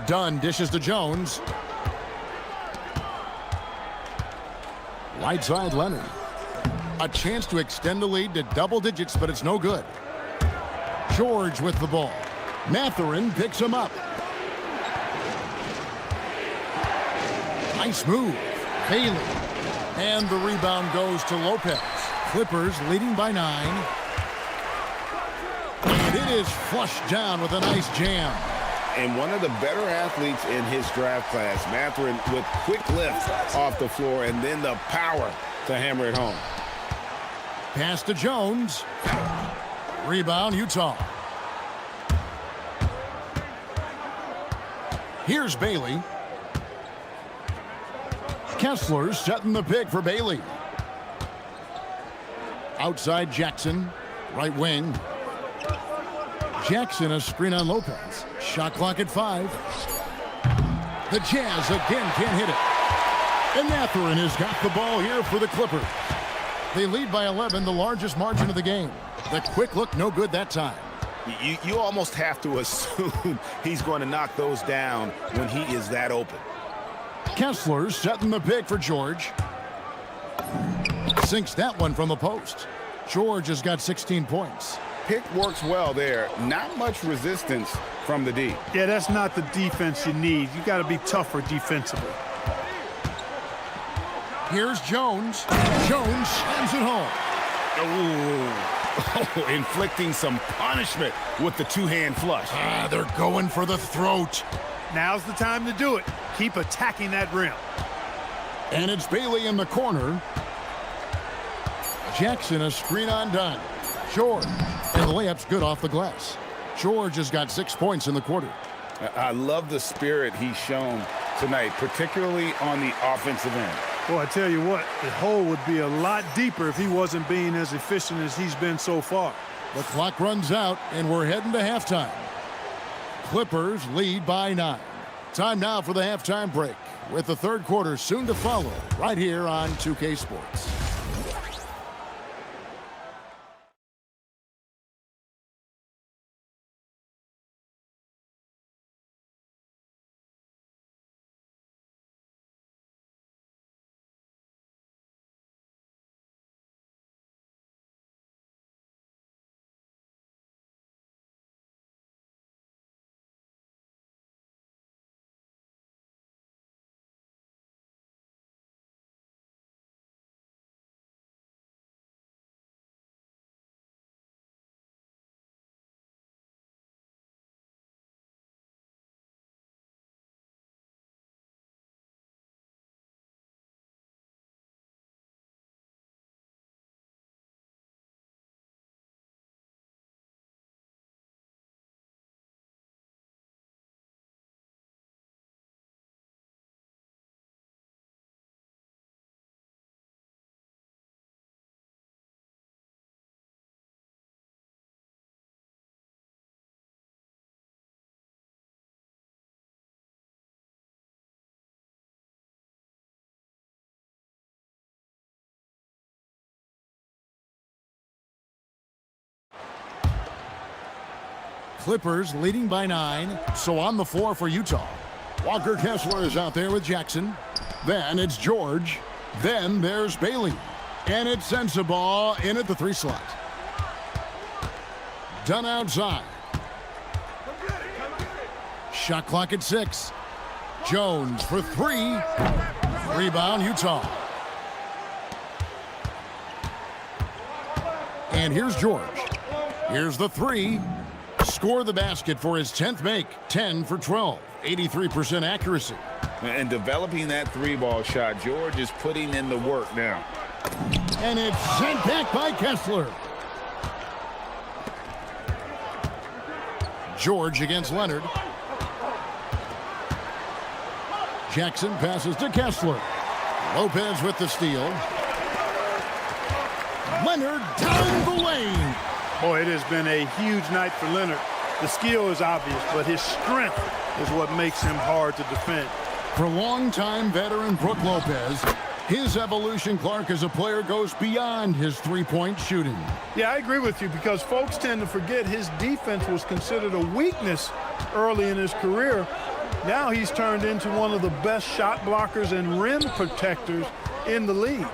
Dunn dishes to Jones. Right side Leonard. A chance to extend the lead to double digits, but it's no good. George with the ball. Mathurin picks him up. Nice move. Bailey. And the rebound goes to Lopez. Clippers leading by 9. And it is flushed down with a nice jam. And one of the better athletes in his draft class, Mathurin, with quick lift off the floor and then the power to hammer it home. Pass to Jones. Rebound, Utah. Here's Bailey. Kessler setting the pick for Bailey. Outside Jackson, right wing. Jackson a screen on Lopez. Shot clock at 5. The Jazz again can't hit it. And Mathurin has got the ball here for the Clippers. They lead by 11, the largest margin of the game. The quick look, no good that time. You almost have to assume he's going to knock those down when he is that open. Kessler setting the pick for George. Sinks that one from the post. George has got 16 points. Pick works well there. Not much resistance from the D. Yeah, that's not the defense you need. You got to be tougher defensively. Here's Jones. Jones slams it home. Oh, inflicting some punishment with the two-hand flush. They're going for the throat. Now's the time to do it. Keep attacking that rim. And it's Bailey in the corner. Jackson a screen on Dunn. George. And the layup's good off the glass. George has got 6 points in the quarter. I love the spirit he's shown tonight, particularly on the offensive end. Boy, I tell you what, the hole would be a lot deeper if he wasn't being as efficient as he's been so far. The clock runs out, and we're heading to halftime. Clippers lead by 9. Time now for the halftime break, with the third quarter soon to follow, right here on 2K Sports. Clippers leading by 9. So on the floor for Utah. Walker Kessler is out there with Jackson. Then it's George. Then there's Bailey. And it sends the ball in at the 3 slot. Dunn outside. Shot clock at 6. Jones for 3. Rebound, Utah. And here's George. Here's the 3. Score the basket for his 10th make. 10 for 12. 83% accuracy. And developing that 3-ball shot, George is putting in the work now. And it's sent back by Kessler. George against Leonard. Jackson passes to Kessler. Lopez with the steal. Leonard down the lane. Boy, it has been a huge night for Leonard. The skill is obvious, but his strength is what makes him hard to defend. For longtime veteran Brook Lopez, his evolution, Clark, as a player goes beyond his three-point shooting. Yeah, I agree with you because folks tend to forget his defense was considered a weakness early in his career. Now he's turned into one of the best shot blockers and rim protectors in the league.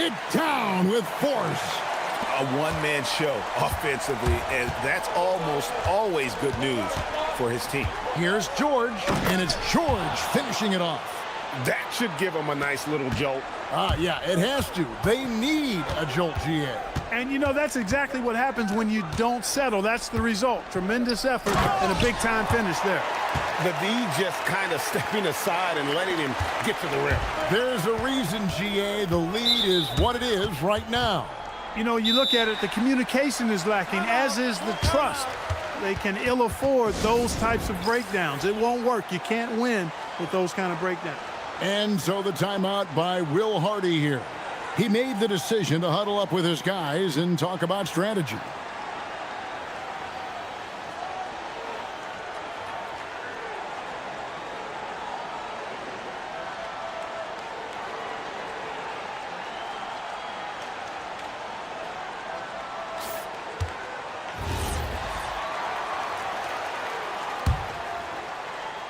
Hit down with force. A one-man show offensively, and that's almost always good news for his team. Here's George, and it's George finishing it off. That should give him a nice little jolt. Yeah, it has to. They need a jolt, GA. And, you know, that's exactly what happens when you don't settle. That's the result. Tremendous effort and a big-time finish there. The D just kind of stepping aside and letting him get to the rim. There's a reason, GA. The lead is what it is right now. You know, you look at it, the communication is lacking, as is the trust. They can ill afford those types of breakdowns. It won't work. You can't win with those kind of breakdowns. And so the timeout by Will Hardy here. He made the decision to huddle up with his guys and talk about strategy.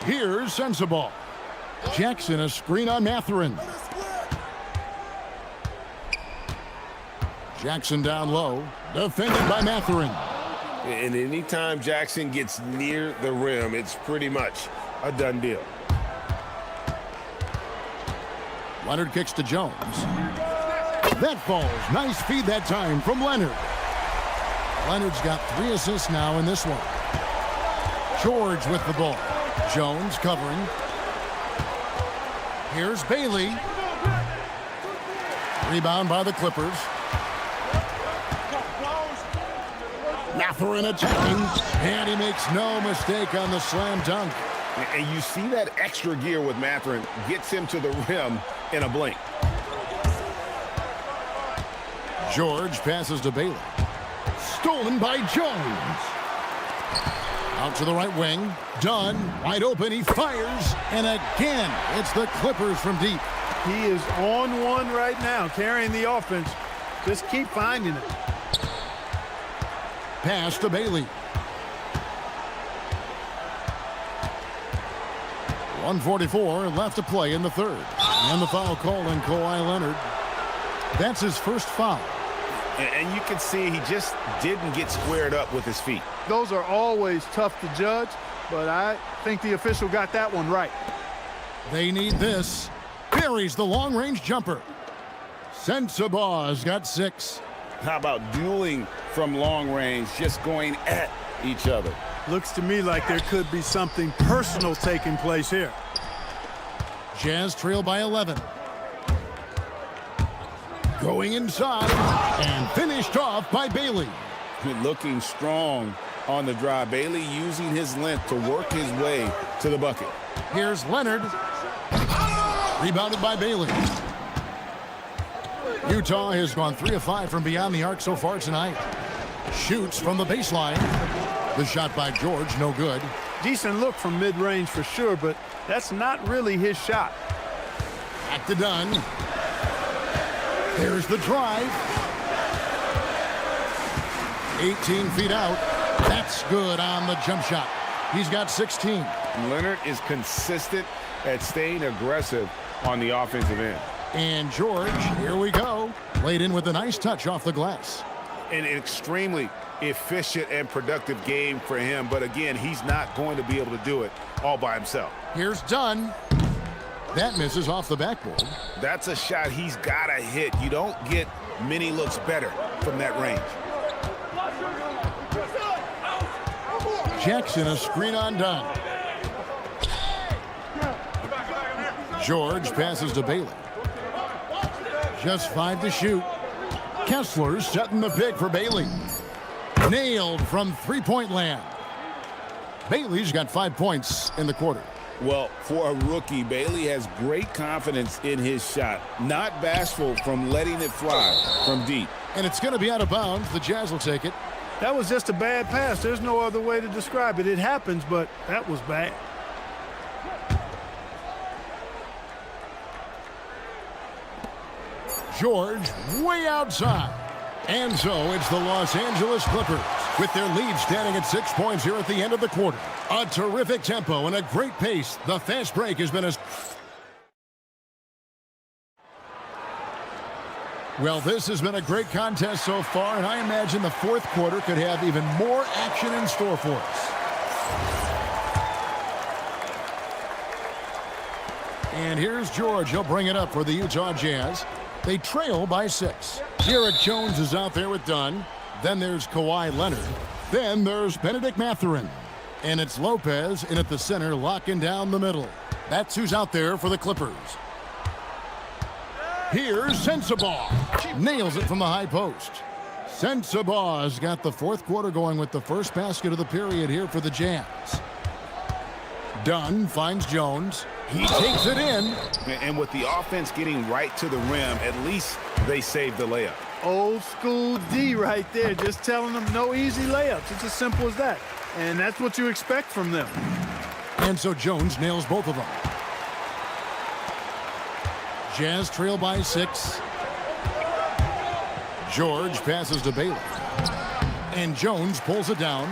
Here's Sensible. Jackson, a screen on Matherin. Jackson down low, defended by Matherin. And anytime Jackson gets near the rim, it's pretty much a done deal. Leonard kicks to Jones. That falls. Nice feed that time from Leonard. Leonard's got 3 assists now in this one. George with the ball. Jones covering. Here's Bailey. Rebound by the Clippers. Matherin attacking, and he makes no mistake on the slam dunk. And you see that extra gear with Matherin gets him to the rim in a blink. George passes to Bailey. Stolen by Jones. Out to the right wing. Dunn, wide open, he fires. And again, it's the Clippers from deep. He is on one right now, carrying the offense. Just keep finding it. Pass to Bailey. 1:44 left to play in the third. And the foul called on Kawhi Leonard. That's his first foul. And you can see he just didn't get squared up with his feet. Those are always tough to judge, but I think the official got that one right. They need this. Buries the long-range jumper. Sensabaugh's got 6. How about dueling from long range, just going at each other? Looks to me like there could be something personal taking place here. Jazz trail by 11. Going inside and finished off by Bailey. Looking strong on the drive. Bailey using his length to work his way to the bucket. Here's Leonard. Rebounded by Bailey. Utah has gone 3 of 5 from beyond the arc so far tonight. Shoots from the baseline. The shot by George, no good. Decent look from mid-range for sure, but that's not really his shot. Back to Dunn. There's the drive. 18 feet out. That's good on the jump shot. He's got 16. Leonard is consistent at staying aggressive on the offensive end. And George, here we go. Laid in with a nice touch off the glass. An extremely efficient and productive game for him. But again, he's not going to be able to do it all by himself. Here's Dunn. That misses off the backboard. That's a shot he's got to hit. You don't get many looks better from that range. Jackson, a screen on Dunn. George passes to Bailey. Just 5 to shoot. Kessler's setting the pick for Bailey. Nailed from three-point land. Bailey's got 5 points in the quarter. Well, for a rookie, Bailey has great confidence in his shot. Not bashful from letting it fly from deep. And it's going to be out of bounds. The Jazz will take it. That was just a bad pass. There's no other way to describe it. It happens, but that was bad. George way outside. And so it's the Los Angeles Clippers with their lead standing at 6 points here at the end of the quarter. A terrific tempo and a great pace. The fast break has been Well, this has been a great contest so far, and I imagine the fourth quarter could have even more action in store for us. And here's George. He'll bring it up for the Utah Jazz. They trail by 6. Derek Jones is out there with Dunn. Then there's Kawhi Leonard. Then there's Benedict Mathurin. And it's Lopez in at the center, locking down the middle. That's who's out there for the Clippers. Here's Sensabaugh. Nails it from the high post. Sensabaugh's got the fourth quarter going with the first basket of the period here for the Jazz. Dunn finds Jones. He takes it in. And with the offense getting right to the rim, at least they saved the layup. Old school D right there, just telling them no easy layups. It's as simple as that. And that's what you expect from them. And so Jones nails both of them. Jazz trail by 6. George passes to Bailey. And Jones pulls it down.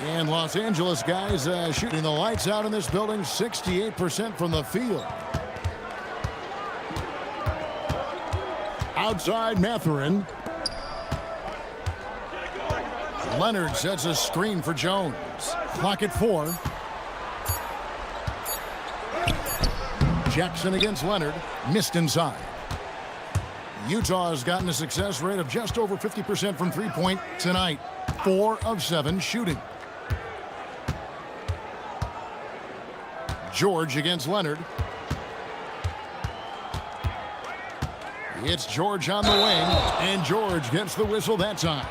And Los Angeles guys shooting the lights out in this building, 68% from the field. Outside Mathurin. Leonard sets a screen for Jones. Clock at 4. Jackson against Leonard. Missed inside. Utah has gotten a success rate of just over 50% from three-point tonight. 4 of 7 shooting. George against Leonard. It's George on the wing, and George gets the whistle that time.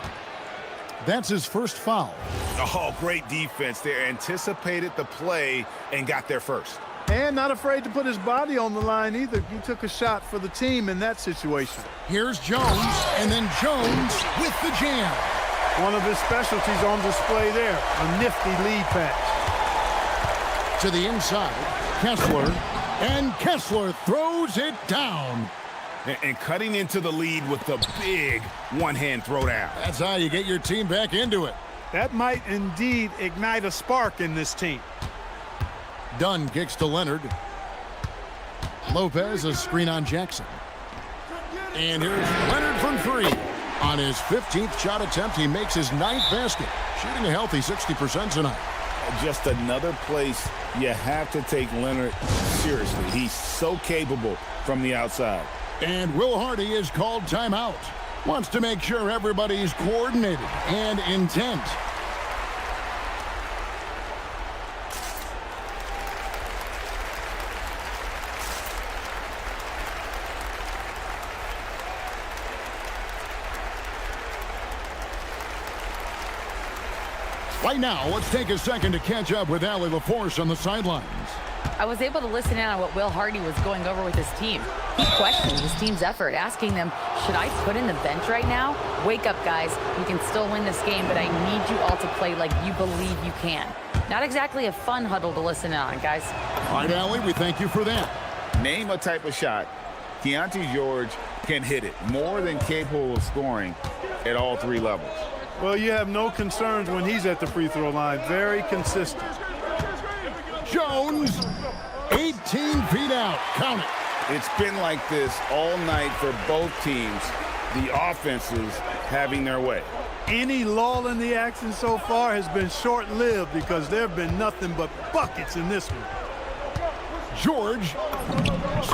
That's his first foul. Oh, great defense there. Anticipated the play and got there first. And not afraid to put his body on the line either. He took a shot for the team in that situation. Here's Jones, and then Jones with the jam. One of his specialties on display there, a nifty lead pass. To the inside, Kessler, and Kessler throws it down. And cutting into the lead with the big one-hand throwdown. That's how you get your team back into it. That might indeed ignite a spark in this team. Dunn kicks to Leonard. Lopez, a screen on Jackson. And here's Leonard from 3. On his 15th shot attempt, he makes his 9th basket, shooting a healthy 60% tonight. Just another place you have to take Leonard seriously. He's so capable from the outside. And Will Hardy is called timeout. Wants to make sure everybody's coordinated and intent. Right now, let's take a second to catch up with Allie LaForce on the sidelines. I was able to listen in on what Will Hardy was going over with his team. He questioned his team's effort, asking them, should I put in the bench right now? Wake up, guys. We can still win this game, but I need you all to play like you believe you can. Not exactly a fun huddle to listen in on, guys. All right, Allie, we thank you for that. Name a type of shot Keontae George can hit it, more than capable of scoring at all 3 levels. Well, you have no concerns when he's at the free throw line. Very consistent. Jones, 18 feet out. Count it. It's been like this all night for both teams. The offenses having their way. Any lull in the action so far has been short-lived because there have been nothing but buckets in this one. George,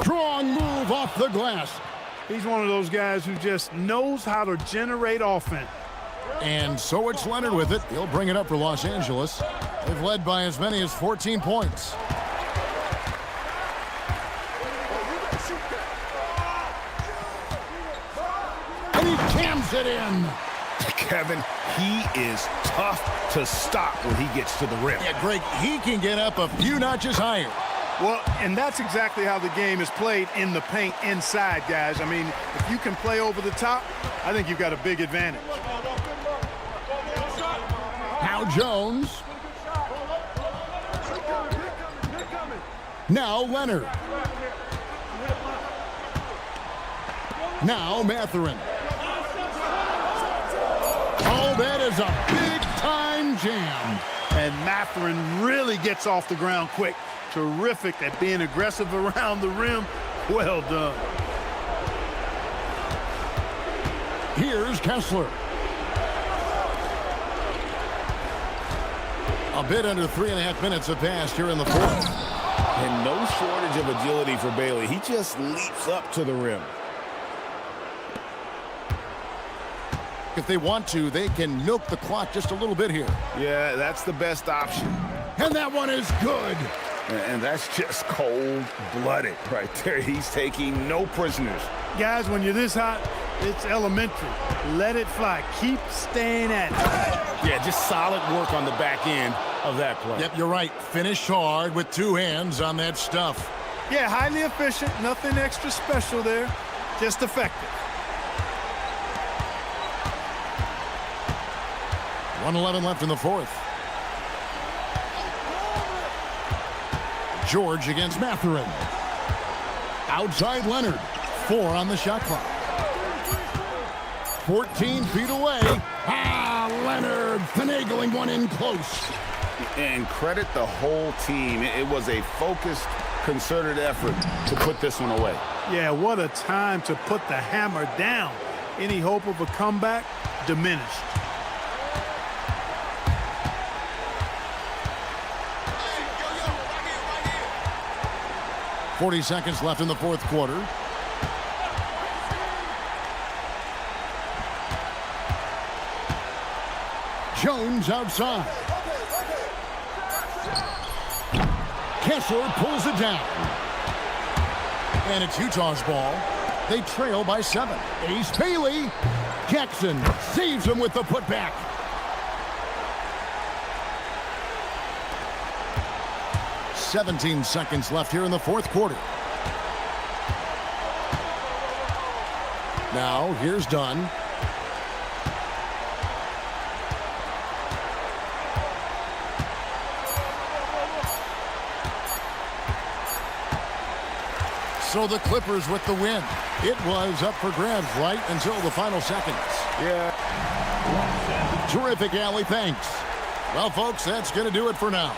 strong move off the glass. He's one of those guys who just knows how to generate offense. And so it's Leonard with it. He'll bring it up for Los Angeles. They've led by as many as 14 points. And he jams it in. Kevin, he is tough to stop when he gets to the rim. Yeah, Greg, he can get up a few notches higher. Well, and that's exactly how the game is played in the paint inside, guys. I mean, if you can play over the top, I think you've got a big advantage. Now Jones. Now Leonard. Now Mathurin. Oh, that is a big-time jam. And Mathurin really gets off the ground quick. Terrific at being aggressive around the rim. Well done. Here's Kessler. A bit under 3.5 minutes have passed here in the fourth. And no shortage of agility for Bailey. He just leaps up to the rim. If they want to, they can milk the clock just a little bit here. Yeah, that's the best option. And that one is good. And that's just cold-blooded right there. He's taking no prisoners. Guys, when you're this hot, it's elementary. Let it fly. Keep staying at it. Yeah, just solid work on the back end of that play. Yep, you're right. Finish hard with two hands on that stuff. Yeah, highly efficient. Nothing extra special there. Just effective. 1:11 left in the fourth. George against Mathurin. Outside Leonard. 4 on the shot clock. 14 feet away. Leonard finagling one in close. And credit the whole team. It was a focused, concerted effort to put this one away. Yeah, what a time to put the hammer down. Any hope of a comeback diminished. 40 seconds left in the fourth quarter. Jones outside. Kessler pulls it down. And it's Utah's ball. They trail by 7. Ace Bailey. Jackson saves him with the putback. "17 seconds left here in the fourth quarter. Now, here's Dunn. So the Clippers with the win. It was up for grabs right until the final seconds. Yeah. Terrific, Allie. Thanks. Well, folks, that's going to do it for now.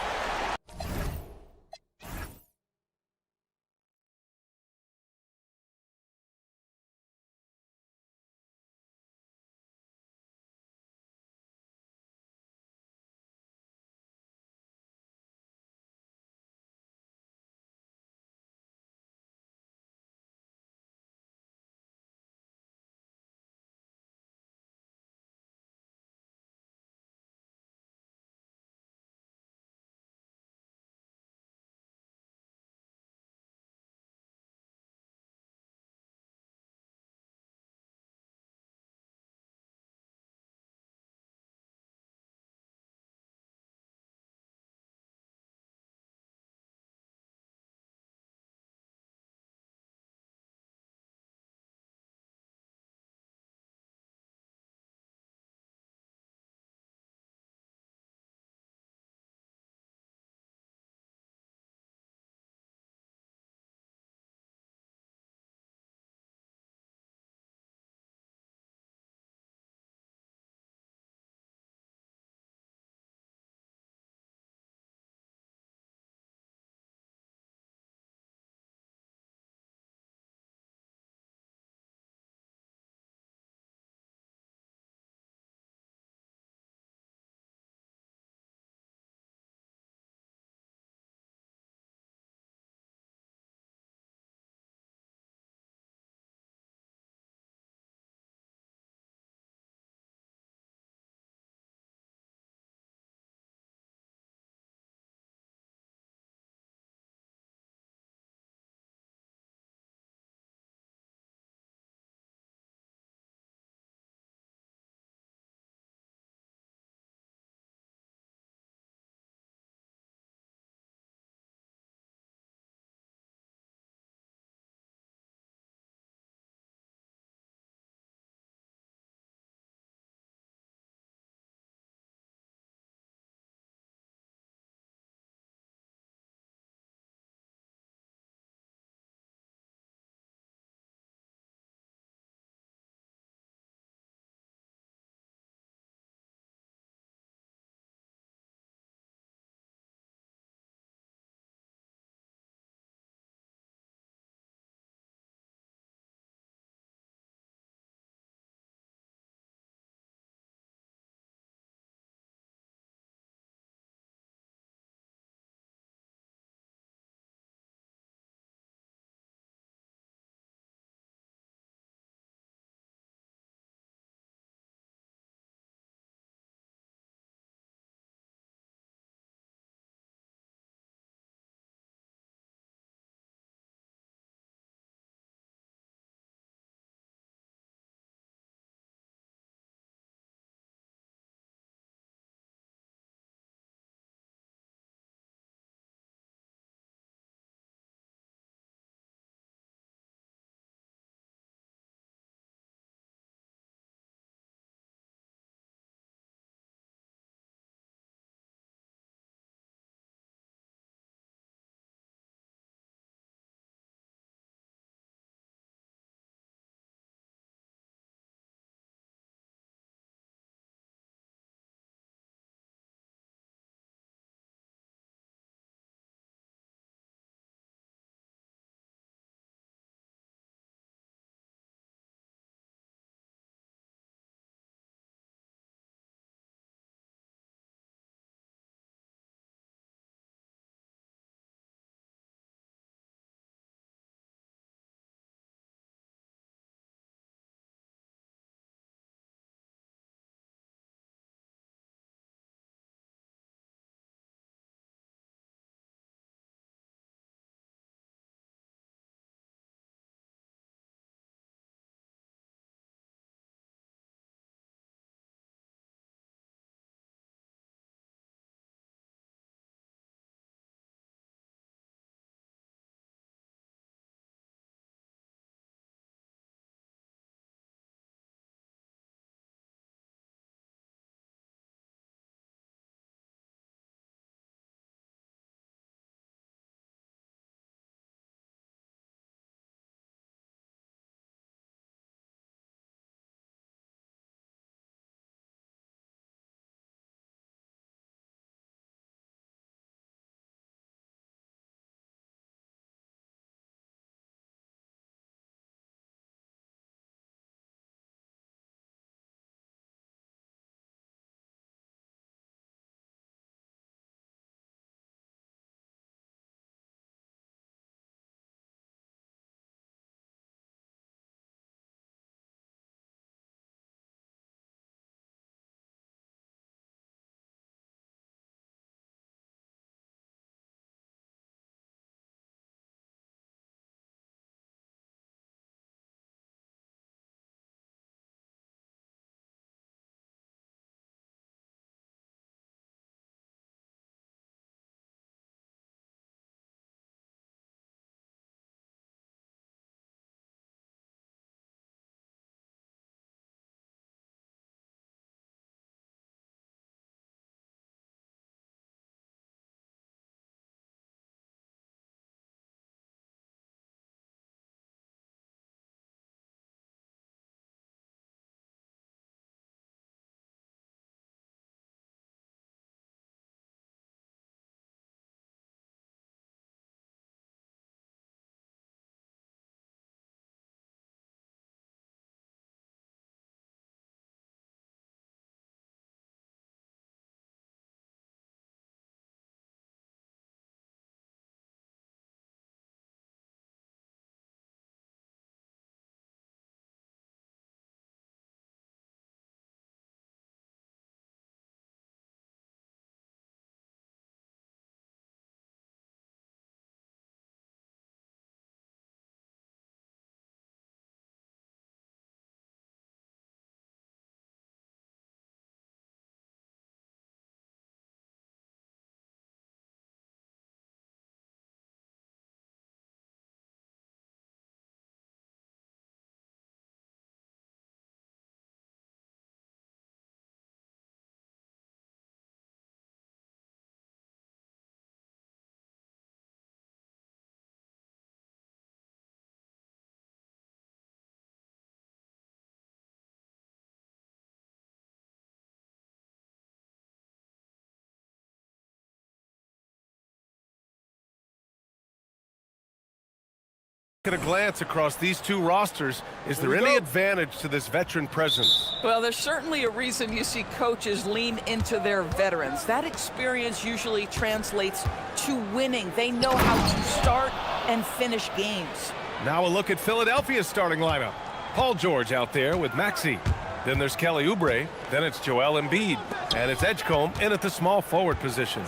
At a glance across these two rosters, is there any advantage to this veteran presence? Well, there's certainly a reason you see coaches lean into their veterans. That experience usually translates to winning. They know how to start and finish games. Now a look at Philadelphia's starting lineup. Paul George out there with Maxey. Then there's Kelly Oubre. Then it's Joel Embiid. And it's Edgecombe in at the small forward position.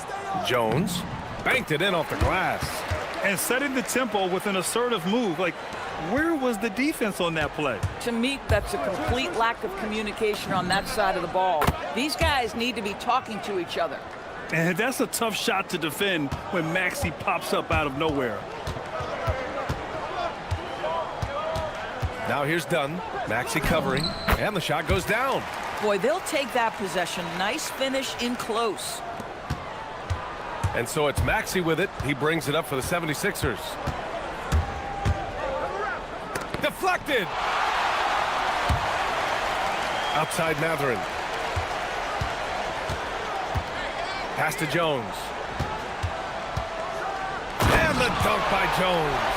Jones banked it in off the glass. And setting the tempo with an assertive move. Like, where was the defense on that play? To me, that's a complete lack of communication on that side of the ball. These guys need to be talking to each other. And that's a tough shot to defend when Maxey pops up out of nowhere. Now here's Dunn. Maxey covering. And the shot goes down. Boy, they'll take that possession. Nice finish in close. And so it's Maxey with it. He brings it up for the 76ers. Deflected. Outside Matherin. Pass to Jones. And the dunk by Jones.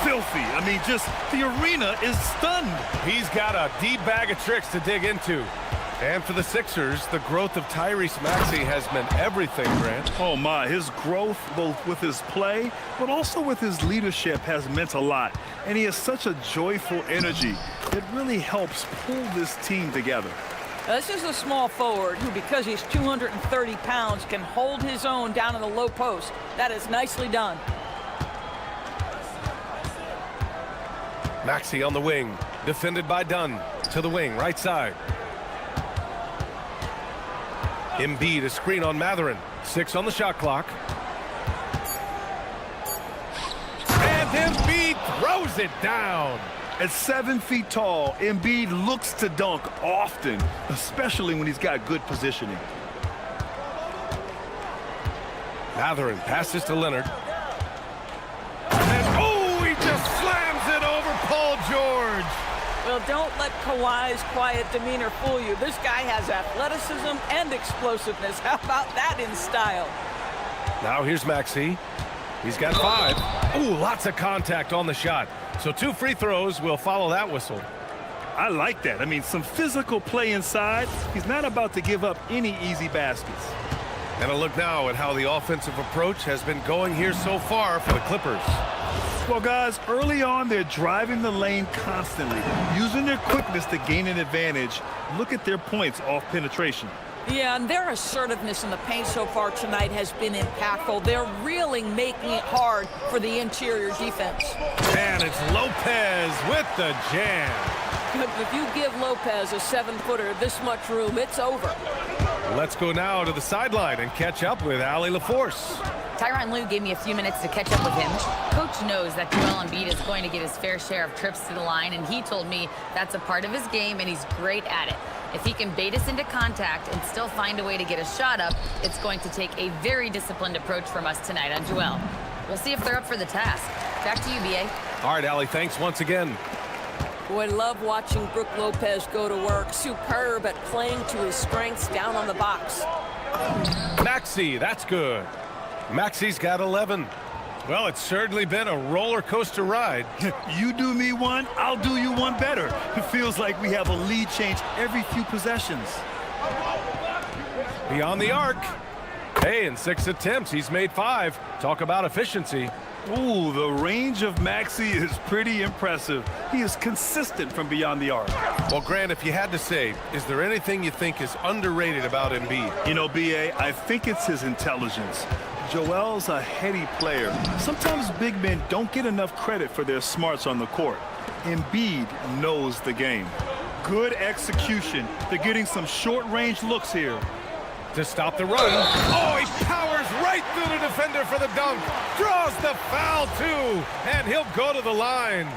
Filthy. I mean, just the arena is stunned. He's got a deep bag of tricks to dig into. And for the Sixers, the growth of Tyrese Maxey has meant everything, Grant. Oh, my. His growth, both with his play, but also with his leadership, has meant a lot. And he has such a joyful energy. It really helps pull this team together. This is a small forward who, because he's 230 pounds, can hold his own down in the low post. That is nicely done. Maxey on the wing, defended by Dunn. To the wing, right side. Embiid, a screen on Matherin. 6 on the shot clock. And Embiid throws it down. At 7 feet tall, Embiid looks to dunk often, especially when he's got good positioning. Matherin passes to Leonard. And oh, he just slams it over Paul George. Well, don't let Kawhi's quiet demeanor fool you. This guy has athleticism and explosiveness. How about that in style? Now here's Maxey. He's got 5. Ooh, lots of contact on the shot. So 2 free throws will follow that whistle. I like that. I mean, some physical play inside. He's not about to give up any easy baskets. And a look now at how the offensive approach has been going here so far for the Clippers. Well, guys, early on, they're driving the lane constantly, using their quickness to gain an advantage. Look at their points off penetration. Yeah, and their assertiveness in the paint so far tonight has been impactful. They're really making it hard for the interior defense. And it's Lopez with the jam. If you give Lopez a 7-footer this much room, it's over. Let's go now to the sideline and catch up with Allie LaForce. Tyronn Lue gave me a few minutes to catch up with him. Coach knows that Joel Embiid is going to get his fair share of trips to the line, and he told me that's a part of his game, and he's great at it. If he can bait us into contact and still find a way to get a shot up, it's going to take a very disciplined approach from us tonight on Joel. We'll see if they're up for the task. Back to you, B.A. All right, Allie, thanks once again. Boy, love watching Brook Lopez go to work. Superb at playing to his strengths down on the box. Maxey, that's good. Maxey's got 11. Well, it's certainly been a roller coaster ride. You do me one, I'll do you one better. It feels like we have a lead change every few possessions. Beyond the arc. Hey, in 6 attempts, he's made 5. Talk about efficiency. Ooh, the range of Maxey is pretty impressive. He is consistent from beyond the arc. Well, Grant, if you had to say, is there anything you think is underrated about Embiid? You know, B.A., I think it's his intelligence. Joel's a heady player. Sometimes big men don't get enough credit for their smarts on the court. Embiid knows the game. Good execution. They're getting some short-range looks here. To stop the run. Oh, he powers right through the defender for the dunk. Draws the foul, too. And he'll go to the line.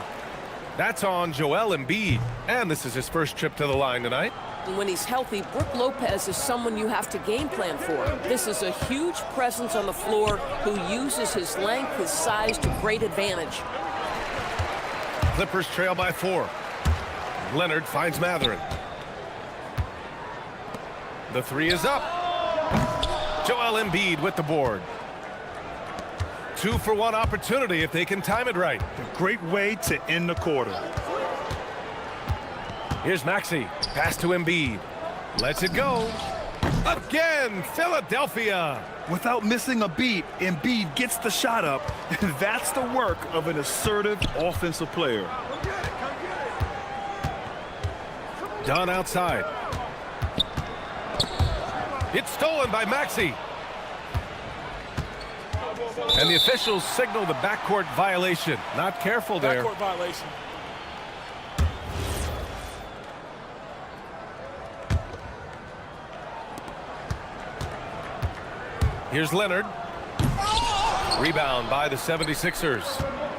That's on Joel Embiid. And this is his first trip to the line tonight. When he's healthy, Brook Lopez is someone you have to game plan for. This is a huge presence on the floor who uses his length, his size to great advantage. Clippers trail by 4. Leonard finds Matherin. The 3 is up. Joel Embiid with the board. 2-for-1 opportunity if they can time it right. A great way to end the quarter. Here's Maxey. Pass to Embiid. Lets it go. Again, Philadelphia. Without missing a beat, Embiid gets the shot up. And that's the work of an assertive offensive player. Done outside. It's stolen by Maxey. And the officials signal the backcourt violation. Not careful there. Backcourt violation. Here's Leonard. Rebound by the 76ers.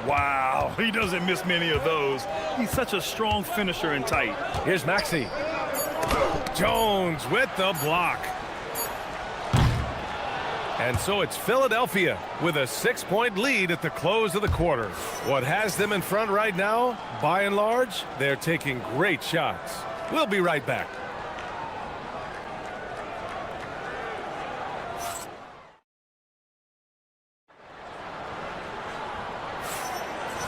Wow, he doesn't miss many of those. He's such a strong finisher and tight. Here's Maxey. Jones with the block. And so it's Philadelphia with a 6-point lead at the close of the quarter. What has them in front right now, by and large, they're taking great shots. We'll be right back.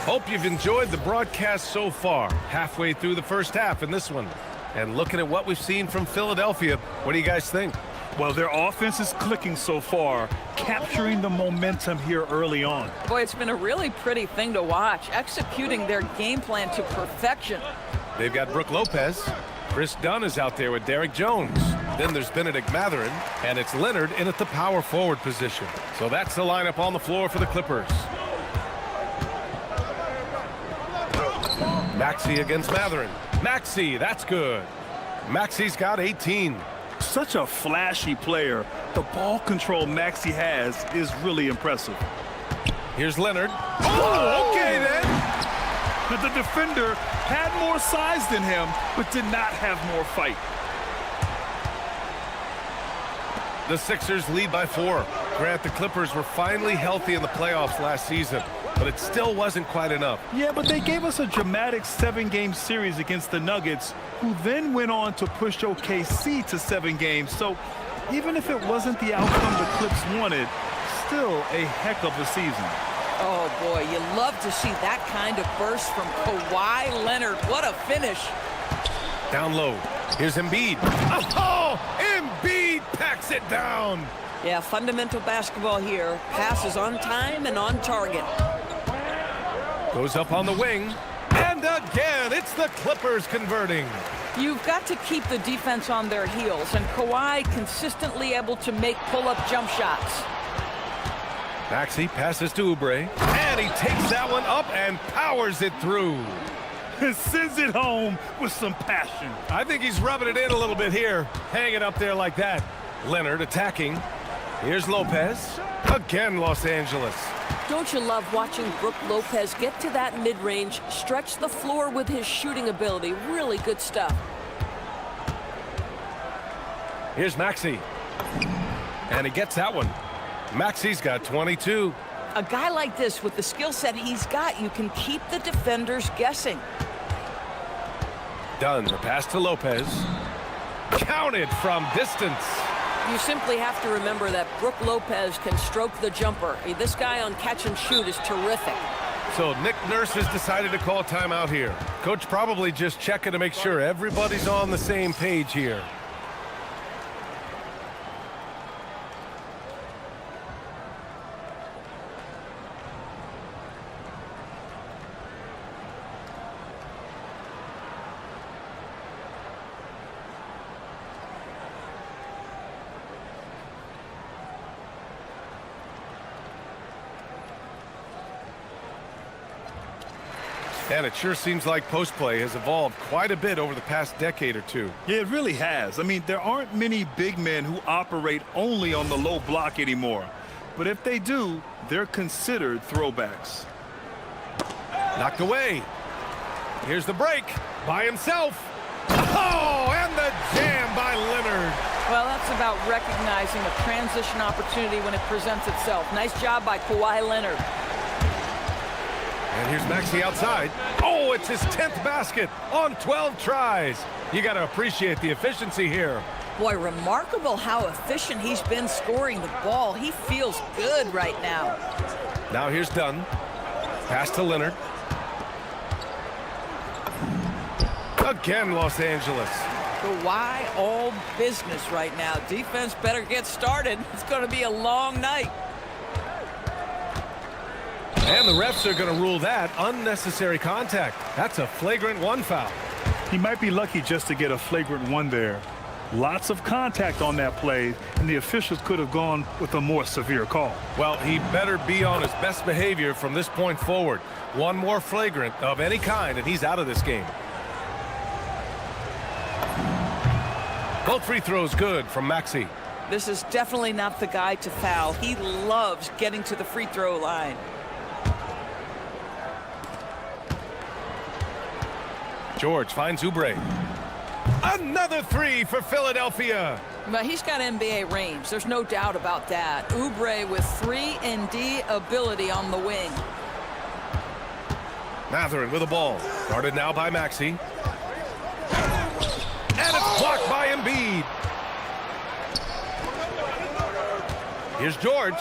Hope you've enjoyed the broadcast so far. Halfway through the first half in this one. And looking at what we've seen from Philadelphia, what do you guys think? Well, their offense is clicking so far, capturing the momentum here early on. Boy, it's been a really pretty thing to watch, executing their game plan to perfection. They've got Brook Lopez. Chris Dunn is out there with Derek Jones. Then there's Bennedict Mathurin, and it's Leonard in at the power forward position. So that's the lineup on the floor for the Clippers. Maxey against Mathurin. Maxey, that's good. Maxey's got 18. Such a flashy player. The ball control Maxey has is really impressive. Here's Leonard. Oh, okay then. But the defender had more size than him, but did not have more fight. The Sixers lead by 4. Grant, the Clippers were finally healthy in the playoffs last season, but it still wasn't quite enough. Yeah, but they gave us a dramatic 7-game series against the Nuggets, who then went on to push OKC to 7 games. So even if it wasn't the outcome the Clips wanted, still a heck of a season. Oh, boy, you love to see that kind of burst from Kawhi Leonard. What a finish. Down low. Here's Embiid. Oh, Embiid packs it down. Yeah, fundamental basketball here. Passes on time and on target. Goes up on the wing. And again, it's the Clippers converting. You've got to keep the defense on their heels, and Kawhi consistently able to make pull-up jump shots. Maxey passes to Oubre, and he takes that one up and powers it through. Sends it home with some passion. I think he's rubbing it in a little bit here. Hang it up there like that. Leonard attacking. Here's Lopez. Again, Los Angeles. Don't you love watching Brook Lopez get to that mid-range, stretch the floor with his shooting ability? Really good stuff. Here's Maxey. And he gets that one. Maxey's got 22. A guy like this, with the skill set he's got, you can keep the defenders guessing. Dunn, the pass to Lopez. Counted from distance. You simply have to remember that Brook Lopez can stroke the jumper. This guy on catch and shoot is terrific. So Nick Nurse has decided to call timeout here. Coach probably just checking to make sure everybody's on the same page here. And it sure seems like post play has evolved quite a bit over the past decade or two. Yeah, it really has. I mean, there aren't many big men who operate only on the low block anymore. But if they do, they're considered throwbacks. Knocked away. Here's the break by himself. Oh, and the jam by Leonard. Well, that's about recognizing a transition opportunity when it presents itself. Nice job by Kawhi Leonard. And here's Maxey outside. Oh, it's his 10th basket on 12 tries. You got to appreciate the efficiency here. Boy, remarkable how efficient he's been scoring the ball. He feels good right now. Now here's Dunn. Pass to Leonard. Again, Los Angeles. Kawhi all business right now. Defense better get started. It's going to be a long night. And the refs are going to rule that unnecessary contact. That's a flagrant 1 foul. He might be lucky just to get a flagrant 1 there. Lots of contact on that play, and the officials could have gone with a more severe call. Well, he better be on his best behavior from this point forward. One more flagrant of any kind, and he's out of this game. Both free throws good from Maxey. This is definitely not the guy to foul. He loves getting to the free throw line. George finds Oubre. Another 3 for Philadelphia. But he's got NBA range. There's no doubt about that. Oubre with 3-and-D ability on the wing. Mathurin with the ball. Guarded now by Maxey. And it's blocked by Embiid. Here's George.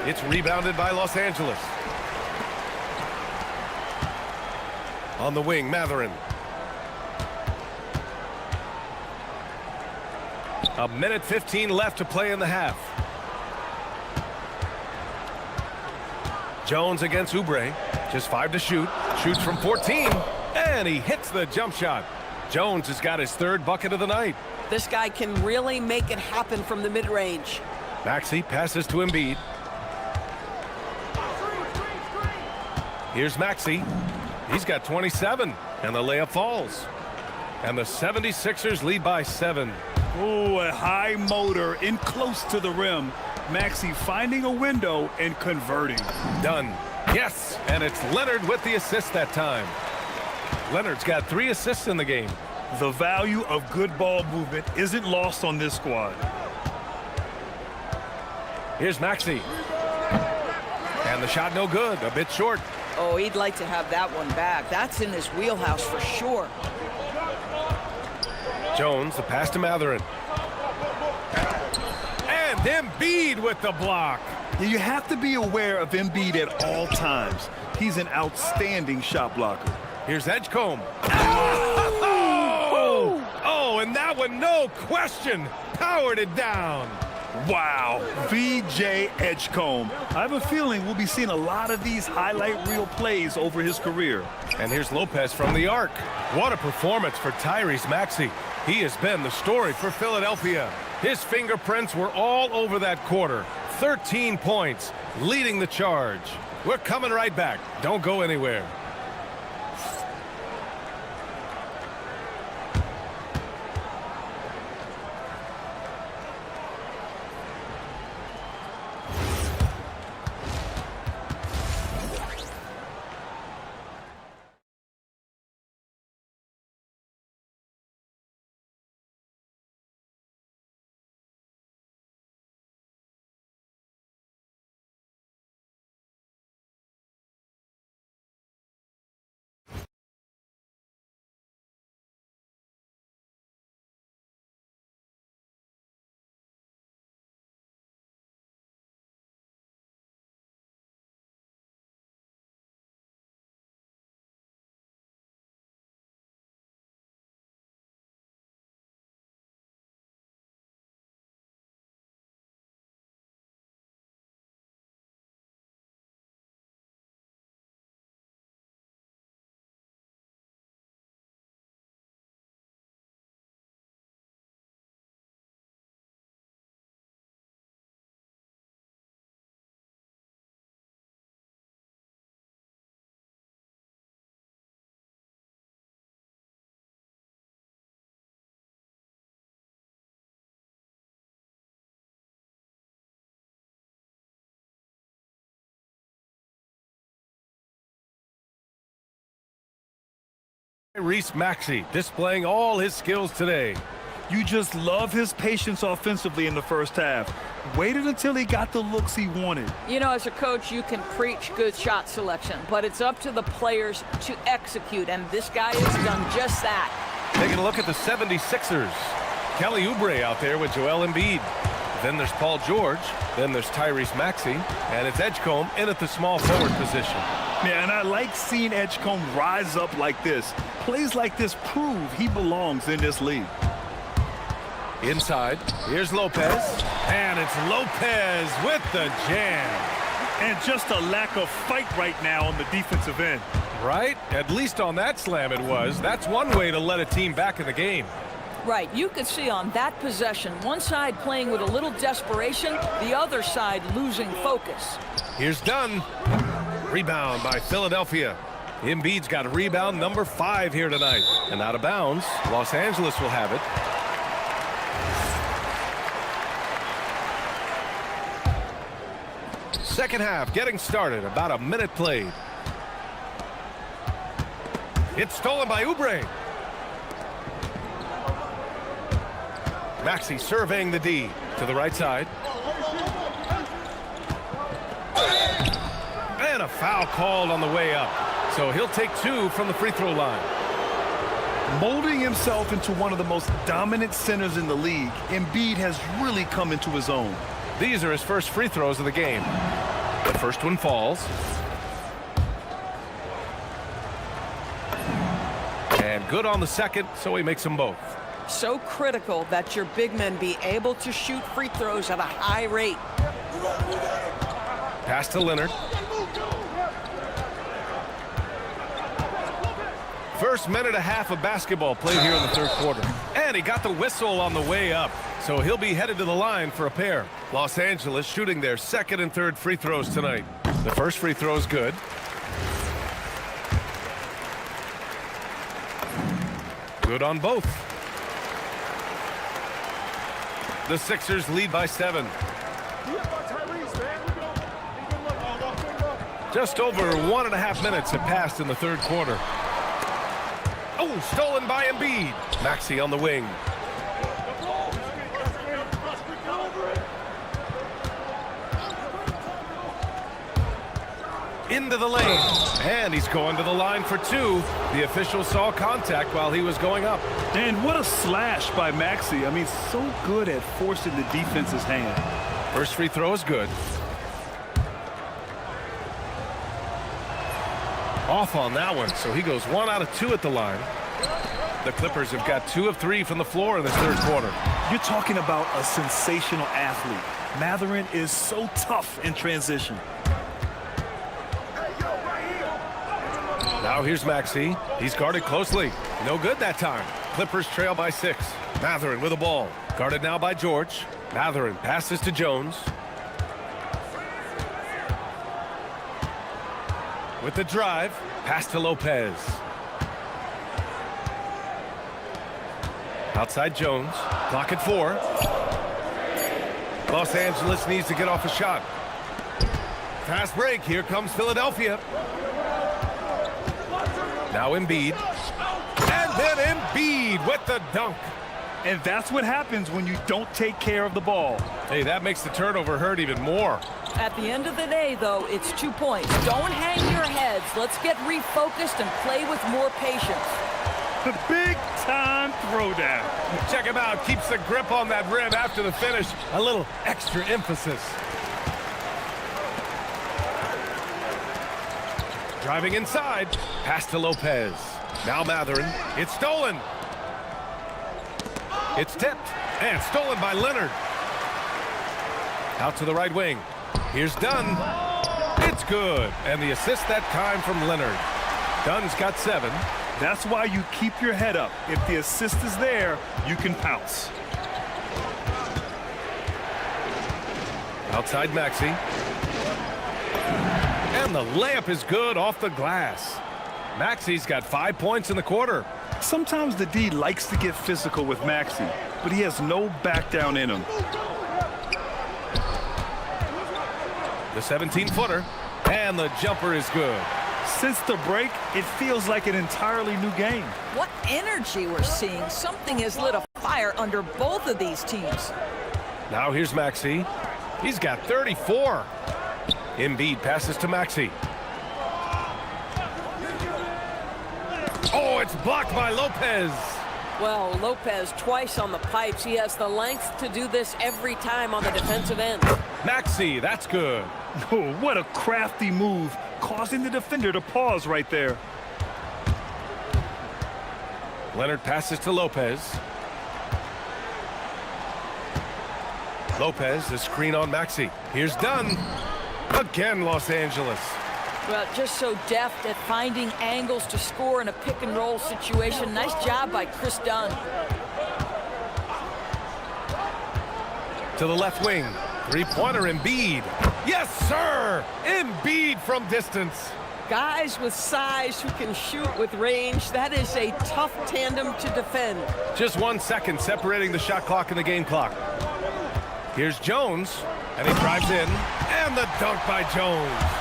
It's rebounded by Los Angeles. On the wing, Mathurin. A minute 15 left to play in the half. Jones against Oubre. Just 5 to shoot. Shoots from 14. And he hits the jump shot. Jones has got his 3rd bucket of the night. This guy can really make it happen from the mid-range. Maxey passes to Embiid. Here's Maxey. He's got 27. And the layup falls. And the 76ers lead by 7. Oh, a high motor in close to the rim. Maxey finding a window and converting. Done. Yes, and it's Leonard with the assist that time. Leonard's got 3 assists in the game. The value of good ball movement isn't lost on this squad. Here's Maxey. And the shot no good, a bit short. Oh, he'd like to have that one back. That's in his wheelhouse for sure. Jones, the pass to Mathurin. And Embiid with the block. You have to be aware of Embiid at all times. He's an outstanding shot blocker. Here's Edgecombe. Oh, and that one, no question, powered it down. Wow, VJ Edgecombe. I have a feeling we'll be seeing a lot of these highlight reel plays over his career. And here's Lopez from the arc. What a performance for Tyrese Maxey. He has been the story for Philadelphia. His fingerprints were all over that quarter. 13 points, leading the charge. We're coming right back. Don't go anywhere. Tyrese Maxey displaying all his skills today. You just love his patience offensively in the first half. Waited until he got the looks he wanted. You know, as a coach, you can preach good shot selection, but it's up to the players to execute, and this guy has done just that. Taking a look at the 76ers. Kelly Oubre out there with Joel Embiid. Then there's Paul George. Then there's Tyrese Maxey. And it's Edgecombe in at the small forward position. Yeah, and I like seeing Edgecombe rise up like this. Plays like this prove he belongs in this league. Inside, here's Lopez. And it's Lopez with the jam. And just a lack of fight right now on the defensive end. Right? At least on that slam it was. That's one way to let a team back in the game. Right, you could see on that possession, one side playing with a little desperation, the other side losing focus. Here's Dunn. Rebound by Philadelphia. Embiid's got rebound number 5 here tonight. And out of bounds, Los Angeles will have it. Second half getting started, about a minute played. It's stolen by Oubre. Maxey surveying the D to the right side. And a foul called on the way up. So he'll take 2 from the free throw line. Molding himself into one of the most dominant centers in the league, Embiid has really come into his own. These are his first free throws of the game. The first one falls. And good on the second, so he makes them both. So critical that your big men be able to shoot free throws at a high rate. Pass to Leonard. First minute and a half of basketball played here in the third quarter. And he got the whistle on the way up. So he'll be headed to the line for a pair. Los Angeles shooting their second and third free throws tonight. The first free throw is good. Good on both. The Sixers lead by 7. Just over 1.5 minutes have passed in the third quarter. Oh, stolen by Embiid. Maxey on the wing. Into the lane. And he's going to the line for 2. The official saw contact while he was going up. And what a slash by Maxey. I mean, so good at forcing the defense's hand. First free throw is good. Off on that one, so he goes 1 out of 2 at the line. The Clippers have got 2 of 3 from the floor in this third quarter. You're talking about a sensational athlete. Mathurin is so tough in transition. Now here's Maxey. He's guarded closely. No good that time. Clippers trail by 6. Mathurin with the ball. Guarded now by George. Mathurin passes to Jones. With the drive, pass to Lopez. Outside Jones. Clock at 4. Los Angeles needs to get off a shot. Fast break. Here comes Philadelphia. Now Embiid. And then Embiid with the dunk. And that's what happens when you don't take care of the ball. Hey, that makes the turnover hurt even more. At the end of the day, though, it's 2 points. Don't hang your heads. Let's get refocused and play with more patience. The big-time throwdown. Check him out. Keeps the grip on that rim after the finish. A little extra emphasis. Driving inside. Pass to Lopez. Now Mathurin. It's stolen. It's tipped. And stolen by Leonard. Out to the right wing. Here's Dunn. It's good. And the assist that time from Leonard. Dunn's got 7. That's why you keep your head up. If the assist is there, you can pounce. Outside Maxey. And the layup is good off the glass. Maxey's got 5 points in the quarter. Sometimes the D likes to get physical with Maxey, but he has no back down in him. The 17-footer. And the jumper is good. Since the break, it feels like an entirely new game. What energy we're seeing. Something has lit a fire under both of these teams. Now here's Maxey. He's got 34. Embiid passes to Maxey. Oh, it's blocked by Lopez. Well, Lopez twice on the pipes. He has the length to do this every time on the defensive end. Maxey, that's good. Oh, what a crafty move, causing the defender to pause right there. Leonard passes to Lopez. Lopez, the screen on Maxey. Here's Dunn. Again, Los Angeles. Well, just so deft at finding angles to score in a pick-and-roll situation. Nice job by Chris Dunn. To the left wing. Three-pointer, Embiid. Yes, sir! Embiid from distance. Guys with size who can shoot with range, that is a tough tandem to defend. Just 1 second separating the shot clock and the game clock. Here's Jones, and he drives in, and the dunk by Jones.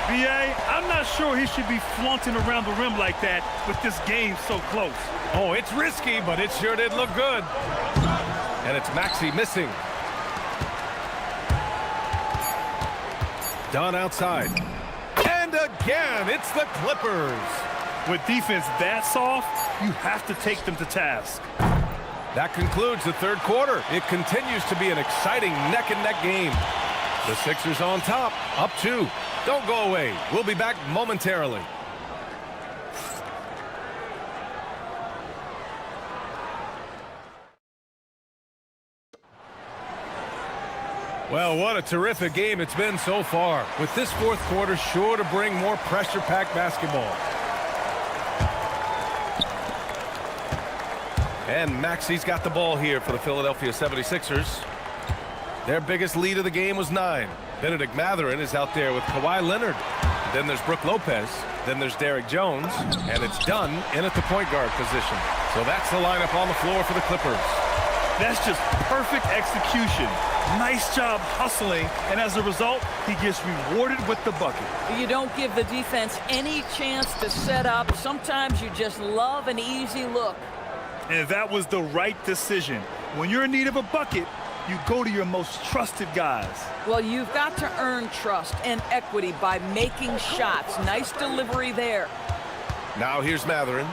B.A., I'm not sure he should be flaunting around the rim like that with this game so close. Oh, it's risky, but it sure did look good. And it's Maxey missing. Dunn outside. And again, it's the Clippers. With defense that soft, you have to take them to task. That concludes the third quarter. It continues to be an exciting neck-and-neck game. The Sixers on top, up 2. Don't go away. We'll be back momentarily. Well, what a terrific game it's been so far. With this fourth quarter sure to bring more pressure-packed basketball. And Maxey's got the ball here for the Philadelphia 76ers. Their biggest lead of the game was 9. Benedict Mathurin is out there with Kawhi Leonard. Then there's Brook Lopez. Then there's Derrick Jones. And it's Dunn in at the point guard position. So that's the lineup on the floor for the Clippers. That's just perfect execution. Nice job hustling, and as a result, he gets rewarded with the bucket. You don't give the defense any chance to set up. Sometimes you just love an easy look. And that was the right decision. When you're in need of a bucket, you go to your most trusted guys. Well, you've got to earn trust and equity by making shots. Nice delivery there. Now here's Mathurin.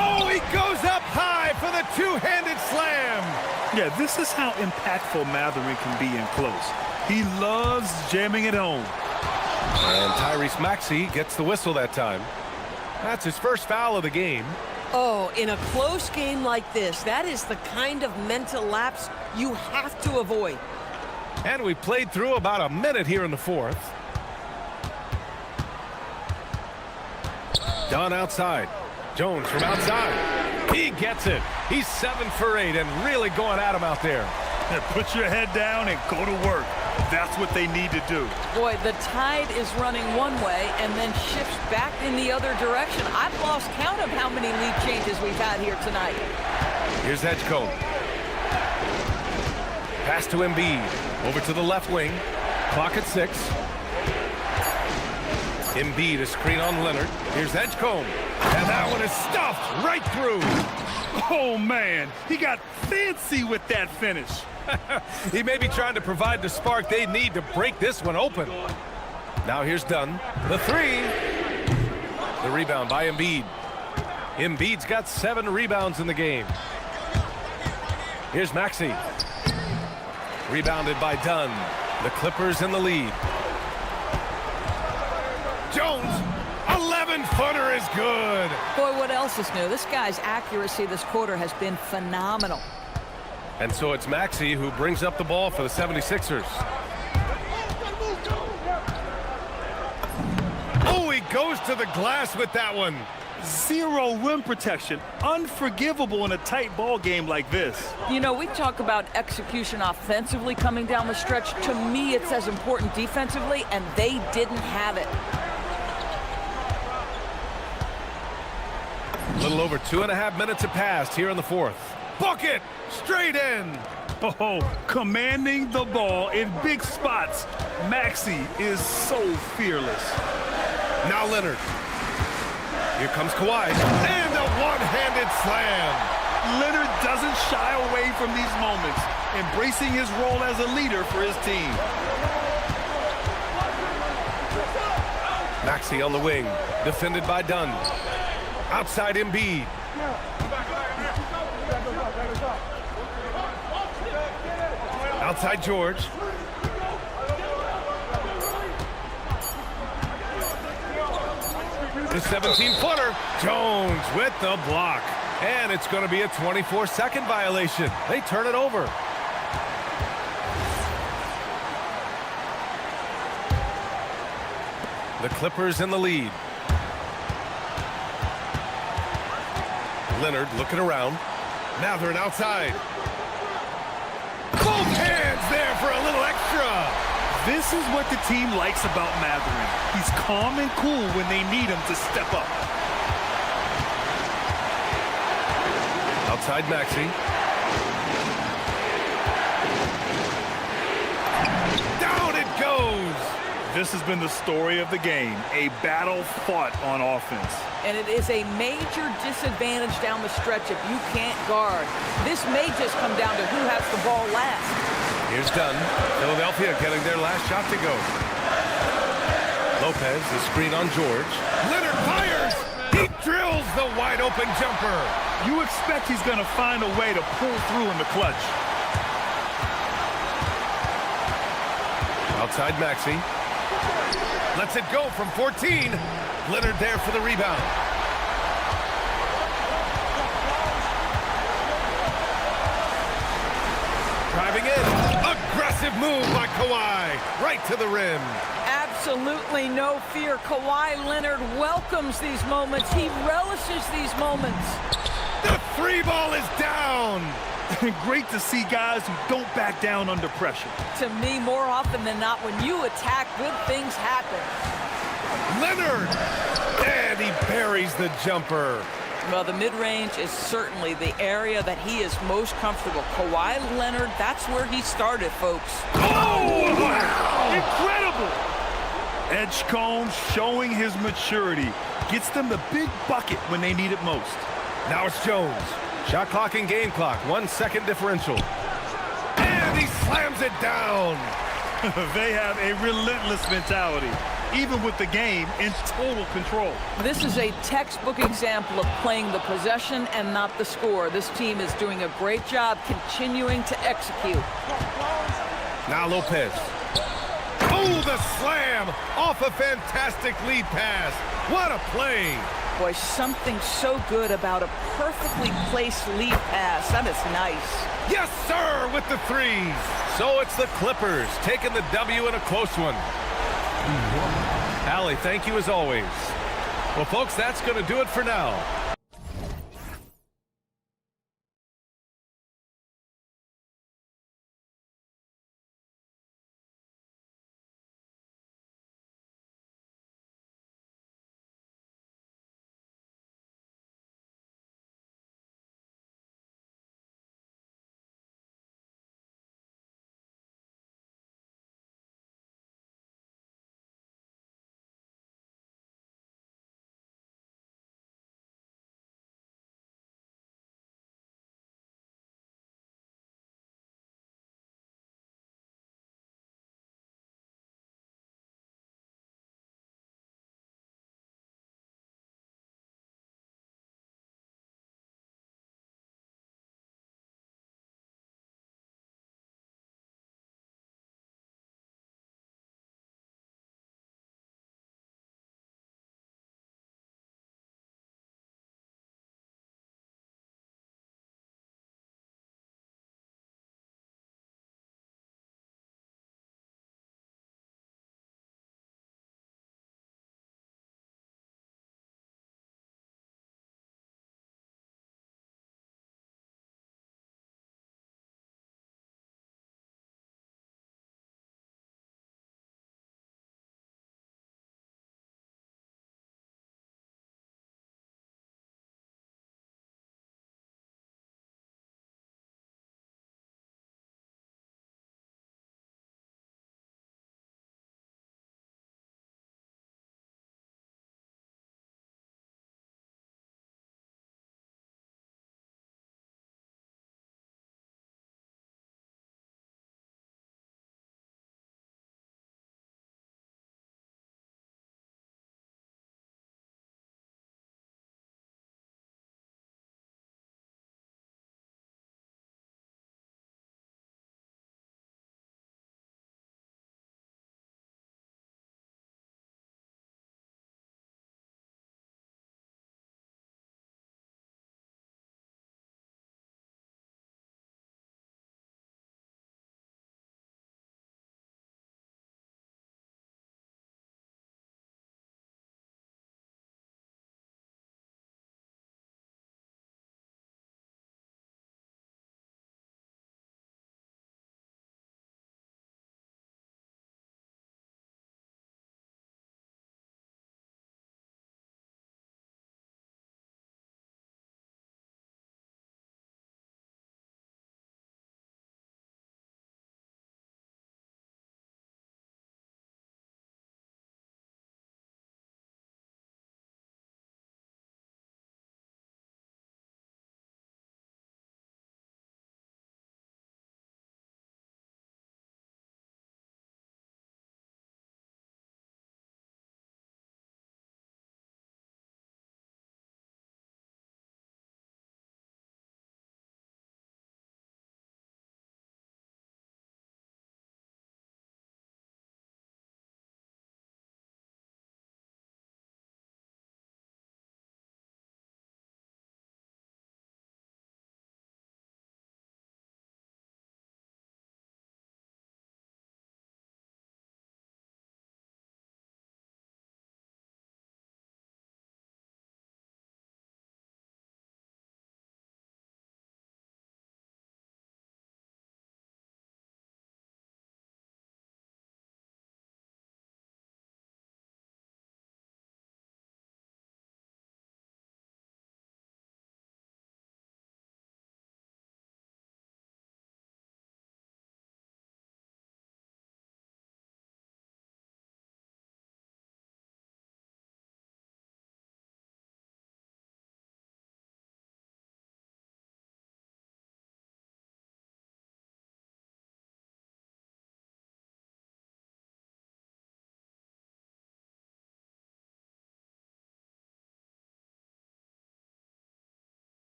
Oh, he goes up high for the two-handed slam. Yeah, this is how impactful Mathurin can be in close. He loves jamming it home. And Tyrese Maxey gets the whistle that time. That's his first foul of the game. Oh, in a close game like this, that is the kind of mental lapse you have to avoid. And we played through about a minute here in the fourth. Dunn outside. Jones from outside. He gets it. He's 7 for 8 and really going at him out there. Put your head down and go to work. That's what they need to do. Boy, the tide is running one way and then shifts back in the other direction. I've lost count of how many lead changes we've had here tonight. Here's Edgecombe. Pass to Embiid. Over to the left wing. Clock at 6. Embiid, a screen on Leonard. Here's Edgecombe. And that one is stuffed right through. Oh, man. He got fancy with that finish. He may be trying to provide the spark they need to break this one open. Now here's Dunn. The three. The rebound by Embiid. Embiid's got 7 rebounds in the game. Here's Maxey. Rebounded by Dunn. The Clippers in the lead. Jones. 11-footer is good. Boy, what else is new? This guy's accuracy this quarter has been phenomenal. And so it's Maxey who brings up the ball for the 76ers. Oh, he goes to the glass with that one. Zero rim protection. Unforgivable in a tight ball game like this. You know, we talk about execution offensively coming down the stretch. To me, it's as important defensively, and they didn't have it. A little over 2.5 minutes have passed here in the fourth. Bucket! Straight in! Oh, commanding the ball in big spots. Maxey is so fearless. Now Leonard. Here comes Kawhi. And a one-handed slam. Leonard doesn't shy away from these moments, embracing his role as a leader for his team. Maxey on the wing. Defended by Dunn. Outside Embiid. Outside George. The 17-footer. Jones with the block. And it's going to be a 24-second violation. They turn it over. The Clippers in the lead. Leonard looking around. Matherin outside. Both hands there for a little extra. This is what the team likes about Matherin. He's calm and cool when they need him to step up. Outside Maxey. Down it goes. This has been the story of the game, a battle fought on offense. And it is a major disadvantage down the stretch if you can't guard. This may just come down to who has the ball last. Here's Dunn. Philadelphia getting their last shot to go. Lopez, the screen on George. Leonard fires! He drills the wide-open jumper. You expect he's going to find a way to pull through in the clutch. Outside Maxey. Lets it go from 14. Leonard there for the rebound. Driving in. Aggressive move by Kawhi. Right to the rim. Absolutely no fear. Kawhi Leonard welcomes these moments. He relishes these moments. The three ball is down. Great to see guys who don't back down under pressure. To me, more often than not, when you attack, good things happen. Leonard! And he buries the jumper. Well, the mid-range is certainly the area that he is most comfortable. Kawhi Leonard, that's where he started, folks. Oh, wow! Incredible! Edgecombe showing his maturity. Gets them the big bucket when they need it most. Now it's Jones. Shot clock and game clock. 1 second differential. And he slams it down. They have a relentless mentality, even with the game in total control. This is a textbook example of playing the possession and not the score. This team is doing a great job continuing to execute. Now Lopez. Oh, the slam off a fantastic lead pass. What a play. Boy, something so good about a perfectly placed lead pass. That is nice. Yes, sir, with the threes. So it's the Clippers taking the W in a close one. Allie, thank you as always. Well, folks, that's going to do it for now.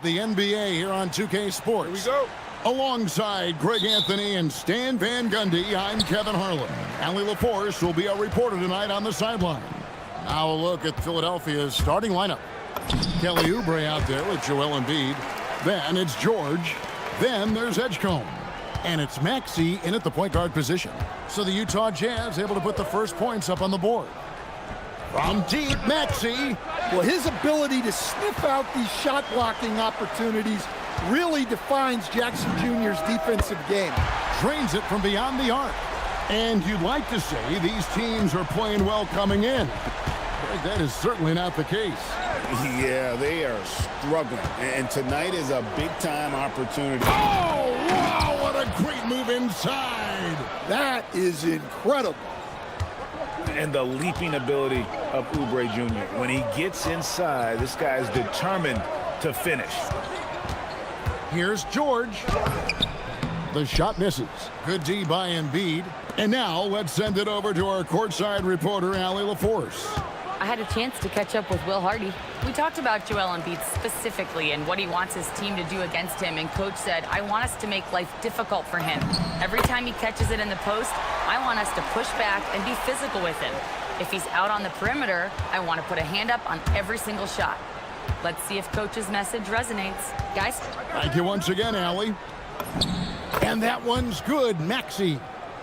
the NBA here on 2K Sports. Here we go. Alongside Greg Anthony and Stan Van Gundy, I'm Kevin Harlan. Allie LaForce will be our reporter tonight on the sideline. Now a look at Philadelphia's starting lineup. Kelly Oubre out there with Joel Embiid. Then it's George. Then there's Edgecombe. And it's Maxey in at the point guard position. So the Utah Jazz able to put the first points up on the board. From deep, Maxey. Well, his ability to sniff out these shot blocking opportunities really defines Jackson Jr.'s defensive game. Drains it from beyond the arc. And you'd like to say these teams are playing well coming in. But that is certainly not the case. Yeah, they are struggling. And tonight is a big-time opportunity. Oh, wow, what a great move inside. That is incredible. And the leaping ability of Oubre Jr. When he gets inside, this guy's determined to finish. Here's George. The shot misses. Good D by Embiid. And now let's send it over to our courtside reporter, Allie LaForce. I had a chance to catch up with Will Hardy. We talked about Joel Embiid specifically and what he wants his team to do against him, and Coach said, I want us to make life difficult for him. Every time he catches it in the post, I want us to push back and be physical with him. If he's out on the perimeter, I want to put a hand up on every single shot. Let's see if Coach's message resonates. Guys? Thank you once again, Allie. And that one's good, Maxey.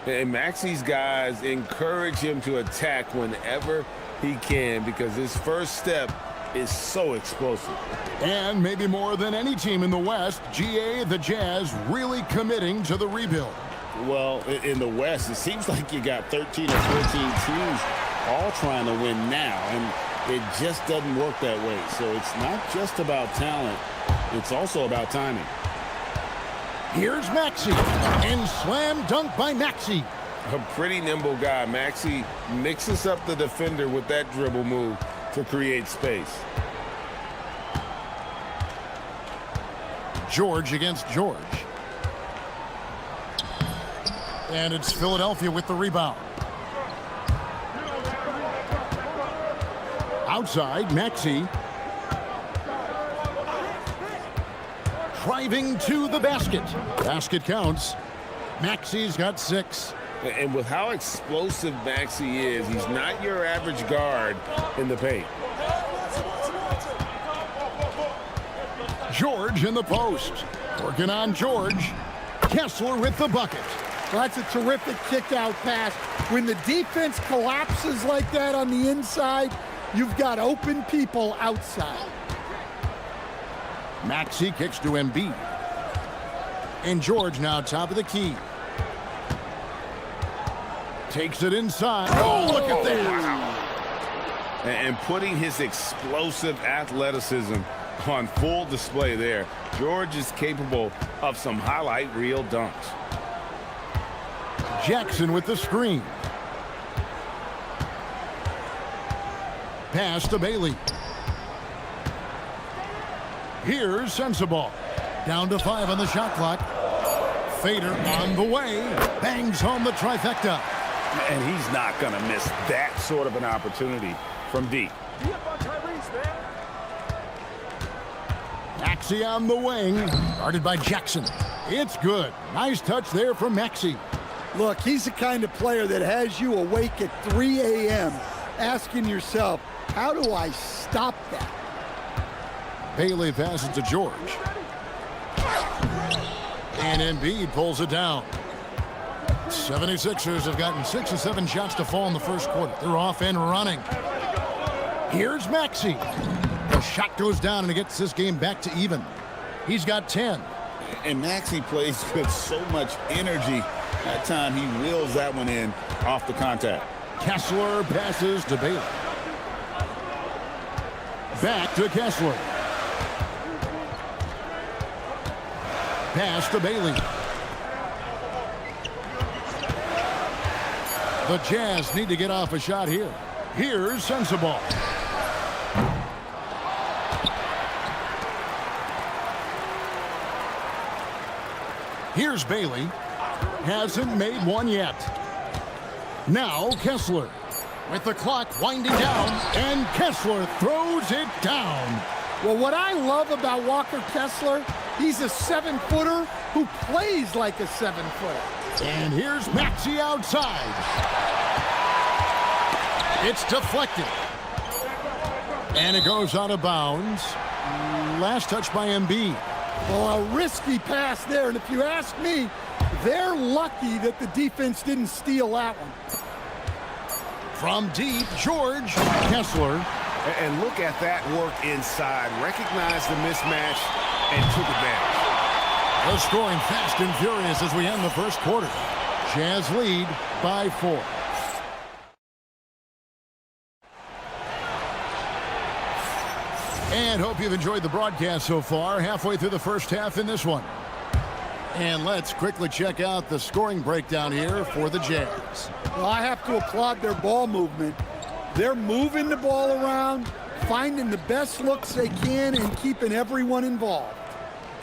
And Maxey's guys encourage him to attack whenever he can because his first step is so explosive. And maybe more than any team in the West, GA, the Jazz, really committing to the rebuild. Well, in the West, it seems like you got 13 or 14 teams all trying to win now, and it just doesn't work that way. So it's not just about talent, it's also about timing. Here's Maxey, and slam dunk by Maxey. A pretty nimble guy. Maxey mixes up the defender with that dribble move to create space. George against George. And it's Philadelphia with the rebound. Outside, Maxey. Driving to the basket. Basket counts. Maxey's got 6. And with how explosive Maxey is, he's not your average guard in the paint. George in the post. Working on George. Kessler with the bucket. Well, that's a terrific kick-out pass. When the defense collapses like that on the inside, you've got open people outside. Maxey kicks to Embiid. And George now top of the key. Takes it inside. Oh, look at that. Wow. And putting his explosive athleticism on full display there. George is capable of some highlight reel dunks. Jackson with the screen. Pass to Bailey. Here's Sensabaugh. Down to 5 on the shot clock. Fader on the way. Bangs home the trifecta. And he's not going to miss that sort of an opportunity from deep. Maxey on the wing. Guarded by Jackson. It's good. Nice touch there from Maxey. Look, he's the kind of player that has you awake at 3 a.m. asking yourself, how do I stop that? Bailey passes to George. And Embiid pulls it down. 76ers have gotten 6 or 7 shots to fall in the first quarter. They're off and running. Here's Maxey. The shot goes down and it gets this game back to even. He's got 10. And Maxey plays with so much energy. That time he wheels that one in off the contact. Kessler passes to Bailey. Back to Kessler. Pass to Bailey. The Jazz need to get off a shot here. Here's Sensabaugh. Here's Bailey. Hasn't made one yet. Now Kessler. With the clock winding down, and Kessler throws it down. Well, what I love about Walker Kessler, he's a 7-footer who plays like a 7-footer. And here's Maxey outside. It's deflected. And it goes out of bounds. Last touch by Embiid. Well, a risky pass there, and if you ask me, they're lucky that the defense didn't steal that one. From deep, George Kessler. And look at that work inside. Recognized the mismatch and took advantage. We're scoring fast and furious as we end the first quarter. Jazz lead by 4. And hope you've enjoyed the broadcast so far. Halfway through the first half in this one. And let's quickly check out the scoring breakdown here for the Jazz. Well, I have to applaud their ball movement. They're moving the ball around, finding the best looks they can, and keeping everyone involved.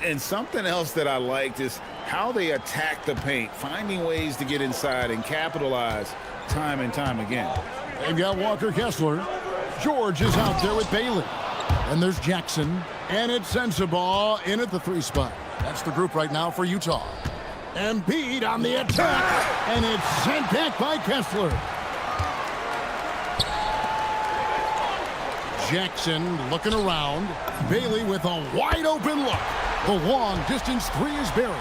And something else that I liked is how they attack the paint, finding ways to get inside and capitalize time and time again. They've got Walker Kessler. George is out there with Bailey. And there's Jackson. And it's Sensabaugh in at the 3 spot. That's the group right now for Utah. Embiid on the attack. And it's sent back by Kessler. Jackson looking around. Bailey with a wide open look. The long distance 3 is buried.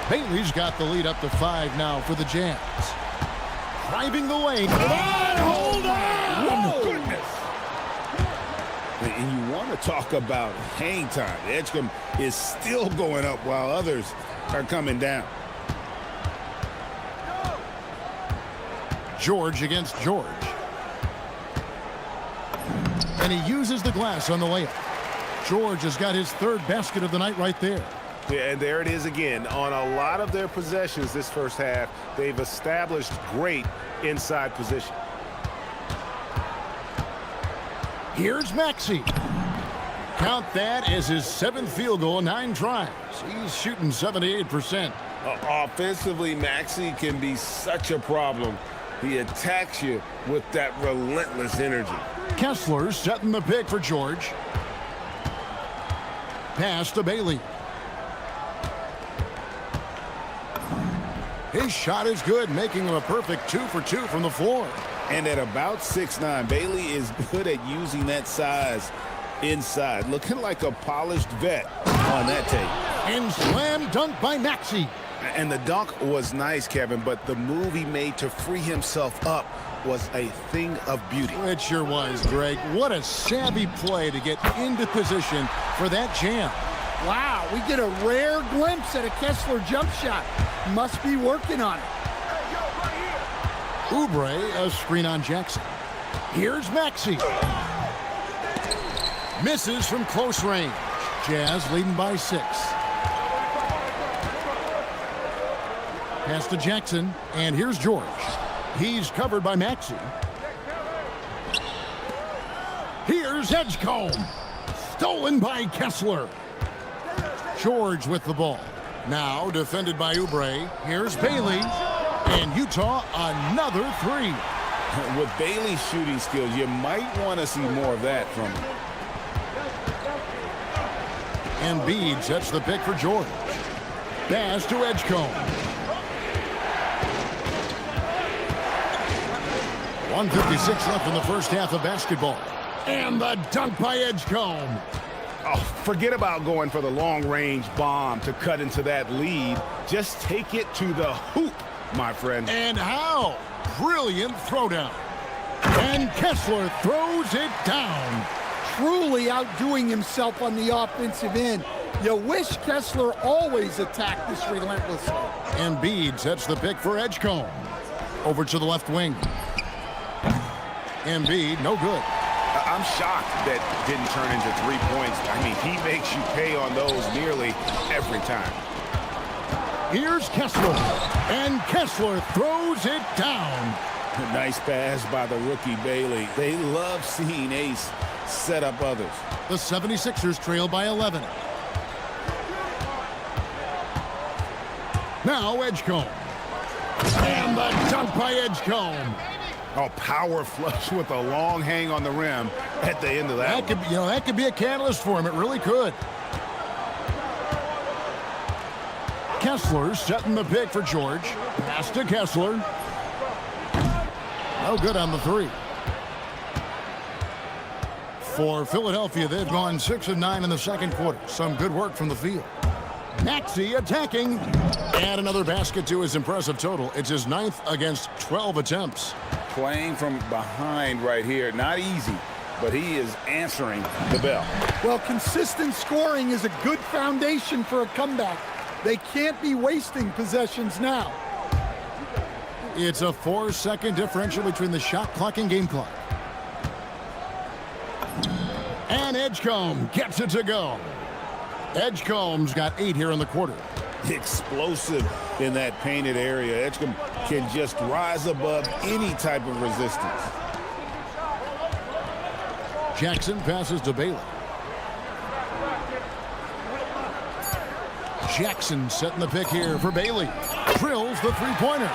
Bailey's got the lead up to 5 now for the Jazz. Driving the lane. Hold on! Whoa! Goodness! And you want to talk about hang time. Edgecombe is still going up while others are coming down. George against George. And he uses the glass on the layup. George has got his 3rd basket of the night right there. Yeah, and there it is again. On a lot of their possessions this first half, they've established great inside position. Here's Maxey. Count that as his 7th field goal, 9 tries. He's shooting 78%. Offensively, Maxey can be such a problem. He attacks you with that relentless energy. Kessler setting the pick for George. Pass to Bailey. His shot is good, making him a perfect 2 for 2 from the floor. And at about 6'9", Bailey is good at using that size inside. Looking like a polished vet on that tape. And slam dunk by Maxey. And the dunk was nice, Kevin, but the move he made to free himself up was a thing of beauty. It sure was, Greg. What a savvy play to get into position for that jam. Wow, we get a rare glimpse at a Kessler jump shot. Must be working on it. Oubre, a screen on Jackson. Here's Maxey. Misses from close range. Jazz leading by 6. Pass to Jackson, and here's George. He's covered by Maxey. Here's Edgecombe. Stolen by Kessler. George with the ball. Now defended by Oubre. Here's Bailey. And Utah, another 3. With Bailey's shooting skills, you might want to see more of that from him. Embiid sets the pick for George. Pass to Edgecombe. 1:56 left in the first half of basketball. And the dunk by Edgecombe. Oh, forget about going for the long-range bomb to cut into that lead. Just take it to the hoop, my friend. And how? Brilliant throwdown. And Kessler throws it down. Truly outdoing himself on the offensive end. You wish Kessler always attacked this relentlessly. Embiid sets the pick for Edgecombe. Over to the left wing. Embiid, no good. I'm shocked that didn't turn into 3 points. I mean, he makes you pay on those nearly every time. Here's Kessler. And Kessler throws it down. A nice pass by the rookie Bailey. They love seeing Ace set up others. The 76ers trail by 11. Now Edgecombe. And the dunk by Edgecombe. Oh, power flush with a long hang on the rim at the end of that. That could be a catalyst for him. It really could. Kessler setting the pick for George. Pass to Kessler. No good on the three. For Philadelphia, they've gone 6 of 9 in the second quarter. Some good work from the field. Maxey attacking. And another basket to his impressive total. It's his 9th against 12 attempts. Playing from behind right here. Not easy, but he is answering the bell. Well, consistent scoring is a good foundation for a comeback. They can't be wasting possessions now. It's a 4-second differential between the shot clock and game clock. And Edgecombe gets it to go. Edgecombe's got 8 here in the quarter. Explosive in that painted area. Edgecombe can just rise above any type of resistance. Jackson passes to Bailey. Jackson setting the pick here for Bailey. Drills the three-pointer.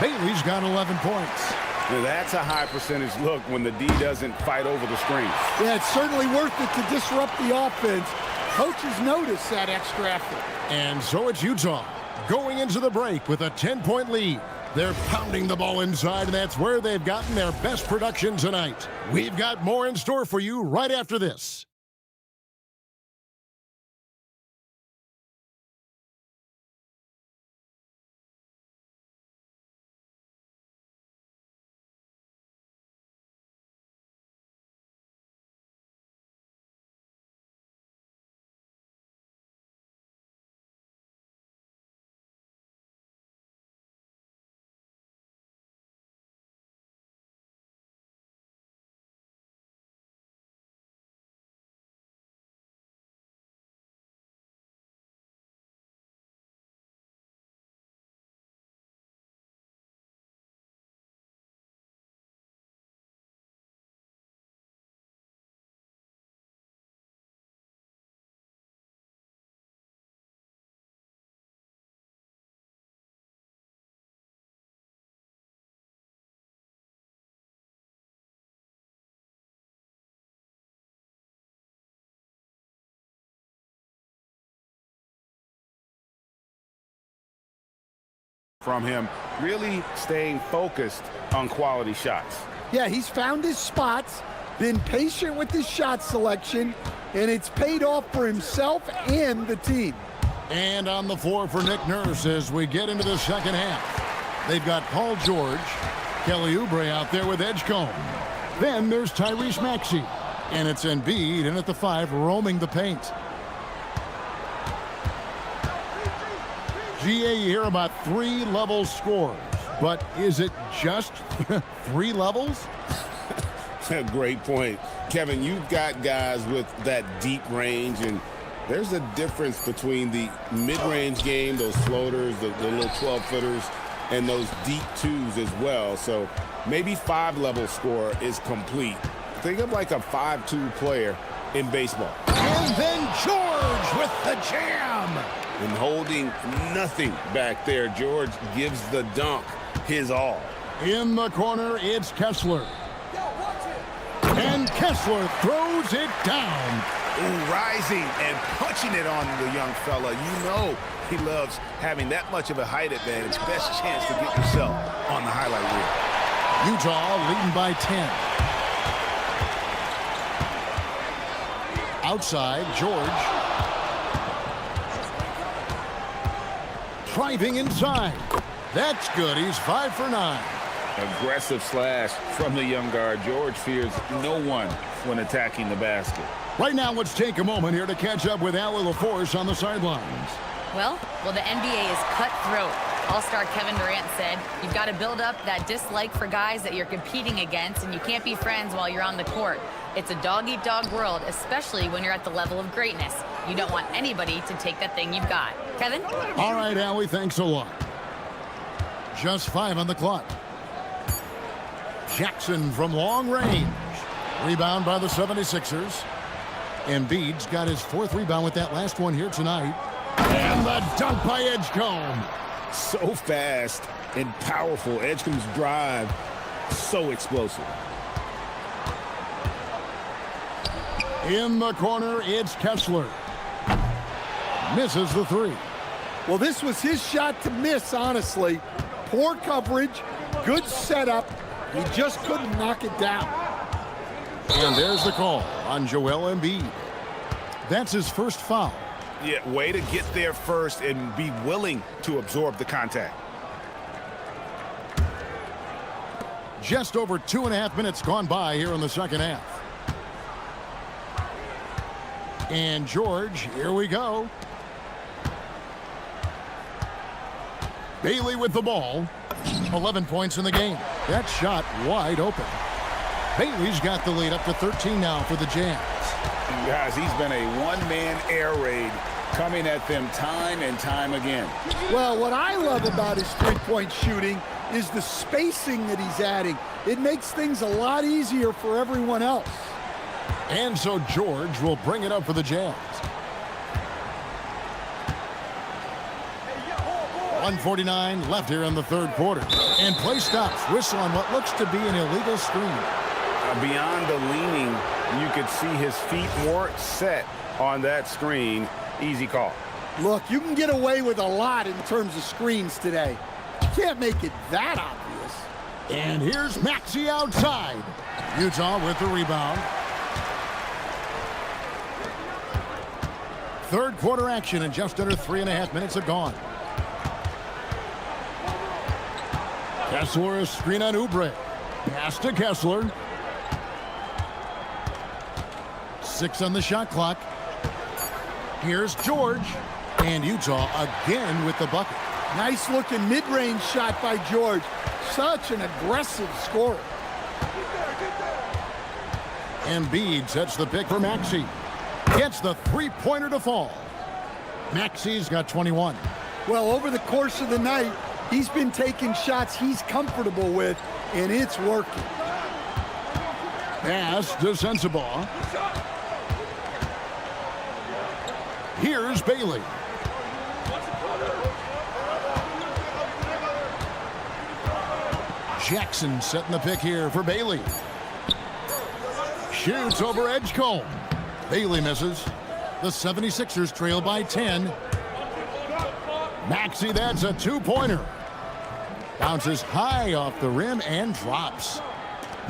Bailey's got 11 points. Now that's a high percentage look when the D doesn't fight over the screen. Yeah, it's certainly worth it to disrupt the offense. Coaches notice that extra effort. And so it's Utah going into the break with a 10-point lead. They're pounding the ball inside, and that's where they've gotten their best production tonight. We've got more in store for you right after this. From him really staying focused on quality shots. Yeah, he's found his spots, been patient with his shot selection, and it's paid off for himself and the team. And on the floor for Nick Nurse as we get into the second half. They've got Paul George, Kelly Oubre out there with Edgecombe. Then there's Tyrese Maxey. And it's Embiid in at the 5 roaming the paint. GA, you hear about 3-level scores, but is it just 3 levels? Great point. Kevin, you've got guys with that deep range, and there's a difference between the mid-range game, those floaters, the little 12-footers, and those deep 2s as well. So maybe 5-level score is complete. Think of like a 5-2 player in baseball. And then George with the jam. And holding nothing back there, George gives the dunk his all. In the corner, it's Kessler. And Kessler throws it down. Ooh, rising and punching it on the young fella. You know he loves having that much of a height advantage. Best chance to get yourself on the highlight reel. Utah leading by 10. Outside, George. Driving inside. That's good. He's 5 for 9. Aggressive slash from the young guard. George fears no one when attacking the basket. Right now, let's take a moment here to catch up with Allie LaForce on the sidelines. Well, the NBA is cutthroat. All-star Kevin Durant said, you've got to build up that dislike for guys that you're competing against, and you can't be friends while you're on the court. It's a dog-eat-dog world, especially when you're at the level of greatness. You don't want anybody to take that thing you've got. Kevin? All right, Allie, thanks a lot. Just 5 on the clock. Jackson from long range. Rebound by the 76ers. Embiid's got his 4th rebound with that last one here tonight. And the dunk by Edgecombe. So fast and powerful. Edgecombe's drive So explosive. In the corner, it's Kessler. Misses the three. Well, this was his shot to miss, honestly. Poor coverage, good setup. He just couldn't knock it down. And there's the call on Joel Embiid. That's his first foul. Yeah, way to get there first and be willing to absorb the contact. Just over 2.5 minutes gone by here in the second half. And George, here we go. Bailey with the ball. 11 points in the game. That shot wide open. Bailey's got the lead up to 13 now for the Jazz. Guys, he's been a one-man air raid coming at them time and time again. Well, what I love about his three-point shooting is the spacing that he's adding. It makes things a lot easier for everyone else. And so George will bring it up for the Jazz. 1:49 left here in the third quarter. And play stops. Whistle on what looks to be an illegal screen. Beyond the leaning, you could see his feet more set on that screen. Easy call. Look, you can get away with a lot in terms of screens today. You can't make it that obvious. And here's Maxey outside. Utah with the rebound. Third quarter action, and just under 3.5 minutes have gone. Kessler, a screen on Oubre. Pass to Kessler. 6 on the shot clock. Here's George. And Utah again with the bucket. Nice looking mid-range shot by George. Such an aggressive scorer. Embiid sets the pick for Maxey. Gets the three-pointer to fall. Maxey's got 21. Well, over the course of the night, he's been taking shots he's comfortable with, and it's working. Pass to Sensabaugh. Here's Bailey. Jackson setting the pick here for Bailey. Shoots over Edgecombe. Bailey misses. The 76ers trail by 10. Maxey, that's a two-pointer. Bounces high off the rim and drops.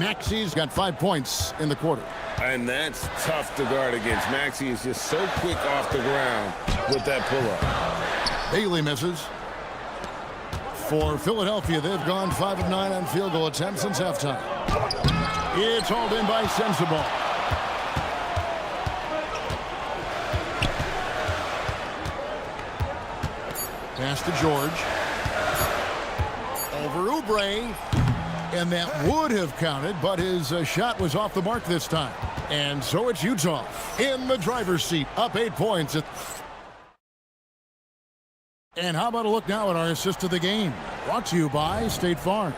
Maxey's got 5 points in the quarter. And that's tough to guard against. Maxey is just so quick off the ground with that pull-up. Bailey misses. For Philadelphia, they've gone 5 of 9 on field goal attempts since halftime. It's hauled in by Sensabaugh. Pass to George. Over Oubre. And that would have counted, but his shot was off the mark this time. And so it's Utah in the driver's seat, up 8 points. And how about a look now at our assist of the game? Brought to you by State Farm.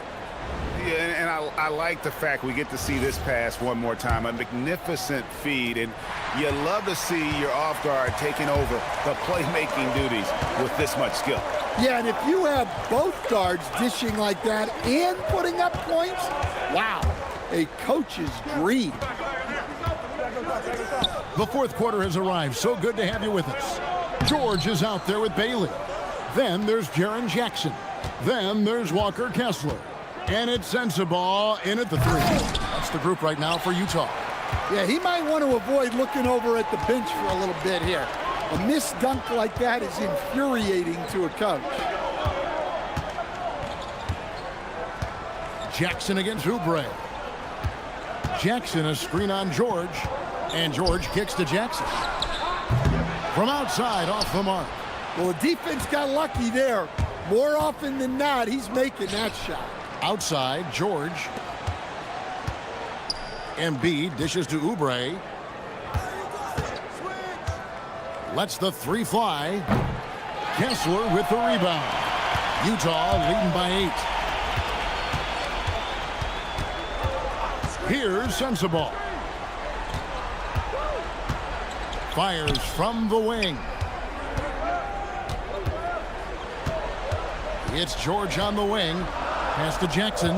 Yeah, and I like the fact we get to see this pass one more time. A magnificent feed, and you love to see your off guard taking over the playmaking duties with this much skill. Yeah, and if you have both guards dishing like that and putting up points, wow, a coach's dream. The fourth quarter has arrived. So good to have you with us. George is out there with Bailey. Then there's Jaren Jackson. Then there's Walker Kessler. And it's Sensabaugh in at the three. That's the group right now for Utah. Yeah, he might want to avoid looking over at the bench for a little bit here. A missed dunk like that is infuriating to a coach. Jackson against Oubre. Jackson a screen on George. And George kicks to Jackson. From outside, off the mark. Well, the defense got lucky there. More often than not, he's making that shot. Outside, George. Embiid dishes to Oubre. Lets the three fly. Kessler with the rebound. Utah leading by 8. Here's Sensabaugh. Fires from the wing. It's George on the wing. Pass to Jackson.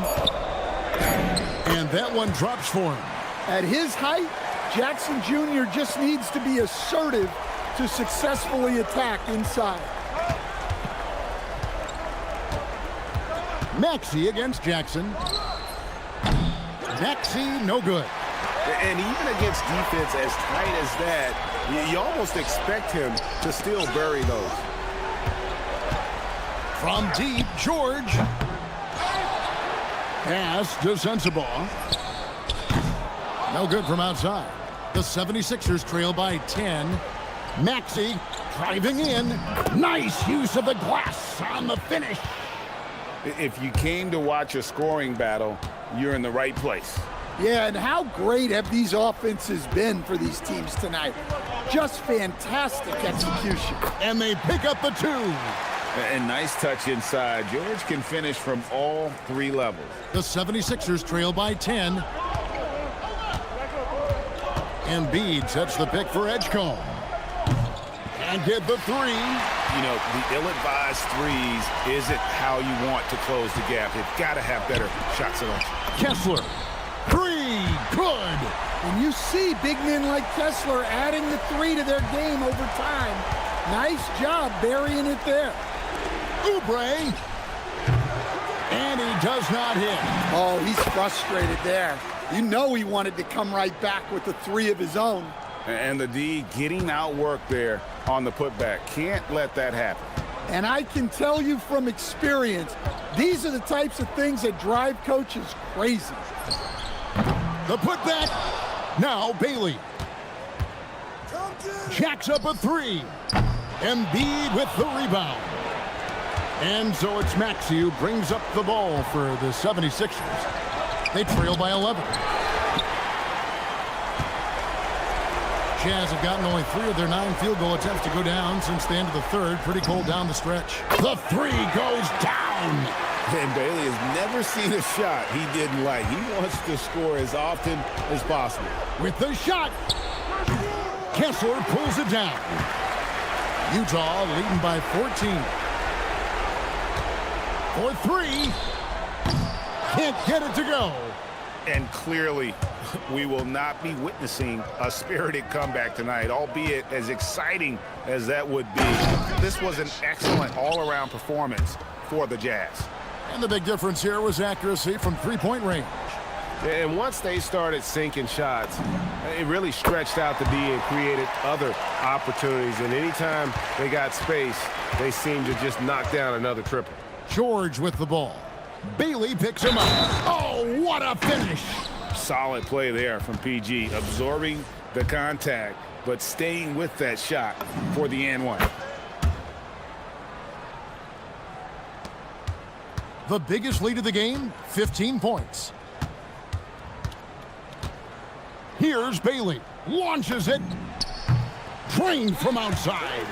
And that one drops for him. At his height, Jackson Jr. just needs to be assertive to successfully attack inside. Maxey against Jackson. Maxey, no good. And even against defense as tight as that, you almost expect him to still bury those. From deep, George. Pass to Sensabaugh. No good from outside. The 76ers trail by 10. Maxey driving in. Nice use of the glass on the finish. If you came to watch a scoring battle, you're in the right place. Yeah, and how great have these offenses been for these teams tonight? Just fantastic execution. And they pick up the 2. And nice touch inside. George can finish from all 3 levels. The 76ers trail by 10. Embiid sets the pick for Edgecombe. And get the 3. You know, the ill-advised threes isn't how you want to close the gap. They've got to have better shot selection. Kessler. 3. Good. And you see big men like Kessler adding the 3 to their game over time. Nice job burying it there. Oubre. And he does not hit. Oh, he's frustrated there. You know he wanted to come right back with the 3 of his own. And the D getting outworked there on the putback. Can't let that happen. And I can tell you from experience, these are the types of things that drive coaches crazy. The putback. Now Bailey. Jacks up a 3. Embiid with the rebound. And so it's Maxey who brings up the ball for the 76ers. They trail by 11. Jazz have gotten only 3 of their 9 field goal attempts to go down since the end of the third. Pretty cold down the stretch. The 3 goes down. And Bailey has never seen a shot he didn't like. He wants to score as often as possible. With the shot. Kessler pulls it down. Utah leading by 14. For 3. Can't get it to go. And clearly, we will not be witnessing a spirited comeback tonight, albeit as exciting as that would be. This was an excellent all-around performance for the Jazz. And the big difference here was accuracy from three-point range. And once they started sinking shots, it really stretched out the D and created other opportunities. And anytime they got space, they seemed to just knock down another triple. George with the ball. Bailey picks him up. Oh, what a finish. Solid play there from PG, absorbing the contact, but staying with that shot for the and one. The biggest lead of the game, 15 points. Here's Bailey. Launches it. Trained from outside.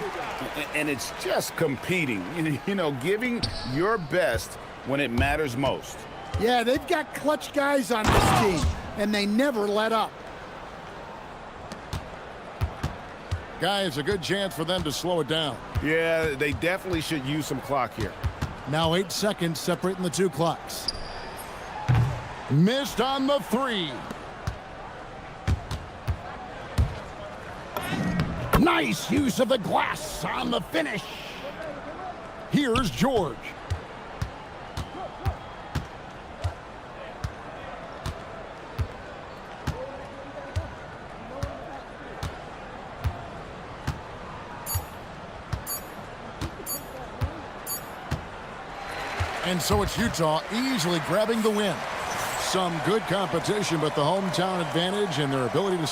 And it's just competing, you know, giving your best when it matters most. Yeah, they've got clutch guys on this team, and they never let up. Guys, a good chance for them to slow it down. Yeah, they definitely should use some clock here. Now 8 seconds separating the 2 clocks. Missed on the 3. Nice use of the glass on the finish. Here's George. And so it's Utah easily grabbing the win. Some good competition, but the hometown advantage and their ability to